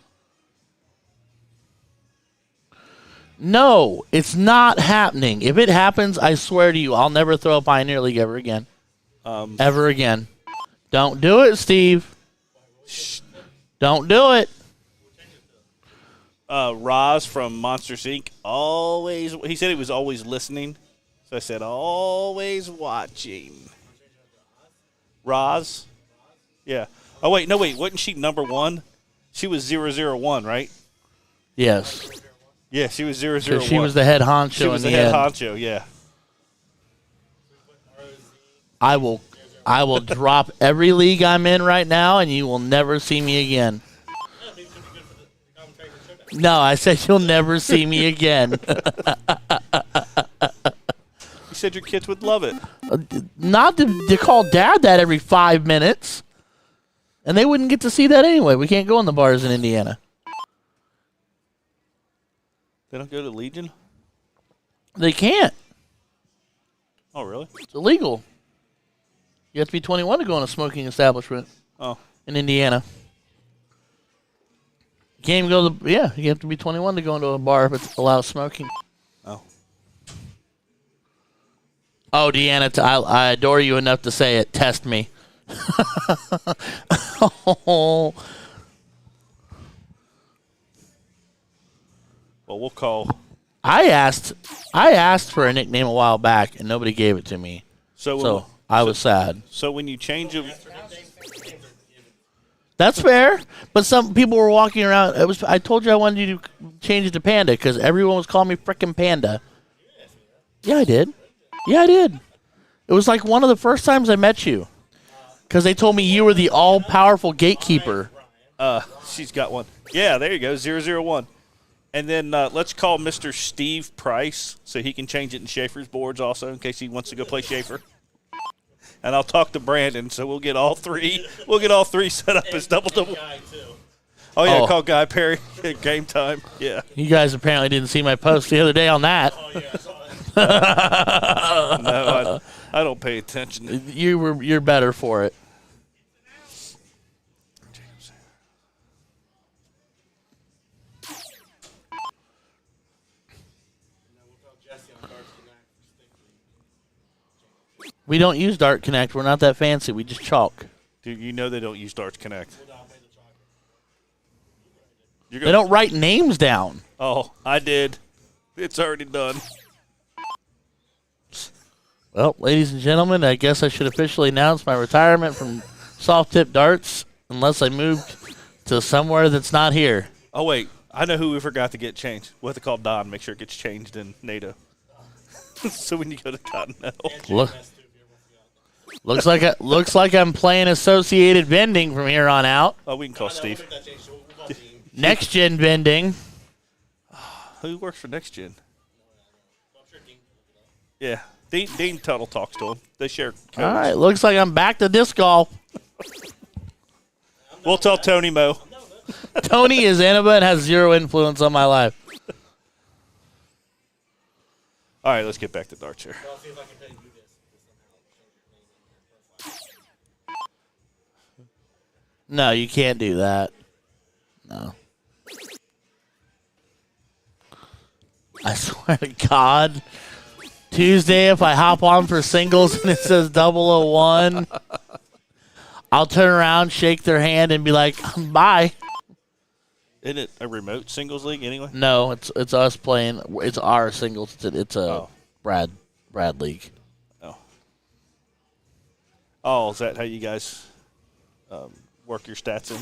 Speaker 1: No, it's not happening. If it happens, I swear to you, I'll never throw a Pioneer League ever again. Ever again. Don't do it, Steve.
Speaker 3: Shh.
Speaker 1: Don't do it.
Speaker 3: Roz from Monsters Inc. Always, he said he was always listening. So I said, always watching. Roz? Yeah. Oh, wait. Wasn't she number 1? She was 001, right?
Speaker 1: Yes.
Speaker 3: Yeah, she was 001.
Speaker 1: She was the head honcho
Speaker 3: She was
Speaker 1: in
Speaker 3: the
Speaker 1: the
Speaker 3: head
Speaker 1: end.
Speaker 3: honcho, yeah.
Speaker 1: I will drop every league I'm in right now, and you will never see me again. No, I said you'll never see me again.
Speaker 3: You said your kids would love it.
Speaker 1: Not to call Dad that every 5 minutes. And they wouldn't get to see that anyway. We can't go in the bars in Indiana.
Speaker 3: They don't go to Legion?
Speaker 1: They can't.
Speaker 3: Oh, really?
Speaker 1: It's illegal. You have to be 21 to go in a smoking establishment
Speaker 3: Oh.
Speaker 1: in Indiana. You can't even go to the, you have to be 21 to go into a bar if it allows smoking.
Speaker 3: Oh.
Speaker 1: Oh, Deanna, I adore you enough to say it. Test me. Oh.
Speaker 3: Well, we'll call.
Speaker 1: I asked for a nickname a while back, and nobody gave it to me. So I was sad.
Speaker 3: So when you change them,
Speaker 1: That's fair, but some people were walking around. I told you I wanted you to change it to Panda because everyone was calling me frickin' Panda. Yeah, I did. It was like one of the first times I met you because they told me you were the all-powerful gatekeeper.
Speaker 3: she's got one. Yeah, there you go, 001. And then let's call Mr. Steve Price so he can change it in Schaefer's boards also in case he wants to go play Schaefer. And I'll talk to Brandon, so we'll get all three. We'll get all three set up as double. Oh yeah,
Speaker 1: Oh.
Speaker 3: call Guy Perry at game time. Yeah.
Speaker 1: You guys apparently didn't see my post the other day on that.
Speaker 3: No, I don't pay attention.
Speaker 1: You're better for it. We don't use Dart Connect. We're not that fancy. We just chalk.
Speaker 3: Dude, you know they don't use Darts Connect. You're
Speaker 1: They don't write names down.
Speaker 3: Oh, I did. It's already done.
Speaker 1: Well, ladies and gentlemen, I guess I should officially announce my retirement from soft tip darts unless I moved to somewhere that's not here.
Speaker 3: Oh, wait. I know who we forgot to get changed. We'll have to call Don, make sure it gets changed in NATO. So when you go to Continental.
Speaker 1: Looks like I'm playing associated vending from here on out.
Speaker 3: Oh, we can call Steve.
Speaker 1: Next gen vending.
Speaker 3: Who works for Next Gen? Yeah. Dean Tuttle talks to him. They share codes.
Speaker 1: All right, looks like I'm back to disc golf.
Speaker 3: We'll tell Tony Mo.
Speaker 1: Tony is Annabelle and has zero influence on my life.
Speaker 3: All right, let's get back to darts here.
Speaker 1: No, you can't do that. No. I swear to God. Tuesday, if I hop on for singles and it says 001, I'll turn around, shake their hand, and be like, bye.
Speaker 3: Isn't it a remote singles league anyway?
Speaker 1: No, it's us playing. It's our singles. It's a Brad league.
Speaker 3: Oh, is that how you guys work your stats in?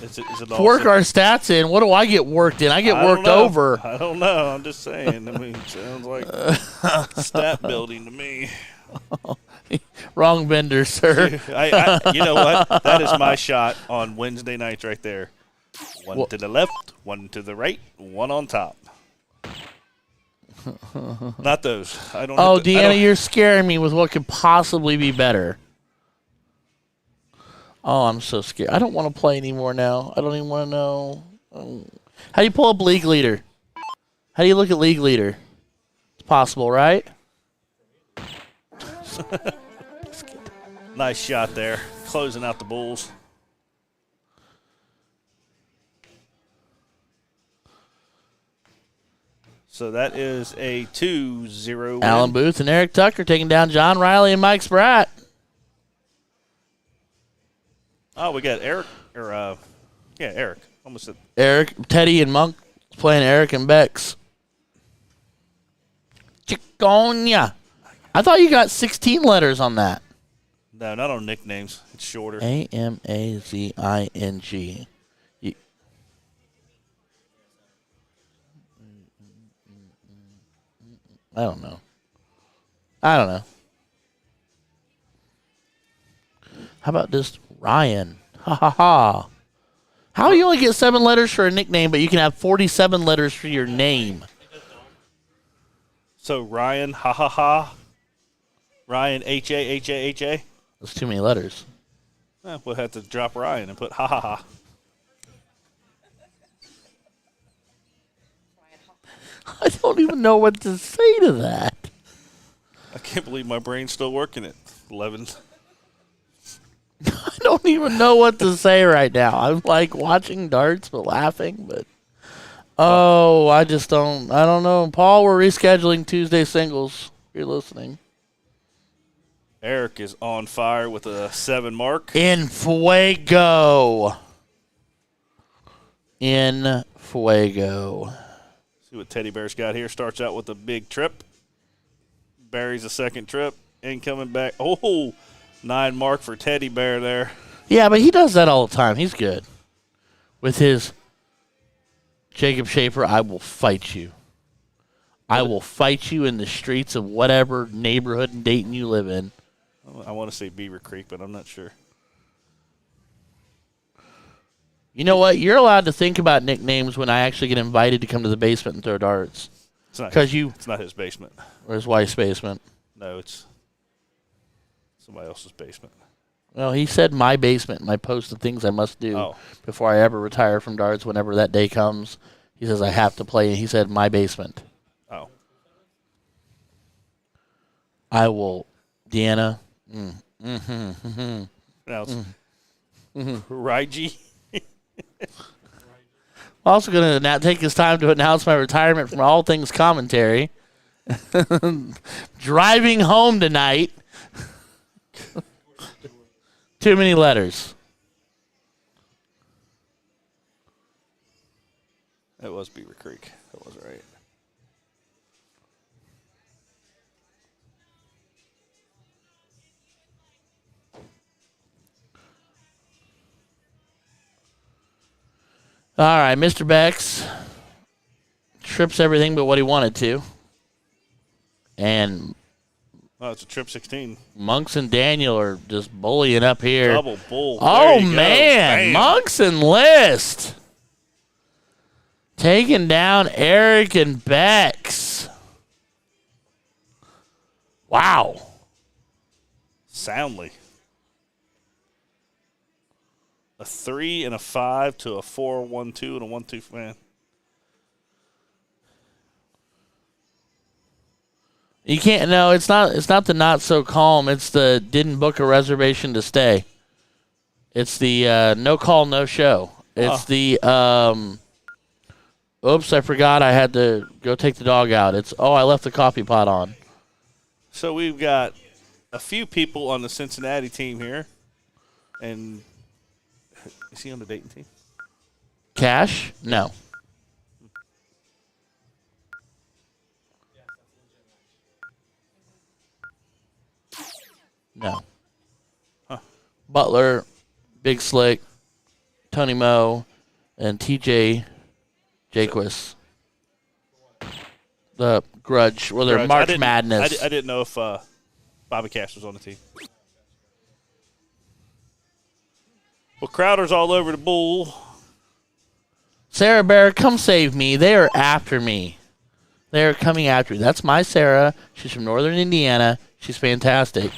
Speaker 3: Is it all
Speaker 1: Work our stats in. What do I get worked in? I get worked over.
Speaker 3: I don't know. I'm just saying. I mean, it sounds like stat building to me.
Speaker 1: Wrong vendor, sir.
Speaker 3: You know what? That is my shot on Wednesday nights right there. One to the left, one to the right, one on top. Not those. I don't.
Speaker 1: Oh,
Speaker 3: hit the- I
Speaker 1: Deanna,
Speaker 3: don't-
Speaker 1: you're scaring me with what could possibly be better. Oh, I'm so scared. I don't want to play anymore now. I don't even want to know. How do you pull up League Leader? How do you look at League Leader? It's possible, right?
Speaker 3: Nice shot there, closing out the Bulls. So that is a 2-0 win.
Speaker 1: Alan Booth and Eric Tucker taking down John Riley and Mike Spratt.
Speaker 3: Oh, we got Eric. Eric. Almost said
Speaker 1: Eric, Teddy, and Monk playing Eric and Bex. Chiconia. I thought you got 16 letters on that.
Speaker 3: no, not on nicknames. It's shorter.
Speaker 1: Amazing. I don't know. How about this Ryan? Ha ha ha. How do you only get 7 letters for a nickname, but you can have 47 letters for your name?
Speaker 3: So Ryan, ha ha ha. Ryan, H-A.
Speaker 1: That's too many letters.
Speaker 3: We'll have to drop Ryan and put ha ha ha.
Speaker 1: I don't even know what to say to that.
Speaker 3: I can't believe my brain's still working at 11.
Speaker 1: I don't even know what to say right now. I'm like watching darts but laughing, but I don't know. Paul, we're rescheduling Tuesday singles. If you're listening.
Speaker 3: Eric is on fire with a 7 mark.
Speaker 1: In fuego.
Speaker 3: See what Teddy Bear's got here. Starts out with a big trip. Buries a second trip. And coming back. Oh, 9 mark for Teddy Bear there.
Speaker 1: Yeah, but he does that all the time. He's good. With his Jacob Schaefer, I will fight you. I will fight you in the streets of whatever neighborhood in Dayton you live in.
Speaker 3: I want to say Beaver Creek, but I'm not sure.
Speaker 1: You know what? You're allowed to think about nicknames when I actually get invited to come to the basement and throw darts.
Speaker 3: It's not
Speaker 1: 'Cause
Speaker 3: it's not his basement.
Speaker 1: Or his wife's basement.
Speaker 3: No, it's somebody else's basement.
Speaker 1: Well, he said my basement, my post of things I must do before I ever retire from darts whenever that day comes. He says I have to play, and he said my basement.
Speaker 3: Oh.
Speaker 1: I will, Deanna.
Speaker 3: Now it's Raiji.
Speaker 1: Also going to take this time to announce my retirement from all things commentary. Driving home tonight. Too many letters.
Speaker 3: That was Beaver Creek. That was right.
Speaker 1: All right, Mr. Bex trips everything but what he wanted to. And
Speaker 3: Oh, it's a trip 16.
Speaker 1: Monks and Daniel are just bullying up here.
Speaker 3: Double bull.
Speaker 1: Oh,
Speaker 3: There you go.
Speaker 1: man.
Speaker 3: Bam.
Speaker 1: Monks and List. Taking down Eric and Bex. Wow.
Speaker 3: Soundly. A 3 and a 5 to a 4-1-2 and a 1-2 man.
Speaker 1: You can't. No, it's not. It's not the not so calm. It's the didn't book a reservation to stay. It's the no call, no show. It's the oops, I forgot I had to go take the dog out. It's I left the coffee pot on.
Speaker 3: So we've got a few people on the Cincinnati team here, and is he on the Dayton team?
Speaker 1: Cash? No. No.
Speaker 3: Huh.
Speaker 1: Butler, Big Slick, Tony Moe, and TJ Jaquist. The Grudge, or their
Speaker 3: Grudge.
Speaker 1: March Madness.
Speaker 3: I didn't know if Bobby Cash was on the team. Well, Crowder's all over the bull.
Speaker 1: Sarah Bear, come save me. They are after me. They are coming after me. That's my Sarah. She's from Northern Indiana. She's fantastic.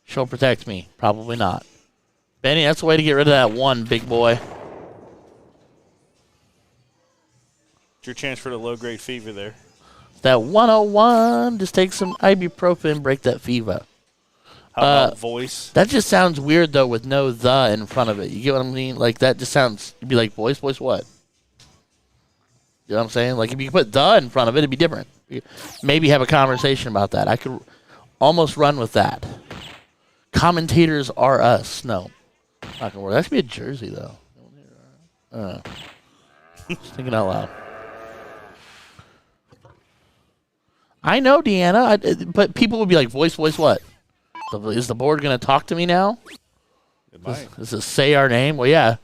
Speaker 1: She'll protect me. Probably not. Benny, that's the way to get rid of that one, big boy.
Speaker 3: It's your chance for the low-grade fever there.
Speaker 1: That 101. Just take some ibuprofen, break that fever.
Speaker 3: How about voice?
Speaker 1: That just sounds weird, though, with no the in front of it. You get what I mean? Like, that just sounds... You'd be like, voice what? You know what I'm saying? Like, if you put the in front of it, it'd be different. Maybe have a conversation about that. I could almost run with that. Commentators are us. No. Not gonna work. That should be a jersey, though. Just thinking out loud. I know, Deanna, but people would be like, voice what? Is the board going to talk to me now?
Speaker 3: It might.
Speaker 1: Does it say our name? Well, yeah.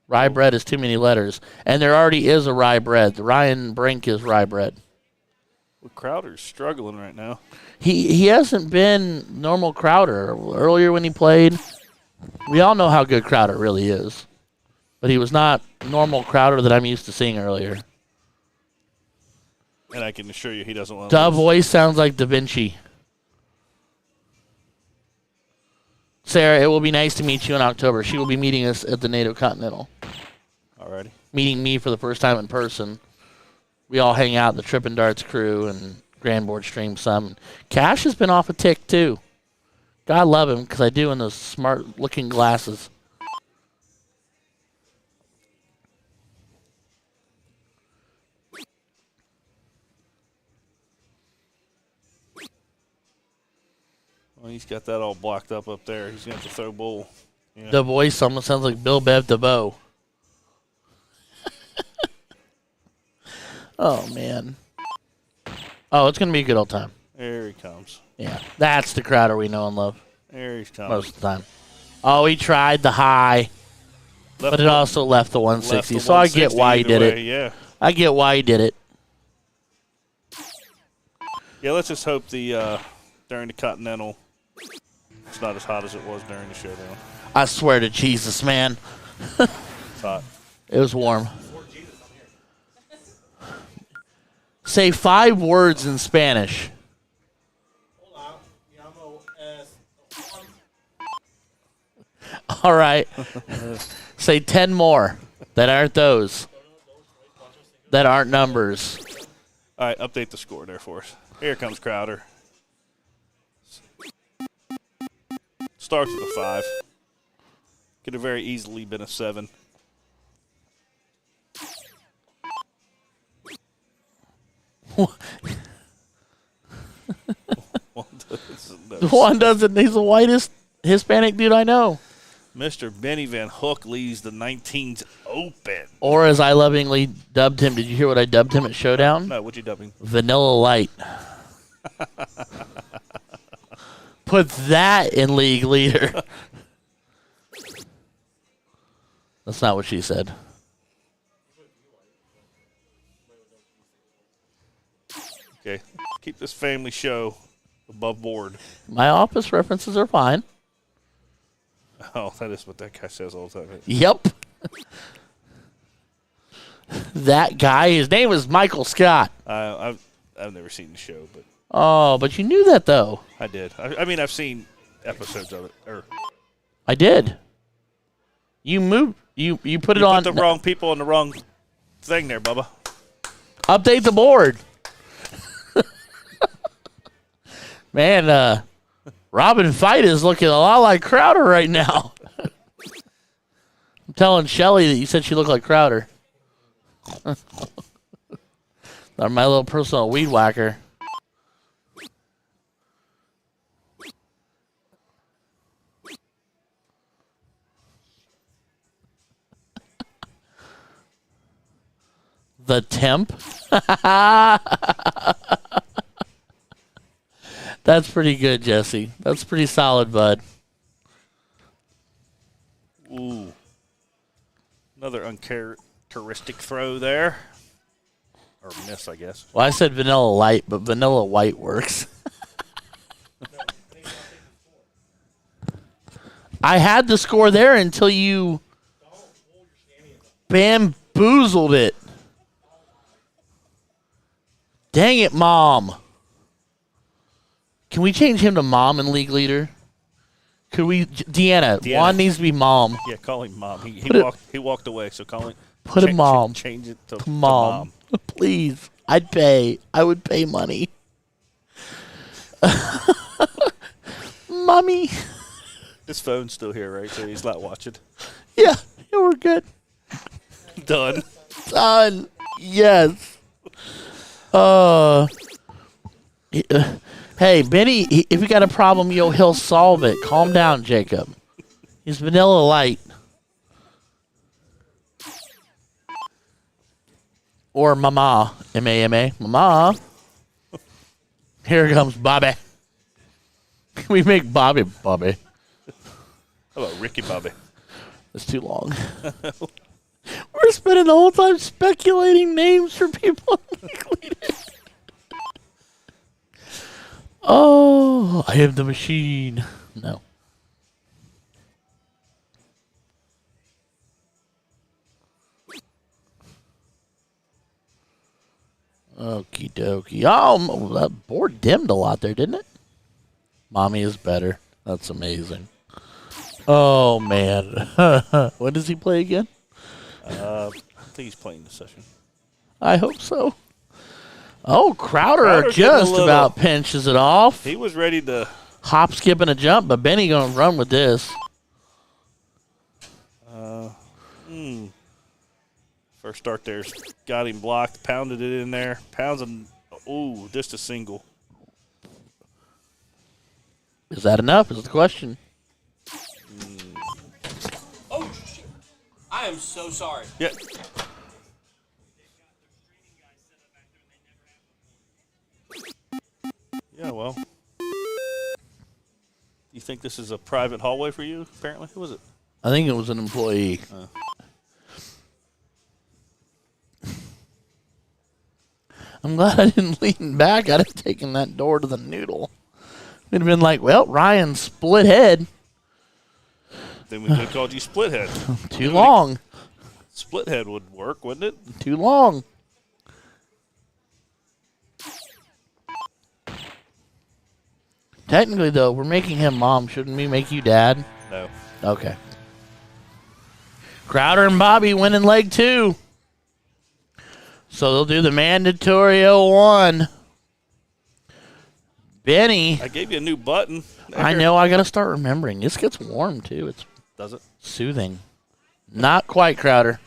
Speaker 1: Rye bread is too many letters. And there already is a rye bread. The Ryan Brink is rye bread.
Speaker 3: Well, Crowder's struggling right now.
Speaker 1: He hasn't been normal Crowder. Earlier when he played, we all know how good Crowder really is. But he was not normal Crowder that I'm used to seeing earlier.
Speaker 3: And I can assure you he doesn't want to
Speaker 1: Da
Speaker 3: lose.
Speaker 1: voice sounds like Da Vinci. Sarah, it will be nice to meet you in October. She will be meeting us at the NATO Continental.
Speaker 3: Alrighty.
Speaker 1: Meeting me for the first time in person. We all hang out, the Trippin' Darts crew, and Grand Board stream some. Cash has been off a tick, too. God love him, because I do in those smart-looking glasses.
Speaker 3: Well, he's got that all blocked up there. He's going to have to throw bull. Yeah.
Speaker 1: The voice almost sounds like Bill Bev DeVoe. Oh, man. Oh, it's going to be a good old time.
Speaker 3: There he comes.
Speaker 1: Yeah, that's the Crowder we know and love
Speaker 3: There he's coming.
Speaker 1: most of the time. Oh, he tried the high,
Speaker 3: Left
Speaker 1: but it also left the 160.
Speaker 3: left the
Speaker 1: So I get
Speaker 3: 160
Speaker 1: why he
Speaker 3: either
Speaker 1: did
Speaker 3: way,
Speaker 1: it.
Speaker 3: Yeah.
Speaker 1: I get why he did it.
Speaker 3: Yeah, let's just hope the during the Continental it's not as hot as it was during the showdown.
Speaker 1: I swear to Jesus, man.
Speaker 3: It's hot.
Speaker 1: It was warm. Say 5 words in Spanish.
Speaker 6: Hola, me llamo Juan.
Speaker 1: All right. Say 10 more that aren't those. That aren't numbers.
Speaker 3: All right, update the score there for us. Here comes Crowder. Starts with a 5. Could have very easily been a 7.
Speaker 1: Juan doesn't. He's the whitest Hispanic dude I know.
Speaker 3: Mr. Benny Van Hook leads the 19s open.
Speaker 1: Or as I lovingly dubbed him. Did you hear what I dubbed him at Showdown?
Speaker 3: No, what'd you dub him?
Speaker 1: Vanilla Light. Put that in league leader. That's not what she said.
Speaker 3: Okay, keep this family show above board.
Speaker 1: My office references are fine.
Speaker 3: Oh, that is what that guy says all the time.
Speaker 1: Yep. That guy, his name is Michael Scott.
Speaker 3: I've never seen the show, but
Speaker 1: Oh, but you knew that, though.
Speaker 3: I did. I mean, I've seen episodes of it. Or
Speaker 1: I did. You moved. You put it
Speaker 3: you
Speaker 1: on.
Speaker 3: put the wrong people on the wrong thing there, Bubba.
Speaker 1: Update the board. Man, Robin Fight is looking a lot like Crowder right now. I'm telling Shelly that you said she looked like Crowder. My little personal weed whacker. The temp? That's pretty good, Jesse. That's pretty solid, bud.
Speaker 3: Ooh. Another uncharacteristic throw there. Or miss, I guess.
Speaker 1: Well, I said vanilla light, but vanilla white works. I had the score there until you bamboozled it. Dang it, Mom. Can we change him to Mom in League Leader? Could we? Deanna. Juan needs to be Mom.
Speaker 3: Yeah, call him Mom. He walked away, so call him.
Speaker 1: Put him Mom.
Speaker 3: Change it to
Speaker 1: Mom. Please. I'd pay. I would pay money. Mommy.
Speaker 3: His phone's still here, right? So he's not watching.
Speaker 1: Yeah, we're good.
Speaker 3: Done.
Speaker 1: Done. Yes. Hey, Benny, if you got a problem, he'll solve it. Calm down, Jacob. He's vanilla light. Or Mama. M-A-M-A. Mama. Here comes Bobby. We make Bobby.
Speaker 3: How about Ricky Bobby?
Speaker 1: It's too long. We're spending the whole time speculating names for people. Oh, I am the machine. No. Okie dokie. Oh, that board dimmed a lot there, didn't it? Mommy is better. That's amazing. Oh, man. When does he play again?
Speaker 3: I think he's playing this session.
Speaker 1: I hope so. Oh, Crowder
Speaker 3: Crowder's
Speaker 1: just
Speaker 3: getting a
Speaker 1: about pinches it off.
Speaker 3: He was ready to
Speaker 1: Hop, skip, and a jump, but Benny going to run with this.
Speaker 3: first start there's got him blocked, pounded it in there, pounds him. Ooh, just a single.
Speaker 1: Is that enough? Is the question.
Speaker 6: Oh, shit. I am so sorry.
Speaker 3: Yeah. Yeah, well. You think this is a private hallway for you, apparently? Who was it?
Speaker 1: I think it was an employee. I'm glad I didn't lean back. I'd have taken that door to the noodle. We'd have been like, well, Ryan split head.
Speaker 3: Then we could have called you split head.
Speaker 1: Too long.
Speaker 3: Split head would work, wouldn't it?
Speaker 1: Too long. Technically, though, we're making him mom. Shouldn't we make you dad?
Speaker 3: No.
Speaker 1: Okay. Crowder and Bobby winning leg 2. So they'll do the mandatory 0-1. Benny.
Speaker 3: I gave you a new button.
Speaker 1: I know. I got to start remembering. This gets warm, too. It's
Speaker 3: Does it?
Speaker 1: soothing. Not quite, Crowder.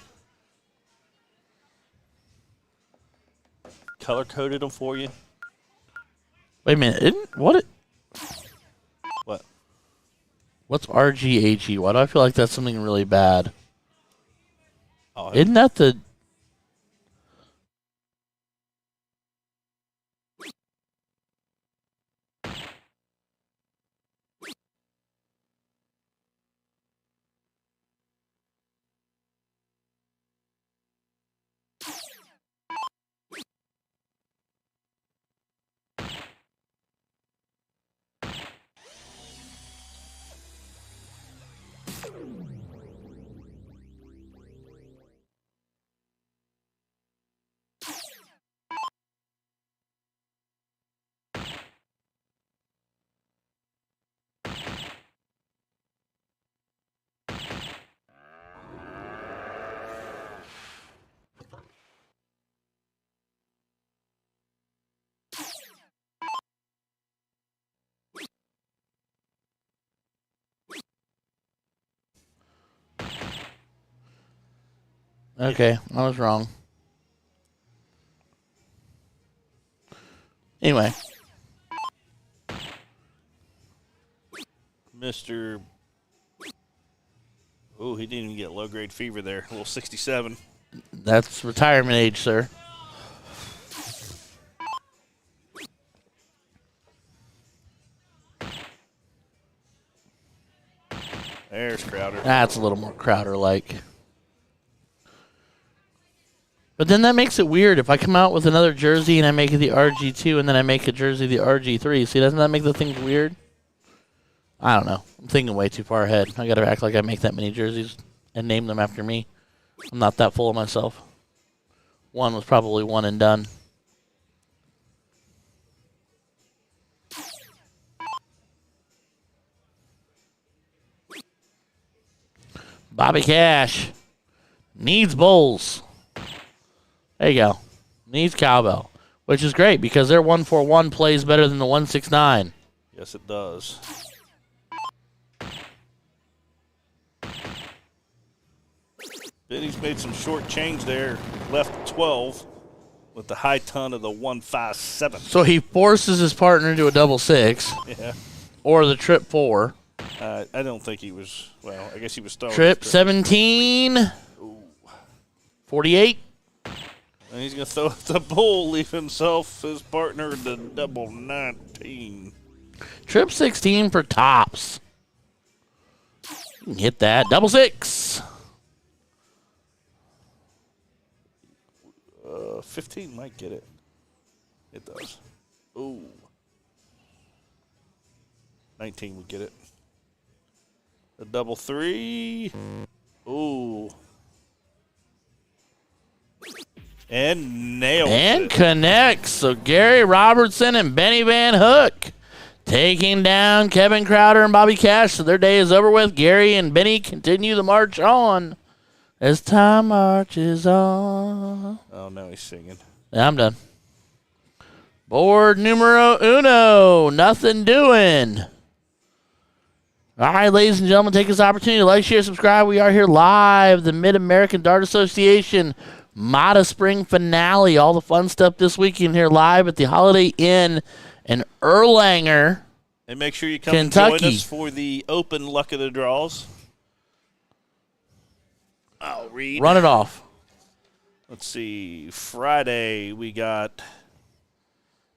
Speaker 3: Color-coded them for you.
Speaker 1: Wait a minute.
Speaker 3: What?
Speaker 1: What's RGHE? Why do I feel like that's something really bad?
Speaker 3: Oh,
Speaker 1: Isn't that the... Okay, I was wrong. Anyway.
Speaker 3: Mr. Oh, he didn't even get low-grade fever there. A little 67.
Speaker 1: That's retirement age, sir.
Speaker 3: There's Crowder.
Speaker 1: That's a little more Crowder-like. But then that makes it weird. If I come out with another jersey and I make it the RG2 and then I make a jersey the RG3, see, doesn't that make the things weird? I don't know. I'm thinking way too far ahead. I got to act like I make that many jerseys and name them after me. I'm not that full of myself. One was probably one and done. Bobby Cash needs bowls. There you go. Needs cowbell, which is great because their 141 plays better than the 169.
Speaker 3: Yes, it does. Benny's made some short change there. Left 12 with the high ton of the 157.
Speaker 1: So he forces his partner to a double six
Speaker 3: Yeah.
Speaker 1: or the trip 4.
Speaker 3: I don't think he was, well, I guess he was throwing.
Speaker 1: Trip 17. 48.
Speaker 3: And he's going to throw the bull, leave himself, his partner, the double 19.
Speaker 1: Trip 16 for tops. You can hit that. Double six.
Speaker 3: 15 might get it. It does. Ooh. 19 would get it. The double 3. Ooh. And nails
Speaker 1: And
Speaker 3: it.
Speaker 1: connects. So Gary Robertson and Benny Van Hook taking down Kevin Crowder and Bobby Cash. So their day is over with. Gary and Benny continue the march on as time marches on.
Speaker 3: Oh, now he's singing.
Speaker 1: Yeah, I'm done. Board numero uno. Nothing doing. All right, ladies and gentlemen, take this opportunity to like, share, subscribe. We are here live, the Mid-American Dart Association MADA Spring Finale. All the fun stuff this weekend here live at the Holiday Inn in Erlanger.
Speaker 3: And make sure you come
Speaker 1: Kentucky.
Speaker 3: and join us for the open luck of the draws. I'll read.
Speaker 1: Run it off.
Speaker 3: Let's see. Friday, we got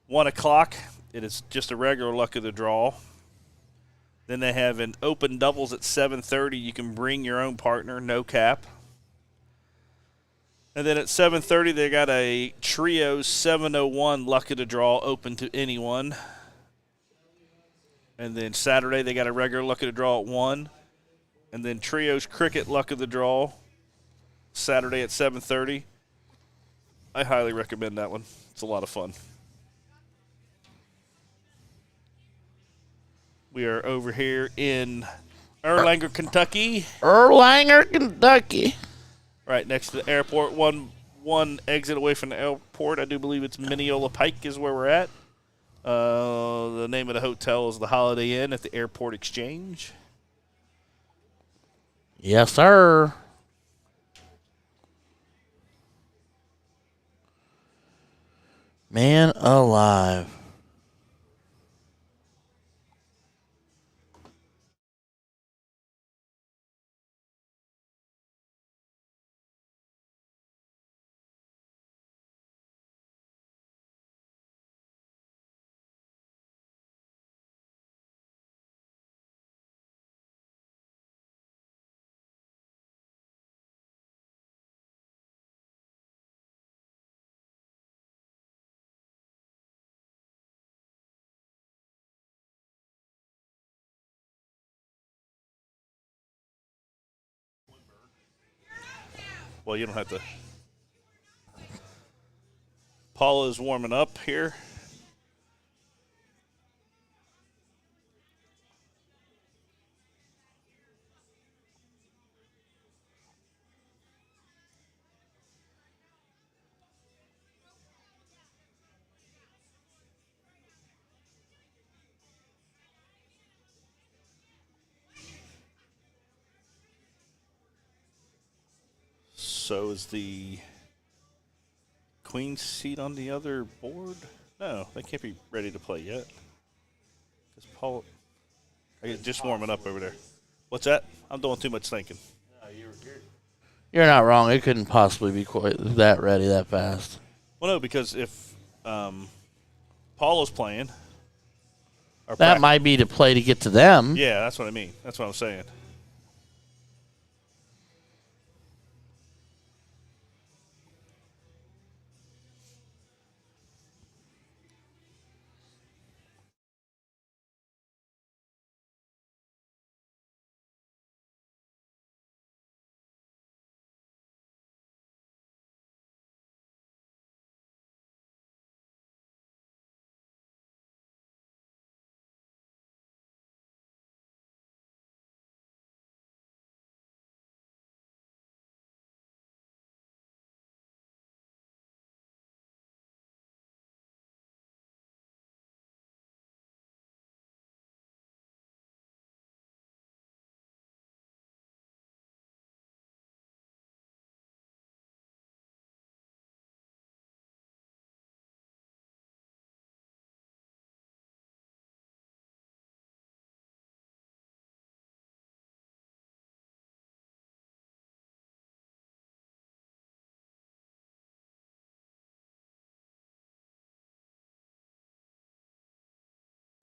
Speaker 3: 1 o'clock. It is just a regular luck of the draw. Then they have an open doubles at 7:30. You can bring your own partner, no cap. And then at 7:30, they got a trio 701 luck of the draw open to anyone. And then Saturday, they got a regular luck of the draw at 1. And then trios cricket luck of the draw Saturday at 7:30. I highly recommend that one. It's a lot of fun. We are over here in Erlanger, Kentucky.
Speaker 1: Erlanger, Kentucky.
Speaker 3: Right next to the airport. One exit away from the airport. I do believe it's Mineola Pike is where we're at. The name of the hotel is the Holiday Inn at the Airport Exchange.
Speaker 1: Yes, sir. Man alive.
Speaker 3: Well, you don't have to. Paula's warming up here. So is the Queen's seat on the other board? No, they can't be ready to play yet. Is Paul? I get just warming up over there. What's that? I'm doing too much thinking.
Speaker 1: You're not wrong. It couldn't possibly be quite that ready that fast.
Speaker 3: Well, no, because if Paula's playing, or
Speaker 1: That might be to play to get to them.
Speaker 3: Yeah, that's what I mean. That's what I'm saying.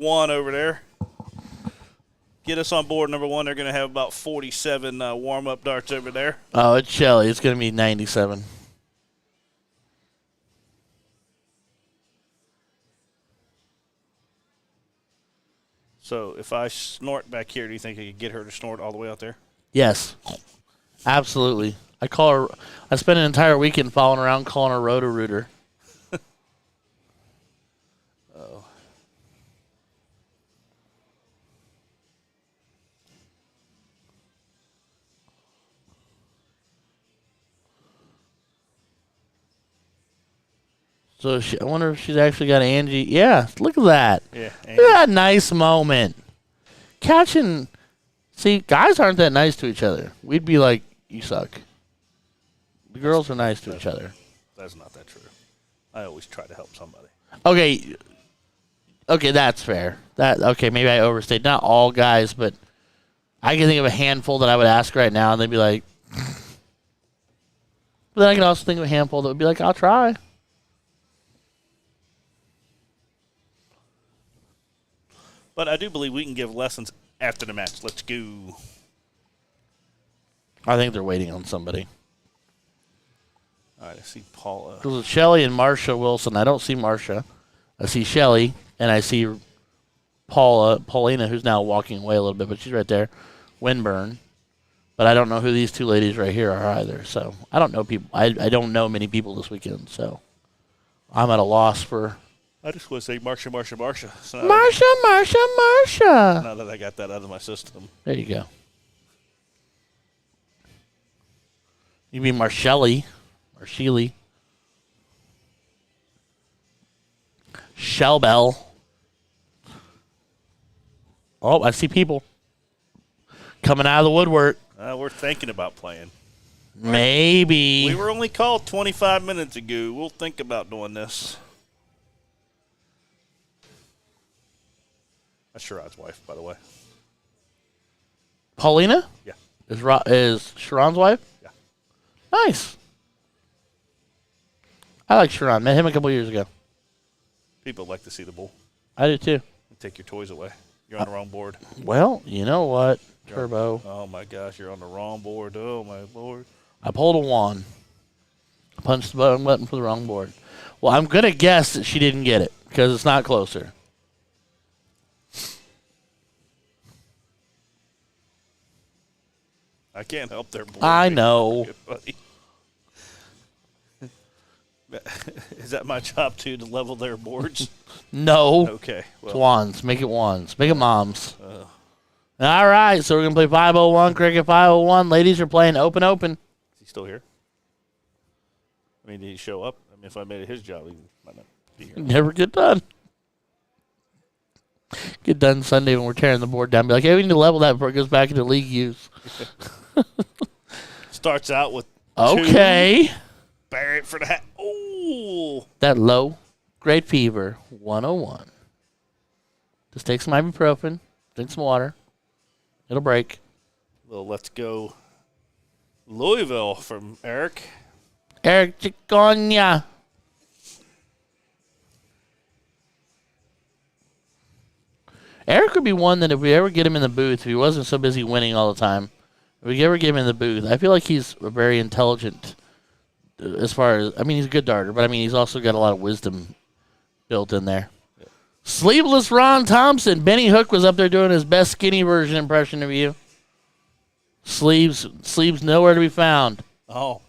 Speaker 3: 1 over there. Get us on board number 1. They're going to have about 47 warm-up darts over there.
Speaker 1: Oh, it's Shelly. It's going to be 97.
Speaker 3: So if I snort back here, do you think I could get her to snort all the way out there?
Speaker 1: Yes. Absolutely. I call her. I spent an entire weekend following around calling her Roto-Rooter. So I wonder if she's actually got Angie. Yeah, look at that.
Speaker 3: Yeah.
Speaker 1: Look at that nice moment. Catching. See, guys aren't that nice to each other. We'd be like, you suck. The girls are nice to each other.
Speaker 3: That's not that true. I always try to help somebody.
Speaker 1: Okay. Okay, that's fair. Okay, maybe I overstayed. Not all guys, but I can think of a handful that I would ask right now, and they'd be like. But then I can also think of a handful that would be like, I'll try.
Speaker 3: But I do believe we can give lessons after the match. Let's go.
Speaker 1: I think they're waiting on somebody.
Speaker 3: All right, I see Paula.
Speaker 1: Because it's Shelly and Marsha Wilson. I don't see Marsha. I see Shelly, and I see Paulina, who's now walking away a little bit, but she's right there. Winburn. But I don't know who these two ladies right here are either. So I don't know people. I don't know many people this weekend. So I'm at a loss for.
Speaker 3: I just want to say Marsha. So
Speaker 1: Marsha.
Speaker 3: now that I got that out of my system.
Speaker 1: There you go. You mean Marshelly. Sheely. Shellbell. Oh, I see people coming out of the woodwork.
Speaker 3: We're thinking about playing.
Speaker 1: Maybe.
Speaker 3: We were only called 25 minutes ago. We'll think about doing this. That's Sherrod's wife, by the way.
Speaker 1: Paulina?
Speaker 3: Yeah.
Speaker 1: Is Sharon's wife?
Speaker 3: Yeah.
Speaker 1: Nice. I like Sharon. Met him a couple years ago.
Speaker 3: People like to see the bull.
Speaker 1: I do too.
Speaker 3: Take your toys away. You're on the wrong board.
Speaker 1: Well, you know what? Turbo.
Speaker 3: Oh, my gosh. You're on the wrong board. Oh, my Lord.
Speaker 1: I pulled a wand. Punched the button for the wrong board. Well, I'm going to guess that she didn't get it because it's not closer.
Speaker 3: I can't help their board.
Speaker 1: I know.
Speaker 3: Buddy. Is that my job, too, to level their boards?
Speaker 1: No.
Speaker 3: Okay.
Speaker 1: It's
Speaker 3: Well,
Speaker 1: wands. Make it wands. Make it moms. All right, so we're going to play 501, cricket 501. Ladies are playing open.
Speaker 3: is he still here? I mean, did he show up? I mean, if I made it his job, he might not be here.
Speaker 1: Never get done. Get done Sunday when we're tearing the board down. Be like, hey, we need to level that before it goes back into league use.
Speaker 3: Starts out with
Speaker 1: Okay.
Speaker 3: 2. Bury it for the hat. Oh.
Speaker 1: That low grade fever 101. Just take some ibuprofen, drink some water. It'll break.
Speaker 3: Well, let's go Louisville from Eric.
Speaker 1: Eric Chiconia. Eric would be one that if we ever get him in the booth, if he wasn't so busy winning all the time, if we ever get him in the booth, I feel like he's a very intelligent as far as, I mean, he's a good darter, but I mean, he's also got a lot of wisdom built in there. Yeah. Sleeveless Ron Thompson. Benny Hook was up there doing his best skinny version impression of you. Sleeves nowhere to be found.
Speaker 3: Oh,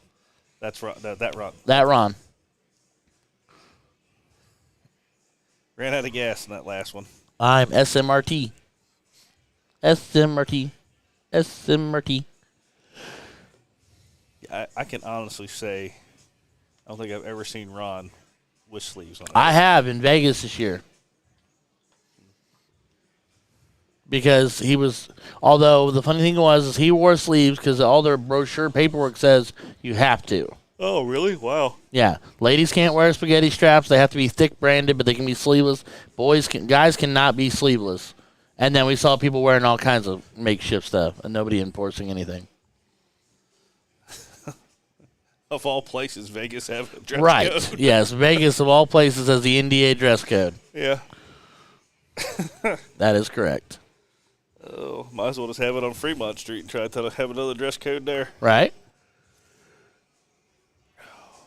Speaker 3: that's Ron. That Ron.
Speaker 1: That Ron.
Speaker 3: Ran out of gas in that last one.
Speaker 1: I'm SMRT. SMRT. SMRT.
Speaker 3: I can honestly say I don't think I've ever seen Ron with sleeves on.
Speaker 1: I have in Vegas this year. Because he was, although the funny thing was is he wore sleeves because all their brochure paperwork says you have to.
Speaker 3: Oh, really? Wow.
Speaker 1: Yeah. Ladies can't wear spaghetti straps. They have to be thick branded, but they can be sleeveless. Guys cannot be sleeveless. And then we saw people wearing all kinds of makeshift stuff and nobody enforcing anything.
Speaker 3: Of all places, Vegas have a dress
Speaker 1: Right.
Speaker 3: code.
Speaker 1: Yes. Vegas, of all places, has the NDA dress code.
Speaker 3: Yeah.
Speaker 1: That is correct.
Speaker 3: Oh, might as well just have it on Fremont Street and try to have another dress code there.
Speaker 1: Right?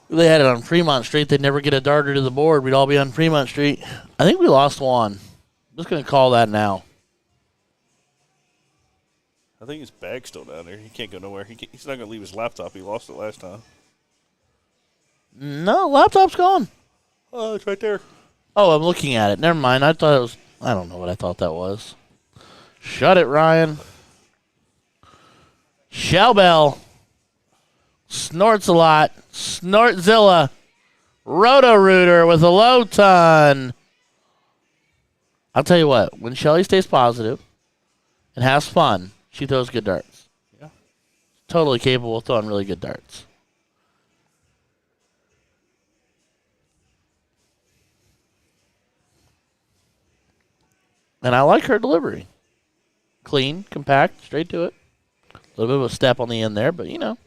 Speaker 1: If they had it on Fremont Street, they'd never get a darter to the board. We'd all be on Fremont Street. I think we lost one. I'm just going to call that now.
Speaker 3: I think his bag's still down there. He can't go nowhere. He's not going to leave his laptop. He lost it last time.
Speaker 1: No, laptop's gone.
Speaker 3: Oh, it's right there.
Speaker 1: Oh, I'm looking at it. Never mind. I thought it was. I don't know what I thought that was. Shut it, Ryan. Shellbell. Snorts a lot. Snortzilla. Roto-Rooter with a low ton. I'll tell you what. When Shelly stays positive and has fun, she throws good darts.
Speaker 3: Yeah.
Speaker 1: Totally capable of throwing really good darts. And I like her delivery. Clean, compact, straight to it. A little bit of a step on the end there, but you know.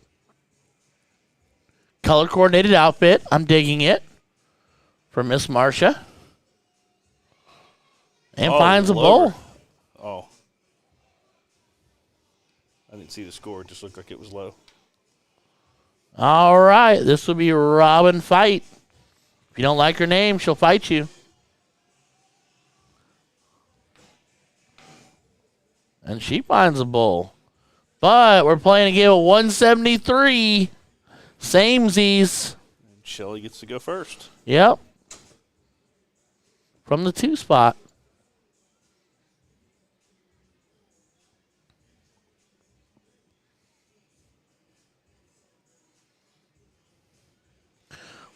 Speaker 1: Color coordinated outfit. I'm digging it. For Miss Marcia. And finds a bowl.
Speaker 3: Oh. I didn't see the score. It just looked like it was low.
Speaker 1: All right. This will be Robin Fight. If you don't like her name, she'll fight you. And she finds a bull. But we're playing a game of 173. Samesies.
Speaker 3: And Shelly gets to go first.
Speaker 1: Yep. From the 2 spot.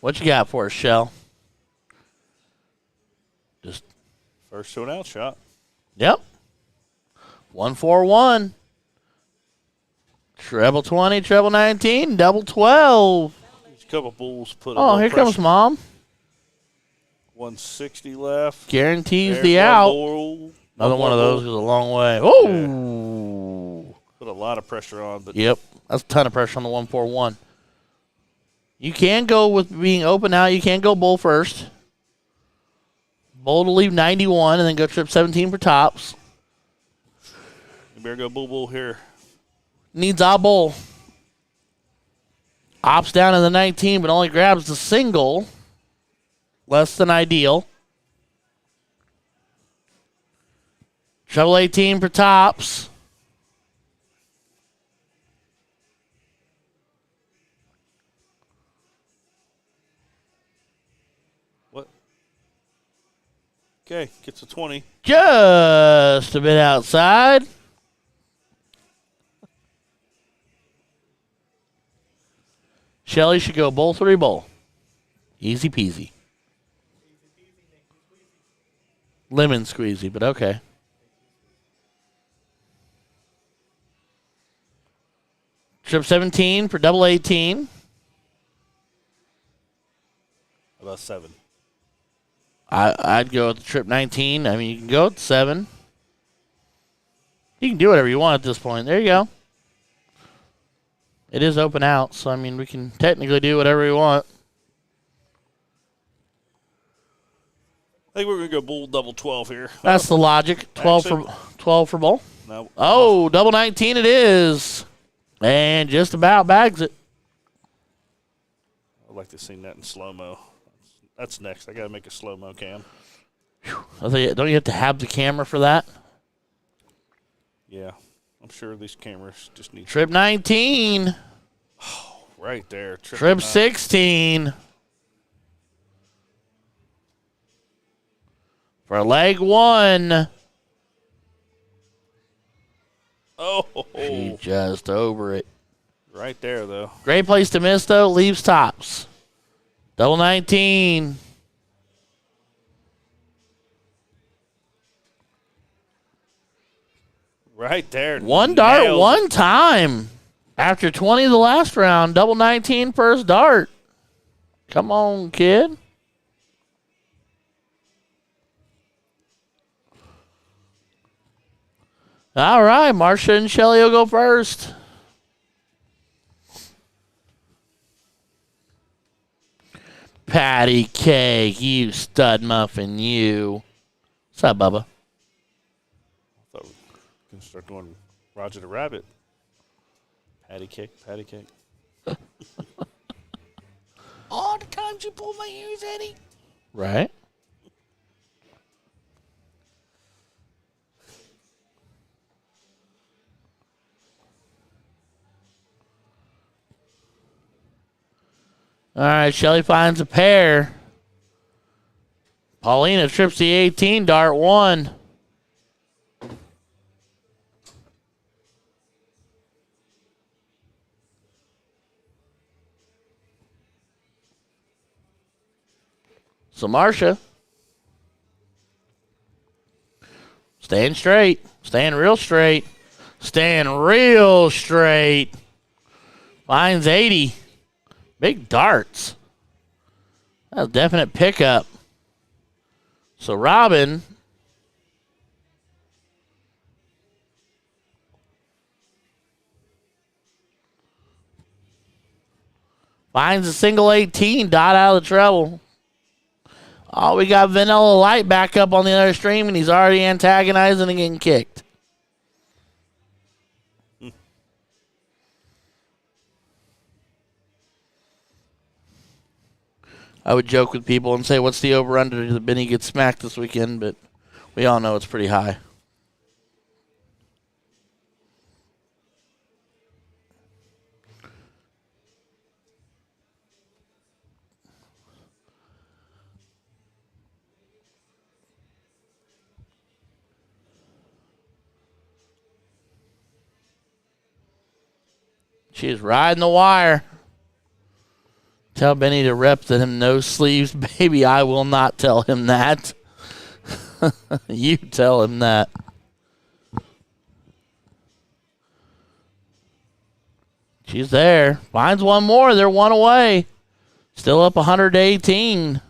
Speaker 1: What you got for us, Shell? Just
Speaker 3: First to an out shot.
Speaker 1: Yep. 141. Treble 20, treble 19, double 12.
Speaker 3: There's a couple bulls put
Speaker 1: Oh, here comes Mom.
Speaker 3: 160 left.
Speaker 1: Guarantees
Speaker 3: There's
Speaker 1: the
Speaker 3: one
Speaker 1: out.
Speaker 3: bull.
Speaker 1: Another one of those goes a long way. Oh.
Speaker 3: Put a lot of pressure on, but
Speaker 1: Yep. That's a ton of pressure on the 141. You can go with being open out. You can go bull first. Bull to leave 91 and then go trip 17 for tops.
Speaker 3: you better go bull here.
Speaker 1: Needs a bull. Opts down to the 19, but only grabs the single. Less than ideal. Treble 18 for tops.
Speaker 3: What? Okay, gets a 20.
Speaker 1: Just a bit outside. Shelly should go bull 3 bull. Easy peasy. Lemon squeezy, but okay. Trip 17 for double 18.
Speaker 3: About 7.
Speaker 1: I'd go with the trip 19. I mean, you can go with 7. You can do whatever you want at this point. There you go. It is open out, so I mean, we can technically do whatever we want.
Speaker 3: I think we're going to go bull double 12 here.
Speaker 1: That's the logic. 12 for bull.
Speaker 3: No.
Speaker 1: Oh, double 19 it is. And just about bags it.
Speaker 3: I'd like to see that in slow-mo. That's next. I got to make a slow-mo cam.
Speaker 1: Don't you have to have the camera for that?
Speaker 3: Yeah. I'm sure these cameras just need...
Speaker 1: Trip 19.
Speaker 3: Right there.
Speaker 1: Trip 16. For leg 1.
Speaker 3: Oh.
Speaker 1: She just over it.
Speaker 3: Right there, though.
Speaker 1: Great place to miss, though. Leaves tops. Double 19.
Speaker 3: Right there.
Speaker 1: One dart,
Speaker 3: Nailed
Speaker 1: one
Speaker 3: it.
Speaker 1: time. After 20 the last round, double 19 first dart. Come on, kid. All right, Marcia and Shelly will go first. Patty cake, you stud muffin, you. What's up, Bubba?
Speaker 3: Gonna start doing Roger the Rabbit. Patty cake, patty cake. All the times you pull my ears, Eddie.
Speaker 1: Right? All right, Shelly finds a pair. Paulina trips the 18, dart 1. So Marcia staying straight, staying real straight, staying real straight. Finds 80. Big darts. That's a definite pickup. So Robin finds a single 18, dot out of the treble. Oh, we got Vanilla Light back up on the other stream, and he's already antagonizing and getting kicked. I would joke with people and say, what's the over-under that Benny gets smacked this weekend? But we all know it's pretty high. She's riding the wire. Tell Benny to rep that him no sleeves. Baby, I will not tell him that. You tell him that. She's there. Finds one more. They're one away. Still up 118.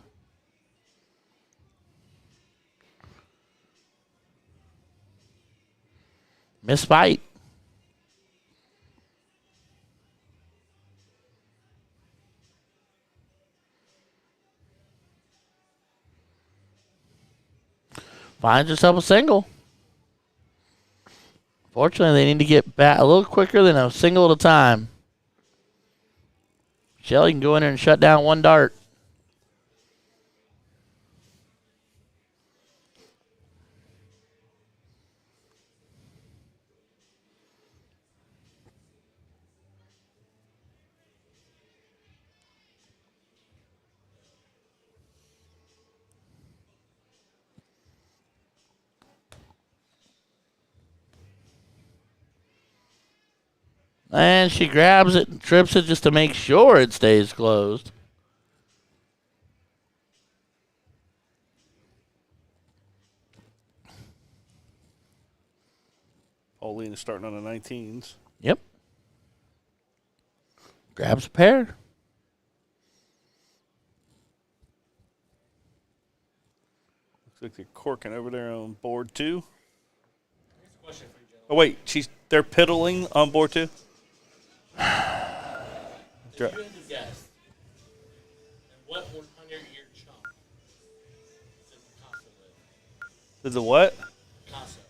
Speaker 1: Miss fight. Finds herself a single. Fortunately, they need to get back a little quicker than a single at a time. Shelly can go in there and shut down one dart. And she grabs it and trips it just to make sure it stays closed.
Speaker 3: Paulina starting on the 19s.
Speaker 1: Yep. Grabs a pair.
Speaker 3: Looks like they're corking over there on board 2.
Speaker 6: Here's a question for you, Joe.
Speaker 3: Oh wait, they're piddling on board 2.
Speaker 6: If you had to guess, and what 100-year chump did Picasso live?
Speaker 3: Did the what?
Speaker 6: Picasso.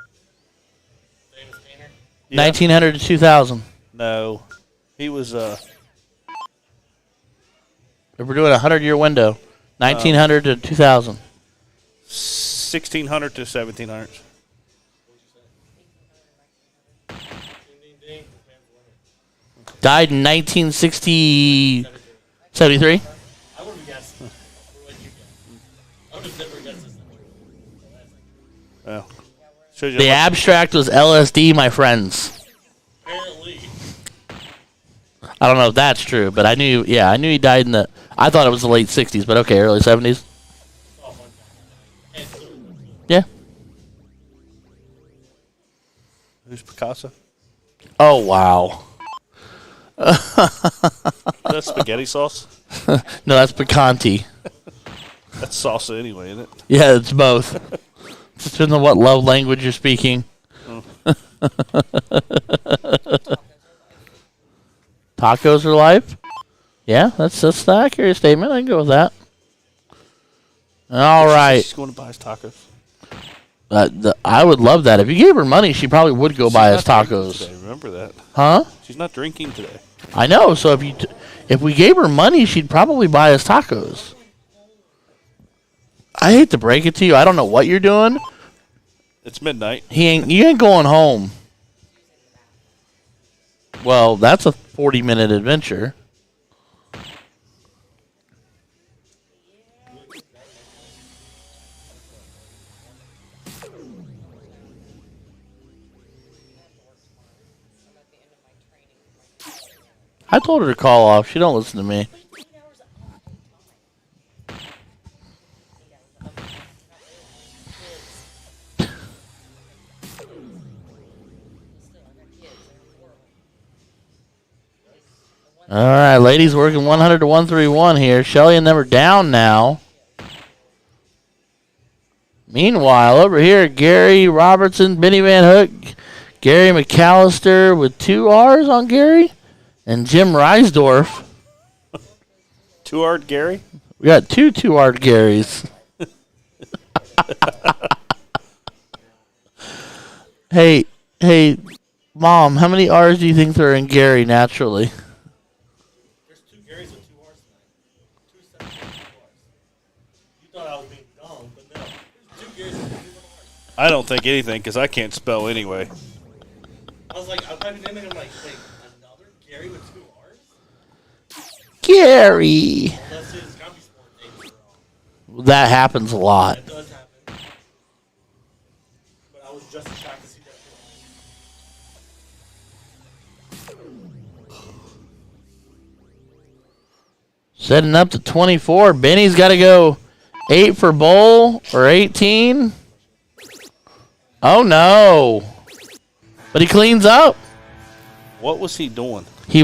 Speaker 6: Famous painter?
Speaker 3: Yeah.
Speaker 1: 1900 to 2000.
Speaker 3: No, he was
Speaker 1: If we're doing a 100-year window, 1900 to 2000.
Speaker 3: 1600 to 1700.
Speaker 6: Ding, ding, ding. This man's winning.
Speaker 1: Died in 1960, 73.
Speaker 6: I would have guessed. I would have guessed. I would have never guessed this century. So that's like,
Speaker 3: Well, shows you
Speaker 1: The
Speaker 3: how much-
Speaker 1: abstract was LSD, my friends.
Speaker 6: apparently.
Speaker 1: I don't know if that's true, but I knew he died in the. I thought it was the late 60s, but okay, early 70s.
Speaker 6: Oh, fun. And so,
Speaker 1: Yeah.
Speaker 3: Who's Picasso?
Speaker 1: Oh, wow.
Speaker 3: That's spaghetti sauce.
Speaker 1: No, that's Picanti.
Speaker 3: That's salsa anyway, isn't it?
Speaker 1: Yeah, it's both. It depends on what love language you're speaking. Tacos are life? Yeah, that's the accurate statement. I can go with that. All right.
Speaker 3: She's going to buy us tacos.
Speaker 1: I would love that. If you gave her money, she probably would go buy us tacos.
Speaker 3: Today. Remember that.
Speaker 1: Huh?
Speaker 3: She's not drinking today.
Speaker 1: I know. So if we gave her money, she'd probably buy us tacos. I hate to break it to you. I don't know what you're doing.
Speaker 3: It's midnight.
Speaker 1: You ain't going home. Well, that's a 40-minute adventure. I told her to call off. She don't listen to me. All right, ladies working 100 to 131 here. Shelly and them are down now. Meanwhile, over here, Gary Robertson, Benny Van Hook, Gary McAllister with 2 R's on Gary, and Jim Reisdorf.
Speaker 3: 2-Ard Gary?
Speaker 1: We got 2 2-R'd Garys. Hey, Mom, how many R's do you think there are in Gary naturally?
Speaker 6: There's 2 Garys with 2 R's tonight. 2 separate 2 R's. You thought I was being dumb, but no. There's 2 Garys with 2 R's.
Speaker 3: I don't think anything because I can't spell anyway.
Speaker 6: I was like, I'm typing in and I'm like, wait, another Gary with 2 R's?
Speaker 1: Gary.
Speaker 6: Unless his comedy sport names are wrong.
Speaker 1: That happens a lot.
Speaker 6: That does happen. But I was just shocked to see that.
Speaker 1: Setting up to 24. Benny's got to go 8 for bowl or 18. Oh, no. But he cleans up.
Speaker 3: What was he doing?
Speaker 1: He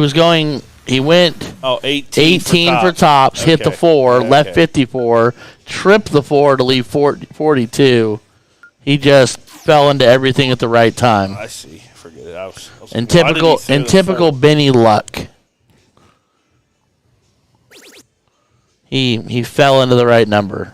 Speaker 1: went
Speaker 3: Oh, 18
Speaker 1: for tops, hit the
Speaker 3: Okay.
Speaker 1: 4, left
Speaker 3: Okay.
Speaker 1: 54, tripped the 4 to leave 42. He just fell into everything at the right time.
Speaker 3: I see. Forget it. I was
Speaker 1: In
Speaker 3: like, why did he throw the
Speaker 1: typical
Speaker 3: 4?
Speaker 1: Benny luck. He fell into the right number.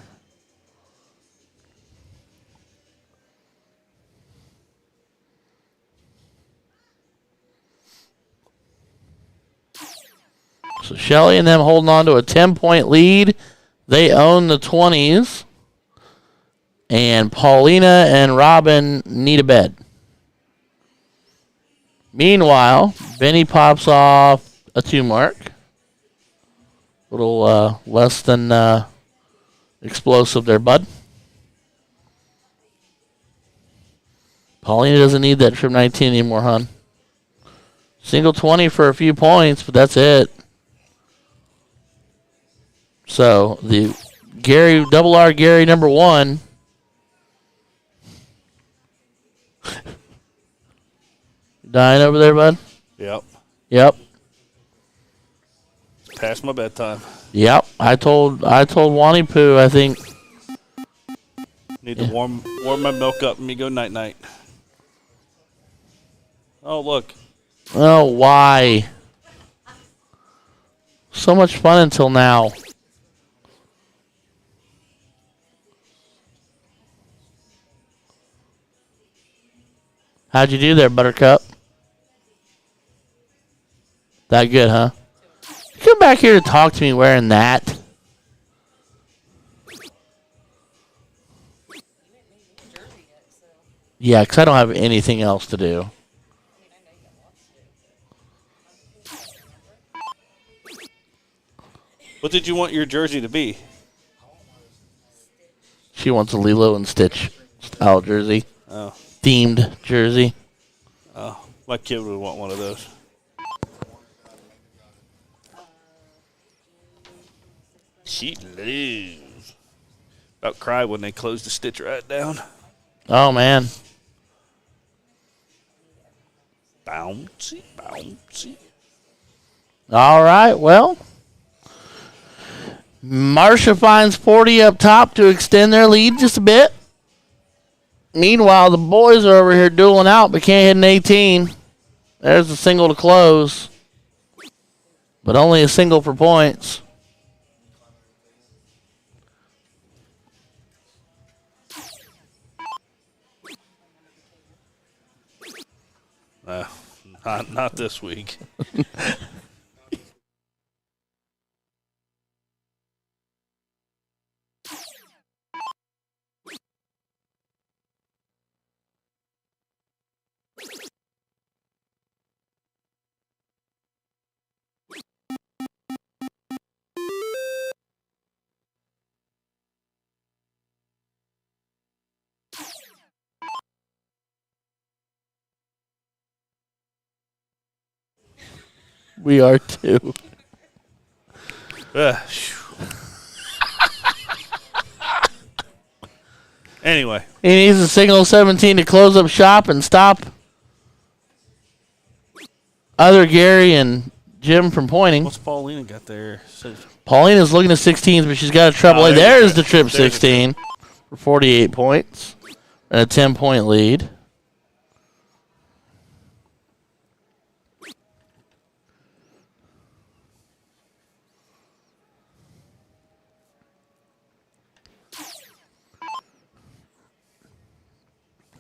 Speaker 1: So Shelly and them holding on to a 10-point lead. They own the 20s. And Paulina and Robin need a bed. Meanwhile, Benny pops off a 2 mark. A little less than explosive there, bud. Paulina doesn't need that trip 19 anymore, hon. Single 20 for a few points, but that's it. So the Gary double R Gary number 1. Dying over there, bud?
Speaker 3: Yep.
Speaker 1: Yep.
Speaker 3: Past my bedtime.
Speaker 1: Yep. I told Wani Poo, I think.
Speaker 3: Need to warm my milk up and me go night night. Oh look.
Speaker 1: Oh, why? So much fun until now. How'd you do there, Buttercup? That good, huh? You come back here to talk to me wearing that. Yeah, because I don't have anything else to do.
Speaker 3: What did you want your jersey to be?
Speaker 1: She wants a Lilo and Stitch style jersey.
Speaker 3: Oh.
Speaker 1: Themed jersey.
Speaker 3: Oh. My kid would want one of those. She lives. About cried when they closed the Stitch right down.
Speaker 1: Oh, man.
Speaker 3: Bouncy, bouncy.
Speaker 1: All right, well. Marcia finds 40 up top to extend their lead just a bit. Meanwhile, the boys are over here dueling out, but can't hit an 18. There's a single to close. But only a single for points.
Speaker 3: Not this week.
Speaker 1: We are too.
Speaker 3: Anyway,
Speaker 1: He needs a single 17 to close up shop and stop other Gary and Jim from pointing.
Speaker 3: what's Paulina got there?
Speaker 1: Paulina's looking at 16s, but she's got a treble.
Speaker 3: Oh,
Speaker 1: There's the trip
Speaker 3: there's a
Speaker 1: 16 for 48 points and a 10-point lead.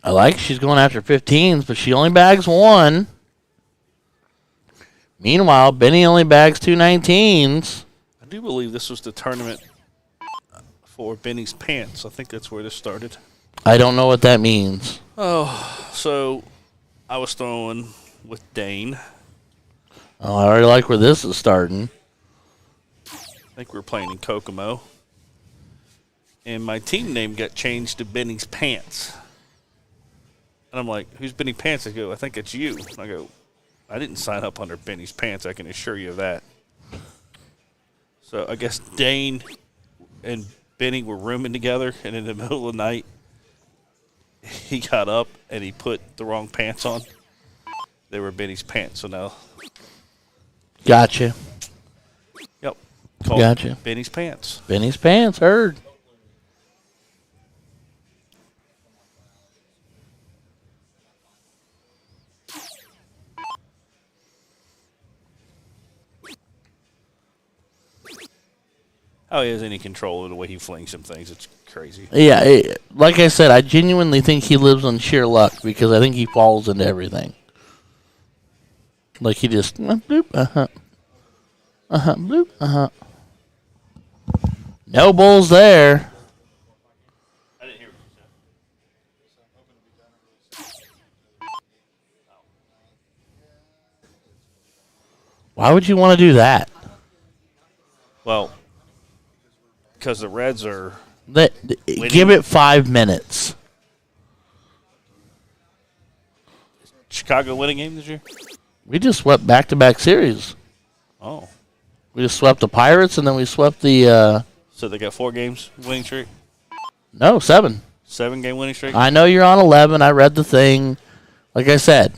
Speaker 1: I like she's going after 15s, but she only bags one. Meanwhile, Benny only bags two 19s.
Speaker 3: I do believe this was the tournament for Benny's pants. I think that's where this started.
Speaker 1: I don't know what that means.
Speaker 3: Oh, so I was throwing with Dane.
Speaker 1: Oh, I already like where this is starting.
Speaker 3: I think we were playing in Kokomo. And my team name got changed to Benny's Pants. And I'm like, who's Benny Pants? I go, I think it's you. I go, I didn't sign up under Benny's Pants. I can assure you of that. So I guess Dane and Benny were rooming together, and in the middle of the night, he got up and he put the wrong pants on. They were Benny's Pants. So now,
Speaker 1: Gotcha.
Speaker 3: yep, called
Speaker 1: Gotcha.
Speaker 3: Benny's Pants.
Speaker 1: Benny's Pants, heard.
Speaker 3: How he has any control of the way he flings some things? It's crazy.
Speaker 1: Yeah, like I said, I genuinely think he lives on sheer luck because I think he falls into everything. Like he just bloop, bloop, No bulls there.
Speaker 3: I didn't hear what you said.
Speaker 1: Why would you want to do that?
Speaker 3: Well, because the Reds are
Speaker 1: Give it 5 minutes.
Speaker 3: Chicago winning game this year.
Speaker 1: We just swept back-to-back series.
Speaker 3: Oh,
Speaker 1: We just swept the Pirates, and then we swept the
Speaker 3: so they got 4 games winning streak,
Speaker 1: no, 7.
Speaker 3: 7-game winning streak.
Speaker 1: I know you're on 11. I read the thing. Like I said,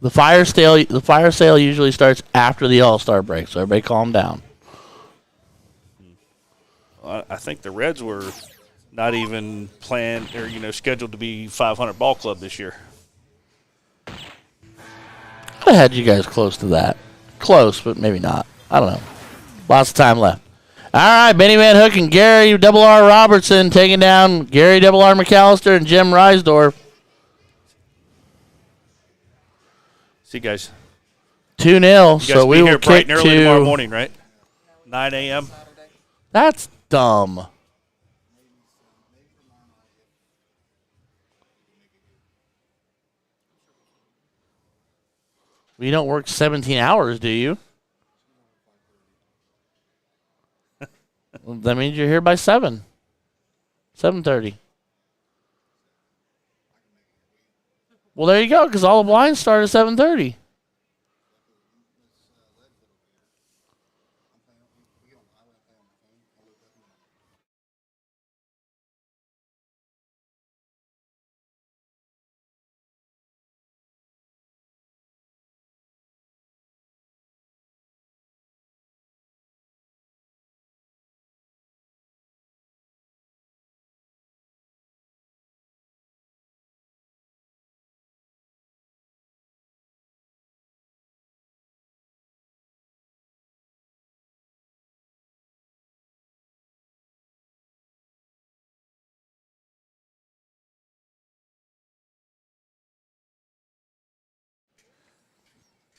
Speaker 1: the fire sale usually starts after the All-Star break, so everybody calm down.
Speaker 3: I think the Reds were not even planned or scheduled to be 500 ball club this year.
Speaker 1: I had you guys close to that. Close, but maybe not. I don't know. Lots of time left. All right, Benny Van Hook and Gary Double R Robertson taking down Gary Double R McAllister and Jim Reisdorf.
Speaker 3: See you guys.
Speaker 1: 2-0.
Speaker 3: You guys
Speaker 1: So
Speaker 3: be
Speaker 1: we
Speaker 3: here
Speaker 1: will
Speaker 3: bright
Speaker 1: kick
Speaker 3: and early tomorrow
Speaker 1: to.
Speaker 3: morning, right? 9 a.m.
Speaker 1: That's dumb. Well, you don't work 17 hours, do you? Well, that means you're here by 7. 7:30. Well, there you go, because all the blinds start at 7:30.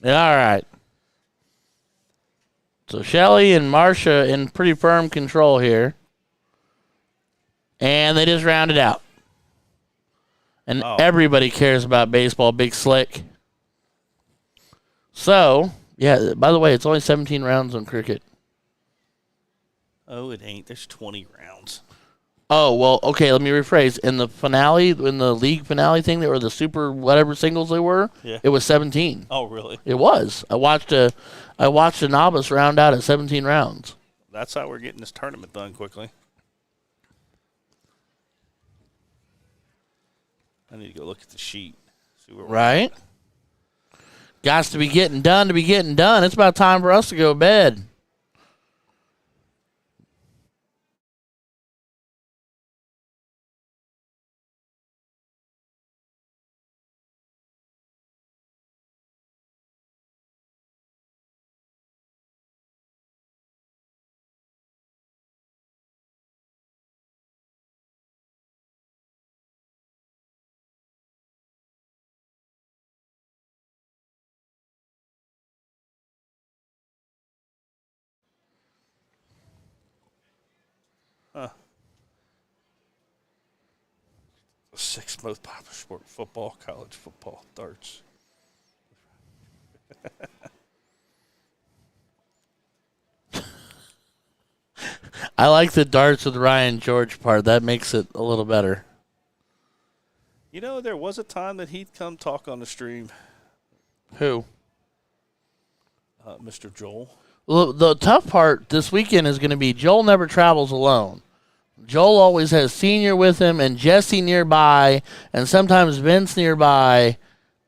Speaker 1: Yeah, all right. So Shelly and Marcia in pretty firm control here. And they just round it out. And
Speaker 3: Oh.
Speaker 1: everybody cares about baseball, Big Slick. So, yeah, by the way, it's only 17 rounds on cricket.
Speaker 3: Oh, it ain't. There's 20 rounds.
Speaker 1: Oh, well, okay, let me rephrase. In the finale, in the league finale thing, or the super whatever singles they were,
Speaker 3: Yeah.
Speaker 1: it was 17.
Speaker 3: Oh, really?
Speaker 1: It was. I watched a novice round out at 17 rounds.
Speaker 3: That's how we're getting this tournament done quickly. I need to go look at the sheet. See where we're
Speaker 1: Right?
Speaker 3: at.
Speaker 1: Gots to be getting done to be getting done. It's about time for us to go to bed.
Speaker 3: The sixth most popular sport: football, college football, darts.
Speaker 1: I like the darts with Ryan George part. That makes it a little better.
Speaker 3: You know, there was a time that he'd come talk on the stream,
Speaker 1: Who?
Speaker 3: Mr. Joel.
Speaker 1: Well, the tough part this weekend is going to be Joel never travels alone. Joel always has Senior with him and Jesse nearby, and sometimes Vince nearby.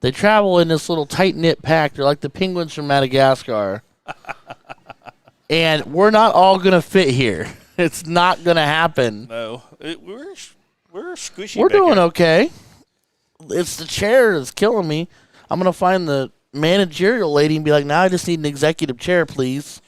Speaker 1: They travel in this little tight-knit pack. They're like the penguins from Madagascar. And we're not all going to fit here. It's not going to happen.
Speaker 3: No, we're squishy.
Speaker 1: We're
Speaker 3: back
Speaker 1: doing
Speaker 3: here.
Speaker 1: okay. It's the chair that's killing me. I'm going to find the managerial lady and be like, now I just need an executive chair, please.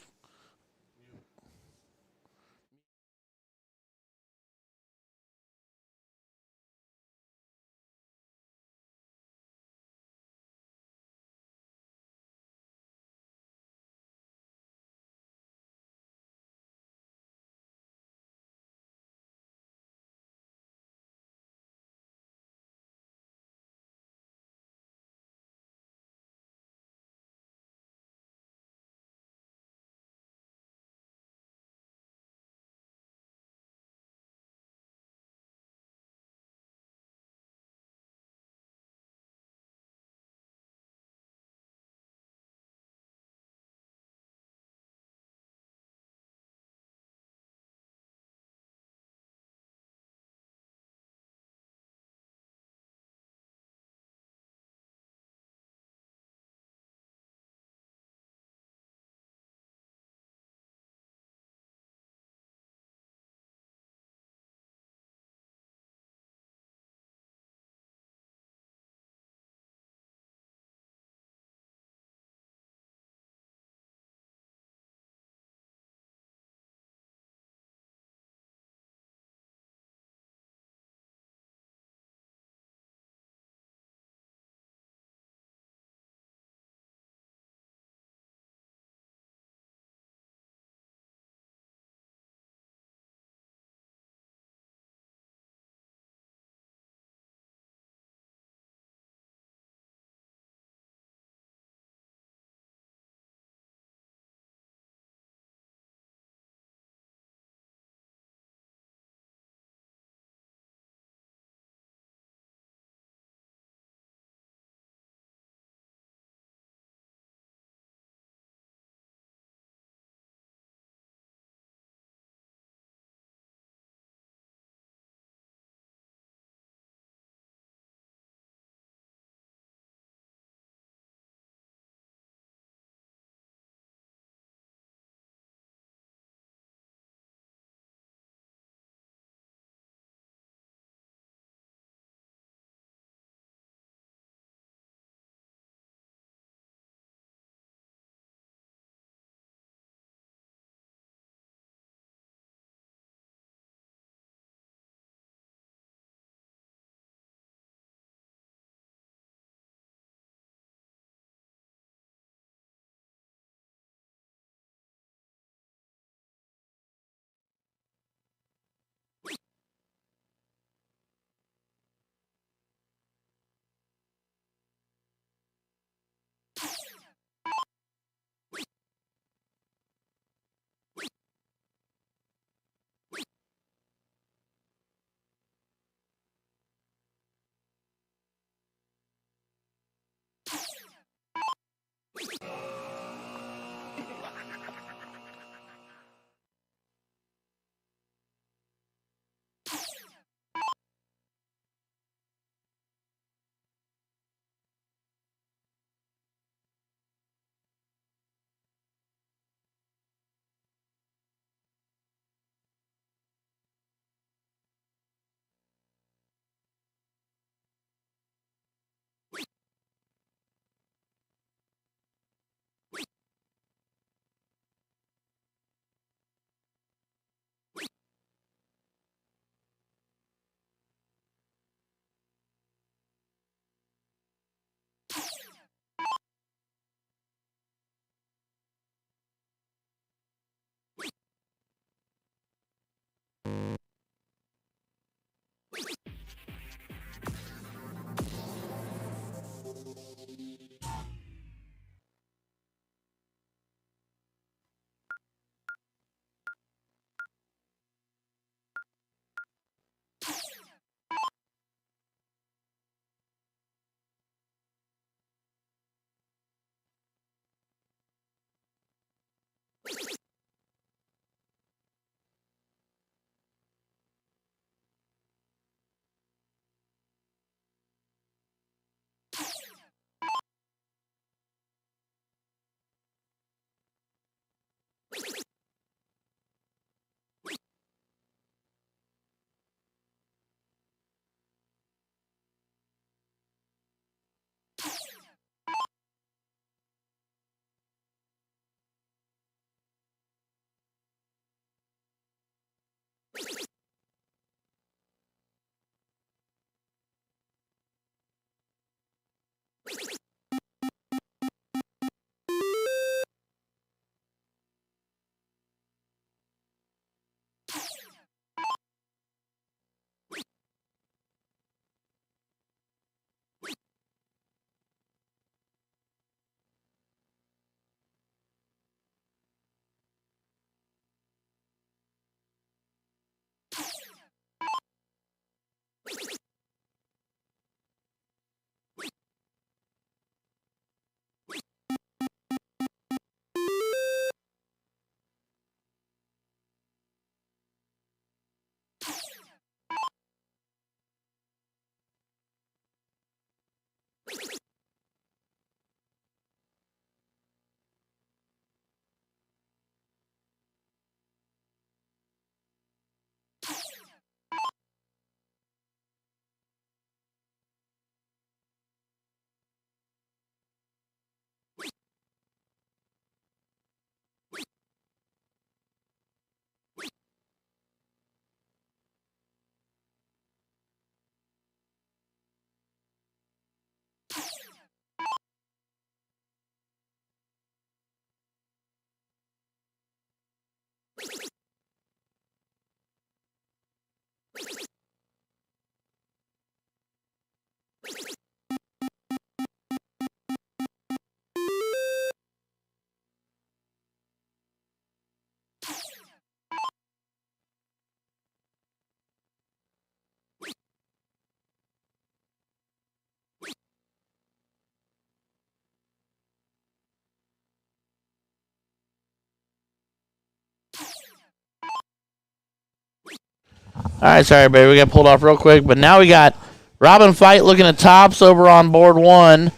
Speaker 1: All right, sorry, baby. We got pulled off real quick. But now we got Robin Fight looking at tops over on board 1.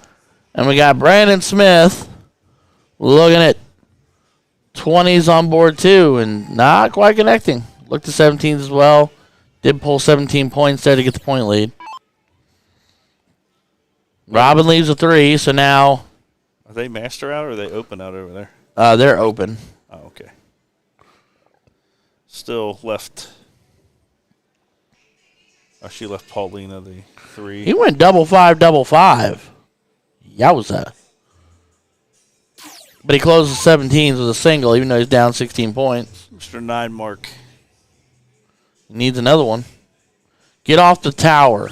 Speaker 1: And we got Brandon Smith looking at 20s on board 2. And not quite connecting. Looked at 17s as well. Did pull 17 points there to get the point lead. Robin leaves a 3, so now
Speaker 3: Are they master out or are they open out over there?
Speaker 1: they're open.
Speaker 3: Oh, okay. Still left. Oh, she left Paulina the 3.
Speaker 1: He went double five. Yowza. But he closes 17s with a single, even though he's down 16 points.
Speaker 3: Mr. 9 Mark.
Speaker 1: He needs another one. Get off the tower.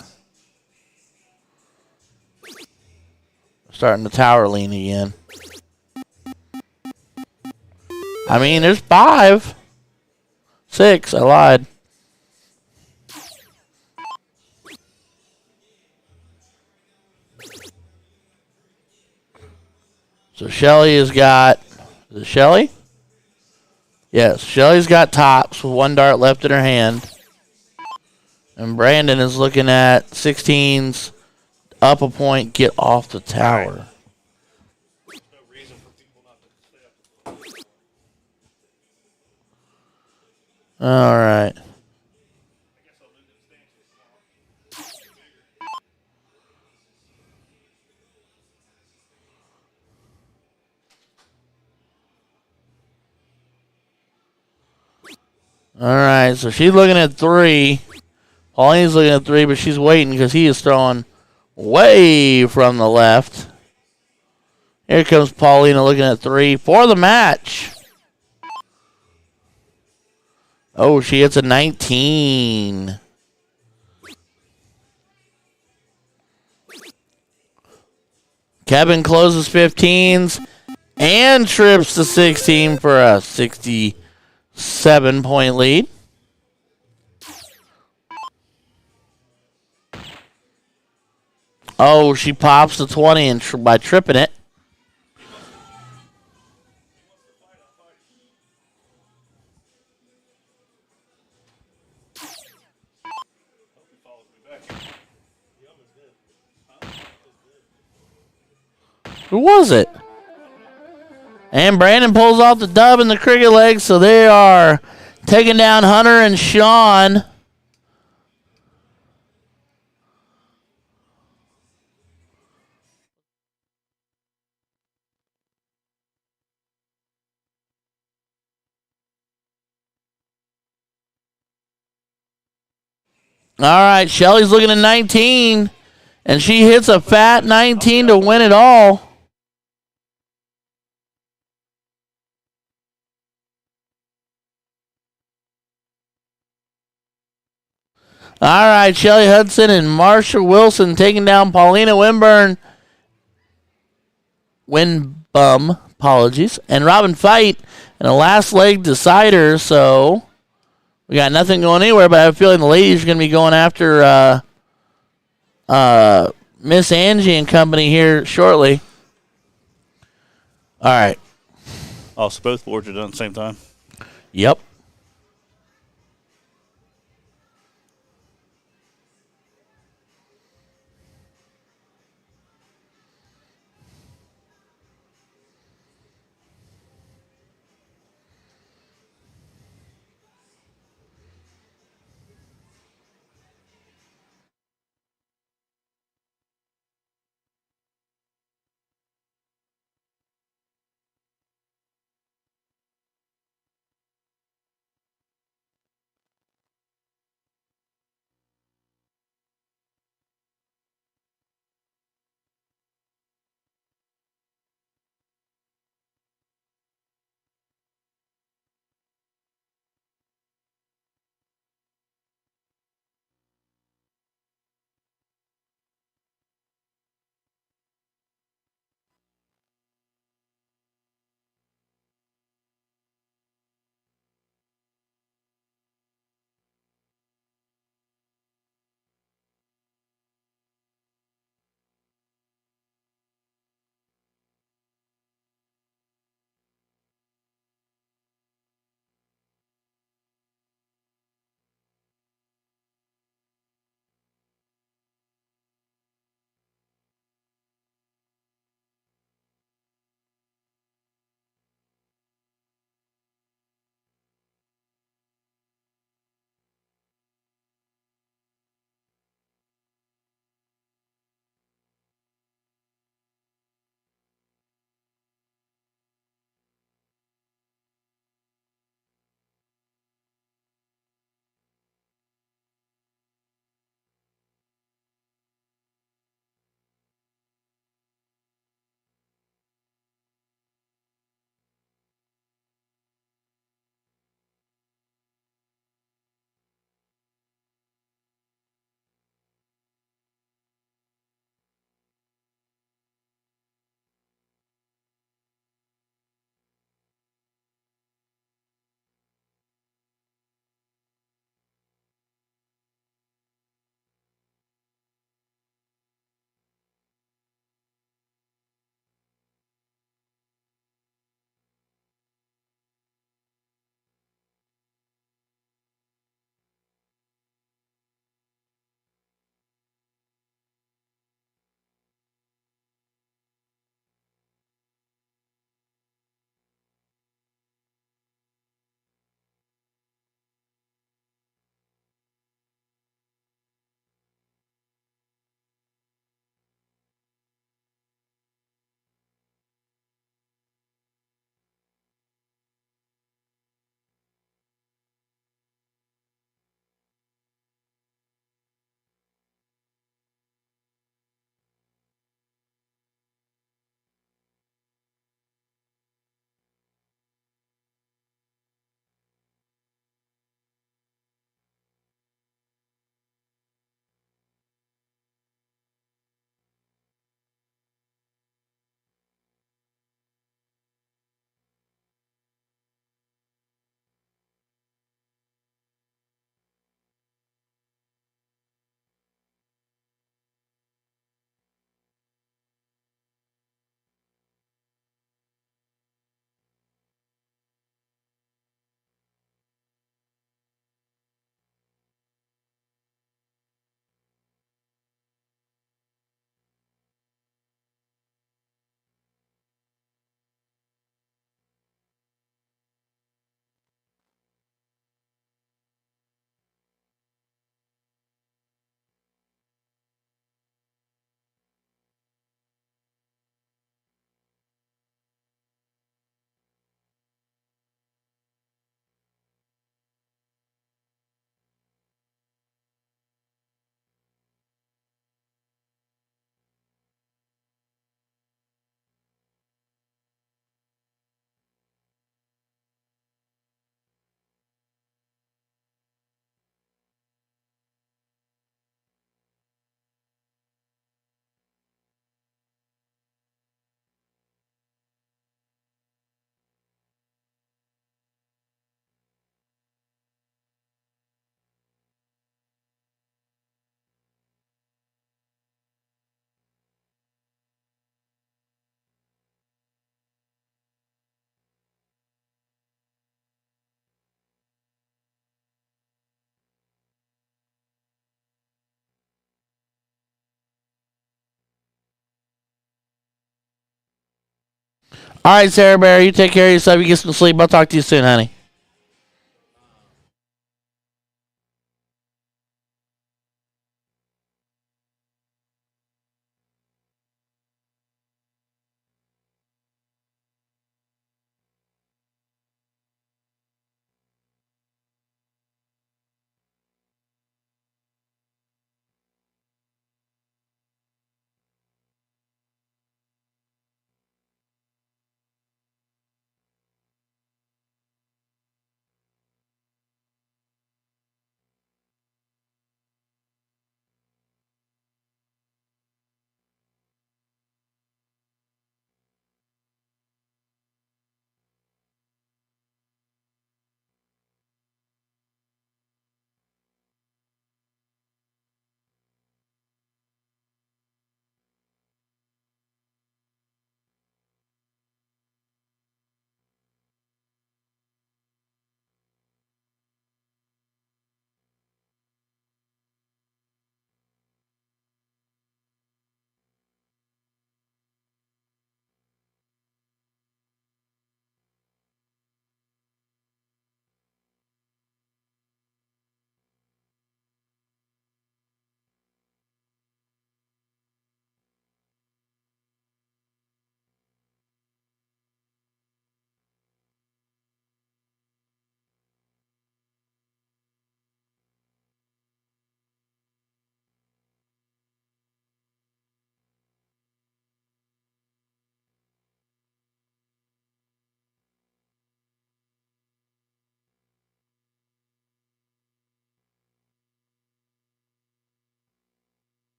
Speaker 1: Starting the tower lean again. I mean, there's 5. 6, I lied. So Shelly has got, is it Shelly? Yes, Shelly's got tops with 1 dart left in her hand. And Brandon is looking at 16s, up a point, get off the tower.
Speaker 2: There's no reason for people not to stay up.
Speaker 1: All right.
Speaker 2: I guess I'll move them stands tomorrow.
Speaker 1: All right, so she's looking at 3. Pauline's looking at 3, but she's waiting because he is throwing way from the left. Here comes Paulina looking at 3 for the match. Oh, she hits a 19. Kevin closes 15s and trips to 16 for a 67-point lead. Oh, she pops the 20 and by tripping it. Who was it? And Brandon pulls off the dub in the cricket leg, so they are taking down Hunter and Sean. All right, Shelly's looking at 19, and she hits a fat 19 to win it all. All right, Shelly Hudson and Marsha Wilson taking down Paulina Winbum, apologies, and Robin Fight in a last leg decider, so we got nothing going anywhere, but I have a feeling the ladies are going to be going after Miss Angie and company here shortly. All right.
Speaker 3: Oh, so both boards are done at the same time?
Speaker 1: Yep. All right, Sarah Bear, you take care of yourself. You get some sleep. I'll talk to you soon, honey.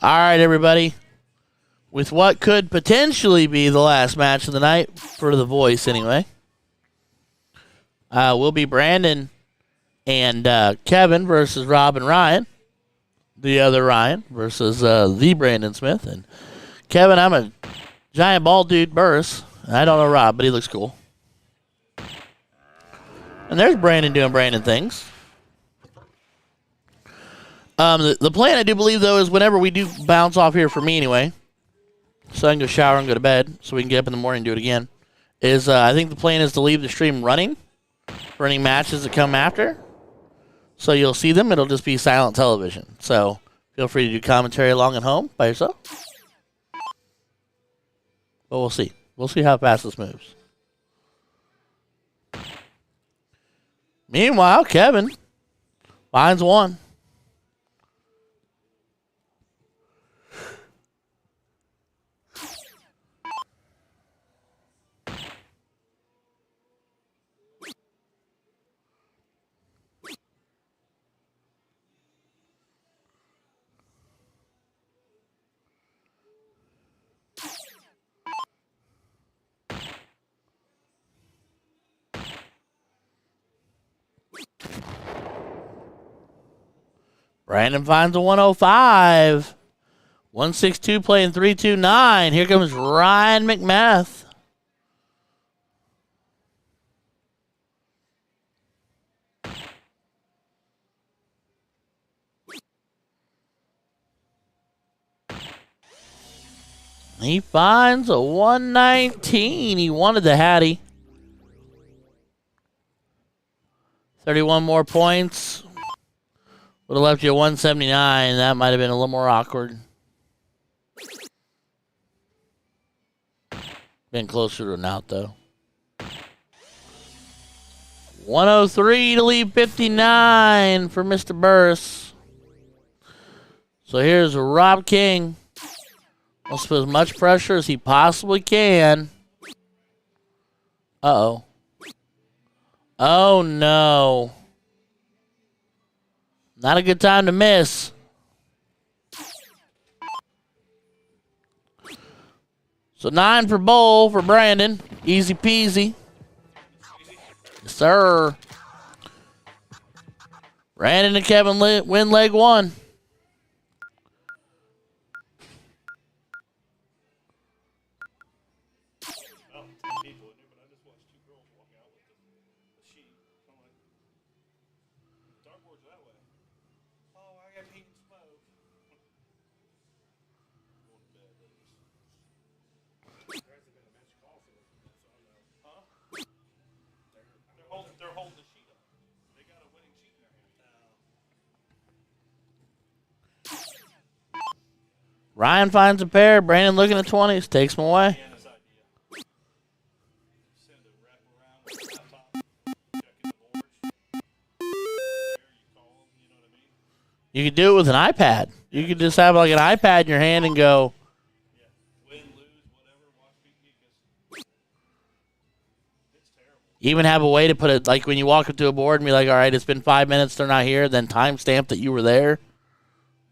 Speaker 1: All right, everybody. With what could potentially be the last match of the night, for the voice anyway, will be Brandon and Kevin versus Rob and Ryan. The other Ryan versus the Brandon Smith. And Kevin, I'm a giant bald dude, Burris. I don't know Rob, but he looks cool. And there's Brandon doing Brandon things. The plan, I do believe, though, is whenever we do bounce off here, for me anyway, so I can go shower and go to bed so we can get up in the morning and do it again, is I think the plan is to leave the stream running for any matches that come after. So you'll see them. It'll just be silent television. So feel free to do commentary along at home by yourself. But we'll see. We'll see how fast this moves. Meanwhile, Kevin finds one. Brandon finds a 105. 162 playing 329. Here comes Ryan McMath. He finds a 119. He wanted the Hattie. 31 more points. Would have left you a 179. That might have been a little more awkward. Been closer to an out, though. 103 to leave 59 for Mr. Burris. So here's Rob King. Must put as much pressure as he possibly can. Uh-oh. Oh, no. Not a good time to miss. So 9 for bowl for Brandon. Easy peasy. Yes, sir. Brandon and Kevin win leg 1.
Speaker 2: Well, 10 people in there, but I just watched 2 girls walk out with the sheet. I'm like, dartboard's that way. Oh, I got pink smoke. Going to bed, ladies. Huh? They're holding the sheet up. They got a winning sheet in their hand.
Speaker 1: Ryan finds a pair. Brandon looking at 20s. Takes them away.
Speaker 2: Anna's idea. Send a wrap around with the laptop, checking the boards. There you call them, you know what I mean?
Speaker 1: You could do it with an iPad. You could just have like an iPad in your hand and go.
Speaker 2: Yeah. Win, lose, whatever. Watch PK because it's terrible.
Speaker 1: Even have a way to put it, like when you walk up to a board and be like, all right, it's been 5 minutes, they're not here, then timestamp that you were there.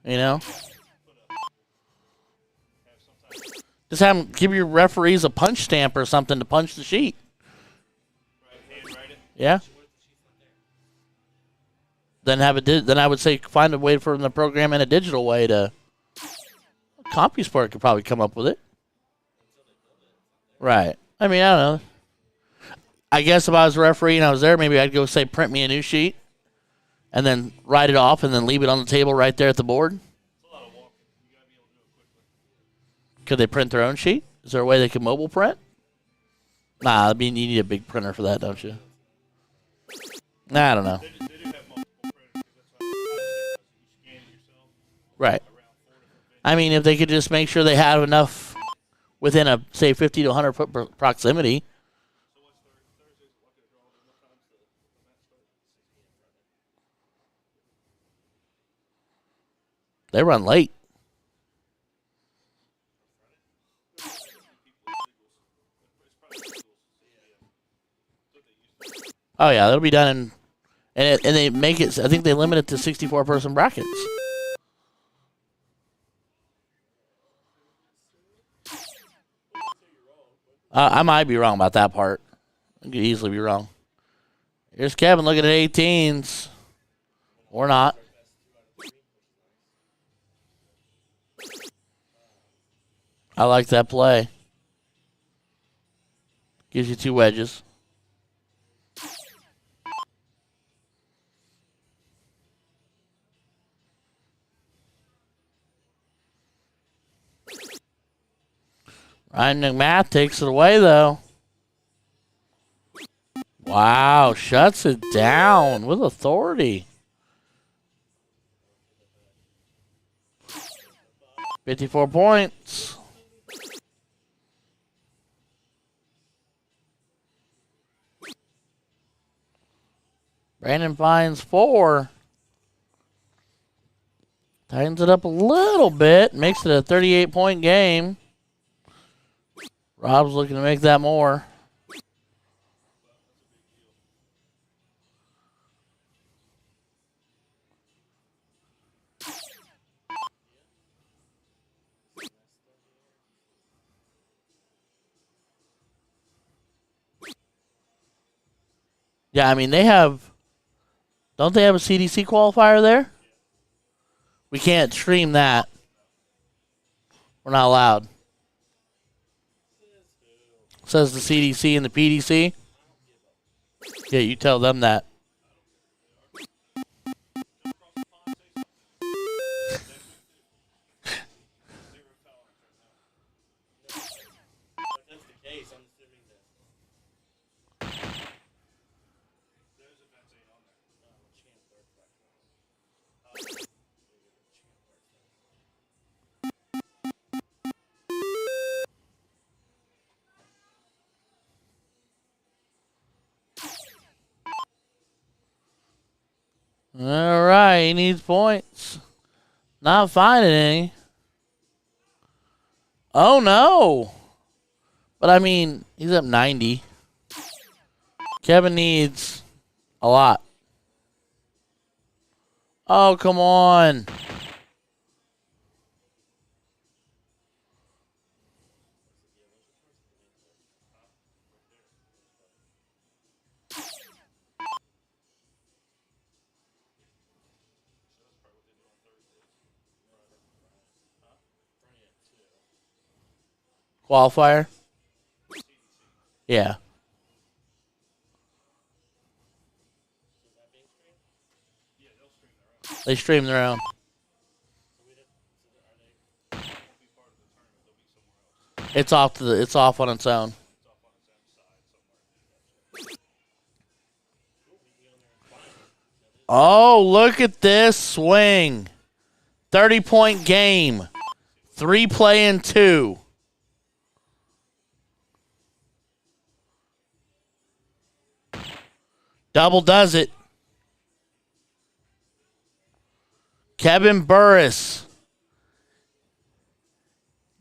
Speaker 1: You know? Just have them give your referees a punch stamp or something to punch the sheet.
Speaker 2: Right, handwrite it.
Speaker 1: Yeah? Then then I would say find a way for them to program in a digital way to. CompuSport could probably come up with it. Right. I mean, I don't know. I guess if I was a referee and I was there, maybe I'd go say, print me a new sheet, and then write it off and then leave it on the table right there at the board.
Speaker 2: It's a lot of walking. You got to be able to do it quickly.
Speaker 1: Could they print their own sheet? Is there a way they could mobile print? Nah, I mean, you need a big printer for that, don't you? Nah, I don't know.
Speaker 2: They do have multiple printers because that's how you scan it yourself.
Speaker 1: Right.
Speaker 2: Around 4 different
Speaker 1: I mean, if they could just make sure they have enough within a, say, 50 to 100 foot proximity.
Speaker 2: So what's Thursday's lucky draw? What time's the match start? 6 p.m. Friday.
Speaker 1: They run late. Oh, yeah, that'll be done in, and they make it, I think they limit it to 64-person brackets. I might be wrong about that part. I could easily be wrong. Here's Kevin looking at 18s. Or not. I like that play. Gives you 2 wedges. Ryan McMath takes it away, though. Wow, shuts it down with authority. 54 points. Brandon finds 4. Tightens it up a little bit. Makes it a 38-point game. Rob's looking to make that more. Yeah, I mean, they have... Don't they have a CDC qualifier there? We can't stream that. We're not allowed. Says the CDC and the PDC. Yeah, you tell them that.
Speaker 6: If that's the case, I'm assuming that.
Speaker 1: All right, he needs points. Not finding any. Oh, no. But, I mean, he's up 90. Kevin needs a lot. Oh, come on. Qualifier? Yeah. They stream their own. It's off on its own. Oh, look at this swing. 30-point game. 3 playing 2. Double does it. Kevin Burris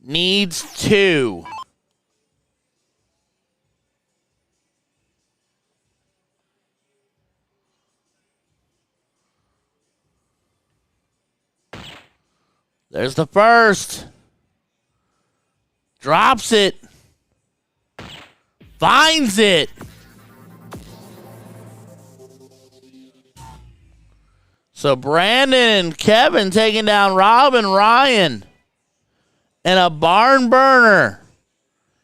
Speaker 1: needs 2. There's the first. Drops it. Finds it. So Brandon and Kevin taking down Rob and Ryan. And a barn burner.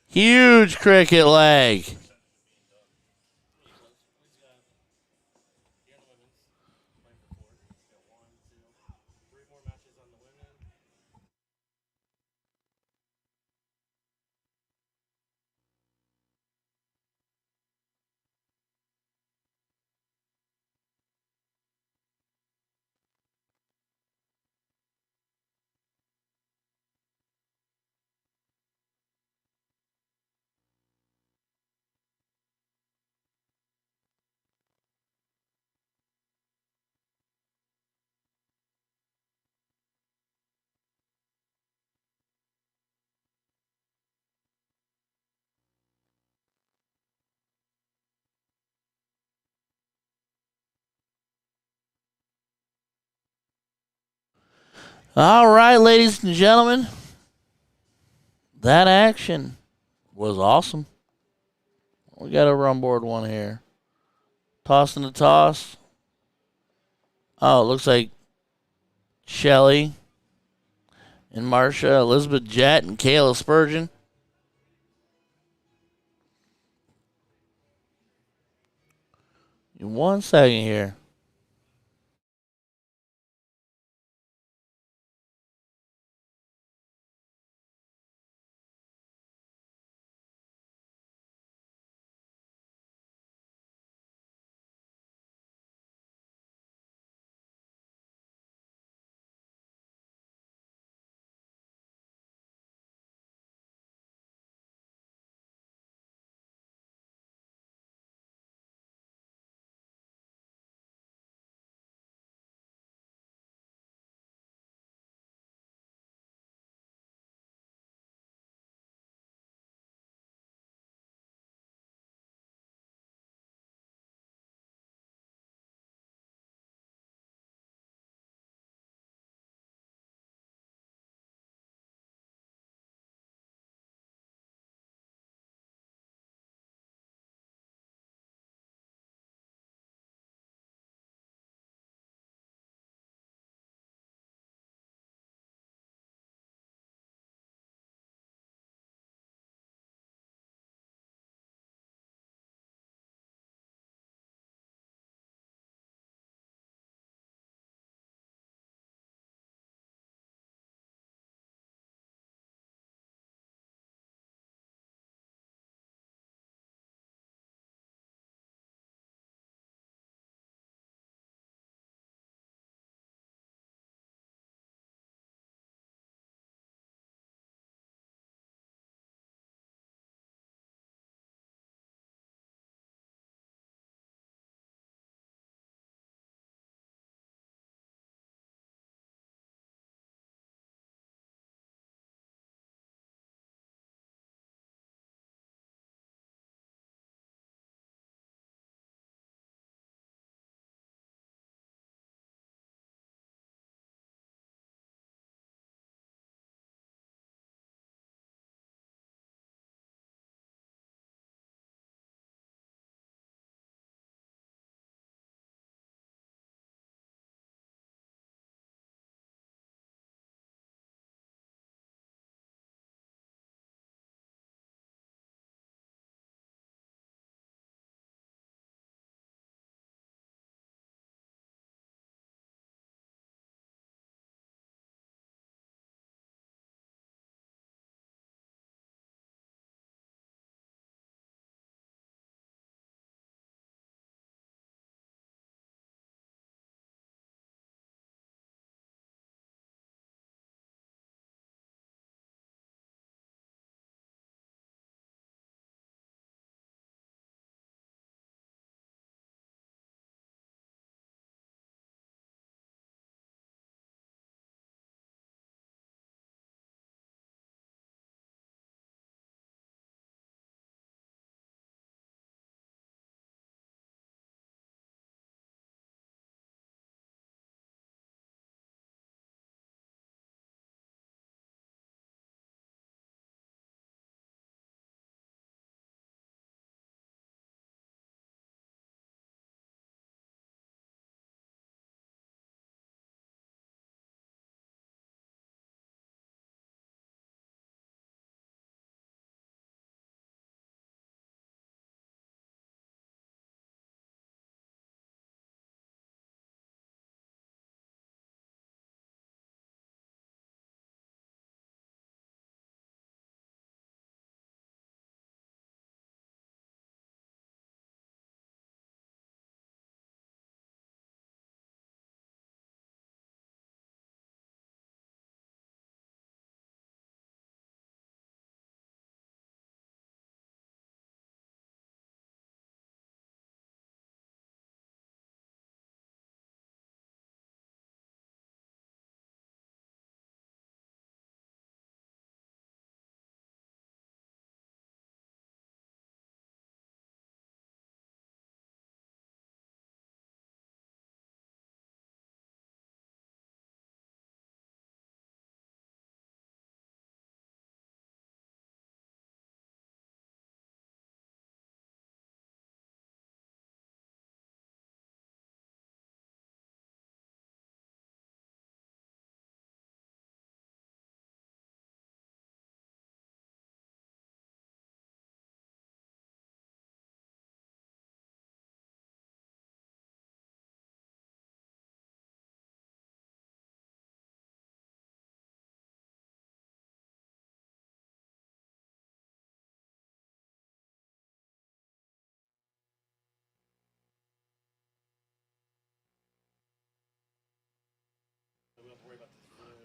Speaker 1: Huge cricket leg. All right, ladies and gentlemen. That action was awesome. We got over on board one here. Tossing the toss. Oh, it looks like Shelly and Marcia, Elizabeth Jett, and Kayla Spurgeon. In 1 second here.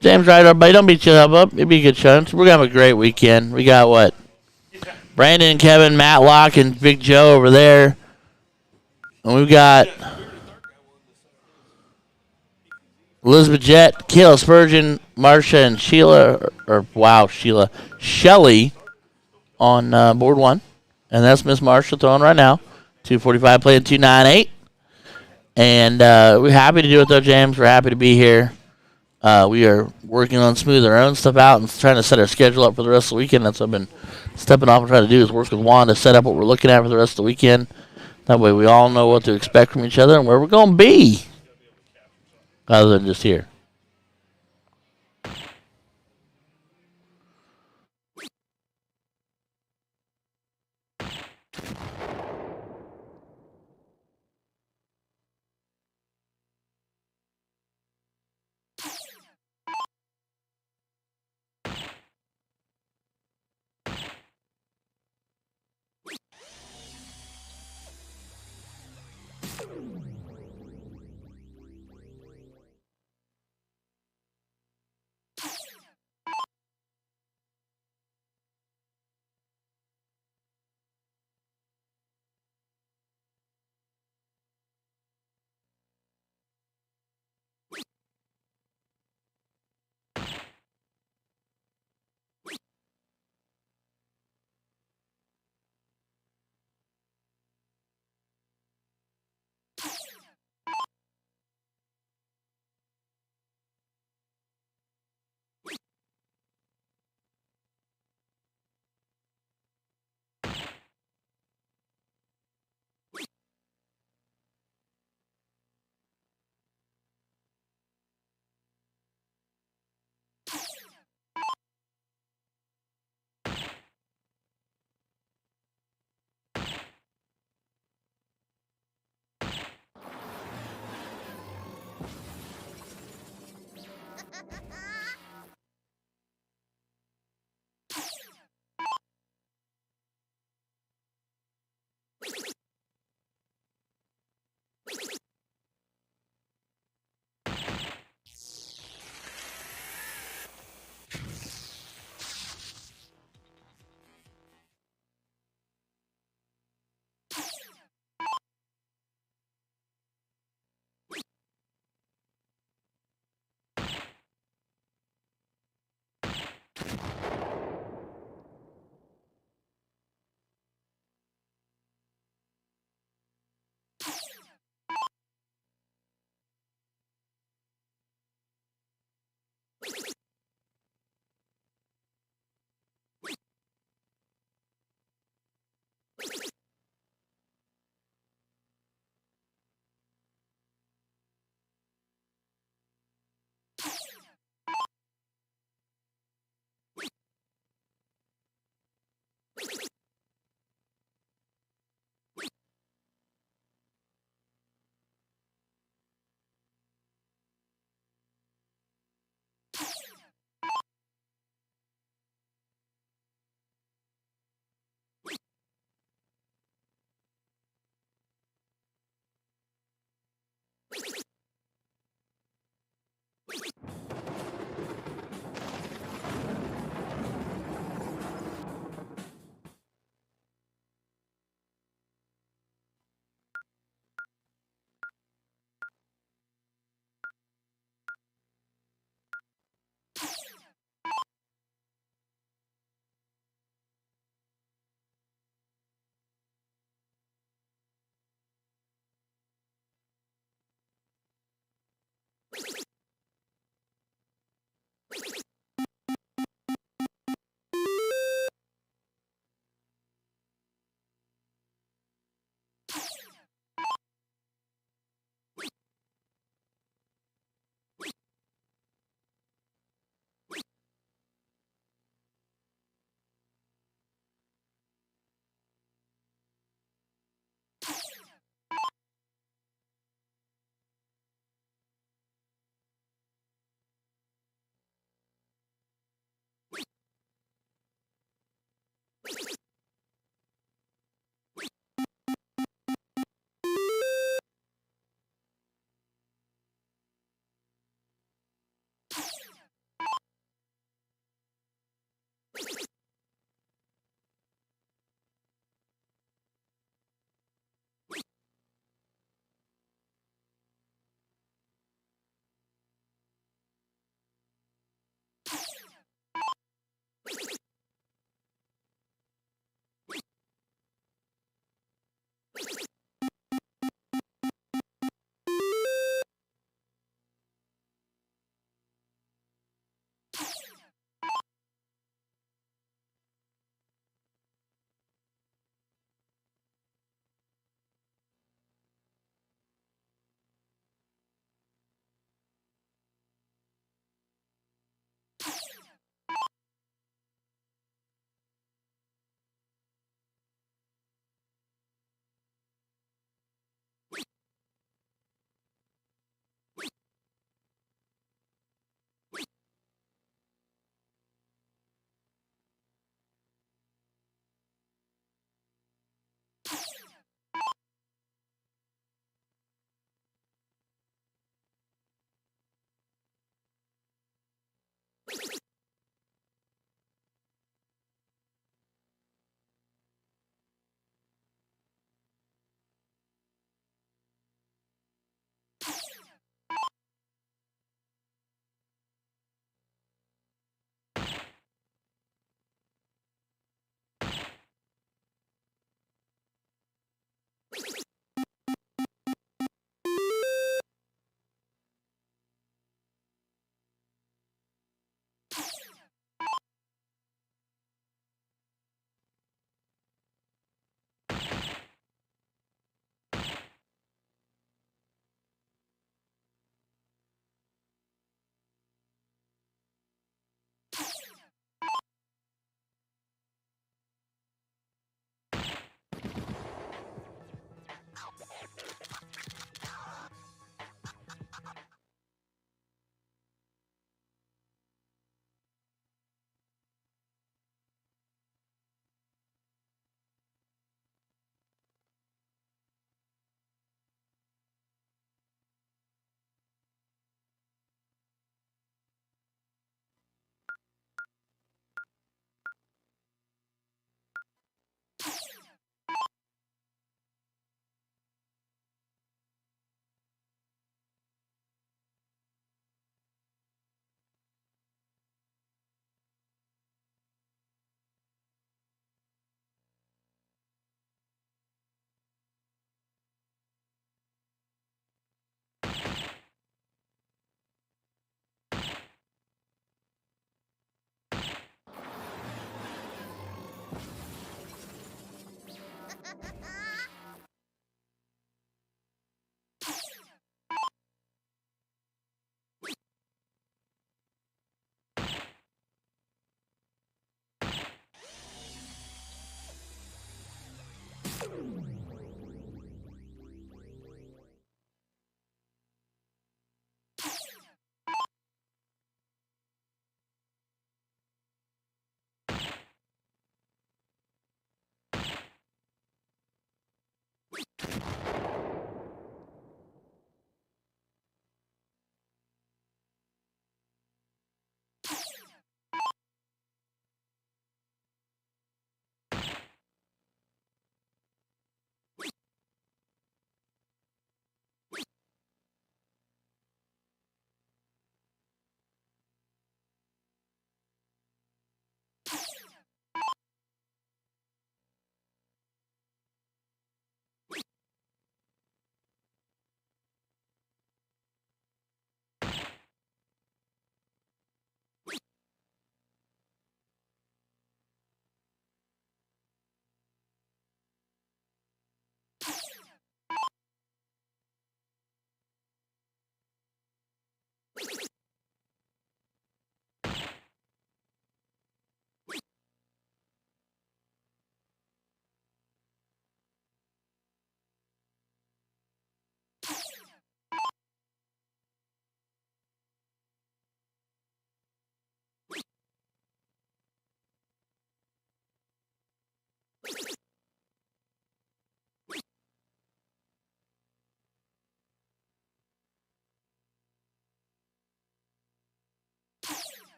Speaker 1: James, right, everybody. Don't beat your head up. It'll be a good show. We're gonna have a great weekend. We got what? Brandon, Kevin, Matlock, and Big Joe over there. And we've got Elizabeth Jett, Kayla Spurgeon, Marsha, and Sheila, Sheila, Shelly on board one. And that's Miss Marsha throwing right now. 245 playing 298. And we're happy to do it, though, James. We're happy to be here. We are working on smoothing our own stuff out and trying to set our schedule up for the rest of the weekend. That's what I've been stepping off and trying to do is work with Juan to set up what we're looking at for the rest of the weekend. That way we all know what to expect from each other and where we're going to be other than just here.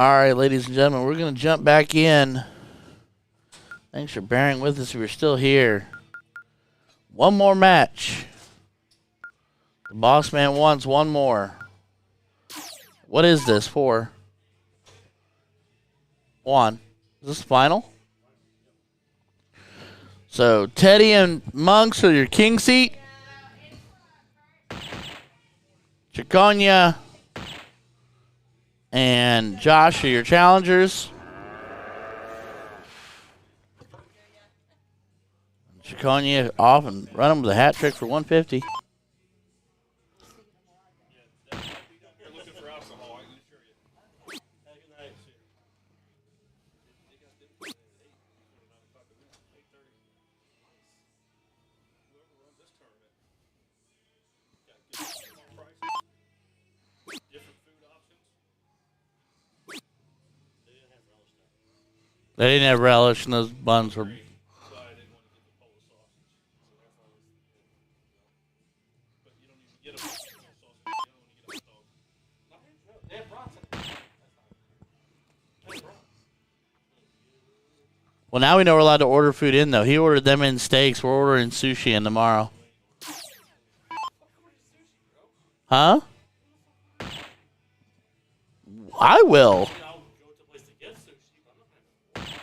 Speaker 1: All right, ladies and gentlemen, we're going to jump back in. Thanks for bearing with us if you're still here. One more match. The boss man wants one more. What is this for? One. Is this the final? So, Teddy and Monks are your king seat. Chiconia and Josh are your challengers. Chiconia off and run him with a hat trick for 150.
Speaker 2: You're looking for alcohol, I can assure you.
Speaker 6: Have a good night.
Speaker 2: Whoever runs this tournament got good prices, different food options.
Speaker 1: They didn't have relish, and those buns were.
Speaker 2: So I didn't want to get the Polish sausage. So therefore I was, but you don't even get a Polish sausage. You don't want to get a hot dog.
Speaker 6: They have brats in it. They have brats.
Speaker 1: Well, now we know we're allowed to order food in, though. He ordered them in steaks. We're ordering sushi in tomorrow. Huh? I will.
Speaker 6: I'll go to a place to get sushi, but I'm not gonna.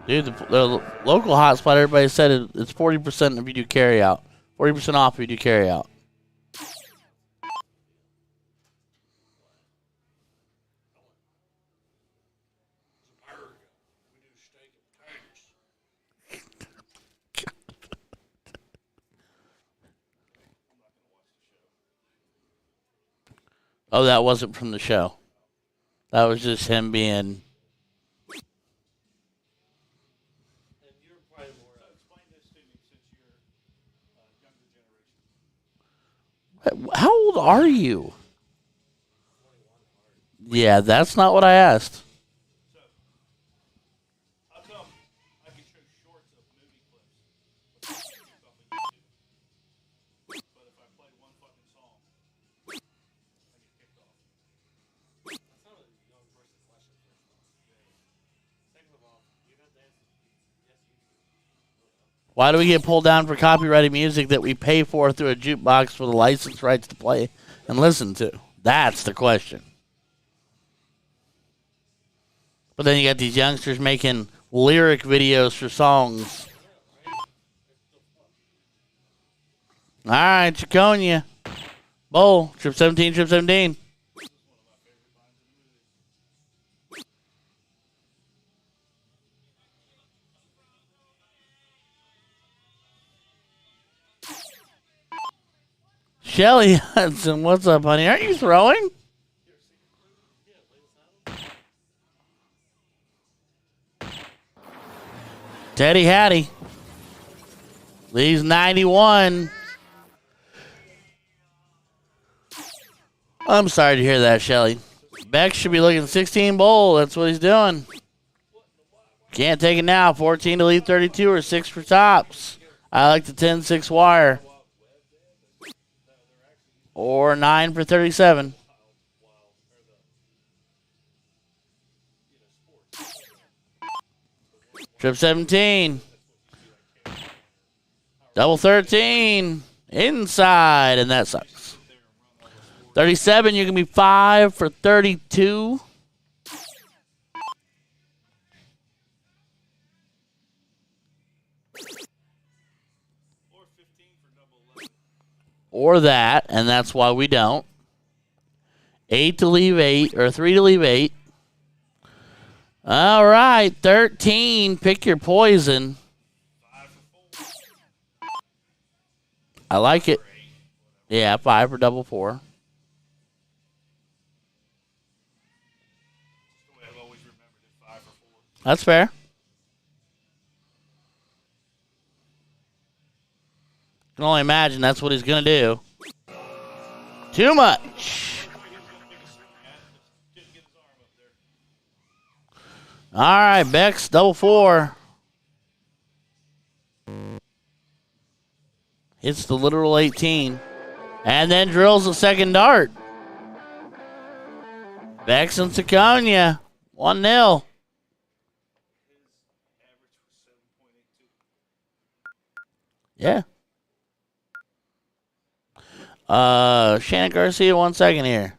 Speaker 1: Dude, the local hotspot, everybody said it's 40% if you do carry out. 40% off if you do carry out.
Speaker 6: We do steak and potatoes.
Speaker 1: Oh, that wasn't from the show. That was just him being.
Speaker 6: And you're probably more.
Speaker 2: Explain this to me since you're younger generation.
Speaker 1: How old are you? Yeah, that's not what I asked.
Speaker 2: So, how come I can show shorts of movie clips, but I can't keep up on YouTube? But if I play one fucking song, I get kicked off.
Speaker 6: That's not a young person question, first off. Second of all, you got dances. Yes, you do.
Speaker 1: Why do we get pulled down for copyrighted music that we pay for through a jukebox for the license rights to play and listen to? That's the question. But then you got these youngsters making lyric videos for songs. All right, Chiconia. Bowl, trip 17, trip 17. Shelly Hudson, what's up, honey? Aren't you throwing? Teddy Hattie leaves 91. I'm sorry to hear that, Shelly. Beck should be looking 16 bowl. That's what he's doing. Can't take it now. 14 to lead 32 or 6 for tops. I like the 10-6 wire. Or 9 for 37. Trip 17. Double 13. Inside, and that sucks. 37, you can be 5 for 32. Or that, and that's why we don't. 8 to leave 8, or 3 to leave 8. All right, 13. Pick your poison. I like it. Yeah, 5 for double 4. That's fair. Can only imagine that's what he's going to do. Too much. All right, Bex, double 4. Hits the literal 18. And then drills the second dart. Bex and Sakonia. 1-0. Yeah. Shannon Garcia, 1 second here.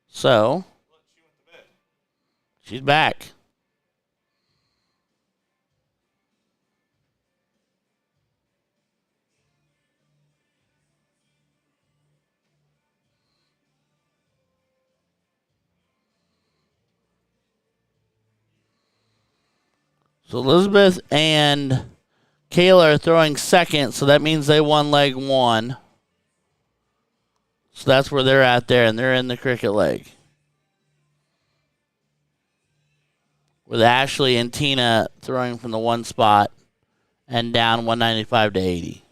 Speaker 1: So, she's back. So Elizabeth and Kayla are throwing second, so that means they won leg 1. So that's where they're at there, and they're in the cricket leg. With Ashley and Tina throwing from the 1 spot and down 195 to 80.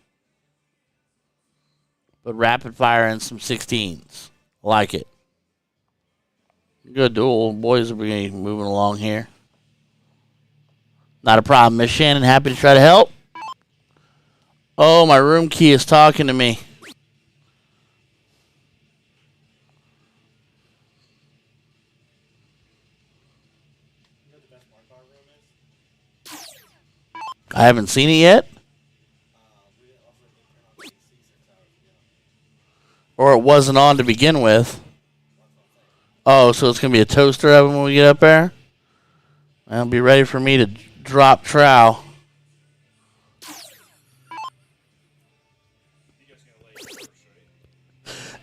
Speaker 1: But rapid fire and some 16s. I like it. Good duel. Boys will be moving along here. Not a problem. Miss Shannon, happy to try to help. Oh, my room key is talking to me. I haven't seen it yet. Or it wasn't on to begin with. Oh, so it's going to be a toaster oven when we get up there? Well, be ready for me to drop trowel.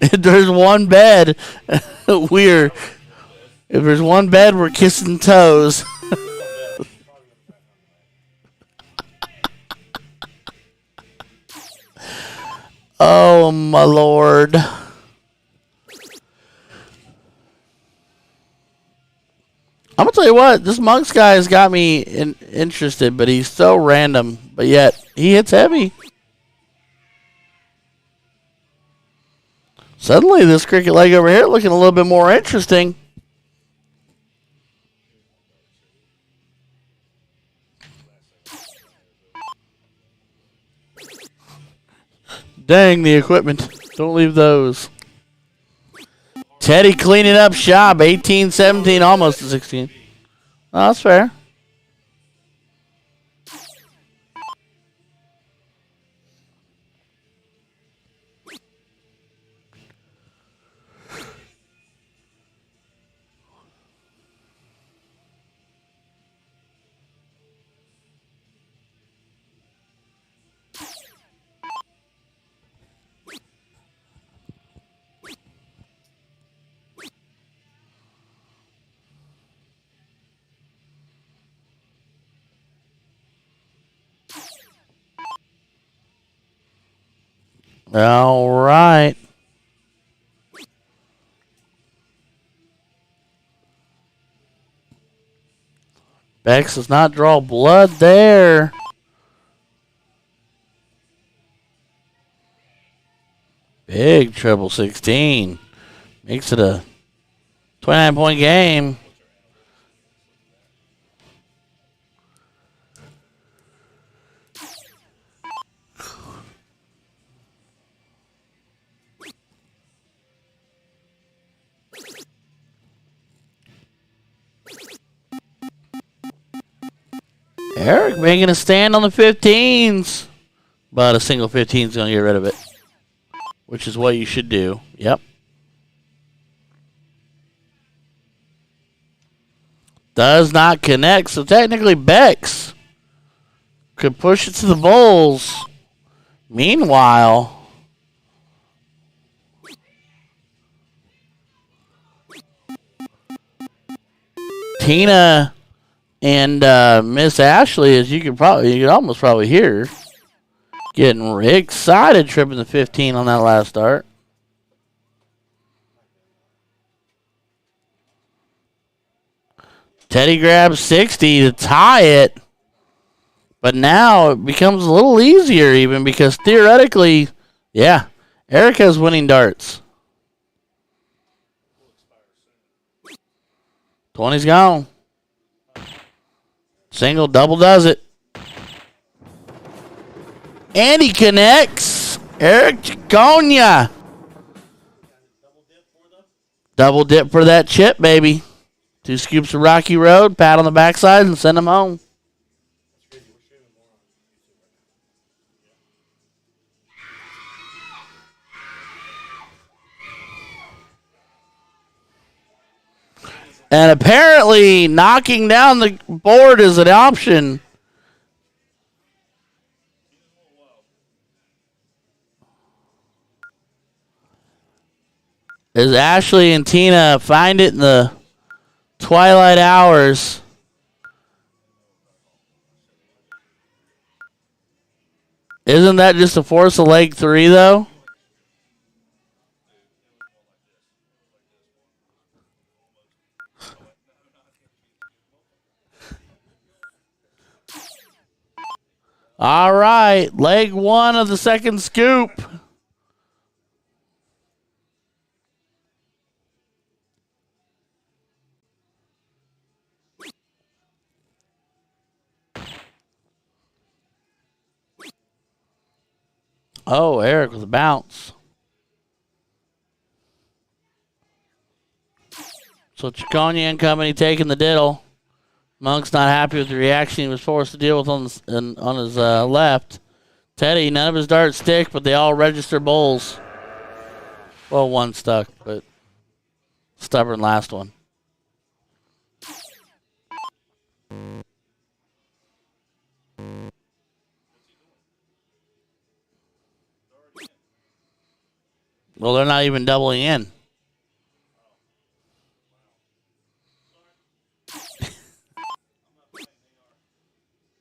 Speaker 1: If there's one bed, if there's one bed, we're kissing toes. Oh, my Lord. I'm going to tell you what, this Monks guy has got me interested, but he's so random. But yet, he hits heavy. Suddenly, this cricket leg over here looking a little bit more interesting. Dang, the equipment. Don't leave those. Teddy cleaning up shop. 18-17, almost to 16. Oh, that's fair. All right. Bex does not draw blood there. Big triple 16. Makes it a 29-point game. Eric making a stand on the 15s. But a single 15 is going to get rid of it. Which is what you should do. Yep. Does not connect. So technically Bex could push it to the Bulls. Meanwhile, Tina and Miss Ashley, as you could almost probably hear, getting excited tripping the 15 on that last start. Teddy grabs 60 to tie it. But now it becomes a little easier even because theoretically, yeah, Erica's winning darts. 20's gone. Single, double does it. And he connects. Eric Chiconia. Double dip for that chip, baby. 2 scoops of Rocky Road, pat on the backside, and send them home. And apparently, knocking down the board is an option. As Ashley and Tina find it in the twilight hours. Isn't that just a force of leg 3, though? All right, leg 1 of the second scoop. Oh, Eric with a bounce. So Chiconia and company taking the diddle. Monk's not happy with the reaction he was forced to deal with on his left. Teddy, none of his darts stick, but they all register bowls. Well, one stuck, but stubborn last one. Well, they're not even doubling in.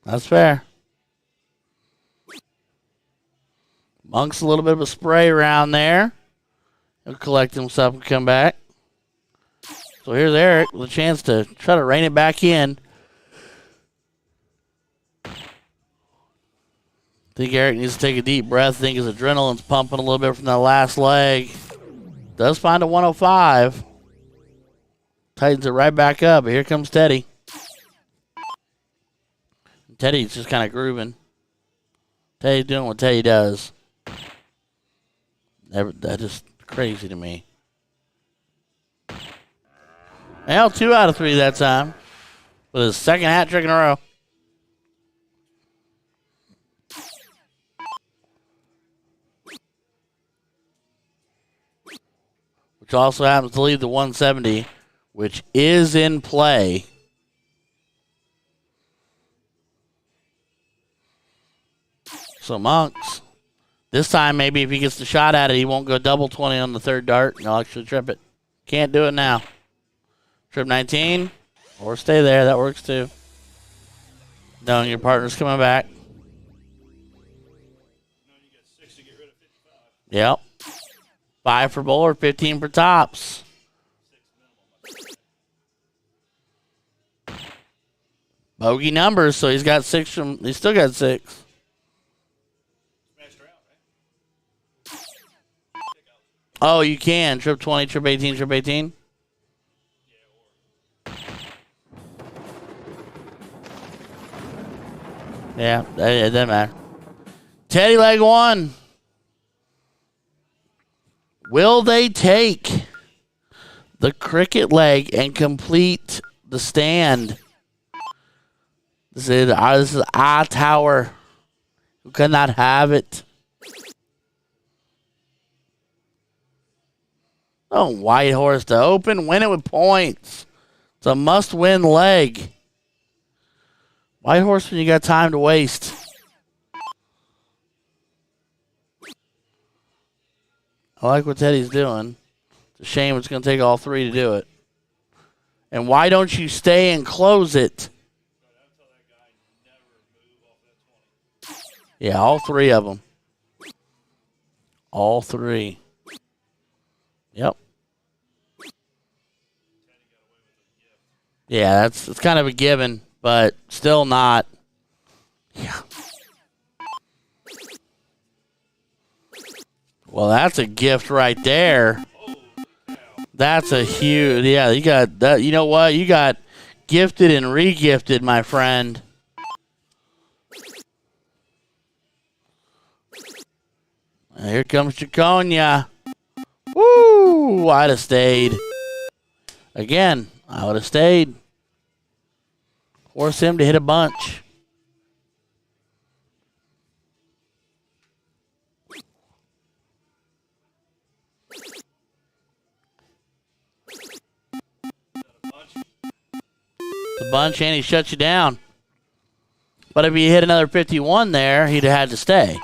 Speaker 1: That's fair. Monk's a little bit of a spray around there. He'll collect himself and come back. So here's Eric with a chance to try to rein it back in. I think Eric needs to take a deep breath. I think his adrenaline's pumping a little bit from that last leg. Does find a 105. Tightens it right back up. But here comes Teddy. Teddy's just kind of grooving. Teddy's doing what Teddy does. That's just crazy to me. Well, 2 out of 3 that time. With his second hat trick in a row. Which also happens to leave the 170, which is in play. So Monks, this time maybe if he gets the shot at it, he won't go double 20 on the third dart. He'll actually trip it. Can't do it now. Trip 19, or stay there. That works too. Knowing your partner's coming back. Yep. 5 for bowler, 15 for tops. Bogey numbers, so he's got 6 from. He's still got 6. Oh, you can. Trip 20, trip 18, trip 18. Yeah, it doesn't matter. Teddy leg 1. Will they take the cricket leg and complete the stand? This is our tower. Who cannot have it? Oh, white horse to open. Win it with points. It's a must-win leg. White horse when you got time to waste. I like what Teddy's doing. It's a shame it's going to take all 3 to do it. And why don't you stay and close it? Yeah, all 3 of them. All 3. Yep. Yeah, it's kind of a given, but still not. Yeah. Well, that's a gift right there. That's a huge, yeah, you got that. You know what? You got gifted and re-gifted, my friend. And here comes Chiconia. Woo! I'd have stayed. Again, I would have stayed. Force him to hit a bunch. The bunch, and he shuts you down. But if he hit another 51 there, he'd have had to stay.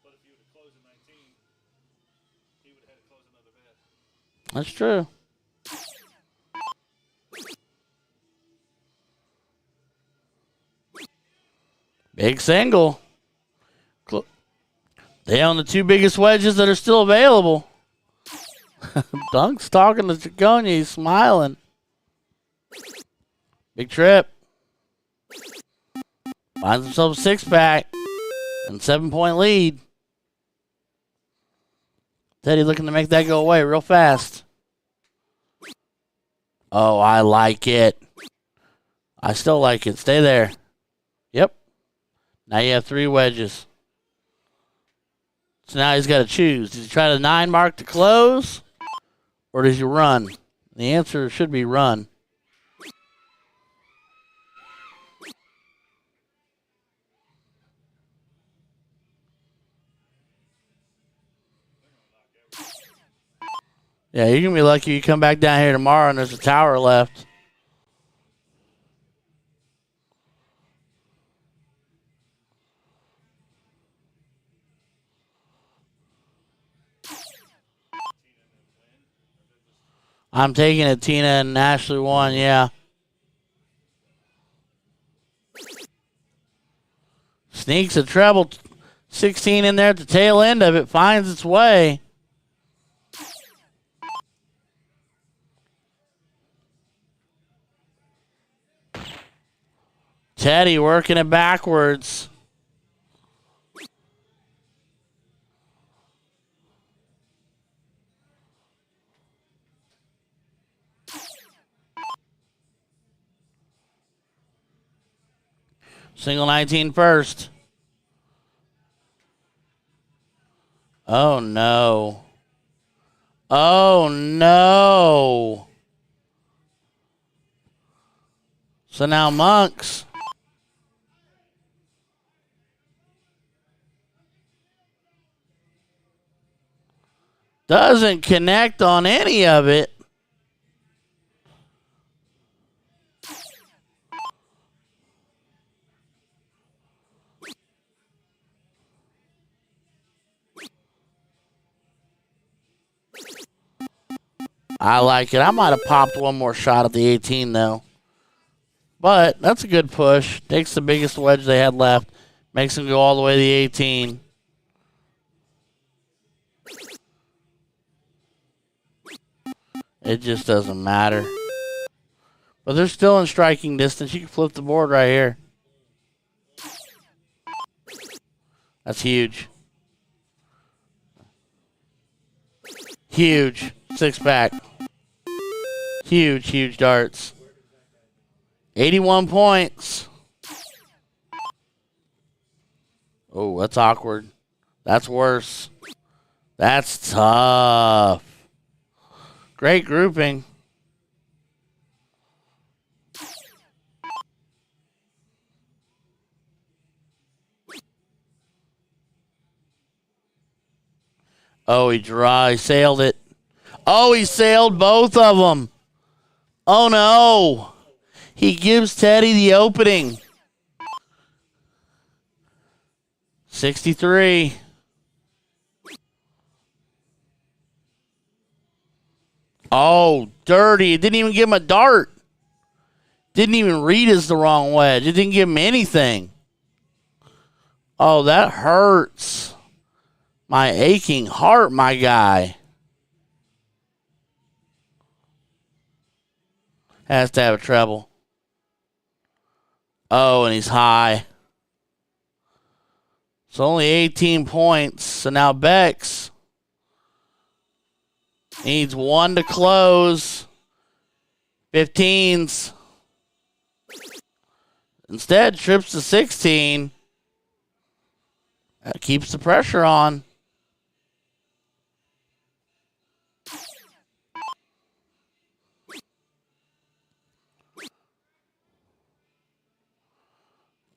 Speaker 2: But if you would have closed at 19, he would have had to close another bet.
Speaker 1: That's true. Big single. They own the two biggest wedges that are still available. Dunk's talking to Dragonia. He's smiling. Big trip. Finds himself a six-pack. And 7-point lead. Teddy looking to make that go away real fast. Oh, I like it. I still like it. Stay there. Yep. Now you have three wedges. So now he's got to choose. Does he try the 9 mark to close? Or does he run? The answer should be run. Yeah, you're going to be lucky you come back down here tomorrow and there's a tower left. I'm taking it. Tina and Ashley won, yeah. Sneaks a treble. 16 in there at the tail end of it. Finds its way. Teddy working it backwards. Single 19 first. Oh, no. Oh, no. So now Monks. Doesn't connect on any of it. I like it. I might have popped one more shot at the 18, though. But that's a good push. Takes the biggest wedge they had left. Makes them go all the way to the 18. It just doesn't matter. But they're still in striking distance. You can flip the board right here. That's huge. Huge. 6-pack. Huge, huge darts. 81 points. Oh, that's awkward. That's worse. That's tough. Great grouping. Oh, he sailed it. Oh, he sailed both of them. Oh, no. He gives Teddy the opening. 63. Oh, dirty. It didn't even give him a dart. Didn't even read as the wrong wedge. It didn't give him anything. Oh, that hurts. My aching heart, my guy. Has to have a treble. Oh, and he's high. It's only 18 points. So now Bex needs one to close. 15s. Instead, trips to 16. That keeps the pressure on.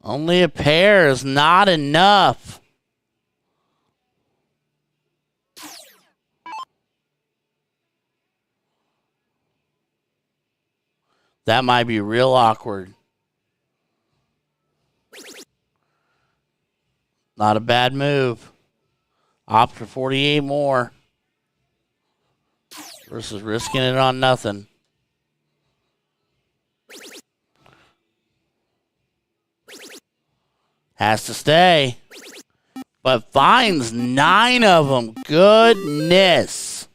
Speaker 1: Only a pair is not enough. That might be real awkward. Not a bad move. Opt for 48 more versus risking it on nothing. Has to stay. But finds 9 of them. Goodness.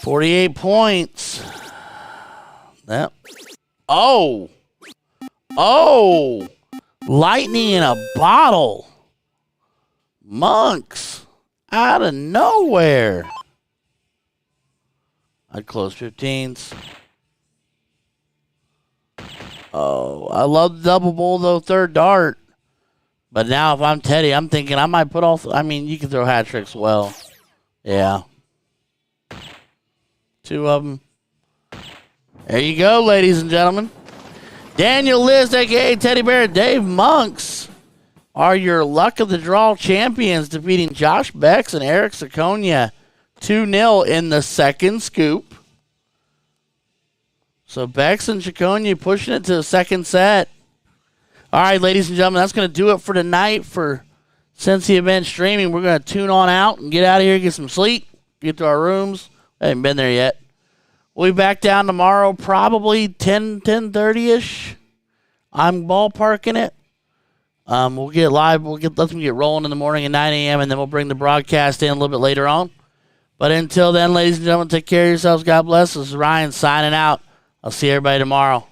Speaker 1: $48 points. Yep. Oh. Oh. Lightning in a bottle. Monks. Out of nowhere. I'd close 15s. Oh, I love the double bowl, though, third dart. But now if I'm Teddy, I'm thinking I might put all... I mean, you can throw hat tricks well. Yeah. 2 of them. There you go, ladies and gentlemen. Daniel List, a.k.a. Teddy Bear, Dave Monks are your luck of the draw champions, defeating Josh Bex and Eric Saconia 2-0 in the second scoop. So Bex and Saconia pushing it to the second set. All right, ladies and gentlemen, that's going to do it for tonight for Cincy Event Streaming. We're going to tune on out and get out of here, get some sleep, get to our rooms. I haven't been there yet. We'll be back down tomorrow, probably 10:30ish. I'm ballparking it. We'll get live. Let them get rolling in the morning at 9 a.m., and then we'll bring the broadcast in a little bit later on. But until then, ladies and gentlemen, take care of yourselves. God bless. This is Ryan signing out. I'll see everybody tomorrow.